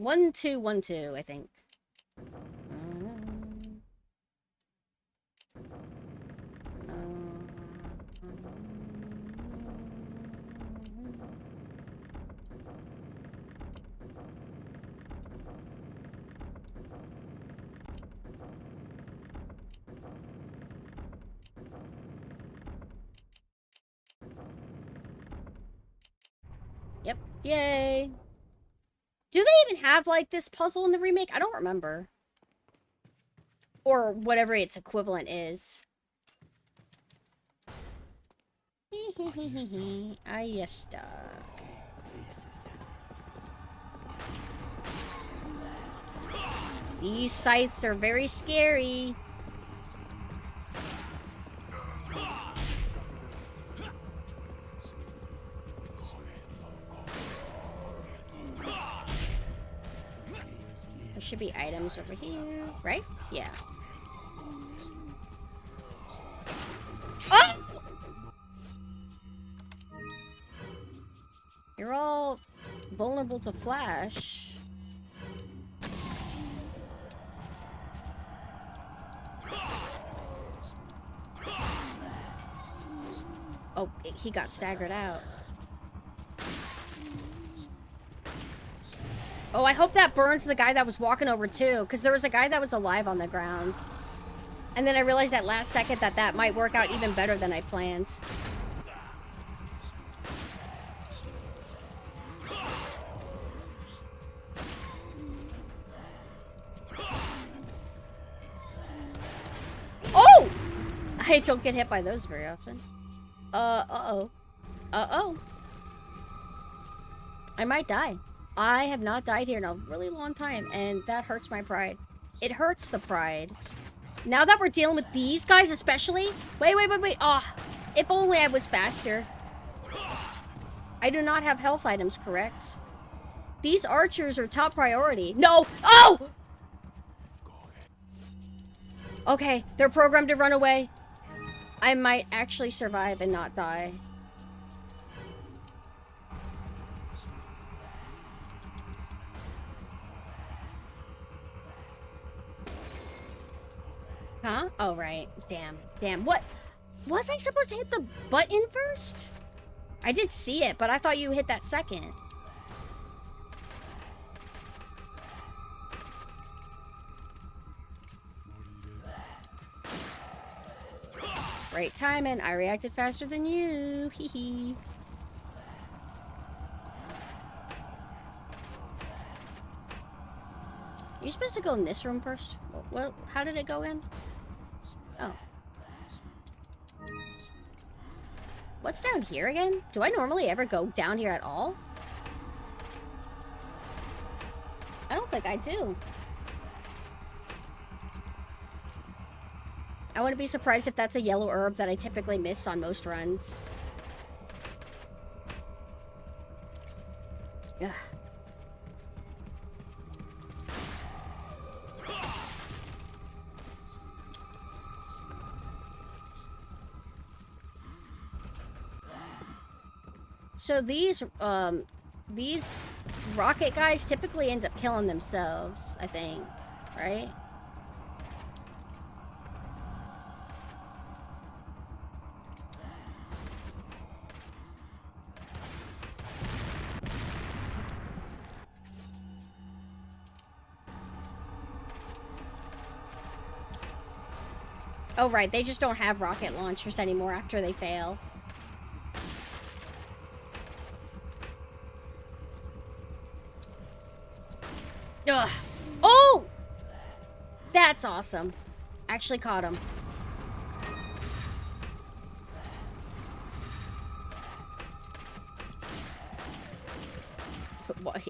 1-2, 1-2, I think. Yep. Yay. Do they even have, like, this puzzle in the remake? I don't remember. Or whatever its equivalent is. Ahí está. These scythes are very scary. There should be items over here, right? Yeah. Oh! You're all vulnerable to flash. Oh, he got staggered out. Oh, I hope that burns the guy that was walking over too, because there was a guy that was alive on the ground. And then I realized at last second that that might work out even better than I planned. Oh! I don't get hit by those very often. Uh-oh. Uh-oh. I might die. I have not died here in a really long time, and that hurts my pride. It hurts the pride. Now that we're dealing with these guys especially... Wait. Oh, if only I was faster. I do not have health items, correct? These archers are top priority. No! Oh! Okay, they're programmed to run away. I might actually survive and not die. Huh? Oh, right. Damn. Damn. What? Was I supposed to hit the button first? I did see it, but I thought you hit that second. Great timing. I reacted faster than you. Hee hee. You're supposed to go in this room first? Well, how did it go in? Oh. What's down here again? Do I normally ever go down here at all? I don't think I do. I wouldn't be surprised if that's a yellow herb that I typically miss on most runs. Ugh. So these rocket guys typically end up killing themselves, I think, right? Oh, right, they just don't have rocket launchers anymore after they fail. Ugh. Oh! That's awesome. Actually caught him.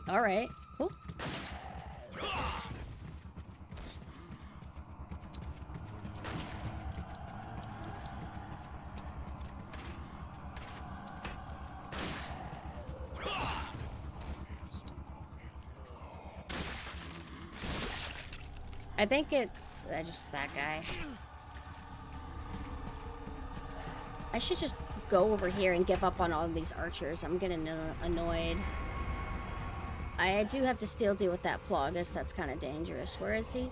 All right. Oh. I think it's just that guy. I should just go over here and give up on all of these archers. I'm getting annoyed. I do have to still deal with that Plogus. That's kind of dangerous. Where is he?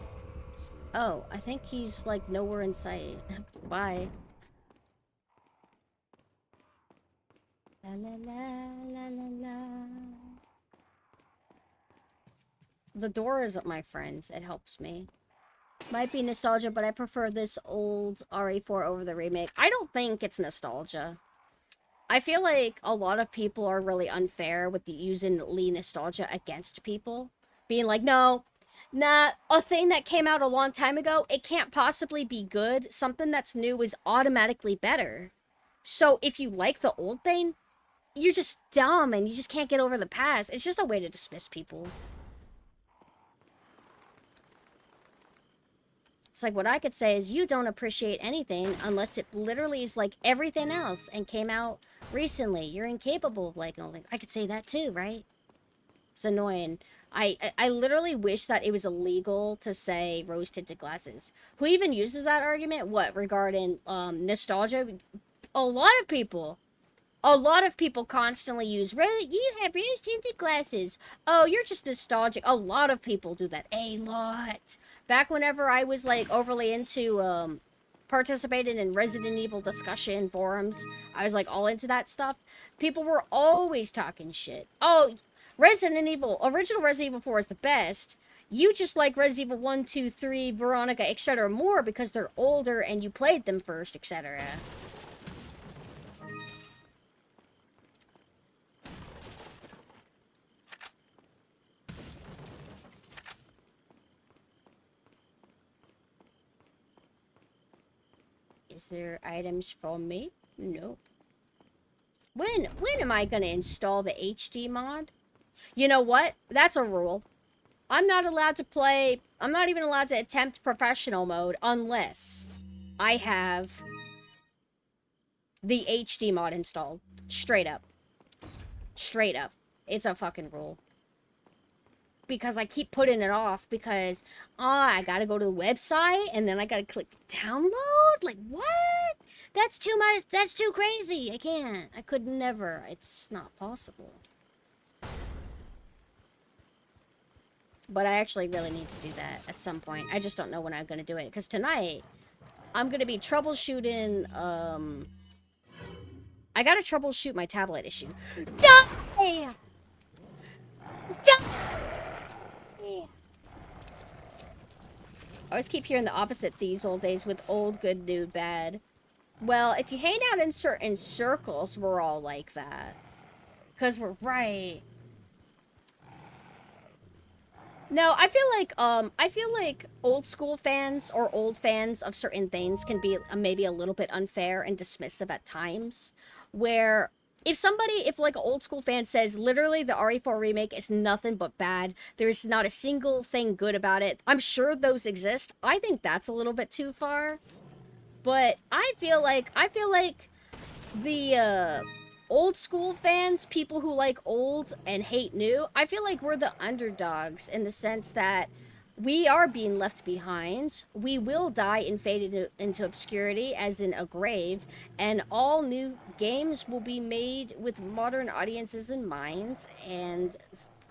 Oh, I think he's like nowhere in sight. Bye. La la la la la la. The door is up, my friends. It helps me. Might be nostalgia, but I prefer this old RE4 over the remake. I don't think it's nostalgia. I feel like a lot of people are really unfair with the using Lee nostalgia against people. Being like, no, nah, a thing that came out a long time ago, it can't possibly be good. Something that's new is automatically better. So if you like the old thing, you're just dumb and you just can't get over the past. It's just a way to dismiss people. It's like what I could say is you don't appreciate anything unless it literally is like everything else and came out recently. You're incapable of liking all things. I could say that too, right? It's annoying. I literally wish that it was illegal to say rose-tinted glasses. Who even uses that argument? What, regarding nostalgia? A lot of people constantly use, you have rose-tinted glasses. Oh, you're just nostalgic. A lot of people do that. A lot. Back whenever I was, like, overly into, participating in Resident Evil discussion forums, I was, like, all into that stuff. People were always talking shit. Oh, original Resident Evil 4 is the best. You just like Resident Evil 1, 2, 3, Veronica, etc. more because they're older and you played them first, etc. Is there items for me? Nope. When am I gonna install the HD mod? You know what? That's a rule. I'm not allowed to play... I'm not even allowed to attempt professional mode unless I have the HD mod installed. Straight up. Straight up. It's a fucking rule. Because I keep putting it off because, I gotta go to the website and then I gotta click download? Like, what? That's too much. That's too crazy. I can't. I could never. It's not possible. But I actually really need to do that at some point. I just don't know when I'm gonna do it. Because tonight, I'm gonna be troubleshooting, I gotta troubleshoot my tablet issue. Die! Die! I always keep hearing the opposite these old days with old, good, new, bad. Well, if you hang out in certain circles, we're all like that. Because we're right. No, I feel like old school fans or old fans of certain things can be maybe a little bit unfair and dismissive at times. Where if like an old school fan says literally the RE4 remake is nothing but bad, there's not a single thing good about it. I'm sure those exist. I think that's a little bit too far. But I feel like the old school fans, people who like old and hate new, I feel like we're the underdogs in the sense that we are being left behind. We will die and fade into obscurity, as in a grave, and all new games will be made with modern audiences in mind, and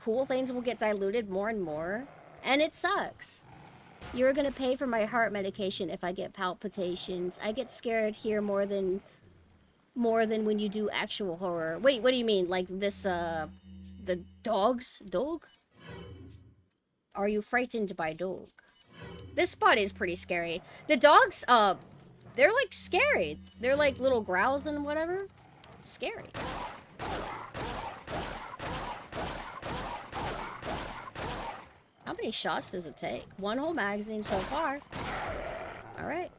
cool things will get diluted more and more, and it sucks. You're gonna pay for my heart medication if I get palpitations. I get scared here more than when you do actual horror. Wait, what do you mean? Like this, the dogs? Dog? Are you frightened by dog? This spot is pretty scary. The dogs, they're like scary. They're like little growls and whatever. It's scary. How many shots does it take? One whole magazine so far. Alright.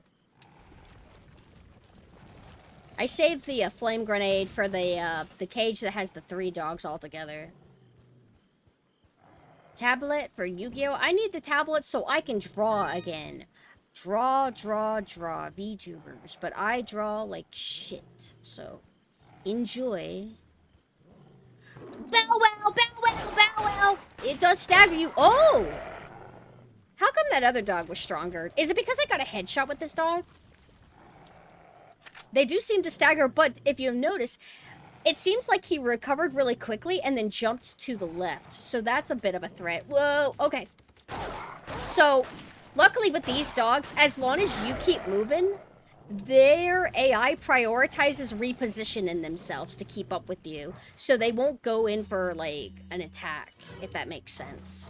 I saved the flame grenade for the cage that has the 3 dogs all together. Tablet for Yu-Gi-Oh! I need the tablet so I can draw again. Draw, VTubers. But I draw like shit. So, enjoy. Bow wow, bow wow, bow wow! It does stagger you. Oh! How come that other dog was stronger? Is it because I got a headshot with this dog? They do seem to stagger, but if you notice, it seems like he recovered really quickly and then jumped to the left. So that's a bit of a threat. Whoa, okay. So, luckily with these dogs, as long as you keep moving, their AI prioritizes repositioning themselves to keep up with you. So they won't go in for, like, an attack, if that makes sense.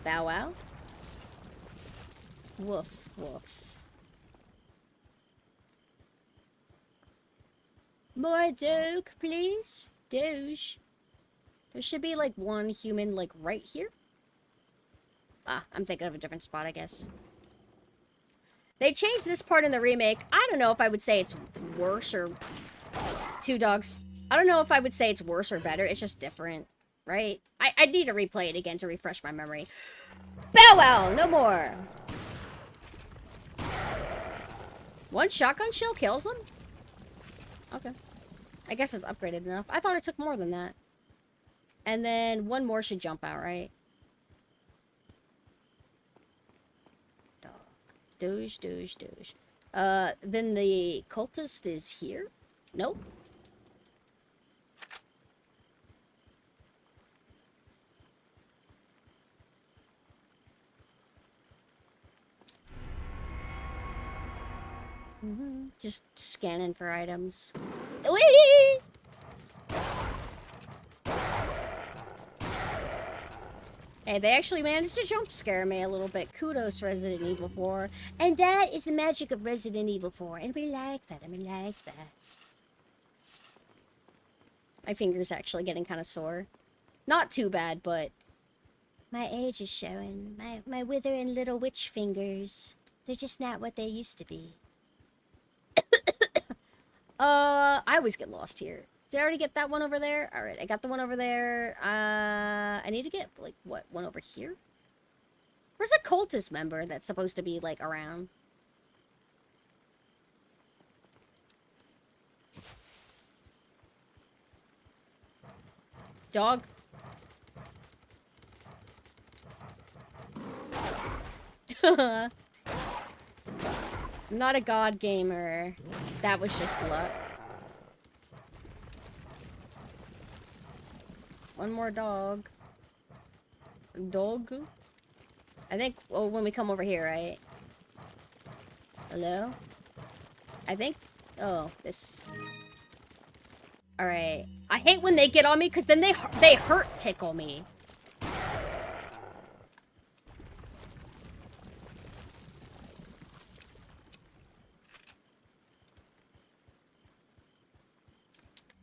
Bow wow. Woof, woof. More Doge, please. Doge. There should be, like, one human, like, right here. Ah, I'm thinking of a different spot, I guess. They changed this part in the remake. I don't know if I would say it's worse or... 2 dogs. I don't know if I would say it's worse or better. It's just different, right? I need to replay it again to refresh my memory. Bow wow! No more! One shotgun shell kills them? Okay. I guess it's upgraded enough. I thought it took more than that. And then one more should jump out, right? Dog. Doge, doge, doge. Then the cultist is here? Nope. Just scanning for items. Whee! Hey, they actually managed to jump scare me a little bit. Kudos, Resident Evil 4. And that is the magic of Resident Evil 4. And we like that. And we like that. My finger's actually getting kind of sore. Not too bad, but... my age is showing. My withering little witch fingers. They're just not what they used to be. I always get lost here. Did I already get that one over there? Alright, I got the one over there. I need to get, like, what? One over here? Where's the cultist member that's supposed to be, like, around? Dog? I'm not a god gamer. That was just luck. One more dog. Dog? I think, well, when we come over here, right? Hello? I think, oh, this... Alright. I hate when they get on me, because then they hurt tickle me.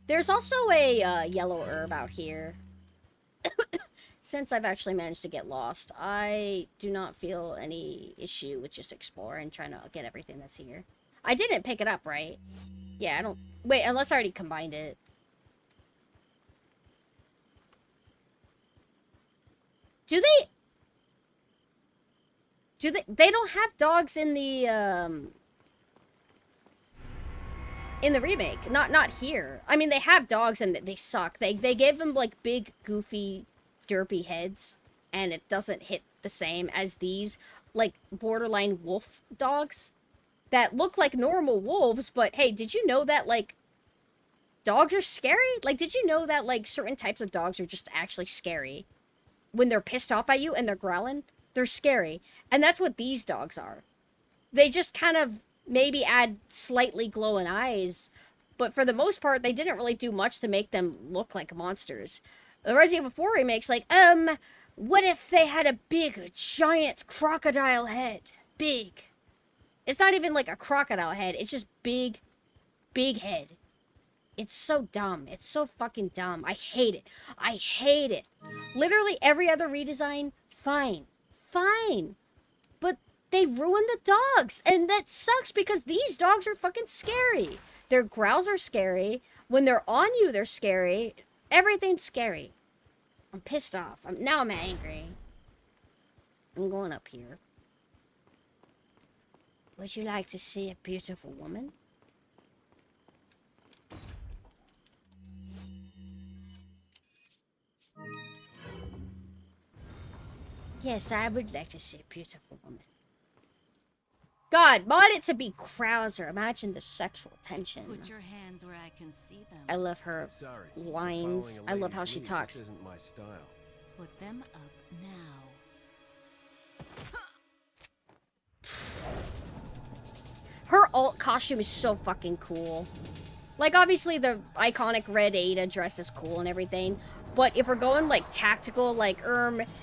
There's also a yellow herb out here. Since I've actually managed to get lost, I do not feel any issue with just exploring and trying to get everything that's here. I didn't pick it up, right? Yeah, I don't... Wait, unless I already combined it. Do they... They don't have dogs in the remake. Not here. I mean, they have dogs and they suck. They gave them, like, big, goofy... derpy heads, and it doesn't hit the same as these, like, borderline wolf dogs that look like normal wolves, but hey, did you know that, like, dogs are scary? Like, did you know that, like, certain types of dogs are just actually scary? When they're pissed off at you and they're growling, they're scary. And that's what these dogs are. They just kind of maybe add slightly glowing eyes, but for the most part, they didn't really do much to make them look like monsters. The Resident Evil 4 remake's like, what if they had a big, giant crocodile head? Big. It's not even like a crocodile head. It's just big, big head. It's so dumb. It's so fucking dumb. I hate it. I hate it. Literally every other redesign, fine. Fine. But they ruined the dogs. And that sucks because these dogs are fucking scary. Their growls are scary. When they're on you, they're scary. Everything's scary. I'm pissed off. Now I'm angry. I'm going up here. Would you like to see a beautiful woman? Yes, I would like to see a beautiful woman. God, mod it to be Krauser. Imagine the sexual tension. Put your hands where I can see them. I love her Sorry, lines. following a I love how lady's she lead talks. just isn't my style. Put them up now. Her alt costume is so fucking cool. Like, obviously, the iconic red Ada dress is cool and everything. But if we're going, like, tactical, like,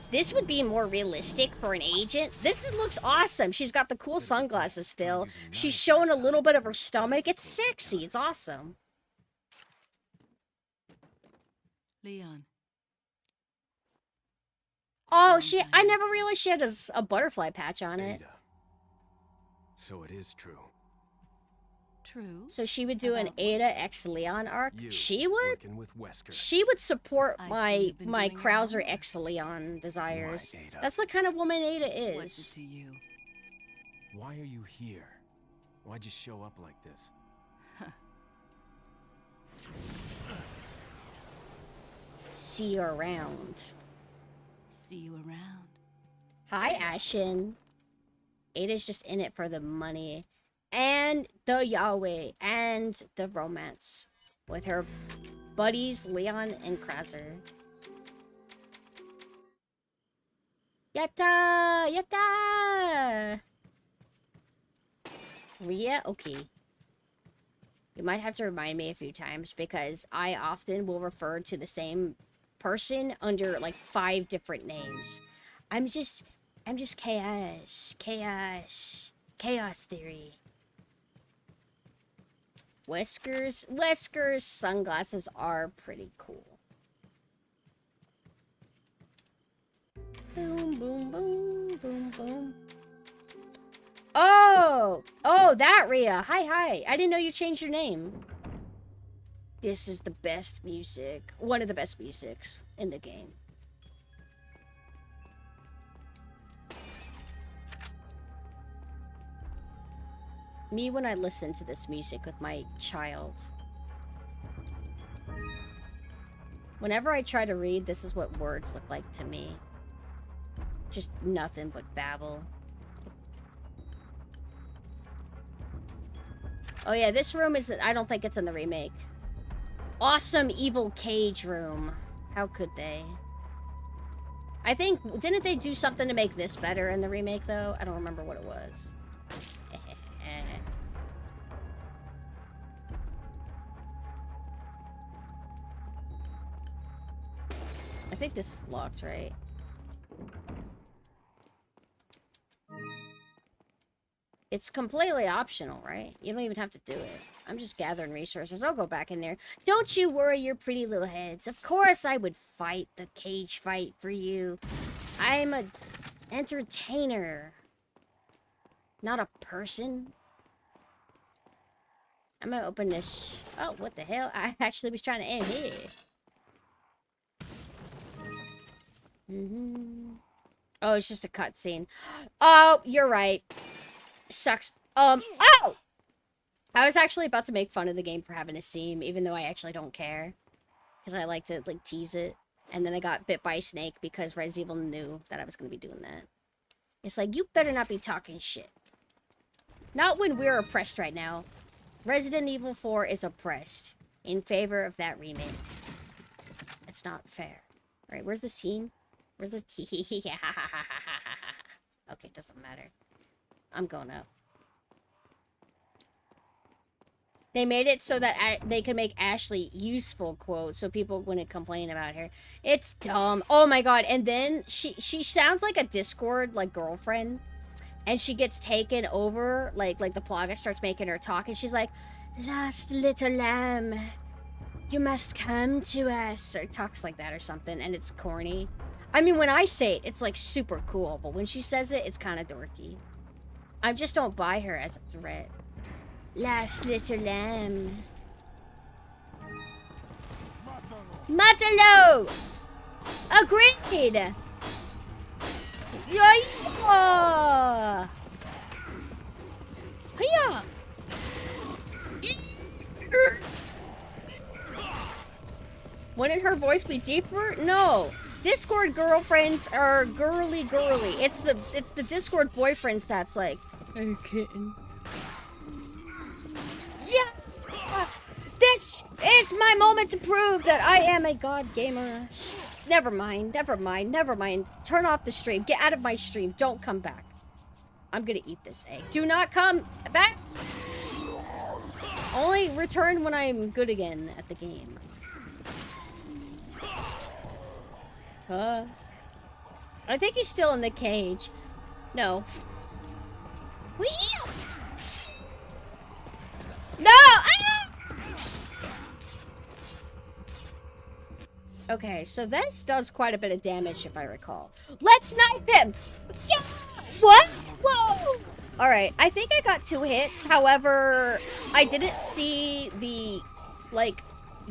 this would be more realistic for an agent. This looks awesome. She's got the cool sunglasses still. She's showing a little bit of her stomach. It's sexy. It's awesome. Leon. Oh, I never realized she had a butterfly patch on it. Ada. So it is true. True. So she would do an Ada X Leon arc. You, She would? working with Wesker. She would support I see my you've been doing your Krauser homework. X Leon desires. Why, Ada? That's the kind of woman Ada What's it is. to you? Why are you here? Why'd you show up like this? See you around. See you around. Hi, Ashen. Ada's just in it for the money. And the Yahweh. And the romance. With her buddies, Leon and Krauser. Yatta! Yatta! Rhea? Okay. You might have to remind me a few times because I often will refer to the same person under like 5 different names. I'm just chaos. Chaos theory. Wesker's sunglasses are pretty cool. Boom, boom, boom, boom, boom. Oh, that Rhea. Hi. I didn't know you changed your name. This is the best music. One of the best musics in the game. Me when I listen to this music with my child. Whenever I try to read, this is what words look like to me. Just nothing but babble. Oh yeah, this room is... I don't think it's in the remake. Awesome evil cage room. How could they? I think, didn't they do something to make this better in the remake, though? I don't remember what it was. I think this is locked, right? It's completely optional, right? You don't even have to do it. I'm just gathering resources. I'll go back in there. Don't you worry your pretty little heads. Of course I would fight the cage fight for you. I'm a entertainer. Not a person. I'm gonna open this. Oh, what the hell? I actually was trying to end here. Oh, it's just a cutscene. Oh, you're right. Sucks. Oh! I was actually about to make fun of the game for having a seam, even though I actually don't care. Because I like to, like, tease it. And then I got bit by a snake because Resident Evil knew that I was going to be doing that. It's like, you better not be talking shit. Not when we're oppressed right now. Resident Evil 4 is oppressed. In favor of that remake. It's not fair. Alright, where's the scene? Where's the... Okay, doesn't matter. I'm going up. They made it so that they could make Ashley useful, quote, so people wouldn't complain about her. It's dumb. Oh my god. And then she sounds like a Discord, like, girlfriend. And she gets taken over, like the Plaga starts making her talk, and she's like, "Lost little lamb, you must come to us," or talks like that or something, and it's corny. I mean, when I say it, it's, like, super cool, but when she says it, it's kind of dorky. I just don't buy her as a threat. Last little lamb. Matalo! Agreed! Yeah! Hiya! Wouldn't her voice be deeper? No. Discord girlfriends are girly. It's the Discord boyfriends that's like, "Hey, kitten." Yeah! This is my moment to prove that I am a god gamer. Never mind. Turn off the stream. Get out of my stream. Don't come back. I'm gonna eat this egg. Do not come back! Only return when I'm good again at the game. I think he's still in the cage. No. Whee! No! Ah! Okay, so this does quite a bit of damage, if I recall. Let's knife him! Yeah! What? Whoa! Alright, I think I got 2 hits. However, I didn't see the, like,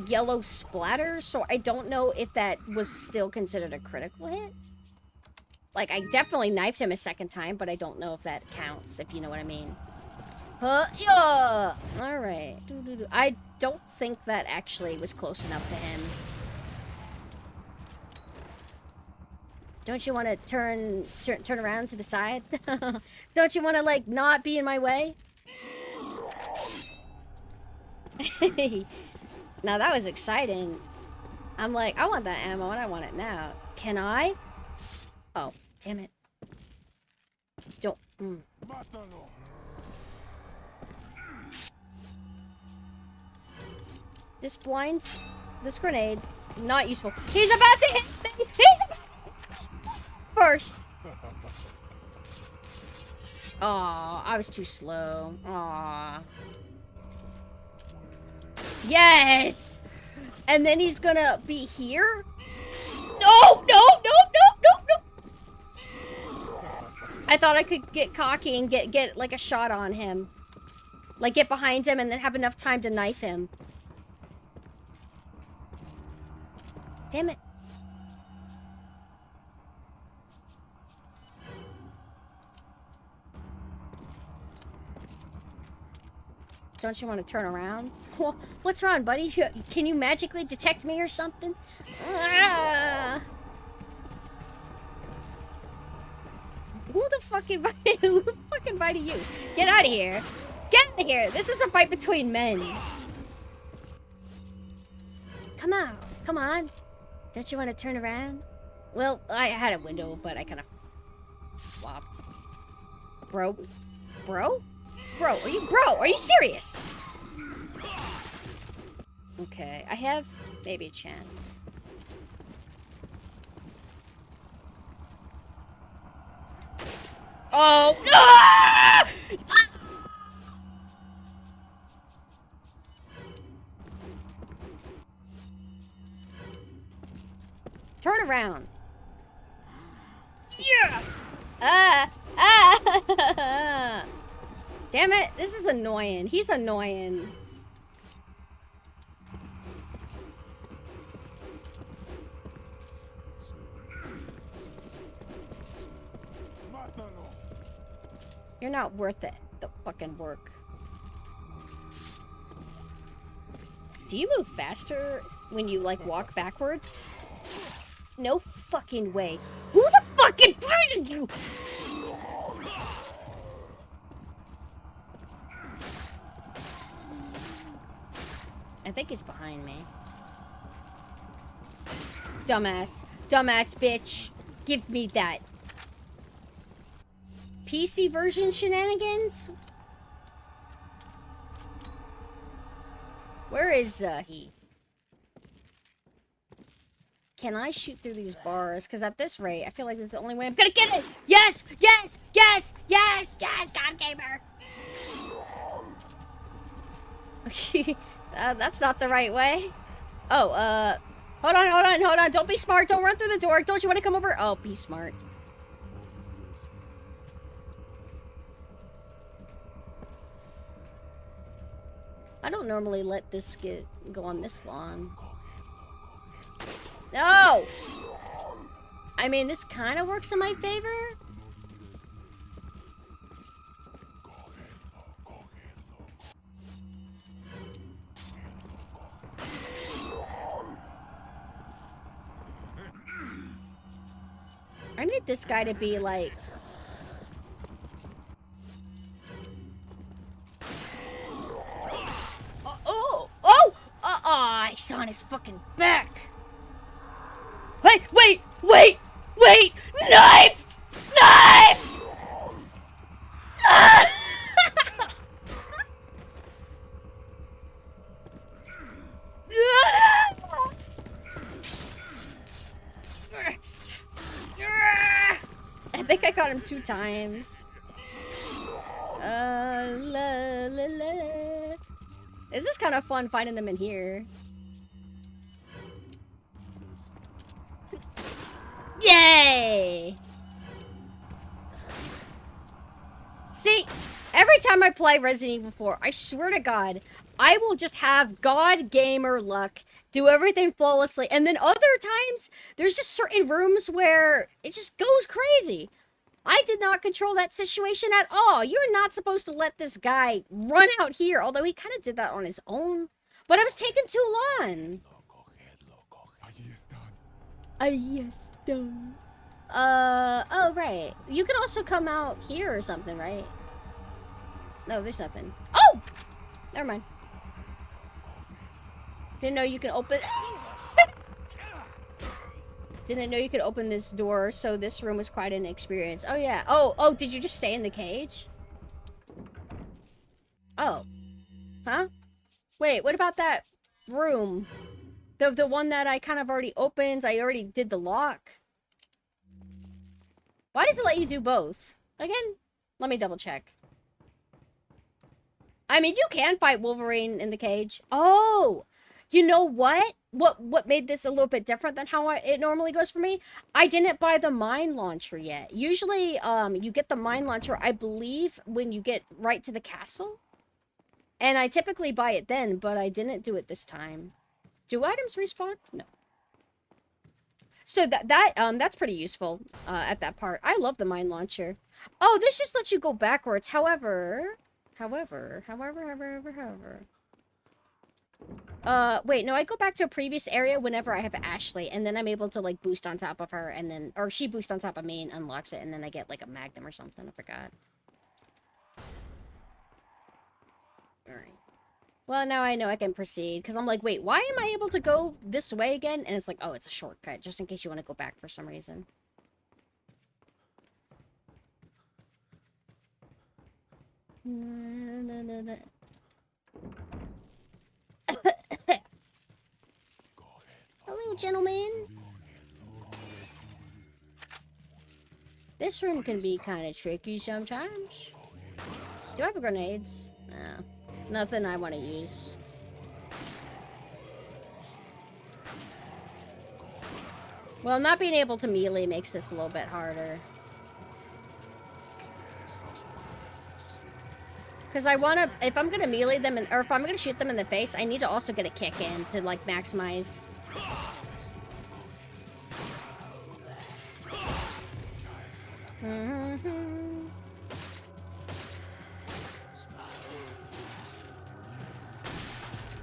yellow splatter, so I don't know if that was still considered a critical hit. Like, I definitely knifed him a second time, but I don't know if that counts, if you know what I mean. Yeah! Alright. I don't think that actually was close enough to him. Don't you want to turn around to the side? Don't you want to, like, not be in my way? Now that was exciting. I'm like, I want that ammo and I want it now. Can I? Oh, damn it. Don't. This blinds. This grenade. Not useful. He's about to hit me! He's about first. Aw, I was too slow. Aw. Yes! And then he's gonna be here? No! I thought I could get cocky and get like a shot on him. Like get behind him and then have enough time to knife him. Damn it. Don't you want to turn around? What's wrong, buddy? Can you magically detect me or something? Ah! Who the fuck invited you? Get out of here. Get out of here. This is a fight between men. Come on. Come on. Don't you want to turn around? Well, I had a window, but I kind of flopped. Bro? Bro? Bro, are you serious? Okay, I have maybe a chance. Oh, no! Turn around. Yeah! Damn it, this is annoying. He's annoying. You're not worth it, the fucking work. Do you move faster when you, like, walk backwards? No fucking way. Who the fucking is you? I think he's behind me. Dumbass. Dumbass bitch. Give me that. PC version shenanigans? Where is, he? Can I shoot through these bars? Because at this rate, I feel like this is the only way I'm gonna get it! Yes! Yes! Yes! Yes! Yes! God Gamer! That's not the right way. Oh, hold on. Don't be smart. Don't run through the door. Don't you want to come over? Oh, be smart. I don't normally let this go on this long. No! I mean, this kind of works in my favor. I need this guy to be like... He's on his fucking back. Wait! Knife! Ah! I think I got him 2 times. This is kind of fun finding them in here. Yay! See, every time I play Resident Evil 4, I swear to God, I will just have God Gamer luck, do everything flawlessly, and then other times, there's just certain rooms where it just goes crazy. I did not control that situation at all. You're not supposed to let this guy run out here, although he kind of did that on his own. But I was taking too long. Oh, right. You can also come out here or something, right? No, there's nothing. Oh! Never mind. Didn't know you can open... Didn't know you could open this door, so this room was quite an experience. Oh, yeah. Oh, did you just stay in the cage? Oh. Huh? Wait, what about that room? The one that I kind of already opened. I already did the lock. Why does it let you do both? Again? Let me double check. I mean, you can fight Wolverine in the cage. Oh! You know what? What made this a little bit different than how it normally goes for me? I didn't buy the mine launcher yet. Usually, you get the mine launcher, I believe, when you get right to the castle. And I typically buy it then, but I didn't do it this time. Do items respawn? No. So that's pretty useful at that part. I love the mine launcher. Oh, this just lets you go backwards. However. Wait, no, I go back to a previous area whenever I have Ashley, and then I'm able to, like, boost on top of her, and then, or she boosts on top of me and unlocks it, and then I get, like, a magnum or something. I forgot. Alright. Well, now I know I can proceed, because I'm like, wait, why am I able to go this way again? And it's like, oh, it's a shortcut, just in case you want to go back for some reason. Hello, gentlemen. This room can be kind of tricky sometimes. Do I have grenades? No. Nothing I want to use. Well, not being able to melee makes this a little bit harder. Because I want to, if I'm going to melee them, or if I'm going to shoot them in the face, I need to also get a kick in to, like, maximize.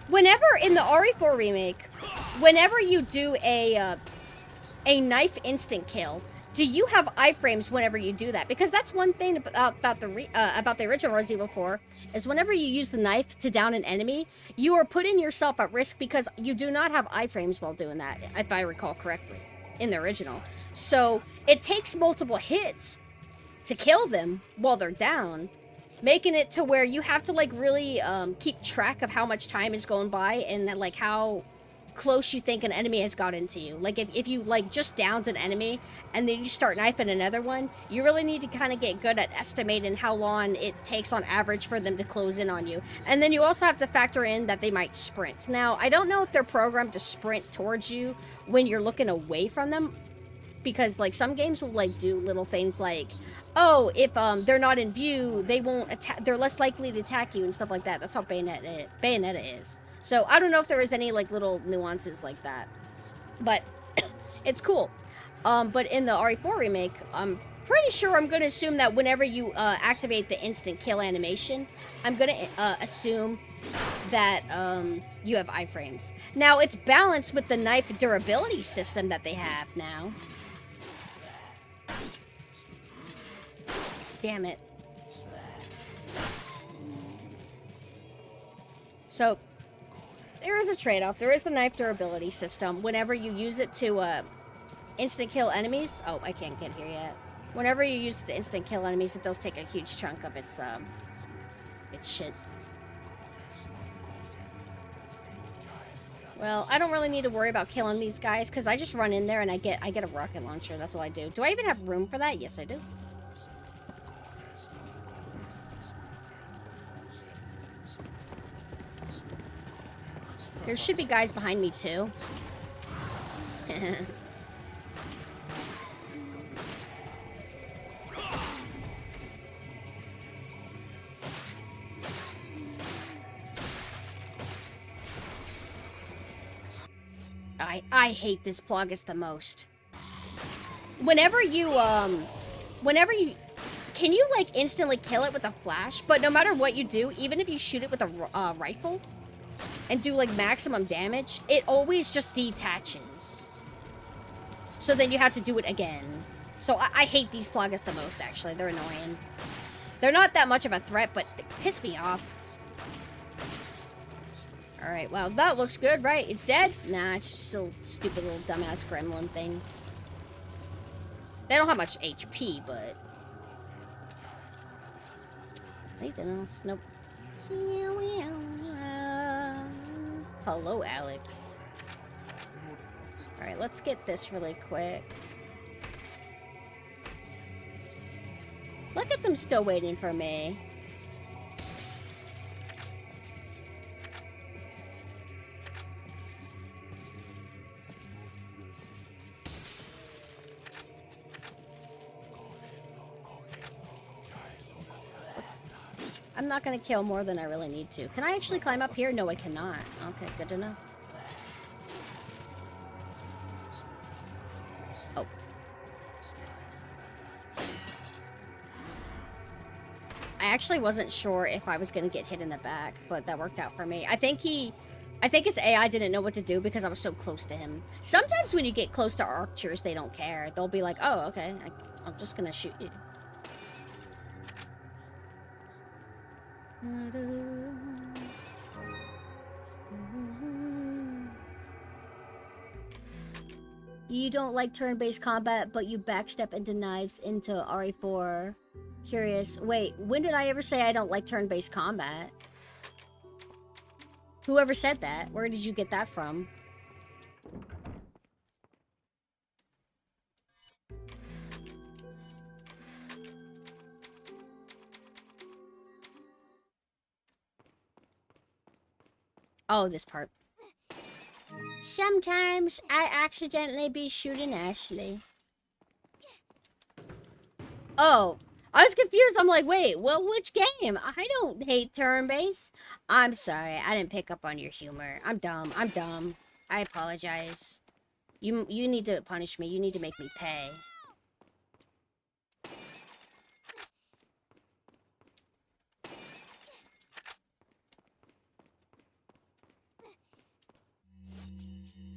Whenever, in the RE4 remake, whenever you do a knife instant kill, do you have iframes whenever you do that? Because that's one thing about the original Resident Evil 4, is whenever you use the knife to down an enemy, you are putting yourself at risk because you do not have iframes while doing that, if I recall correctly, in the original. So, it takes multiple hits to kill them while they're down, making it to where you have to, like, really keep track of how much time is going by and, like, how close you think an enemy has gotten to you. Like, if you, like, just downed an enemy and then you start knifing another one, you really need to kind of get good at estimating how long it takes on average for them to close in on you. And then you also have to factor in that they might sprint. Now, I don't know if they're programmed to sprint towards you when you're looking away from them, because, like, some games will, like, do little things like, oh, if they're not in view, they won't attack, they're less likely to attack you and stuff like that. That's how Bayonetta is. So I don't know if there is any, like, little nuances like that, but it's cool. But in the RE4 remake, I'm pretty sure I'm going to assume that whenever you activate the instant kill animation, I'm going to assume that you have iframes. Now, it's balanced with the knife durability system that they have now. Damn it. So, there is a trade-off. There is the knife durability system. Whenever you use it to instant kill enemies... Oh, I can't get here yet. Whenever you use it to instant kill enemies, it does take a huge chunk of its shit. Well, I don't really need to worry about killing these guys, because I just run in there and I get a rocket launcher. That's all I do. Do I even have room for that? Yes, I do. There should be guys behind me, too. I hate this Plagas the most. Whenever you, can you, like, instantly kill it with a flash? But no matter what you do, even if you shoot it with a rifle and do, like, maximum damage, it always just detaches. So then you have to do it again. So I hate these Plagas the most, actually. They're annoying. They're not that much of a threat, but they piss me off. Alright, well, that looks good, right? It's dead? Nah, it's just a stupid little dumbass gremlin thing. They don't have much HP, but... anything else? Nope. Hello, Alex. Alright, let's get this really quick. Look at them still waiting for me. I'm not gonna kill more than I really need to. Can I actually climb up here? No, I cannot. Okay, good to know. Oh. I actually wasn't sure if I was gonna get hit in the back, but that worked out for me. I think his AI didn't know what to do because I was so close to him. Sometimes when you get close to archers, they don't care. They'll be like, oh, okay, I'm just gonna shoot you. You don't like turn-based combat, but you backstep into knives into RE4. Curious. Wait, when did I ever say I don't like turn-based combat? Whoever said that? Where did you get that from? Oh, this part. Sometimes I accidentally be shooting Ashley. Oh, I was confused. I'm like, wait, well, which game? I don't hate turn-based. I'm sorry, I didn't pick up on your humor. I'm dumb. I'm dumb. I apologize. You need to punish me. You need to make me pay.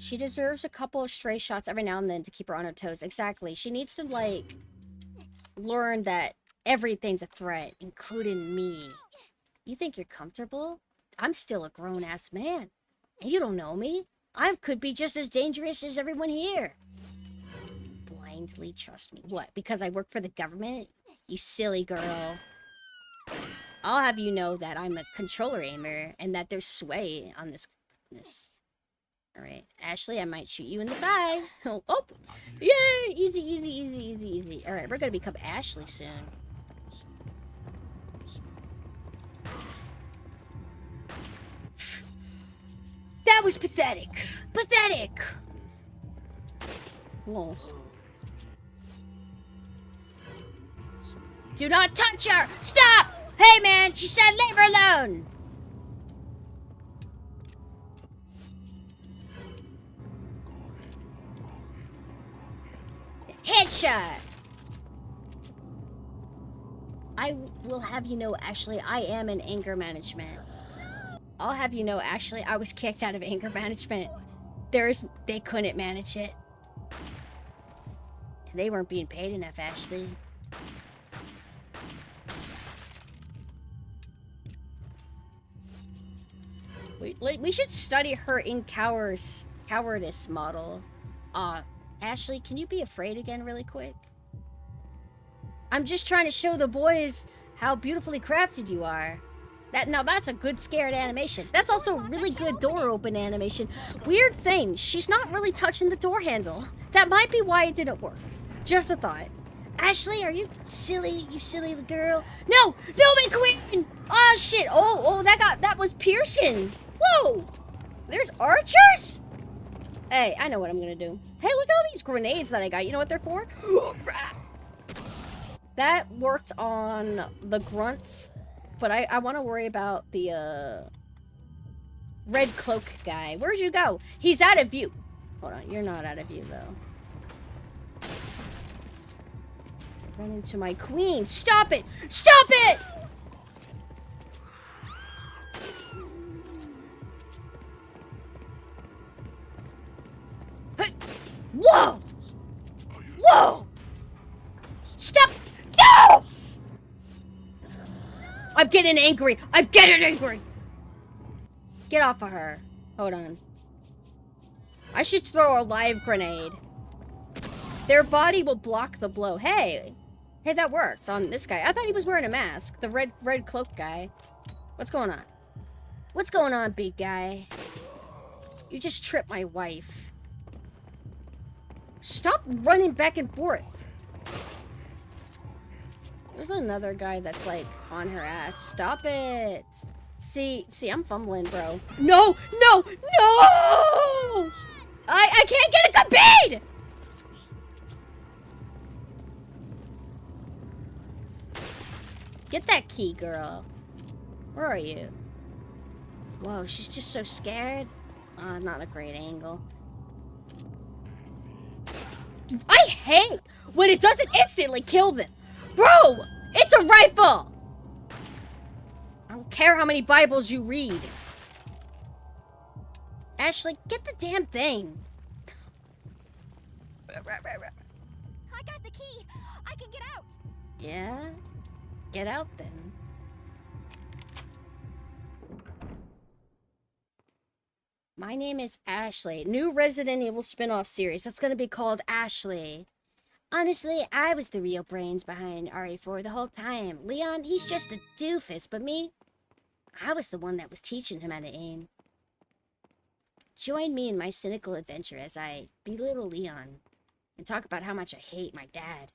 She deserves a couple of stray shots every now and then to keep her on her toes. Exactly. She needs to, like, learn that everything's a threat, including me. You think you're comfortable? I'm still a grown-ass man. And you don't know me. I could be just as dangerous as everyone here. Blindly trust me. What, because I work for the government? You silly girl. I'll have you know that I'm a controller aimer, and that there's sway on this. Alright, Ashley, I might shoot you in the thigh. Oh, yay! Easy, easy, easy, easy, easy. Alright, we're gonna become Ashley soon. That was pathetic. Pathetic! Whoa. Do not touch her! Stop! Hey, man, she said leave her alone! Headshot! I will have you know, Ashley, I am in anger management. I'll have you know, Ashley, I was kicked out of anger management. They couldn't manage it. They weren't being paid enough, Ashley. We should study her in cowardice model. Ashley, can you be afraid again really quick? I'm just trying to show the boys how beautifully crafted you are. Now that's a good scared animation. That's also a really good door open animation. Weird thing, she's not really touching the door handle. That might be why it didn't work. Just a thought. Ashley, are you silly? You silly girl. No, my queen! Oh shit! Oh, that was piercing. Whoa! There's archers? Hey, I know what I'm gonna do. Hey, look at all these grenades that I got. You know what they're for? That worked on the grunts, but I want to worry about the red cloak guy. Where'd you go? He's out of view. Hold on, you're not out of view though. Run into my queen. Stop it! Stop it! Whoa! Whoa! Stop! No! I'm getting angry. I'm getting angry. Get off of her. Hold on. I should throw a live grenade. Their body will block the blow. Hey, that worked on this guy. I thought he was wearing a mask. The red cloak guy. What's going on? What's going on, big guy? You just tripped my wife. Stop running back and forth. There's another guy that's like on her ass. Stop it. See, I'm fumbling, bro. No! I can't get a good bead! Get that key, girl. Where are you? Whoa, she's just so scared. Not a great angle. I hate when it doesn't instantly kill them. Bro, it's a rifle! I don't care how many Bibles you read. Ashley, get the damn thing. I got the key. I can get out. Yeah? Get out then. My name is Ashley. New Resident Evil spin-off series. That's gonna be called Ashley. Honestly, I was the real brains behind RE4 the whole time. Leon, he's just a doofus, but me, I was the one that was teaching him how to aim. Join me in my cynical adventure as I belittle Leon and talk about how much I hate my dad.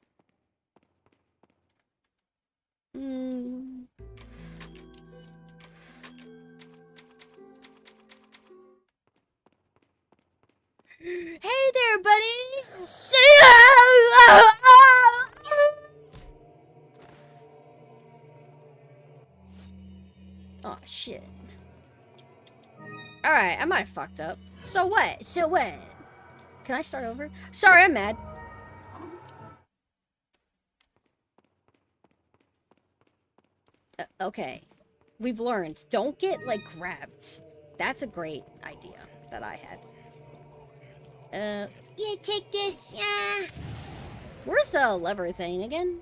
Hey there, buddy! See ya! Oh, shit. Alright, I might have fucked up. So what? So what? Can I start over? Sorry, I'm mad. Okay. We've learned. Don't get, like, grabbed. That's a great idea that I had. Yeah, take this. Yeah. Where's the lever thing again?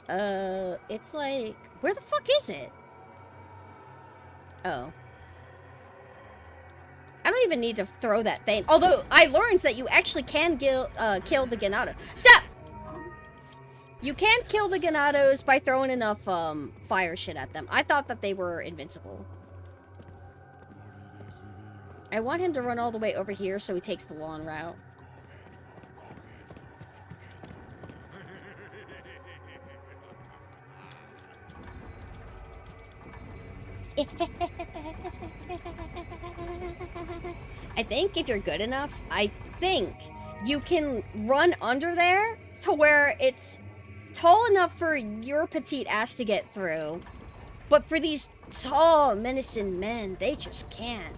It's like... Where the fuck is it? Oh. I don't even need to throw that thing. Although, I learned that you actually can kill the Ganado. Stop! You can kill the Ganados by throwing enough, fire shit at them. I thought that they were invincible. I want him to run all the way over here so he takes the long route. I think if you're good enough, I think you can run under there to where it's tall enough for your petite ass to get through. But for these tall, menacing men, they just can't.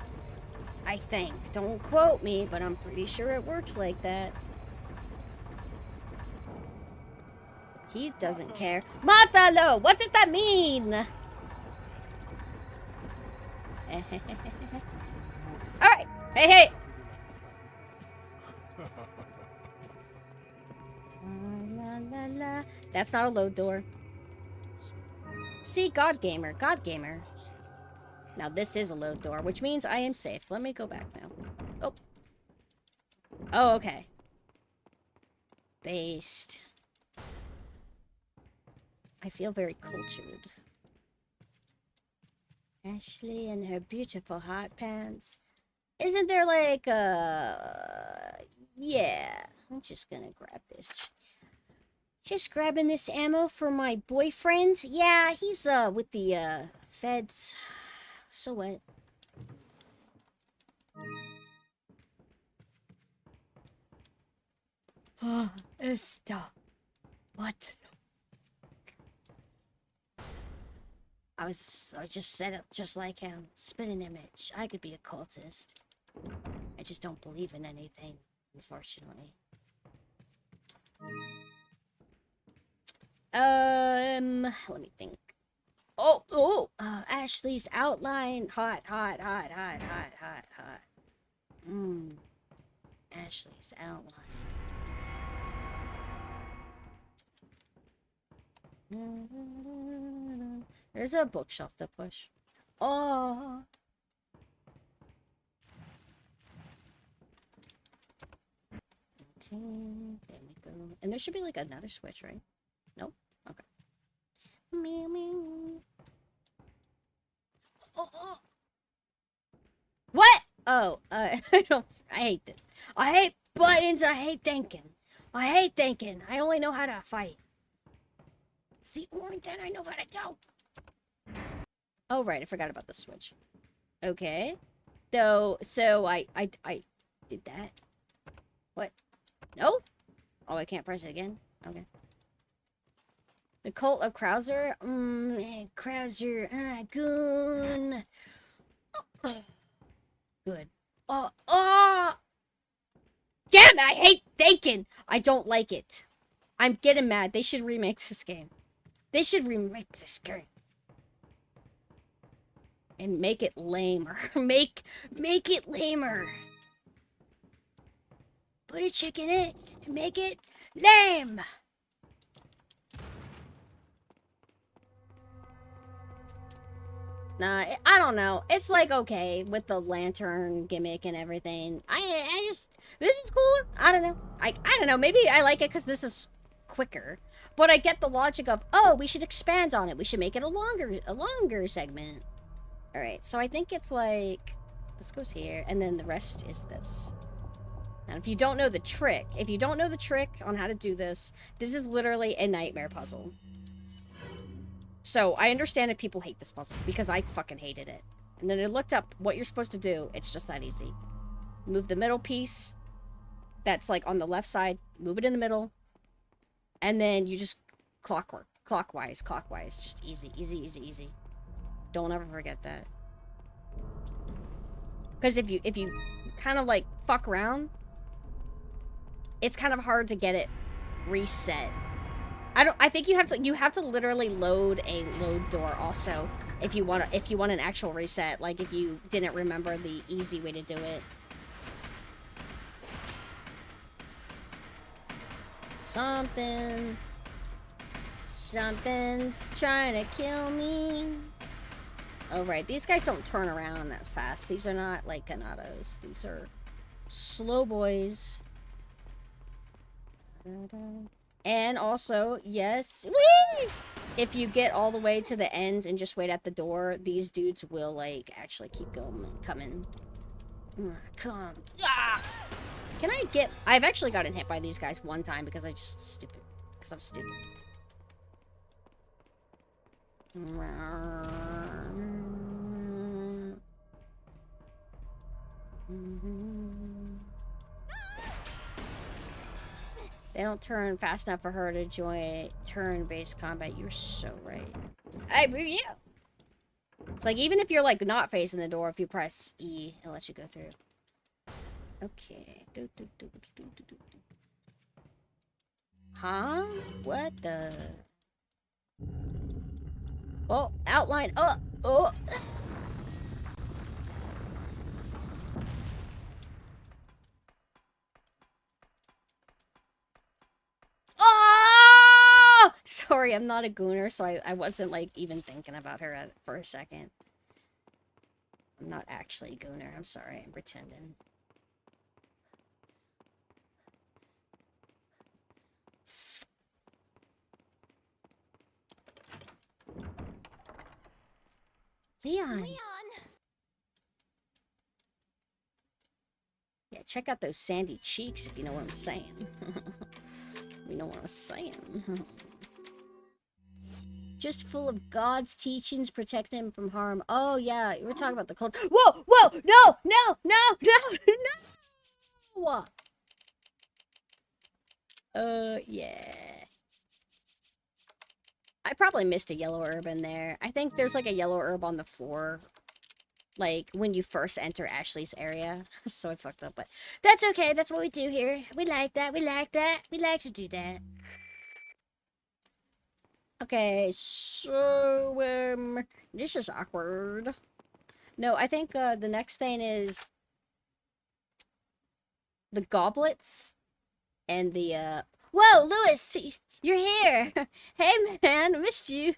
I think. Don't quote me, but I'm pretty sure it works like that. He doesn't care. Mátalo! What does that mean? Alright. Hey, hey! La, la, la. That's not a load door. See, God Gamer. God Gamer. Now this is a load door, which means I am safe. Let me go back now. Oh. Oh, okay. Based. I feel very cultured. Ashley and her beautiful hot pants. Isn't there like, yeah. I'm just gonna grab this. Just grabbing this ammo for my boyfriend. Yeah, he's, with the, feds. So what? Oh, esta. What? I just set up just like him. Spitting image. I could be a cultist. I just don't believe in anything, unfortunately. Let me think. Ashley's outline. Hot. Ashley's outline. There's a bookshelf to push. Oh. Okay, there we go. And there should be like another switch, right? Nope. Okay. Meow meow. Oh. What? Oh, I hate this. I hate buttons. I hate thinking. I only know how to fight. It's the only thing I know how to do. Oh, right. I forgot about the switch. Okay. So I did that. What? No? Oh, I can't press it again? Okay. The Cult of Krauser? Krauser. Goon. Good. Oh. Damn, I hate thinking. I don't like it. I'm getting mad. They should remake this game. And make it lamer. Make it lamer. Put a chick in it and make it lame. Nah, I don't know. It's like okay with the lantern gimmick and everything. I just this is cooler. I don't know. I don't know. Maybe I like it because this is quicker. But I get the logic of oh we should expand on it. We should make it a longer segment. All right. So I think it's like this goes here and then the rest is this. Now if you don't know the trick, on how to do this, this is literally a nightmare puzzle. So, I understand if people hate this puzzle, because I fucking hated it. And then I looked up what you're supposed to do. It's just that easy. Move the middle piece. That's, like, on the left side. Move it in the middle. And then you just clockwise. Just easy, easy, easy, easy. Don't ever forget that. Because if you kind of, like, fuck around, it's kind of hard to get it reset. I think you have to literally load a load door also if you want an actual reset, like if you didn't remember the easy way to do it. Something's trying to kill me. Oh right, these guys don't turn around that fast. These are not like Ganados. These are slow boys. And also, yes, whee! If you get all the way to the end and just wait at the door, these dudes will, like, actually keep coming. Come. Ah! Can I get... I've actually gotten hit by these guys one time because I'm stupid. They don't turn fast enough for her to join turn-based combat. You're so right. Yeah. It's like, even if you're, like, not facing the door, if you press E, it lets you go through. Okay. Huh? What the... Oh, outline. Oh. Oh! Sorry, I'm not a gooner, so I wasn't, like, even thinking about her for a second. I'm not actually a gooner. I'm sorry. I'm pretending. Leon! Yeah, check out those sandy cheeks, if you know what I'm saying. You know what I'm saying. Just full of God's teachings, protect him from harm. Oh, yeah, you were talking about the cult. Whoa! No! Yeah. I probably missed a yellow herb in there. I think there's, like, a yellow herb on the floor. Like, when you first enter Ashley's area. So I fucked up, but that's okay. That's what we do here. We like that. We like to do that. Okay, so, this is awkward. No, I think, the next thing is the goblets and the, Whoa, Lewis! You're here! Hey, man, I missed you!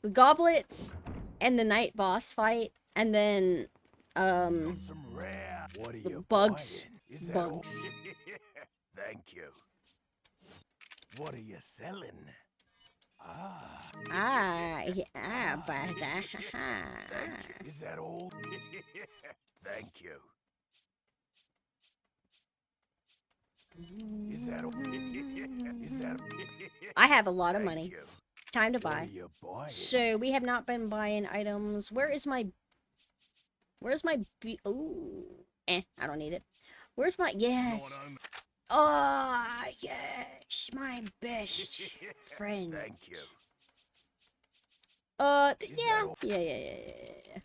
The goblets and the night boss fight, and then, Some rare. What are you bugs. buying? Is that Bugs. all? Thank you. What are you selling? Yeah, but, Thank you. Is that all? Thank you. Is that all? Is that I have a lot of Thank money. you. Time to What are buy. you buying? So, we have not been buying items. Where's my ooh. I don't need it. Where's my, yes. Yes, my best friend. Thank you. Yeah.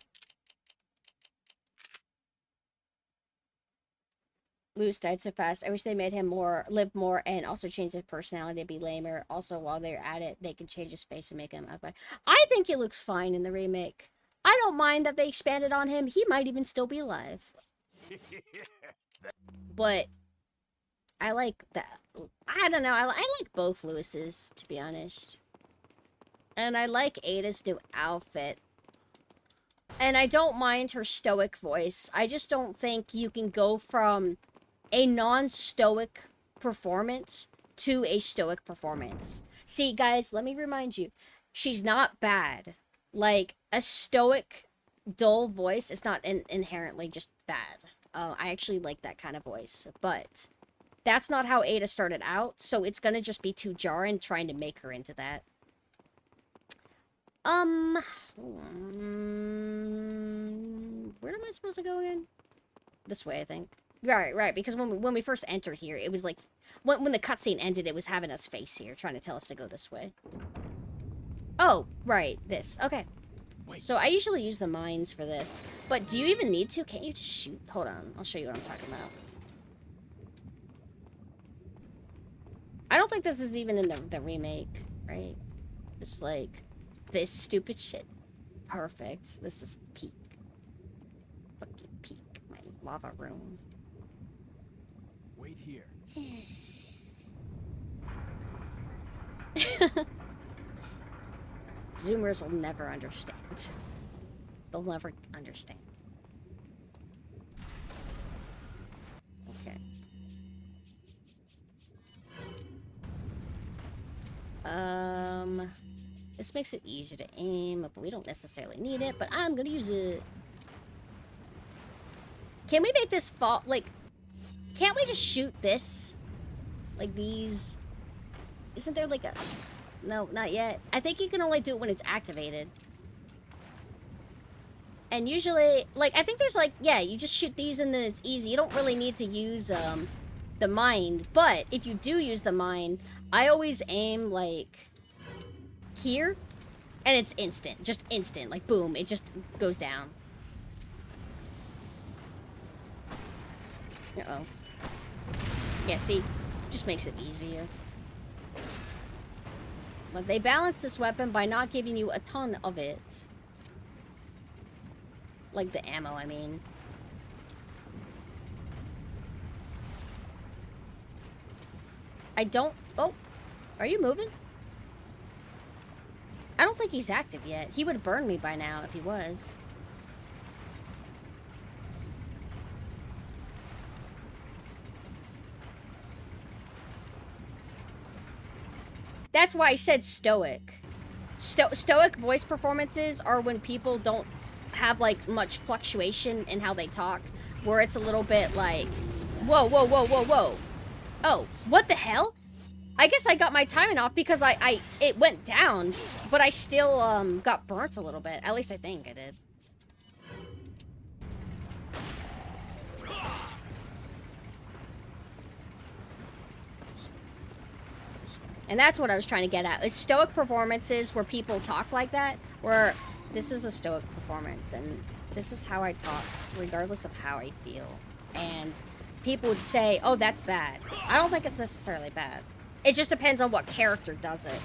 Lewis died so fast. I wish they made him live more, and also change his personality to be lamer. Also, while they're at it, they can change his face and make him ugly. I think he looks fine in the remake. I don't mind that they expanded on him. He might even still be alive. But I like that. I don't know. I like both Lewises, to be honest. And I like Ada's new outfit. And I don't mind her stoic voice. I just don't think you can go from a non-stoic performance to a stoic performance. See, guys, let me remind you. She's not bad. Like, a stoic, dull voice is not inherently just bad. I actually like that kind of voice. But that's not how Ada started out, so it's gonna just be too jarring trying to make her into that. Where am I supposed to go again? This way, I think. Right, because when we first entered here, it was like... When the cutscene ended, it was having us face here, trying to tell us to go this way. Oh, right, this. Okay. Wait. So I usually use the mines for this. But do you even need to? Can't you just shoot? Hold on, I'll show you what I'm talking about. I don't think this is even in the remake, right? Just like... This stupid shit. Perfect. This is peak. Fucking peak. My lava room. Wait here. Zoomers will never understand. They'll never understand. Okay. This makes it easier to aim, but we don't necessarily need it, but I'm gonna use it. Can we make this fall, like, can't we just shoot this? Like these? Isn't there like a, no, not yet. I think you can only do it when it's activated. And usually, like, I think there's like, yeah, you just shoot these and then it's easy. You don't really need to use, the mine, but if you do use the mine, I always aim, like, here, and it's instant. Just instant. Like, boom. It just goes down. Uh-oh. Yeah, see? Just makes it easier. But they balance this weapon by not giving you a ton of it. Like the ammo, I mean. I don't... Oh! Are you moving? I don't think he's active yet. He would have burned me by now if he was. That's why I said stoic. Stoic voice performances are when people don't have, like, much fluctuation in how they talk. Where it's a little bit like, whoa, whoa, whoa, whoa, whoa. Oh, what the hell? I guess I got my timing off because it went down, but I still, got burnt a little bit. At least I think I did. And that's what I was trying to get at. Is stoic performances where people talk like that, where this is a stoic performance, and this is how I talk, regardless of how I feel. And people would say, oh, that's bad. I don't think it's necessarily bad. It just depends on what character does it.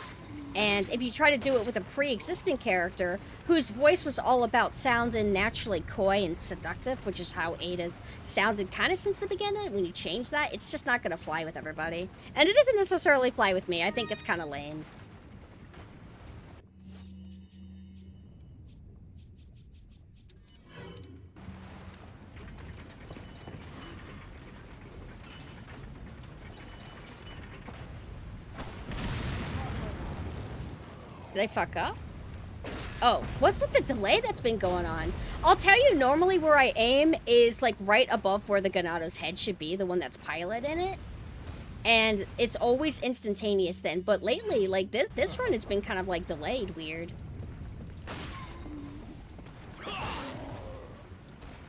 And if you try to do it with a pre-existing character whose voice was all about sounding naturally coy and seductive, which is how Ada's sounded kind of since the beginning, when you change that, it's just not going to fly with everybody. And it doesn't necessarily fly with me. I think it's kind of lame. Did I fuck up? Oh, what's with the delay that's been going on? I'll tell you, normally where I aim is like right above where the Ganado's head should be, the one that's pilot in it. And it's always instantaneous then, but lately, like this run has been kind of like delayed weird.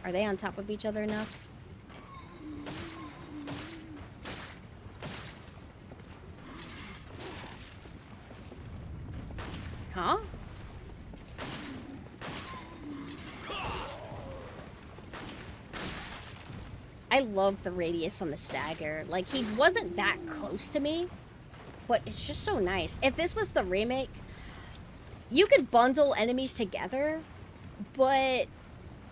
Are they on top of each other enough? Huh? I love the radius on the stagger. Like, he wasn't that close to me, but it's just so nice. If this was the remake, you could bundle enemies together, but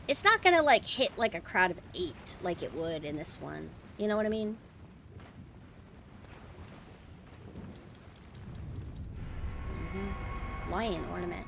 it's not gonna, like, hit, like, a crowd of 8 like it would in this one. You know what I mean? lion ornament.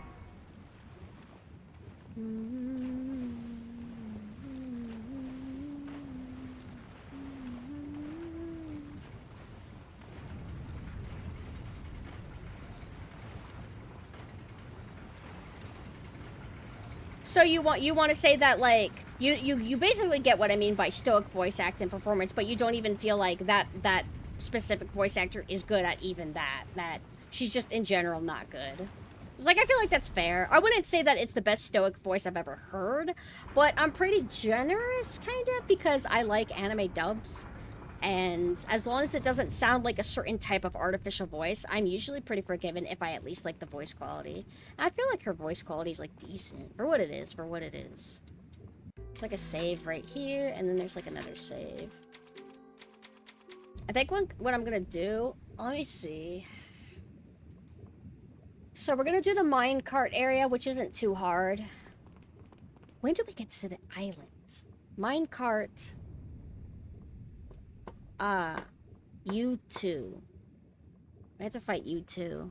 So you want to say that, like, you basically get what I mean by stoic voice acting performance, but you don't even feel like that specific voice actor is good at even that she's just in general not good. It's like, I feel like that's fair. I wouldn't say that it's the best stoic voice I've ever heard, but I'm pretty generous, kind of, because I like anime dubs. And as long as it doesn't sound like a certain type of artificial voice, I'm usually pretty forgiven if I at least like the voice quality. I feel like her voice quality is, like, decent. For what it is, for what it is. There's, like, a save right here, and then there's, like, another save. I think what I'm gonna do... Let me see... So we're gonna do the minecart area, which isn't too hard. When do we get to the island? Minecart... you two. I have to fight you two.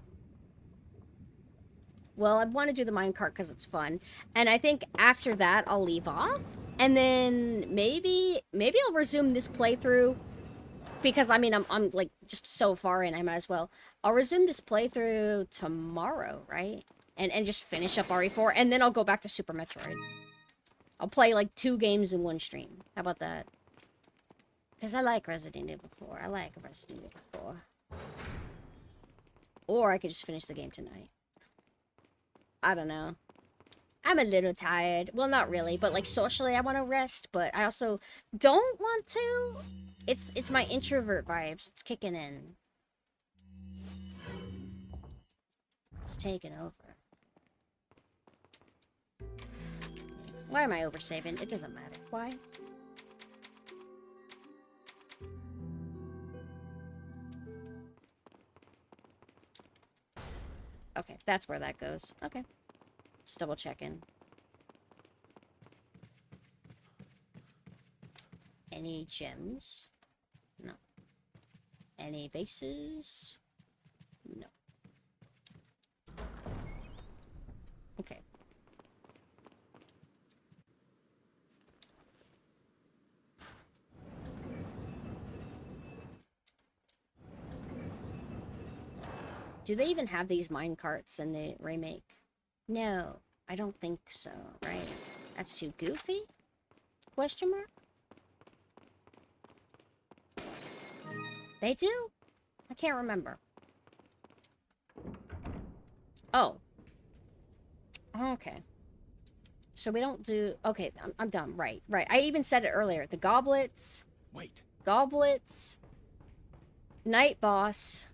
Well, I want to do the minecart because it's fun. And I think after that, I'll leave off. And then maybe I'll resume this playthrough. Because, I mean, I'm like, just so far in, I might as well. I'll resume this playthrough tomorrow, right? And just finish up RE4. And then I'll go back to Super Metroid. I'll play, like, 2 games in one stream. How about that? Because I like Resident Evil 4. I like Resident Evil 4. Or I could just finish the game tonight. I don't know. I'm a little tired. Well, not really, but like socially I want to rest, but I also don't want to. It's my introvert vibes. It's kicking in. It's taking over. Why am I oversaving? It doesn't matter. Why? Okay, that's where that goes. Okay. Just double checking. Any gems? No. Any bases? No. Okay. Do they even have these minecarts in the remake? No, I don't think so, right? That's too goofy? Question mark? They do? I can't remember. Oh. Okay. So we don't do... Okay, I'm done. Right. I even said it earlier. The goblets. Wait. Goblets. Night boss.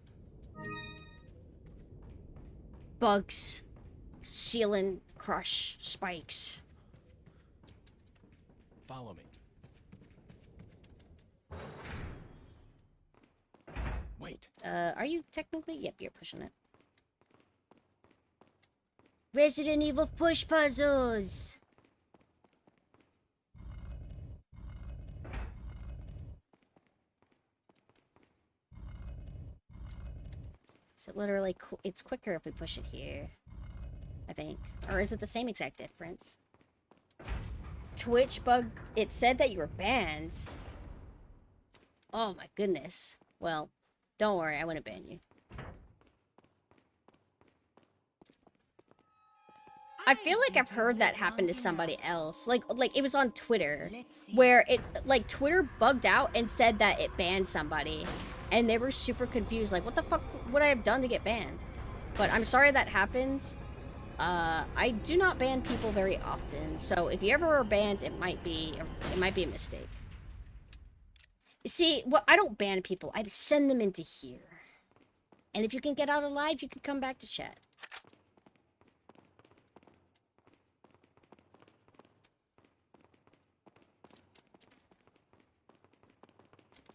Bugs. Sealant, crush, spikes. Follow me. Wait. Are you technically? Yep, you're pushing it. Resident Evil push puzzles! So literally, it's quicker if we push it here. I think. Or is it the same exact difference? Twitch bug, it said that you were banned. Oh my goodness. Well, don't worry, I wouldn't ban you. I feel like I've heard that happen to somebody else. Like it was on Twitter, where it's like Twitter bugged out and said that it banned somebody, and they were super confused. Like, what the fuck would I have done to get banned? But I'm sorry that happens. I do not ban people very often, so if you ever were banned, it might be a mistake. See, well, I don't ban people. I send them into here, and if you can get out alive, you can come back to chat.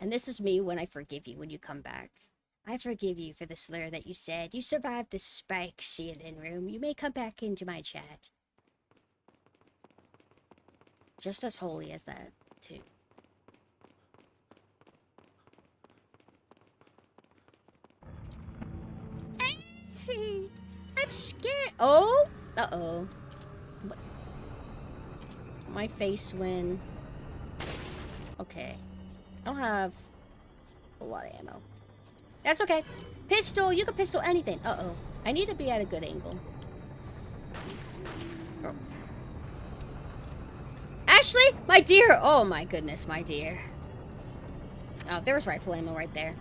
And this is me when I forgive you when you come back. I forgive you for the slur that you said. You survived the spike ceiling room. You may come back into my chat. Just as holy as that, too. I'm scared. Oh! Uh-oh. What? My face win. Okay. I don't have a lot of ammo. That's okay. Pistol! You can pistol anything. Uh-oh. I need to be at a good angle. Oh. Ashley! My dear! Oh my goodness, my dear. Oh, there was rifle ammo right there.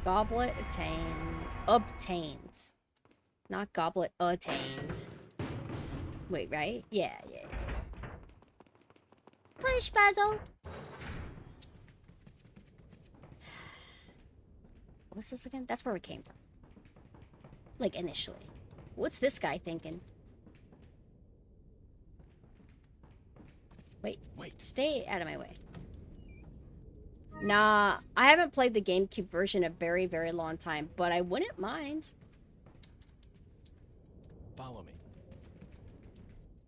Goblet obtained. Not goblet attained. Wait, right? Yeah. Push puzzle. What's this again? That's where we came from. Like, initially. What's this guy thinking? Wait. Stay out of my way. Nah, I haven't played the GameCube version a very, very long time, but I wouldn't mind. Follow me.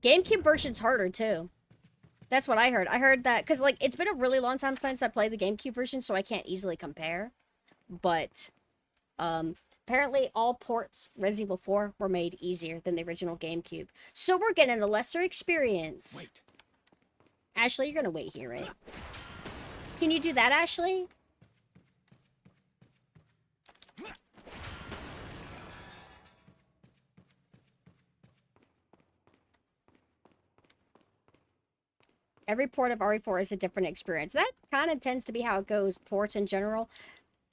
GameCube version's harder, too. That's what I heard. I heard that, because, like, it's been a really long time since I played the GameCube version, so I can't easily compare. But, apparently all ports Resident Evil 4 were made easier than the original GameCube. So we're getting a lesser experience. Wait. Ashley, you're gonna wait here, right? Can you do that, Ashley? Every port of RE4 is a different experience. That kind of tends to be how it goes, ports in general.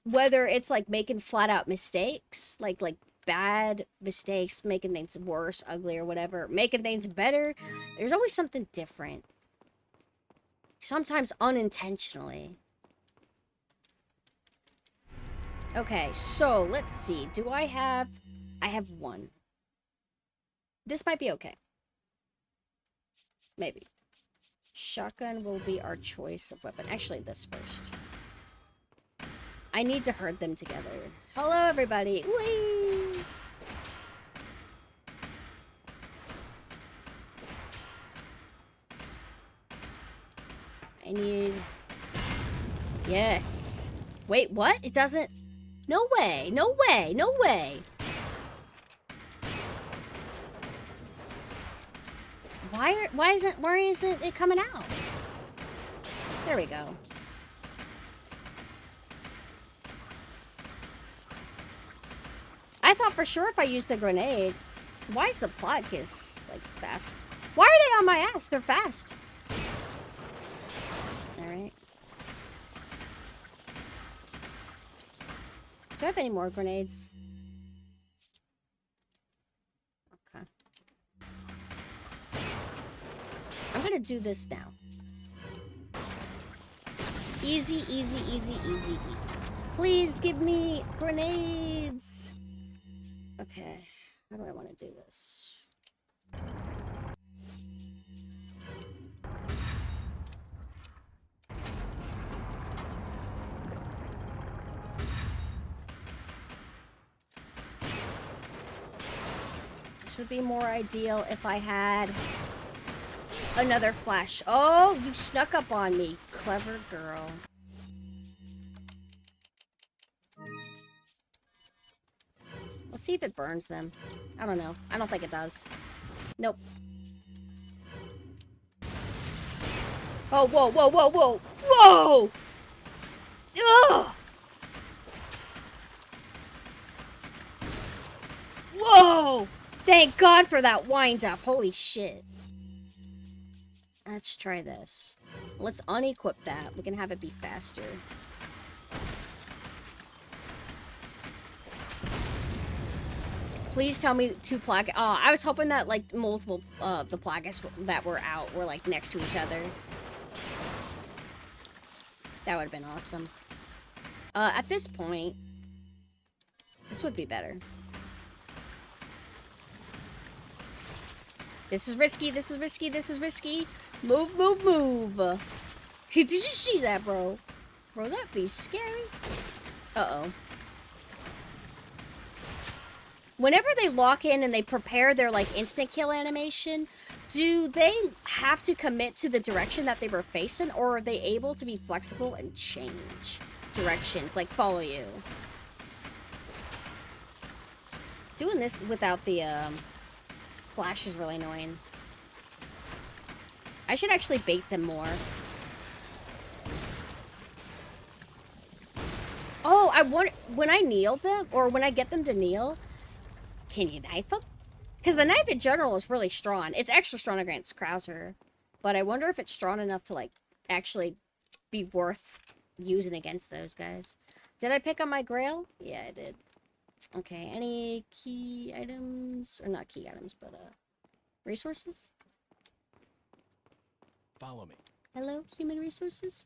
Whether it's, like, making flat-out mistakes, like bad mistakes, making things worse, ugly, or whatever, making things better, there's always something different. Sometimes unintentionally. Okay, so, let's see. Do I have... I have one. This might be okay. Maybe. Shotgun will be our choice of weapon. Actually, this first. I need to herd them together. Hello, everybody. Whee! I need... Yes. Wait, what? It doesn't... No way! No way! No way! Why isn't it coming out? There we go. I thought for sure if I used the grenade. Why is the Plotkus, like, fast? Why are they on my ass? They're fast. Alright. Do I have any more grenades? Okay. I'm gonna do this now. Easy, easy, easy, easy, easy. Please give me grenades. Okay, how do I want to do this? This would be more ideal if I had another flash. Oh, you snuck up on me, clever girl. Let's see if it burns them. I don't know. I don't think it does. Nope. Oh, whoa, whoa, whoa, whoa! Whoa! Ugh! Whoa! Thank God for that wind up. Holy shit. Let's try this. Let's unequip that. We can have it be faster. Please tell me two Plagas. Oh, I was hoping that, like, multiple the Plagas that were out were, like, next to each other. That would have been awesome. At this point, this would be better. This is risky, this is risky, this is risky. Move, move, move. Did you see that, bro? Bro, that'd be scary. Uh-oh. Whenever they lock in and they prepare their, like, instant kill animation, do they have to commit to the direction that they were facing, or are they able to be flexible and change directions, like follow you? Doing this without the, flash is really annoying. I should actually bait them more. Oh, I want, when I kneel them, or when I get them to kneel, can you knife them? Because the knife in general is really strong. It's extra strong against Krauser. But I wonder if it's strong enough to, like, actually be worth using against those guys. Did I pick up my grail? Yeah, I did. Okay, any key items? Or not key items, but, resources? Follow me. Hello, human resources?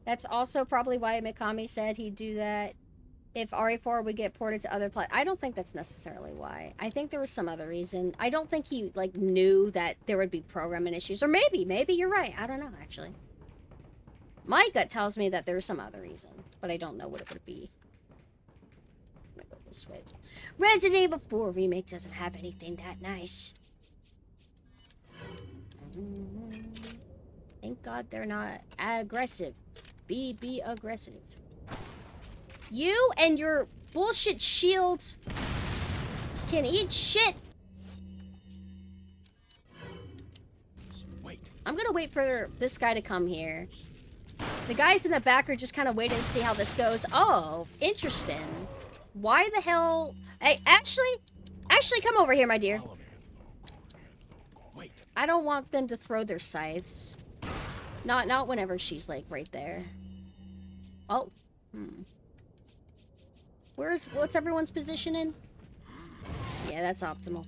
That's also probably why Mikami said he'd do that if RE4 would get ported to other I don't think that's necessarily why. I think there was some other reason. I don't think he, like, knew that there would be programming issues. Or maybe you're right. I don't know, actually. My gut tells me that there's some other reason, but I don't know what it would be. I'm gonna go this way. Resident Evil 4 Remake doesn't have anything that nice. Thank God they're not aggressive. Be aggressive. You and your bullshit shield can eat shit. Wait. I'm gonna wait for this guy to come here. The guys in the back are just kind of waiting to see how this goes. Oh, interesting. Why the hell? Hey, Ashley, come over here, my dear. Follow me. Wait. I don't want them to throw their scythes. Not whenever she's, like, right there. Oh. What's everyone's position in? Yeah, that's optimal.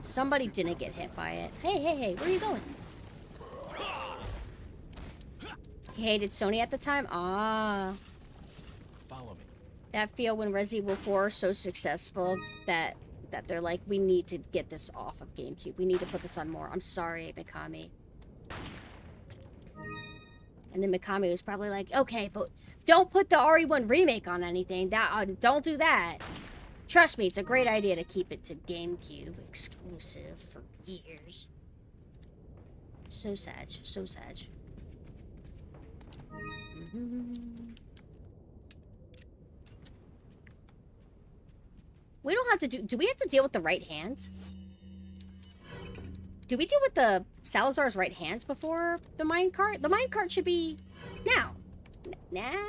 Somebody didn't get hit by it. Hey, where are you going? He hated Sony at the time? Ah. Follow me. That feel when Resident Evil 4 is so successful that they're like, we need to get this off of GameCube. We need to put this on more. I'm sorry, Mikami. And then Mikami was probably like, okay, but don't put the RE1 remake on anything. Don't do that. Trust me, it's a great idea to keep it to GameCube exclusive for years. So sad, so sad. We don't have to do we have to deal with the right hand? Do we deal with the Salazar's right hands before the minecart? The minecart should be now. Now?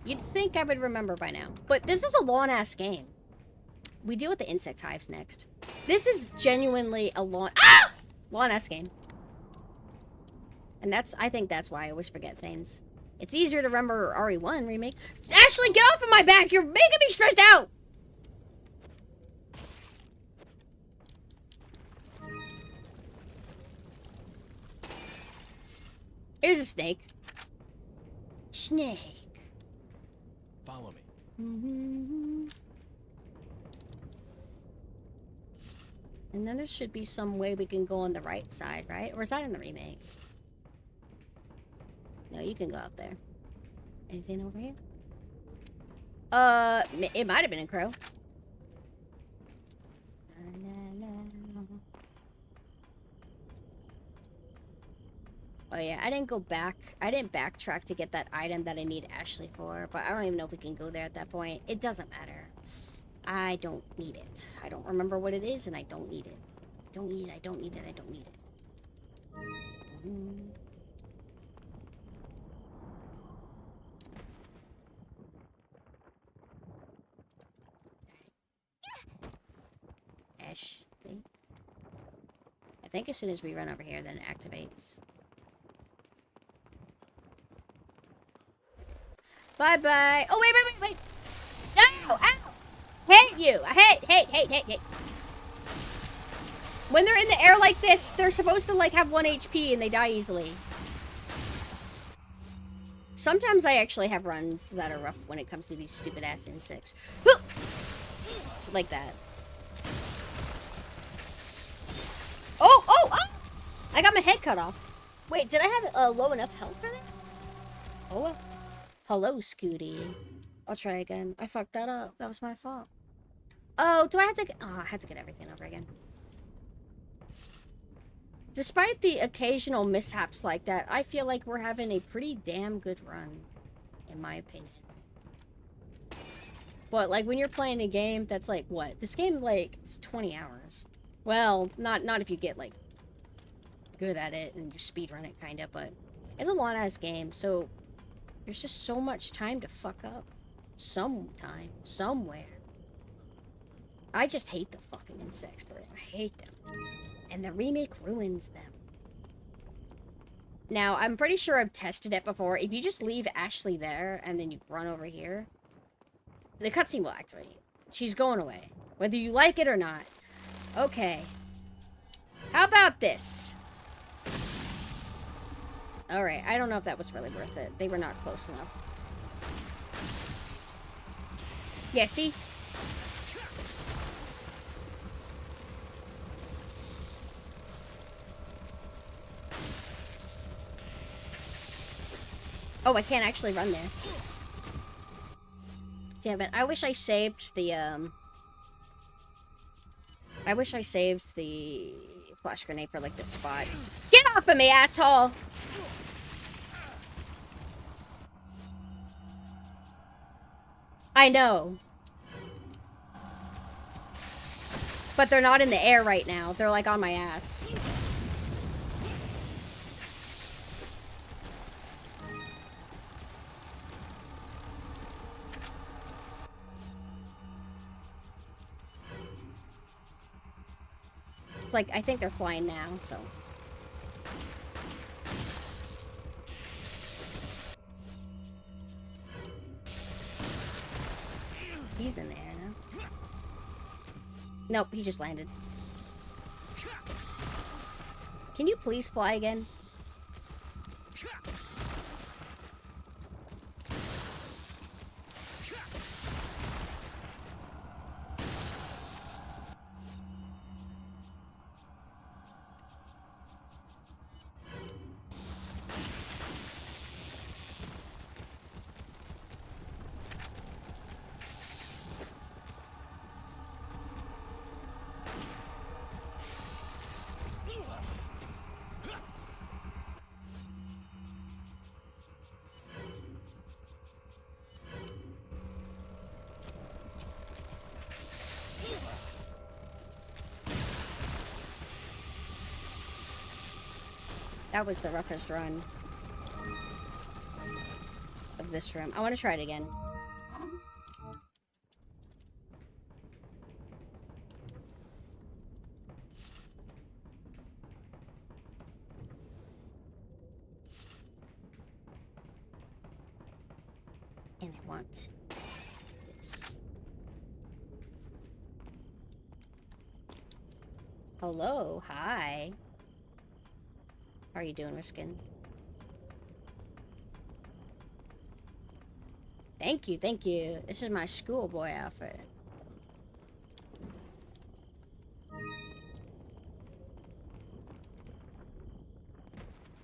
You'd think I would remember by now. But this is a long-ass game. We deal with the insect hives next. This is genuinely a long-ass game. And I think that's why I always forget things. It's easier to remember RE1 remake. Ashley, get off of my back! You're making me stressed out! Here's a snake. Snake. Follow me. And then there should be some way we can go on the right side, right? Or is that in the remake? No, you can go up there. Anything over here? It might have been a crow. Oh yeah, I didn't go back. I didn't backtrack to get that item that I need Ashley for, but I don't even know if we can go there at that point. It doesn't matter. I don't need it. I don't remember what it is, and I don't need it. I don't need it. I don't need it. I don't need it. Ashley. I think as soon as we run over here, then it activates. Bye-bye. Oh, wait. No! Ow! Hate you! I hate. When they're in the air like this, they're supposed to, like, have 1 HP and they die easily. Sometimes I actually have runs that are rough when it comes to these stupid ass insects. So like that. Oh, oh, oh! I got my head cut off. Wait, did I have low enough health for that? Oh well. Hello, Scooty. I'll try again. I fucked that up. That was my fault. Oh, do I have to get... Oh, I had to get everything over again. Despite the occasional mishaps like that, I feel like we're having a pretty damn good run, in my opinion. But, like, when you're playing a game that's, like, what? This game, like, it's 20 hours. Well, not if you get, like, good at it and you speedrun it, kinda, but it's a long-ass game, so there's just so much time to fuck up. Sometime, somewhere. I just hate the fucking insects, bro. I hate them. And the remake ruins them. Now, I'm pretty sure I've tested it before. If you just leave Ashley there and then you run over here, the cutscene will activate. She's going away. Whether you like it or not. Okay. How about this? Alright, I don't know if that was really worth it. They were not close enough. Yeah, see? Oh, I can't actually run there. Damn it. I wish I saved the, I wish I saved the flash grenade for, like, this spot. Get off of me, asshole! I know. But they're not in the air right now. They're, like, on my ass. It's like, I think they're flying now, so. He's in the air now. Nope, he just landed. Can you please fly again? That was the roughest run of this room. I want to try it again. And I want this. Hello, hi. How are you doing, Riskin? Thank you, thank you. This is my schoolboy outfit.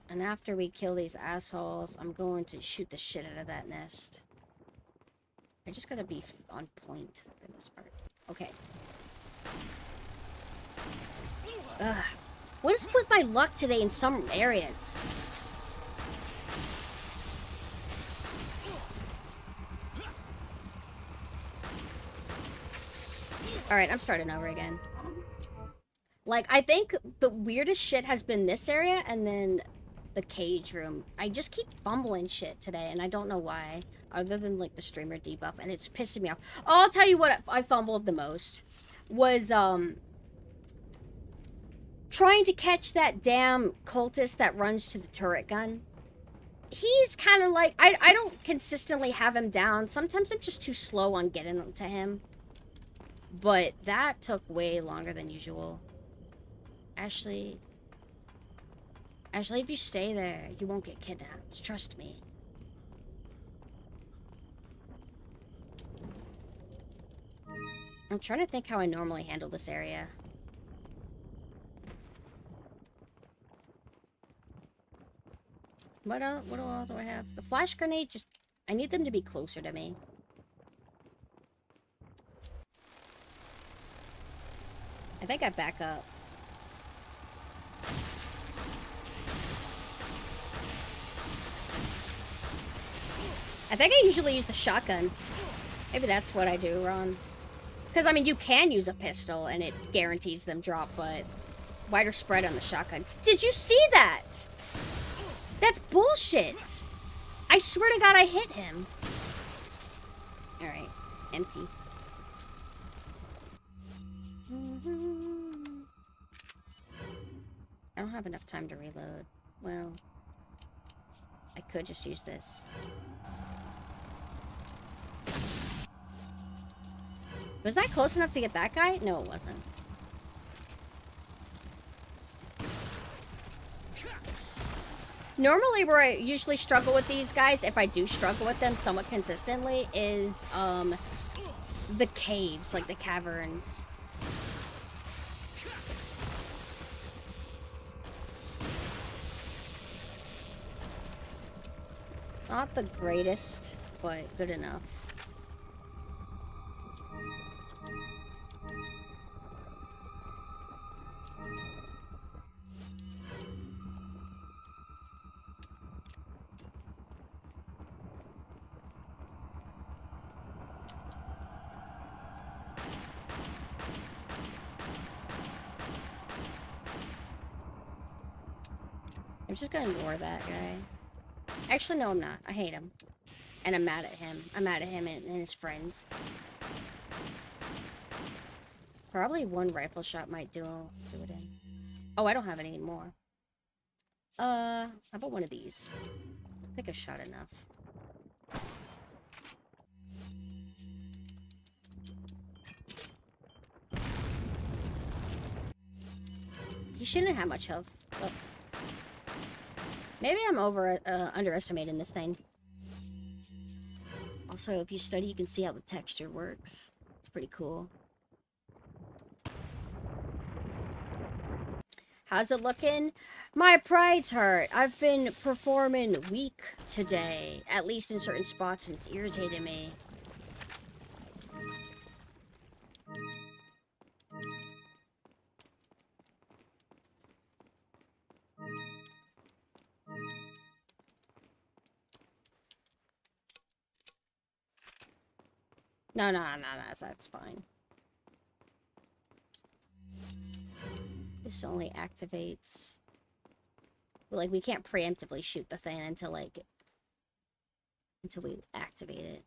And after we kill these assholes, I'm going to shoot the shit out of that nest. I just gotta be on point for this part. Okay. Ugh. What is with my luck today in some areas? Alright, I'm starting over again. Like, I think the weirdest shit has been this area and then the cage room. I just keep fumbling shit today and I don't know why. Other than, like, the streamer debuff. And it's pissing me off. Oh, I'll tell you what I fumbled the most. Was, trying to catch that damn cultist that runs to the turret gun. He's kind of like... I don't consistently have him down. Sometimes I'm just too slow on getting to him. But that took way longer than usual. Ashley... Ashley, if you stay there, you won't get kidnapped. Trust me. I'm trying to think how I normally handle this area. What all do I have? The flash grenade, just... I need them to be closer to me. I think I back up. I think I usually use the shotgun. Maybe that's what I do, Ron. Because, I mean, you can use a pistol and it guarantees them drop, but wider spread on the shotguns. Did you see that? That's bullshit. I swear to God I hit him. Alright. Empty. I don't have enough time to reload. Well, I could just use this. Was that close enough to get that guy? No, it wasn't. Normally, where I usually struggle with these guys, if I do struggle with them somewhat consistently, is, the caves, like the caverns. Not the greatest, but good enough. I'm just gonna ignore that guy. Actually, no, I'm not. I hate him. And I'm mad at him. I'm mad at him and his friends. Probably one rifle shot might do it in. Oh, I don't have any more. How about one of these? I think I've shot enough. He shouldn't have much health left. Maybe I'm underestimating this thing. Also, if you study, you can see how the texture works. It's pretty cool. How's it looking? My pride's hurt. I've been performing weak today. At least in certain spots, and it's irritating me. No, that's fine. This only activates... Well, like, we can't preemptively shoot the thing until, like... Until we activate it.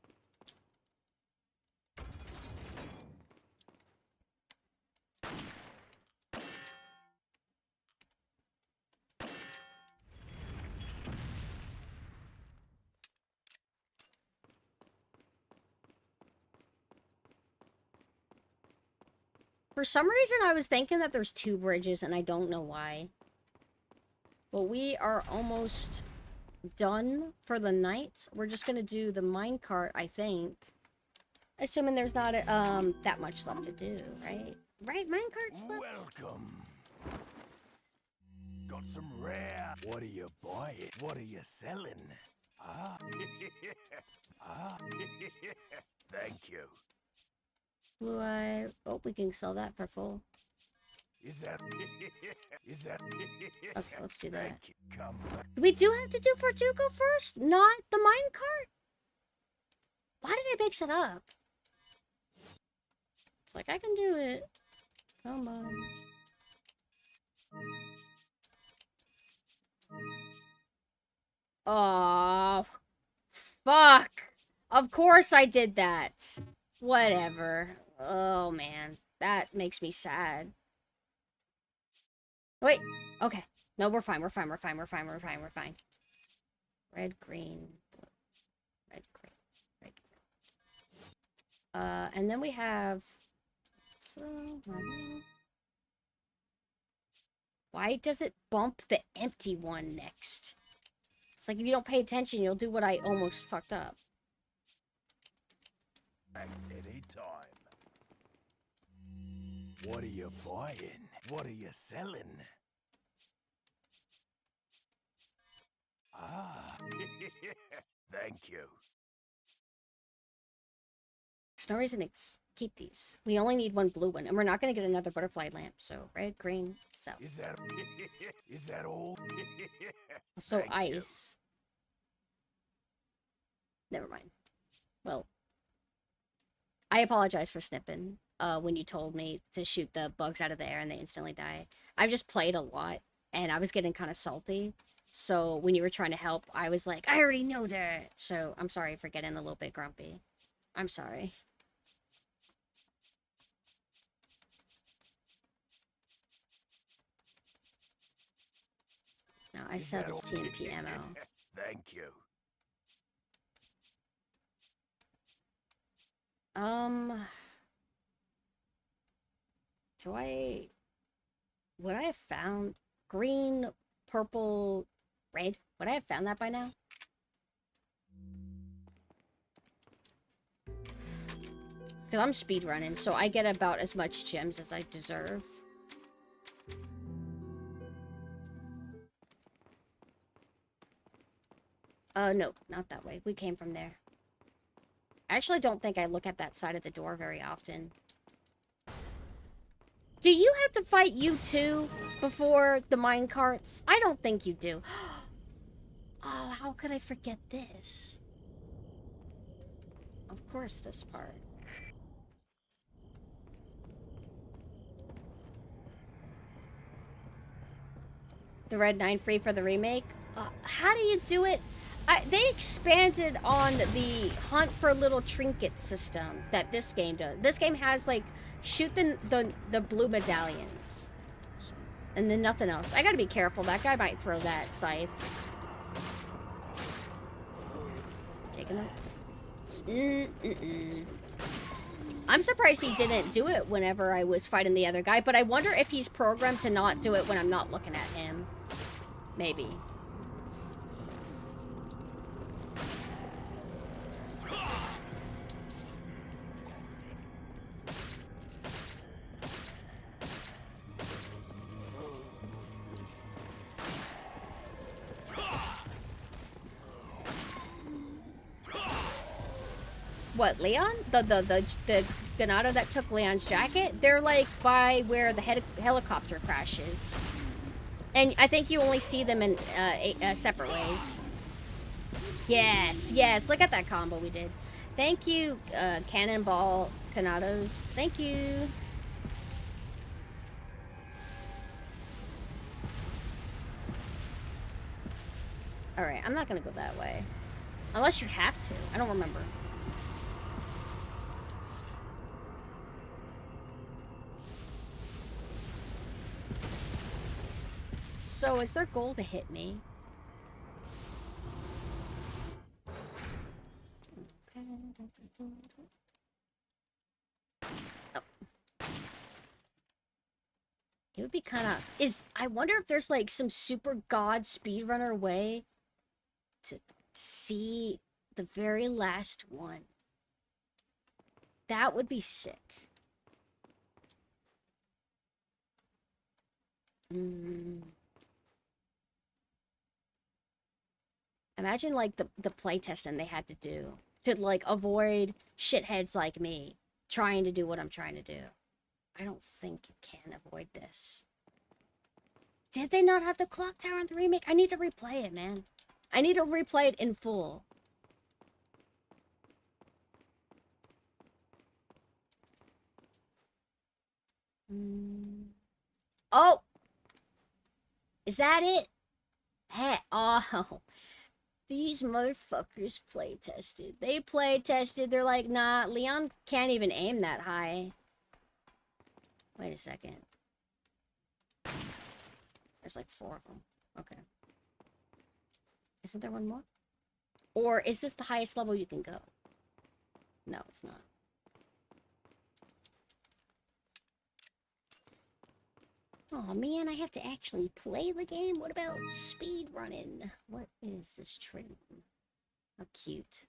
For some reason, I was thinking that there's 2 bridges, and I don't know why. But we are almost done for the night. We're just gonna do the minecart, I think. Assuming there's not that much left to do, right? Right, minecart's left? Welcome. Got some rare. What are you buying? What are you selling? Ah. Ah. Thank you. Blue eye. Oh, we can sell that for full. Is that? Okay, let's do that. Thank you. Come back. We do have to do Verdugo first, not the minecart? Why did I mix it up? It's like, I can do it. Come on. Oh, fuck. Of course I did that. Whatever. Oh, man. That makes me sad. Wait. Okay. No, we're fine. We're fine. We're fine. We're fine. We're fine. We're fine. Red, green, blue. Red, green, red, green. And then we have... So... Why does it bump the empty one next? It's like if you don't pay attention, you'll do what I almost fucked up. At any time. What are you buying? What are you selling? Ah, thank you. There's no reason to keep these. We only need one blue one, and we're not going to get another butterfly lamp, so red, green, sell. Is that all? So Thank you. ice. Never mind. Well, I apologize for snipping when you told me to shoot the bugs out of the air and they instantly die. I've just played a lot, and I was getting kind of salty. So when you were trying to help, I was like, I already know that. So I'm sorry for getting a little bit grumpy. I'm sorry. No, I sell this TMP ammo. Thank you. Would I have found green, purple, red? Would I have found that by now? Because I'm speedrunning, so I get about as much gems as I deserve. No, not that way. We came from there. I actually don't think I look at that side of the door very often. Do you have to fight you too before the mine carts? I don't think you do. Oh, how could I forget this? Of course, this part. The Red 9 free for the remake? How do you do it? They expanded on the hunt for little trinkets system that this game does. This game has, like, shoot the blue medallions. And then nothing else. I gotta be careful. That guy might throw that scythe. Taking them. I'm surprised he didn't do it whenever I was fighting the other guy, but I wonder if he's programmed to not do it when I'm not looking at him. Maybe. What, Leon? The Ganado that took Leon's jacket? They're like by where the helicopter crashes. And I think you only see them in separate ways. Yes, yes. Look at that combo we did. Thank you, Cannonball Ganados. Thank you. Alright, I'm not gonna go that way. Unless you have to. I don't remember. So, is their goal to hit me? Oh. It would be kind of... I wonder if there's, like, some super god speedrunner way to see the very last one. That would be sick. Imagine, like, the playtesting they had to do to, like, avoid shitheads like me trying to do what I'm trying to do. I don't think you can avoid this. Did they not have the clock tower in the remake? I need to replay it, man. I need to replay it in full. Oh! Is that it? Hey, oh. These motherfuckers play tested. They play tested. They're like, nah, Leon can't even aim that high. Wait a second. There's like 4 of them. Okay. Isn't there one more? Or is this the highest level you can go? No, it's not. Oh man, I have to actually play the game? What about speed running? What is this trim? How cute.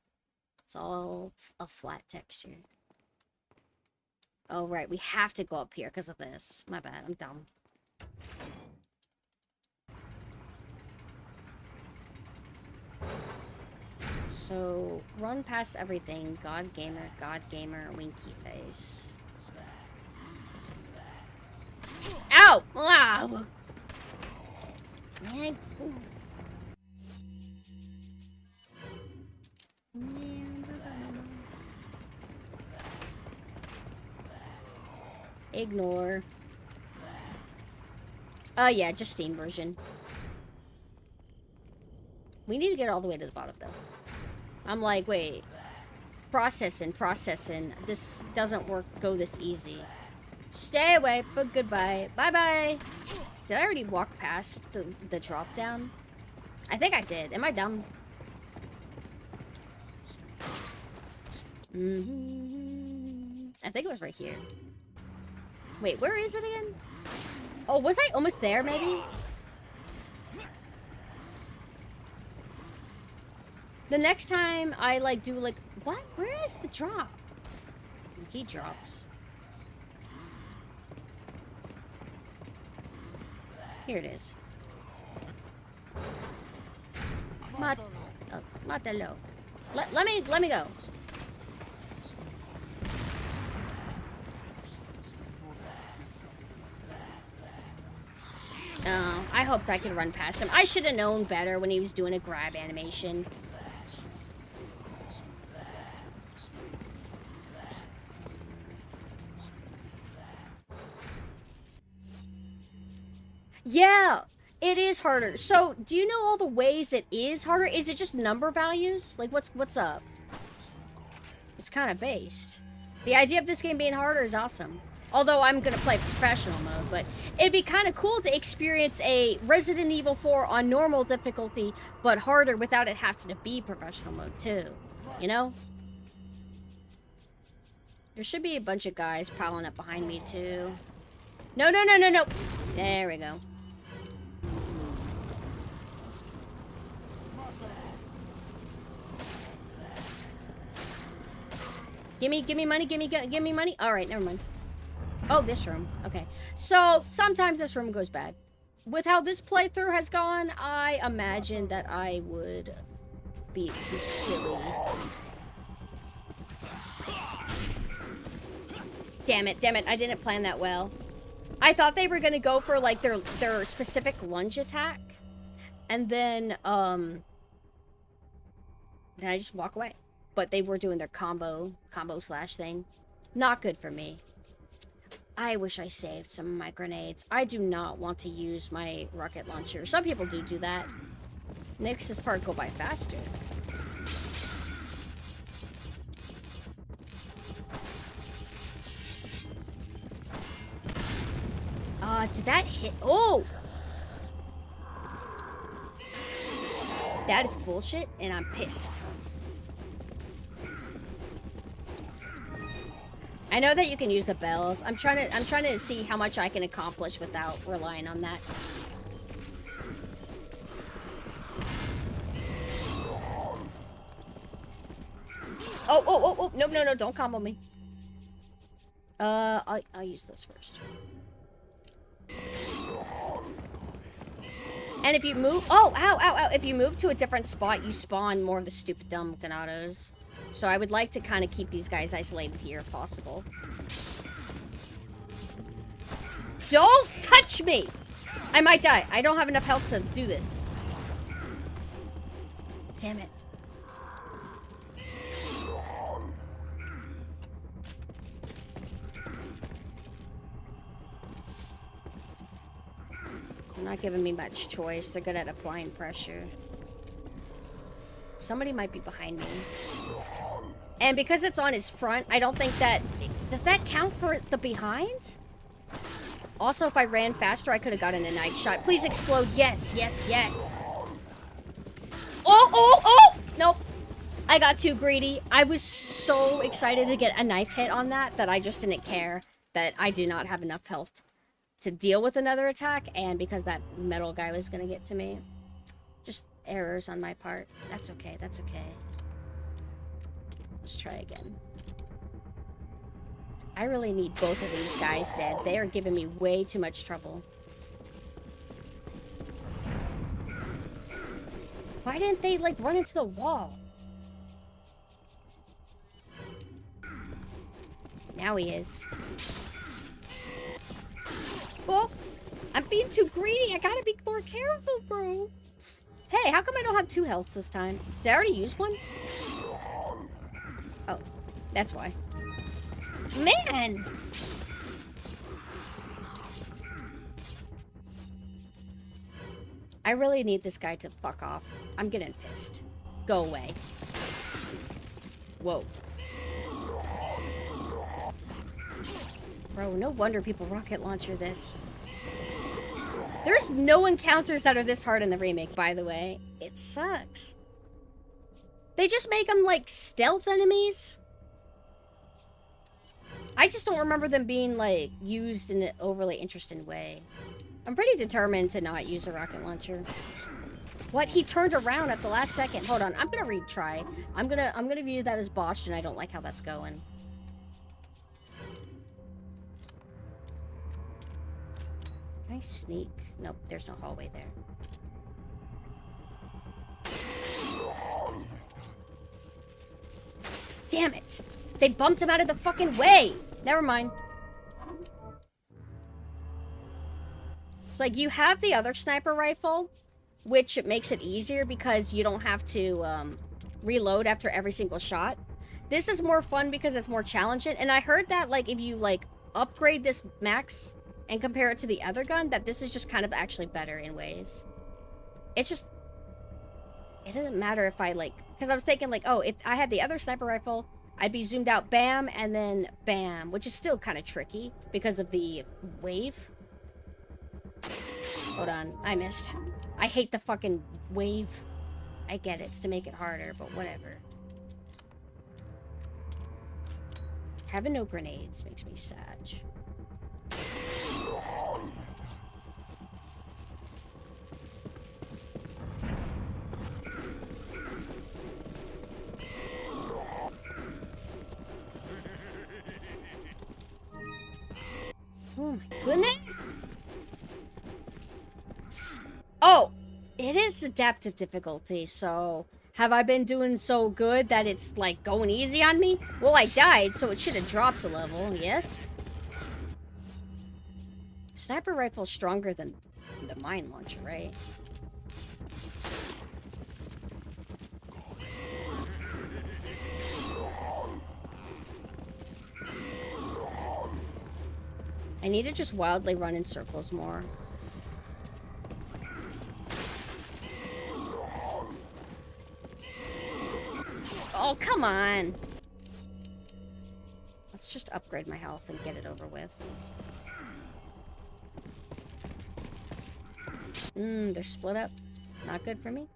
It's all a flat texture. Oh, right. We have to go up here because of this. My bad. I'm dumb. So, run past everything. God gamer, winky face. Ow! Wow! Ignore. Yeah, just Steam version. We need to get all the way to the bottom, though. I'm like, wait. Processing. This doesn't go this easy. Stay away, but goodbye. Bye-bye. Did I already walk past the drop down? I think I did. Am I dumb? I think it was right here. Wait, where is it again? Oh, was I almost there, maybe? The next time I, like, do, like... What? Where is the drop? He drops. Here it is. Matalo. Let me go. Oh, I hoped I could run past him. I should have known better when he was doing a grab animation. Yeah, it is harder. So, do you know all the ways it is harder? Is it just number values? Like, what's up? It's kind of based. The idea of this game being harder is awesome. Although I'm gonna play professional mode, but it'd be kind of cool to experience a Resident Evil 4 on normal difficulty, but harder without it having to be professional mode too. You know? There should be a bunch of guys piling up behind me too. No. There we go. Gimme money, gimme money. All right, never mind. Oh, this room. Okay. So, sometimes this room goes bad. With how this playthrough has gone, I imagine that I would be silly. Damn it. I didn't plan that well. I thought they were going to go for, like, their specific lunge attack. And then I just walk away. But they were doing their combo slash thing. Not good for me. I wish I saved some of my grenades. I do not want to use my rocket launcher. Some people do that. Makes this part go by faster. Did that hit? Oh! That is bullshit, and I'm pissed. I know that you can use the bells. I'm trying to see how much I can accomplish without relying on that. Oh, no, don't combo me. I'll use this first. And if you move, ow, if you move to a different spot, you spawn more of the stupid dumb ganados. So I would like to kind of keep these guys isolated here if possible. Don't touch me! I might die. I don't have enough health to do this. Damn it. They're not giving me much choice. They're good at applying pressure. Somebody might be behind me. And because it's on his front, I don't think that... Does that count for the behind? Also, if I ran faster, I could have gotten a knife shot. Please explode. Yes. Oh! Nope. I got too greedy. I was so excited to get a knife hit on that I just didn't care that I do not have enough health to deal with another attack. And because that metal guy was going to get to me. Just errors on my part. That's okay. Let's try again. I really need both of these guys dead. They are giving me way too much trouble. Why didn't they, like, run into the wall? Now he is. Oh, I'm being too greedy. I gotta be more careful, bro. Hey, how come I don't have 2 healths this time? Did I already use one? Oh, that's why. Man! I really need this guy to fuck off. I'm getting pissed. Go away. Whoa. Bro, no wonder people rocket launcher this. There's no encounters that are this hard in the remake, by the way. It sucks. They just make them, like, stealth enemies. I just don't remember them being, like, used in an overly interesting way. I'm pretty determined to not use a rocket launcher. What? He turned around at the last second. Hold on, I'm gonna retry. I'm gonna view that as botched, and I don't like how that's going. Can I sneak? Nope, there's no hallway there. Damn it! They bumped him out of the fucking way! Never mind. It's like, you have the other sniper rifle, which makes it easier because you don't have to reload after every single shot. This is more fun because it's more challenging, and I heard that, like, if you, like, upgrade this max and compare it to the other gun, that this is just kind of actually better in ways. It's just... It doesn't matter if I, like... Because I was thinking, like, oh, if I had the other sniper rifle, I'd be zoomed out, bam, and then bam, which is still kind of tricky because of the wave. Hold on, I missed. I hate the fucking wave. I get it, it's to make it harder, but whatever. Having no grenades makes me sad. Oh my goodness! Oh! It is adaptive difficulty, so... Have I been doing so good that it's, like, going easy on me? Well, I died, so it should have dropped a level, yes? Sniper rifle's stronger than the mine launcher, right? I need to just wildly run in circles more. Oh, come on! Let's just upgrade my health and get it over with. They're split up. Not good for me.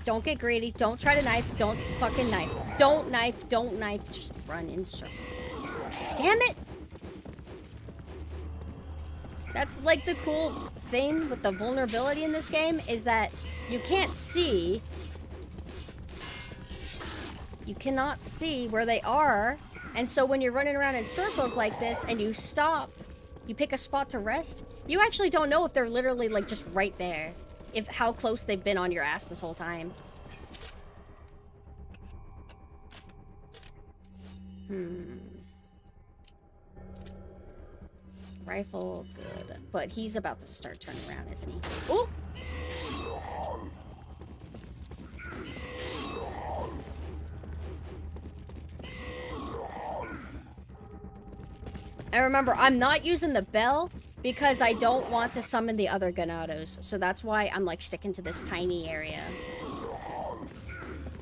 Don't get greedy. Don't try to knife. Don't fucking knife. Don't knife. Don't knife. Just run in circles. Damn it! That's like the cool thing with the vulnerability in this game is that you can't see. You cannot see where they are. And so when you're running around in circles like this and you stop, you pick a spot to rest, you actually don't know if they're literally like just right there. If how close they've been on your ass this whole time. Rifle, good. But he's about to start turning around, isn't he? Oh! And remember, I'm not using the bell because I don't want to summon the other Ganados. So that's why I'm, like, sticking to this tiny area.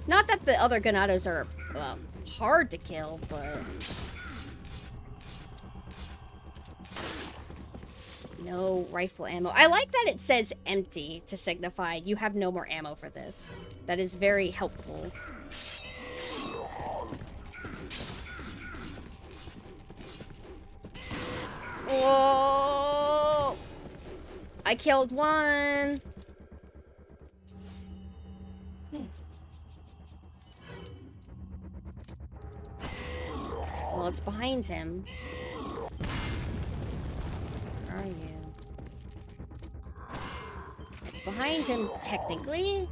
Not that the other Ganados are, hard to kill, but... No rifle ammo. I like that it says empty to signify you have no more ammo for this. That is very helpful. Whoa! I killed one. Well, it's behind him. Where are you? It's behind him, technically.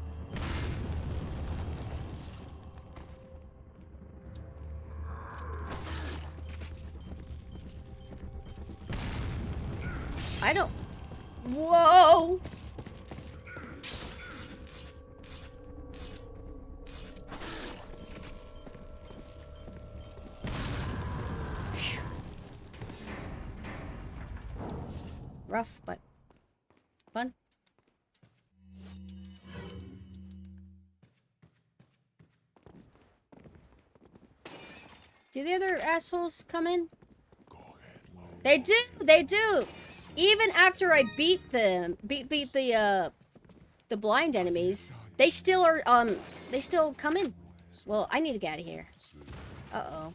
I don't... Whoa! Rough, but fun. Do the other assholes come in? They do! They do! Even after I beat the blind enemies, they still are, they still come in. Well, I need to get out of here. Uh-oh.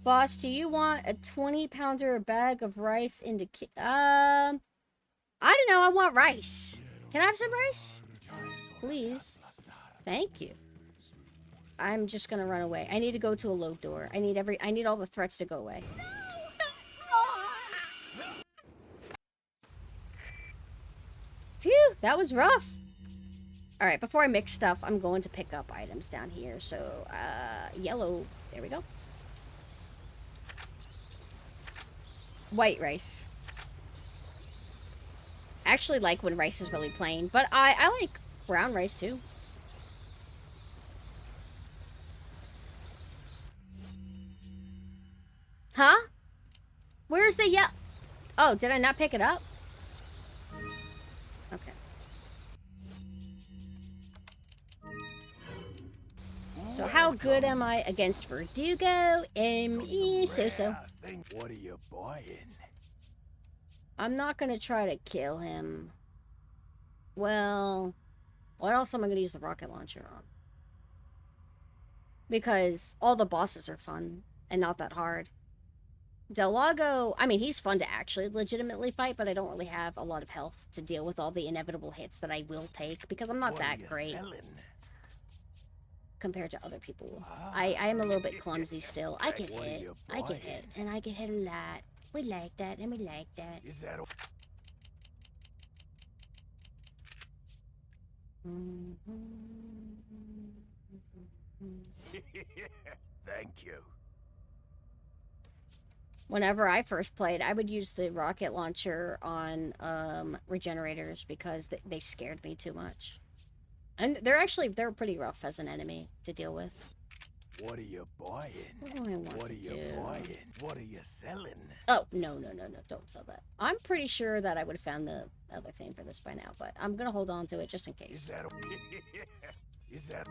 Boss, do you want a 20-pounder bag of rice into I don't know, I want rice. Can I have some rice? Please. Thank you. I'm just gonna run away. I need to go to a load door. I need all the threats to go away. Phew, that was rough. Alright, before I mix stuff, I'm going to pick up items down here. So, yellow. There we go. White rice. I actually like when rice is really plain, but I like brown rice too. Huh? Where's the Oh, did I not pick it up? Okay. So how good am I against Verdugo? So-so. What are you buying? I'm not gonna try to kill him. Well, what else am I gonna use the rocket launcher on? Because all the bosses are fun and not that hard. Del Lago, I mean, he's fun to actually legitimately fight, but I don't really have a lot of health to deal with all the inevitable hits that I will take because I'm not that great compared to other people. I am a little bit clumsy still. I get hit. I get hit. And I get hit a lot. We like that, and we like that. Is that Thank you. Whenever I first played, I would use the rocket launcher on regenerators because they scared me too much. And they're pretty rough as an enemy to deal with. What are you buying? What do I want What to are you do? buying? What are you selling? Oh, no, don't sell that. I'm pretty sure that I would have found the other thing for this by now, but I'm gonna hold on to it just in case. Is that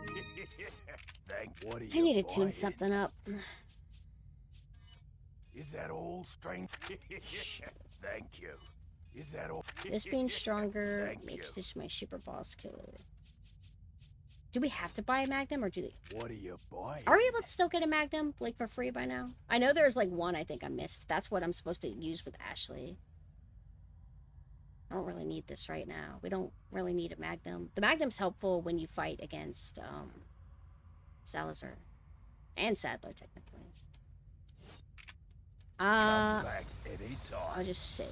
What are you I need to tune buying? something up. Is that all strength? Thank you. Is that all? This being stronger Thank makes you. this my super boss killer. Do we have to buy a Magnum, or do they... What are you buying? Are we able to still get a Magnum, like, for free by now? I know there's, like, one I think I missed. That's what I'm supposed to use with Ashley. I don't really need this right now. We don't really need a Magnum. The Magnum's helpful when you fight against, Salazar. And Sadler, technically. Come back anytime. I'll just save.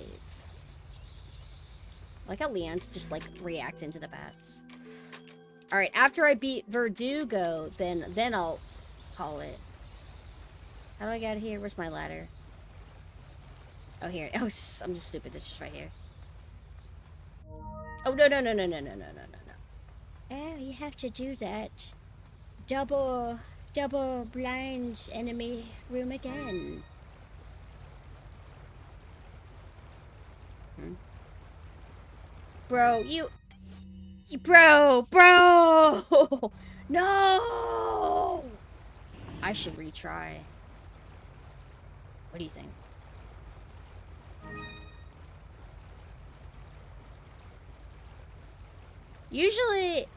I like how Leon's just, like, reacting to the bats. Alright, after I beat Verdugo, then I'll call it. How do I get out of here? Where's my ladder? Oh, here. Oh, I'm just stupid. It's just right here. Oh, no. Oh, you have to do that. Double blind enemy room again. Bro, Bro! No! I should retry. What do you think? Usually...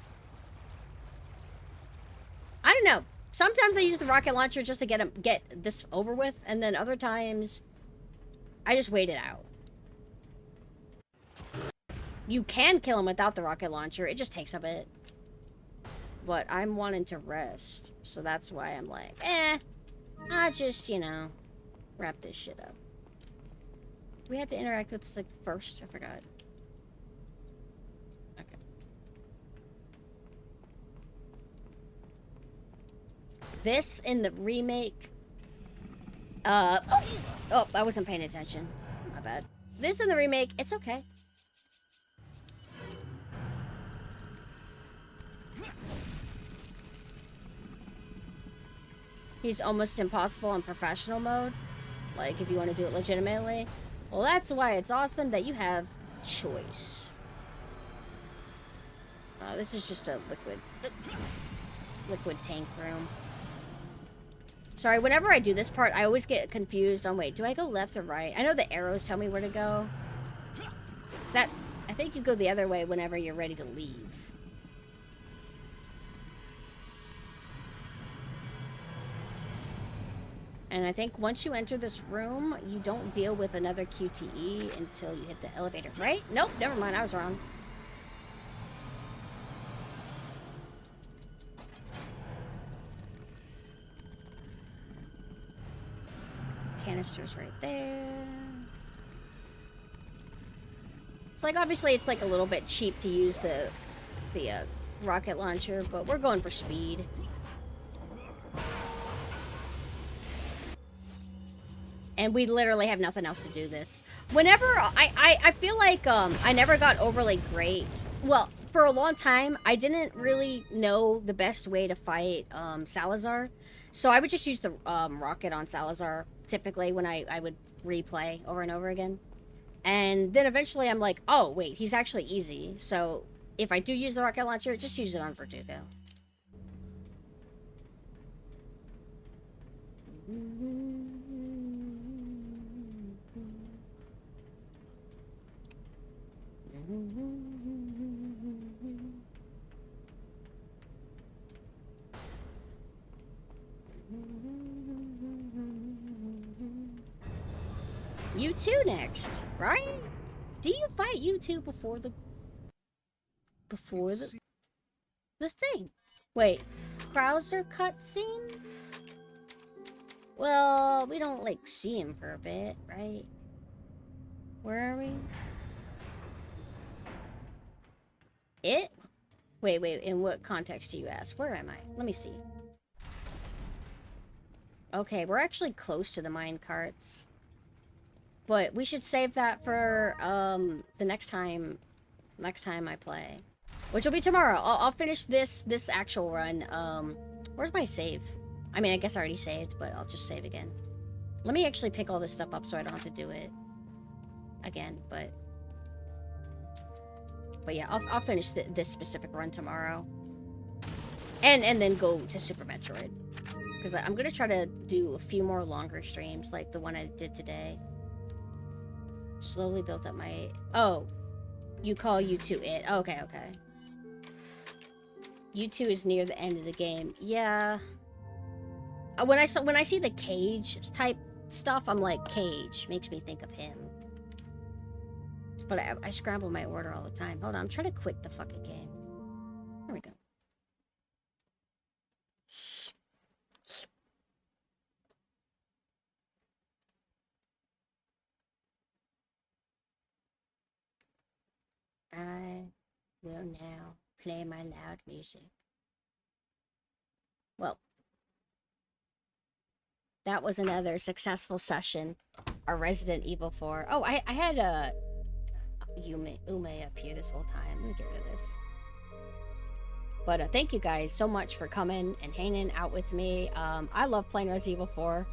I don't know. Sometimes I use the rocket launcher just to get this over with, and then other times I just wait it out. You can kill him without the rocket launcher. It just takes a bit. But I'm wanting to rest. So that's why I'm like, I'll just, you know, wrap this shit up. We had to interact with this, like, first. I forgot. Okay. This in the remake... oh, I wasn't paying attention. My bad. This in the remake, it's okay. He's almost impossible in professional mode. Like, if you want to do it legitimately. Well, that's why it's awesome that you have choice. This is just a liquid tank room. Sorry, whenever I do this part, I always get confused on, wait, do I go left or right? I know the arrows tell me where to go. I think you go the other way whenever you're ready to leave. And I think once you enter this room, you don't deal with another QTE until you hit the elevator, right? Nope, never mind, I was wrong. Canister's right there. It's like, obviously, it's like a little bit cheap to use the rocket launcher, but we're going for speed. And we literally have nothing else to do this. Whenever, I feel like, I never got overly great. Well, for a long time, I didn't really know the best way to fight, Salazar. So I would just use the, rocket on Salazar, typically, when I would replay over and over again. And then eventually I'm like, oh, wait, he's actually easy. So if I do use the rocket launcher, just use it on Verdugo. You two next, right? Do you fight you two before the thing? Wait, Krauser cutscene? Well, we don't like see him for a bit, right? Where are we? It? Wait, in what context do you ask? Where am I? Let me see. Okay, we're actually close to the mine carts. But we should save that for, the next time I play. Which will be tomorrow. I'll finish this actual run. Where's my save? I mean, I guess I already saved, but I'll just save again. Let me actually pick all this stuff up so I don't have to do it again, but yeah, I'll finish this specific run tomorrow. And then go to Super Metroid. Because I'm gonna try to do a few more longer streams, like the one I did today. Slowly built up my... Oh, you call U2 it. Okay. U2 is near the end of the game. Yeah. When I see the Cage type stuff, I'm like, Cage. Makes me think of him. But I scramble my order all the time. Hold on, I'm trying to quit the fucking game. There we go. I will now play my loud music. Well, that was another successful session. Our Resident Evil 4. Oh, I had a Ume up here this whole time. Let me get rid of this. But thank you guys so much for coming and hanging out with me. I love playing Resident Evil 4.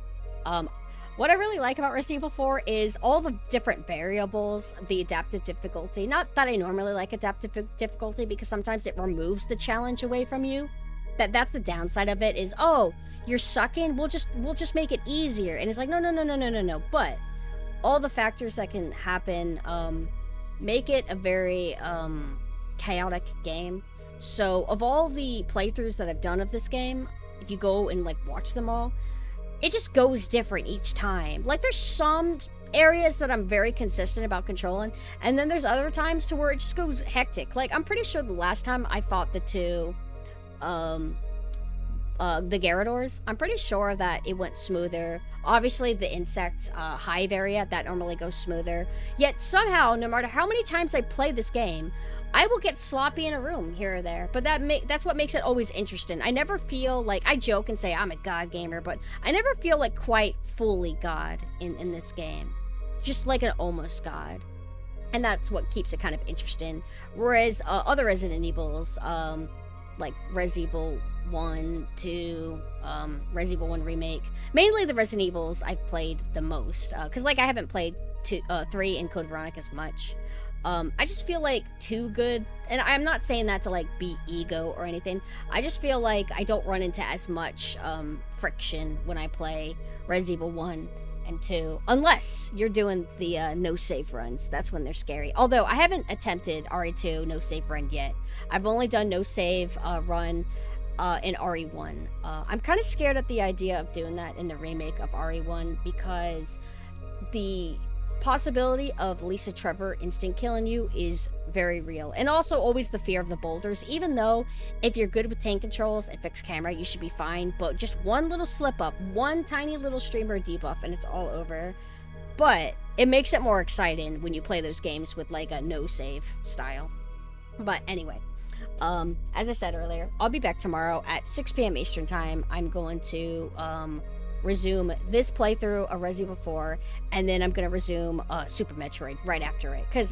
What I really like about Resident Evil 4 is all the different variables, the adaptive difficulty. Not that I normally like adaptive difficulty, because sometimes it removes the challenge away from you. That's the downside of it, is, oh, you're sucking, we'll just make it easier. And it's like, no. But all the factors that can happen make it a very chaotic game. So of all the playthroughs that I've done of this game, if you go and like watch them all, it just goes different each time. Like, there's some areas that I'm very consistent about controlling, and then there's other times to where it just goes hectic. Like, I'm pretty sure the last time I fought the two, the Gyarados, I'm pretty sure that it went smoother. Obviously, the insect hive area, that normally goes smoother. Yet somehow, no matter how many times I play this game, I will get sloppy in a room here or there. But that's what makes it always interesting. I never feel like, I joke and say I'm a god gamer, but I never feel like quite fully god in this game. Just like an almost god. And that's what keeps it kind of interesting. Whereas other Resident Evils, like Res Evil 1, 2, Res Evil 1 Remake. Mainly the Resident Evils I've played the most. Because, like, I haven't played 3 and Code Veronica as much. I just feel like too good, and I'm not saying that to, like, be ego or anything. I just feel like I don't run into as much friction when I play Res Evil 1 and 2. Unless you're doing the no-save runs. That's when they're scary. Although, I haven't attempted RE2 no-save run yet. I've only done no-save run in RE1. I'm kind of scared at the idea of doing that in the remake of RE1 because the possibility of Lisa Trevor instant killing you is very real. And also always the fear of the boulders, even though if you're good with tank controls and fixed camera, you should be fine. But just one little slip up, one tiny little streamer debuff, and it's all over. But it makes it more exciting when you play those games with like a no save style. But anyway, as I said earlier, I'll be back tomorrow at 6 p.m. Eastern Time. I'm going to resume this playthrough of Resident Evil 4, and then I'm going to resume Super Metroid right after it. Because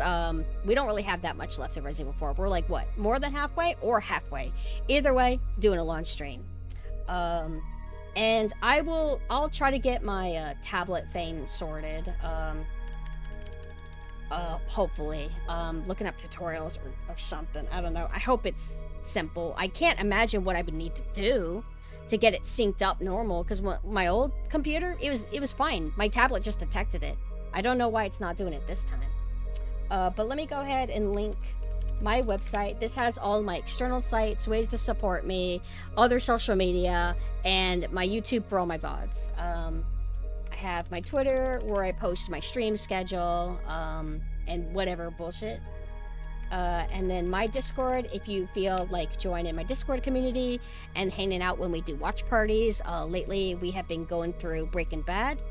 we don't really have that much left of Resident Evil 4. We're like, what, more than halfway or halfway? Either way, doing a launch stream. And I'll try to get my tablet thing sorted. Hopefully. Looking up tutorials or something. I don't know. I hope it's simple. I can't imagine what I would need to do to get it synced up normal, because my old computer, it was fine. My tablet just detected it. I don't know why it's not doing it this time. But let me go ahead and link my website. This has all my external sites, ways to support me, other social media, and my YouTube for all my VODs. I have my Twitter where I post my stream schedule, and whatever bullshit. And then my Discord, if you feel like joining my Discord community and hanging out when we do watch parties. Lately, we have been going through Breaking Bad.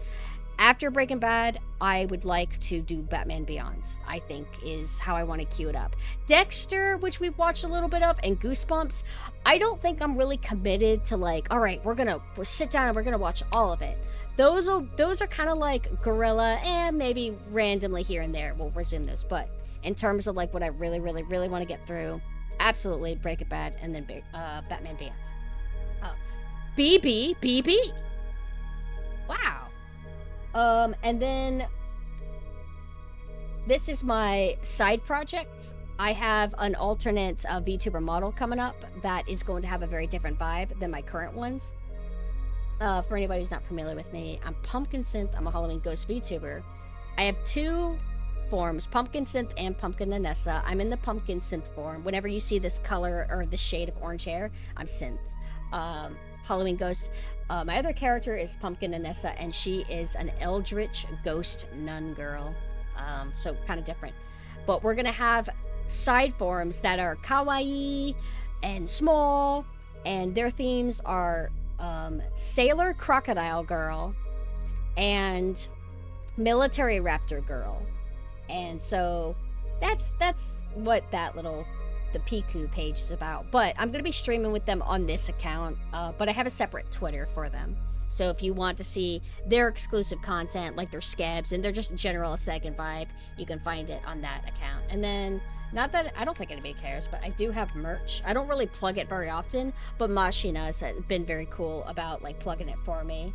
After Breaking Bad, I would like to do Batman Beyond, I think is how I want to queue it up. Dexter, which we've watched a little bit of, and Goosebumps, I don't think I'm really committed to like, all right, we'll sit down and we're gonna watch all of it. Those are kind of like guerrilla, and maybe randomly here and there we'll resume those. But in terms of like what I really, really, really want to get through, absolutely Breaking Bad, and then Batman Beyond. BB. Wow. And then this is my side project. I have an alternate VTuber model coming up that is going to have a very different vibe than my current ones. For anybody who's not familiar with me, I'm PumpkinSynth. I'm a Halloween ghost VTuber. I have two forms, PumpkinSynth and Pumpkin Nanessa. I'm in the PumpkinSynth form. Whenever you see this color or this shade of orange hair, I'm Synth. Halloween ghost. My other character is Pumpkin Nanessa, and she is an eldritch ghost nun girl. So kind of different. But we're gonna have side forms that are kawaii and small, and their themes are sailor crocodile girl and military raptor girl. And so that's what that the Piku page is about. But I'm going to be streaming with them on this account, but I have a separate Twitter for them. So if you want to see their exclusive content, like their scabs and their just general aesthetic and vibe, you can find it on that account. And then, not that I don't think anybody cares, but I do have merch. I don't really plug it very often, but Machina has been very cool about like plugging it for me.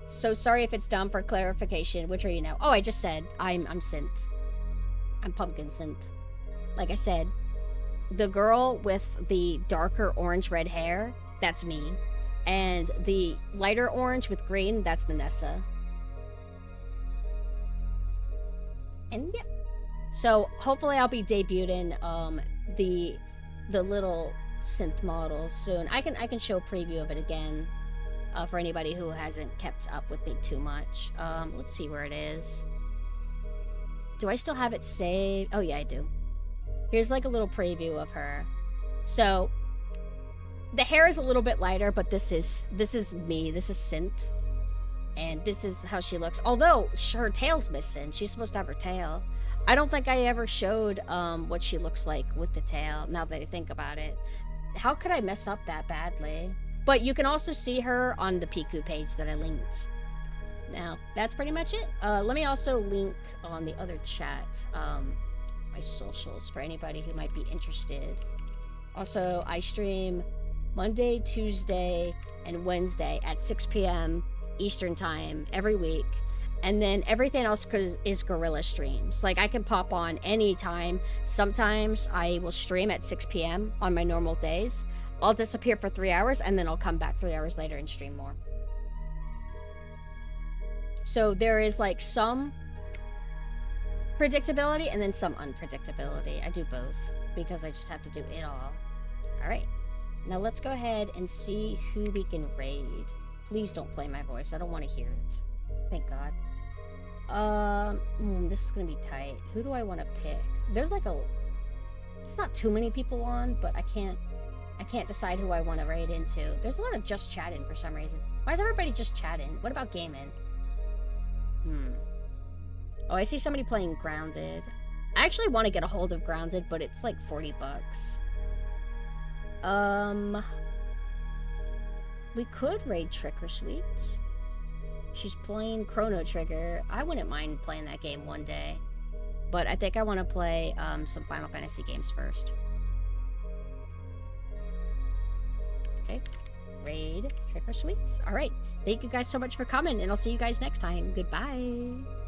So sorry if it's dumb. For clarification, which are you now? Oh, I just said I'm Synth. I'm PumpkinSynth. Like I said, the girl with the darker orange-red hair, that's me. And the lighter orange with green, that's Nanessa. And yeah. So hopefully I'll be debuting the little synth model soon. I can show a preview of it again for anybody who hasn't kept up with me too much. Let's see where it is. Do I still have it saved? Oh yeah, I do. Here's like a little preview of her. So the hair is a little bit lighter, but this is me. This is Synth. And this is how she looks. Although her tail's missing. She's supposed to have her tail. I don't think I ever showed what she looks like with the tail, now that I think about it. How could I mess up that badly? But you can also see her on the Piku page that I linked. Now, that's pretty much it. Let me also link on the other chat my socials for anybody who might be interested. Also, I stream Monday, Tuesday, and Wednesday at 6 p.m. Eastern Time every week. And then everything else is guerrilla streams. Like, I can pop on anytime. Sometimes I will stream at 6 p.m. on my normal days. I'll disappear for 3 hours, and then I'll come back 3 hours later and stream more. So there is, like, some predictability and then some unpredictability. I do both because I just have to do it all. Alright. Now let's go ahead and see who we can raid. Please don't play my voice. I don't want to hear it. Thank God. This is gonna be tight. Who do I want to pick? There's like it's not too many people on, but I can't decide who I want to raid into. There's a lot of just chatting for some reason. Why is everybody just chatting? What about gaming? Oh, I see somebody playing Grounded. I actually want to get a hold of Grounded, but it's like $40. We could raid Trick or Sweet. She's playing Chrono Trigger. I wouldn't mind playing that game one day. But I think I want to play some Final Fantasy games first. Okay. Raid Trick or Sweets. Alright. Thank you guys so much for coming, and I'll see you guys next time. Goodbye.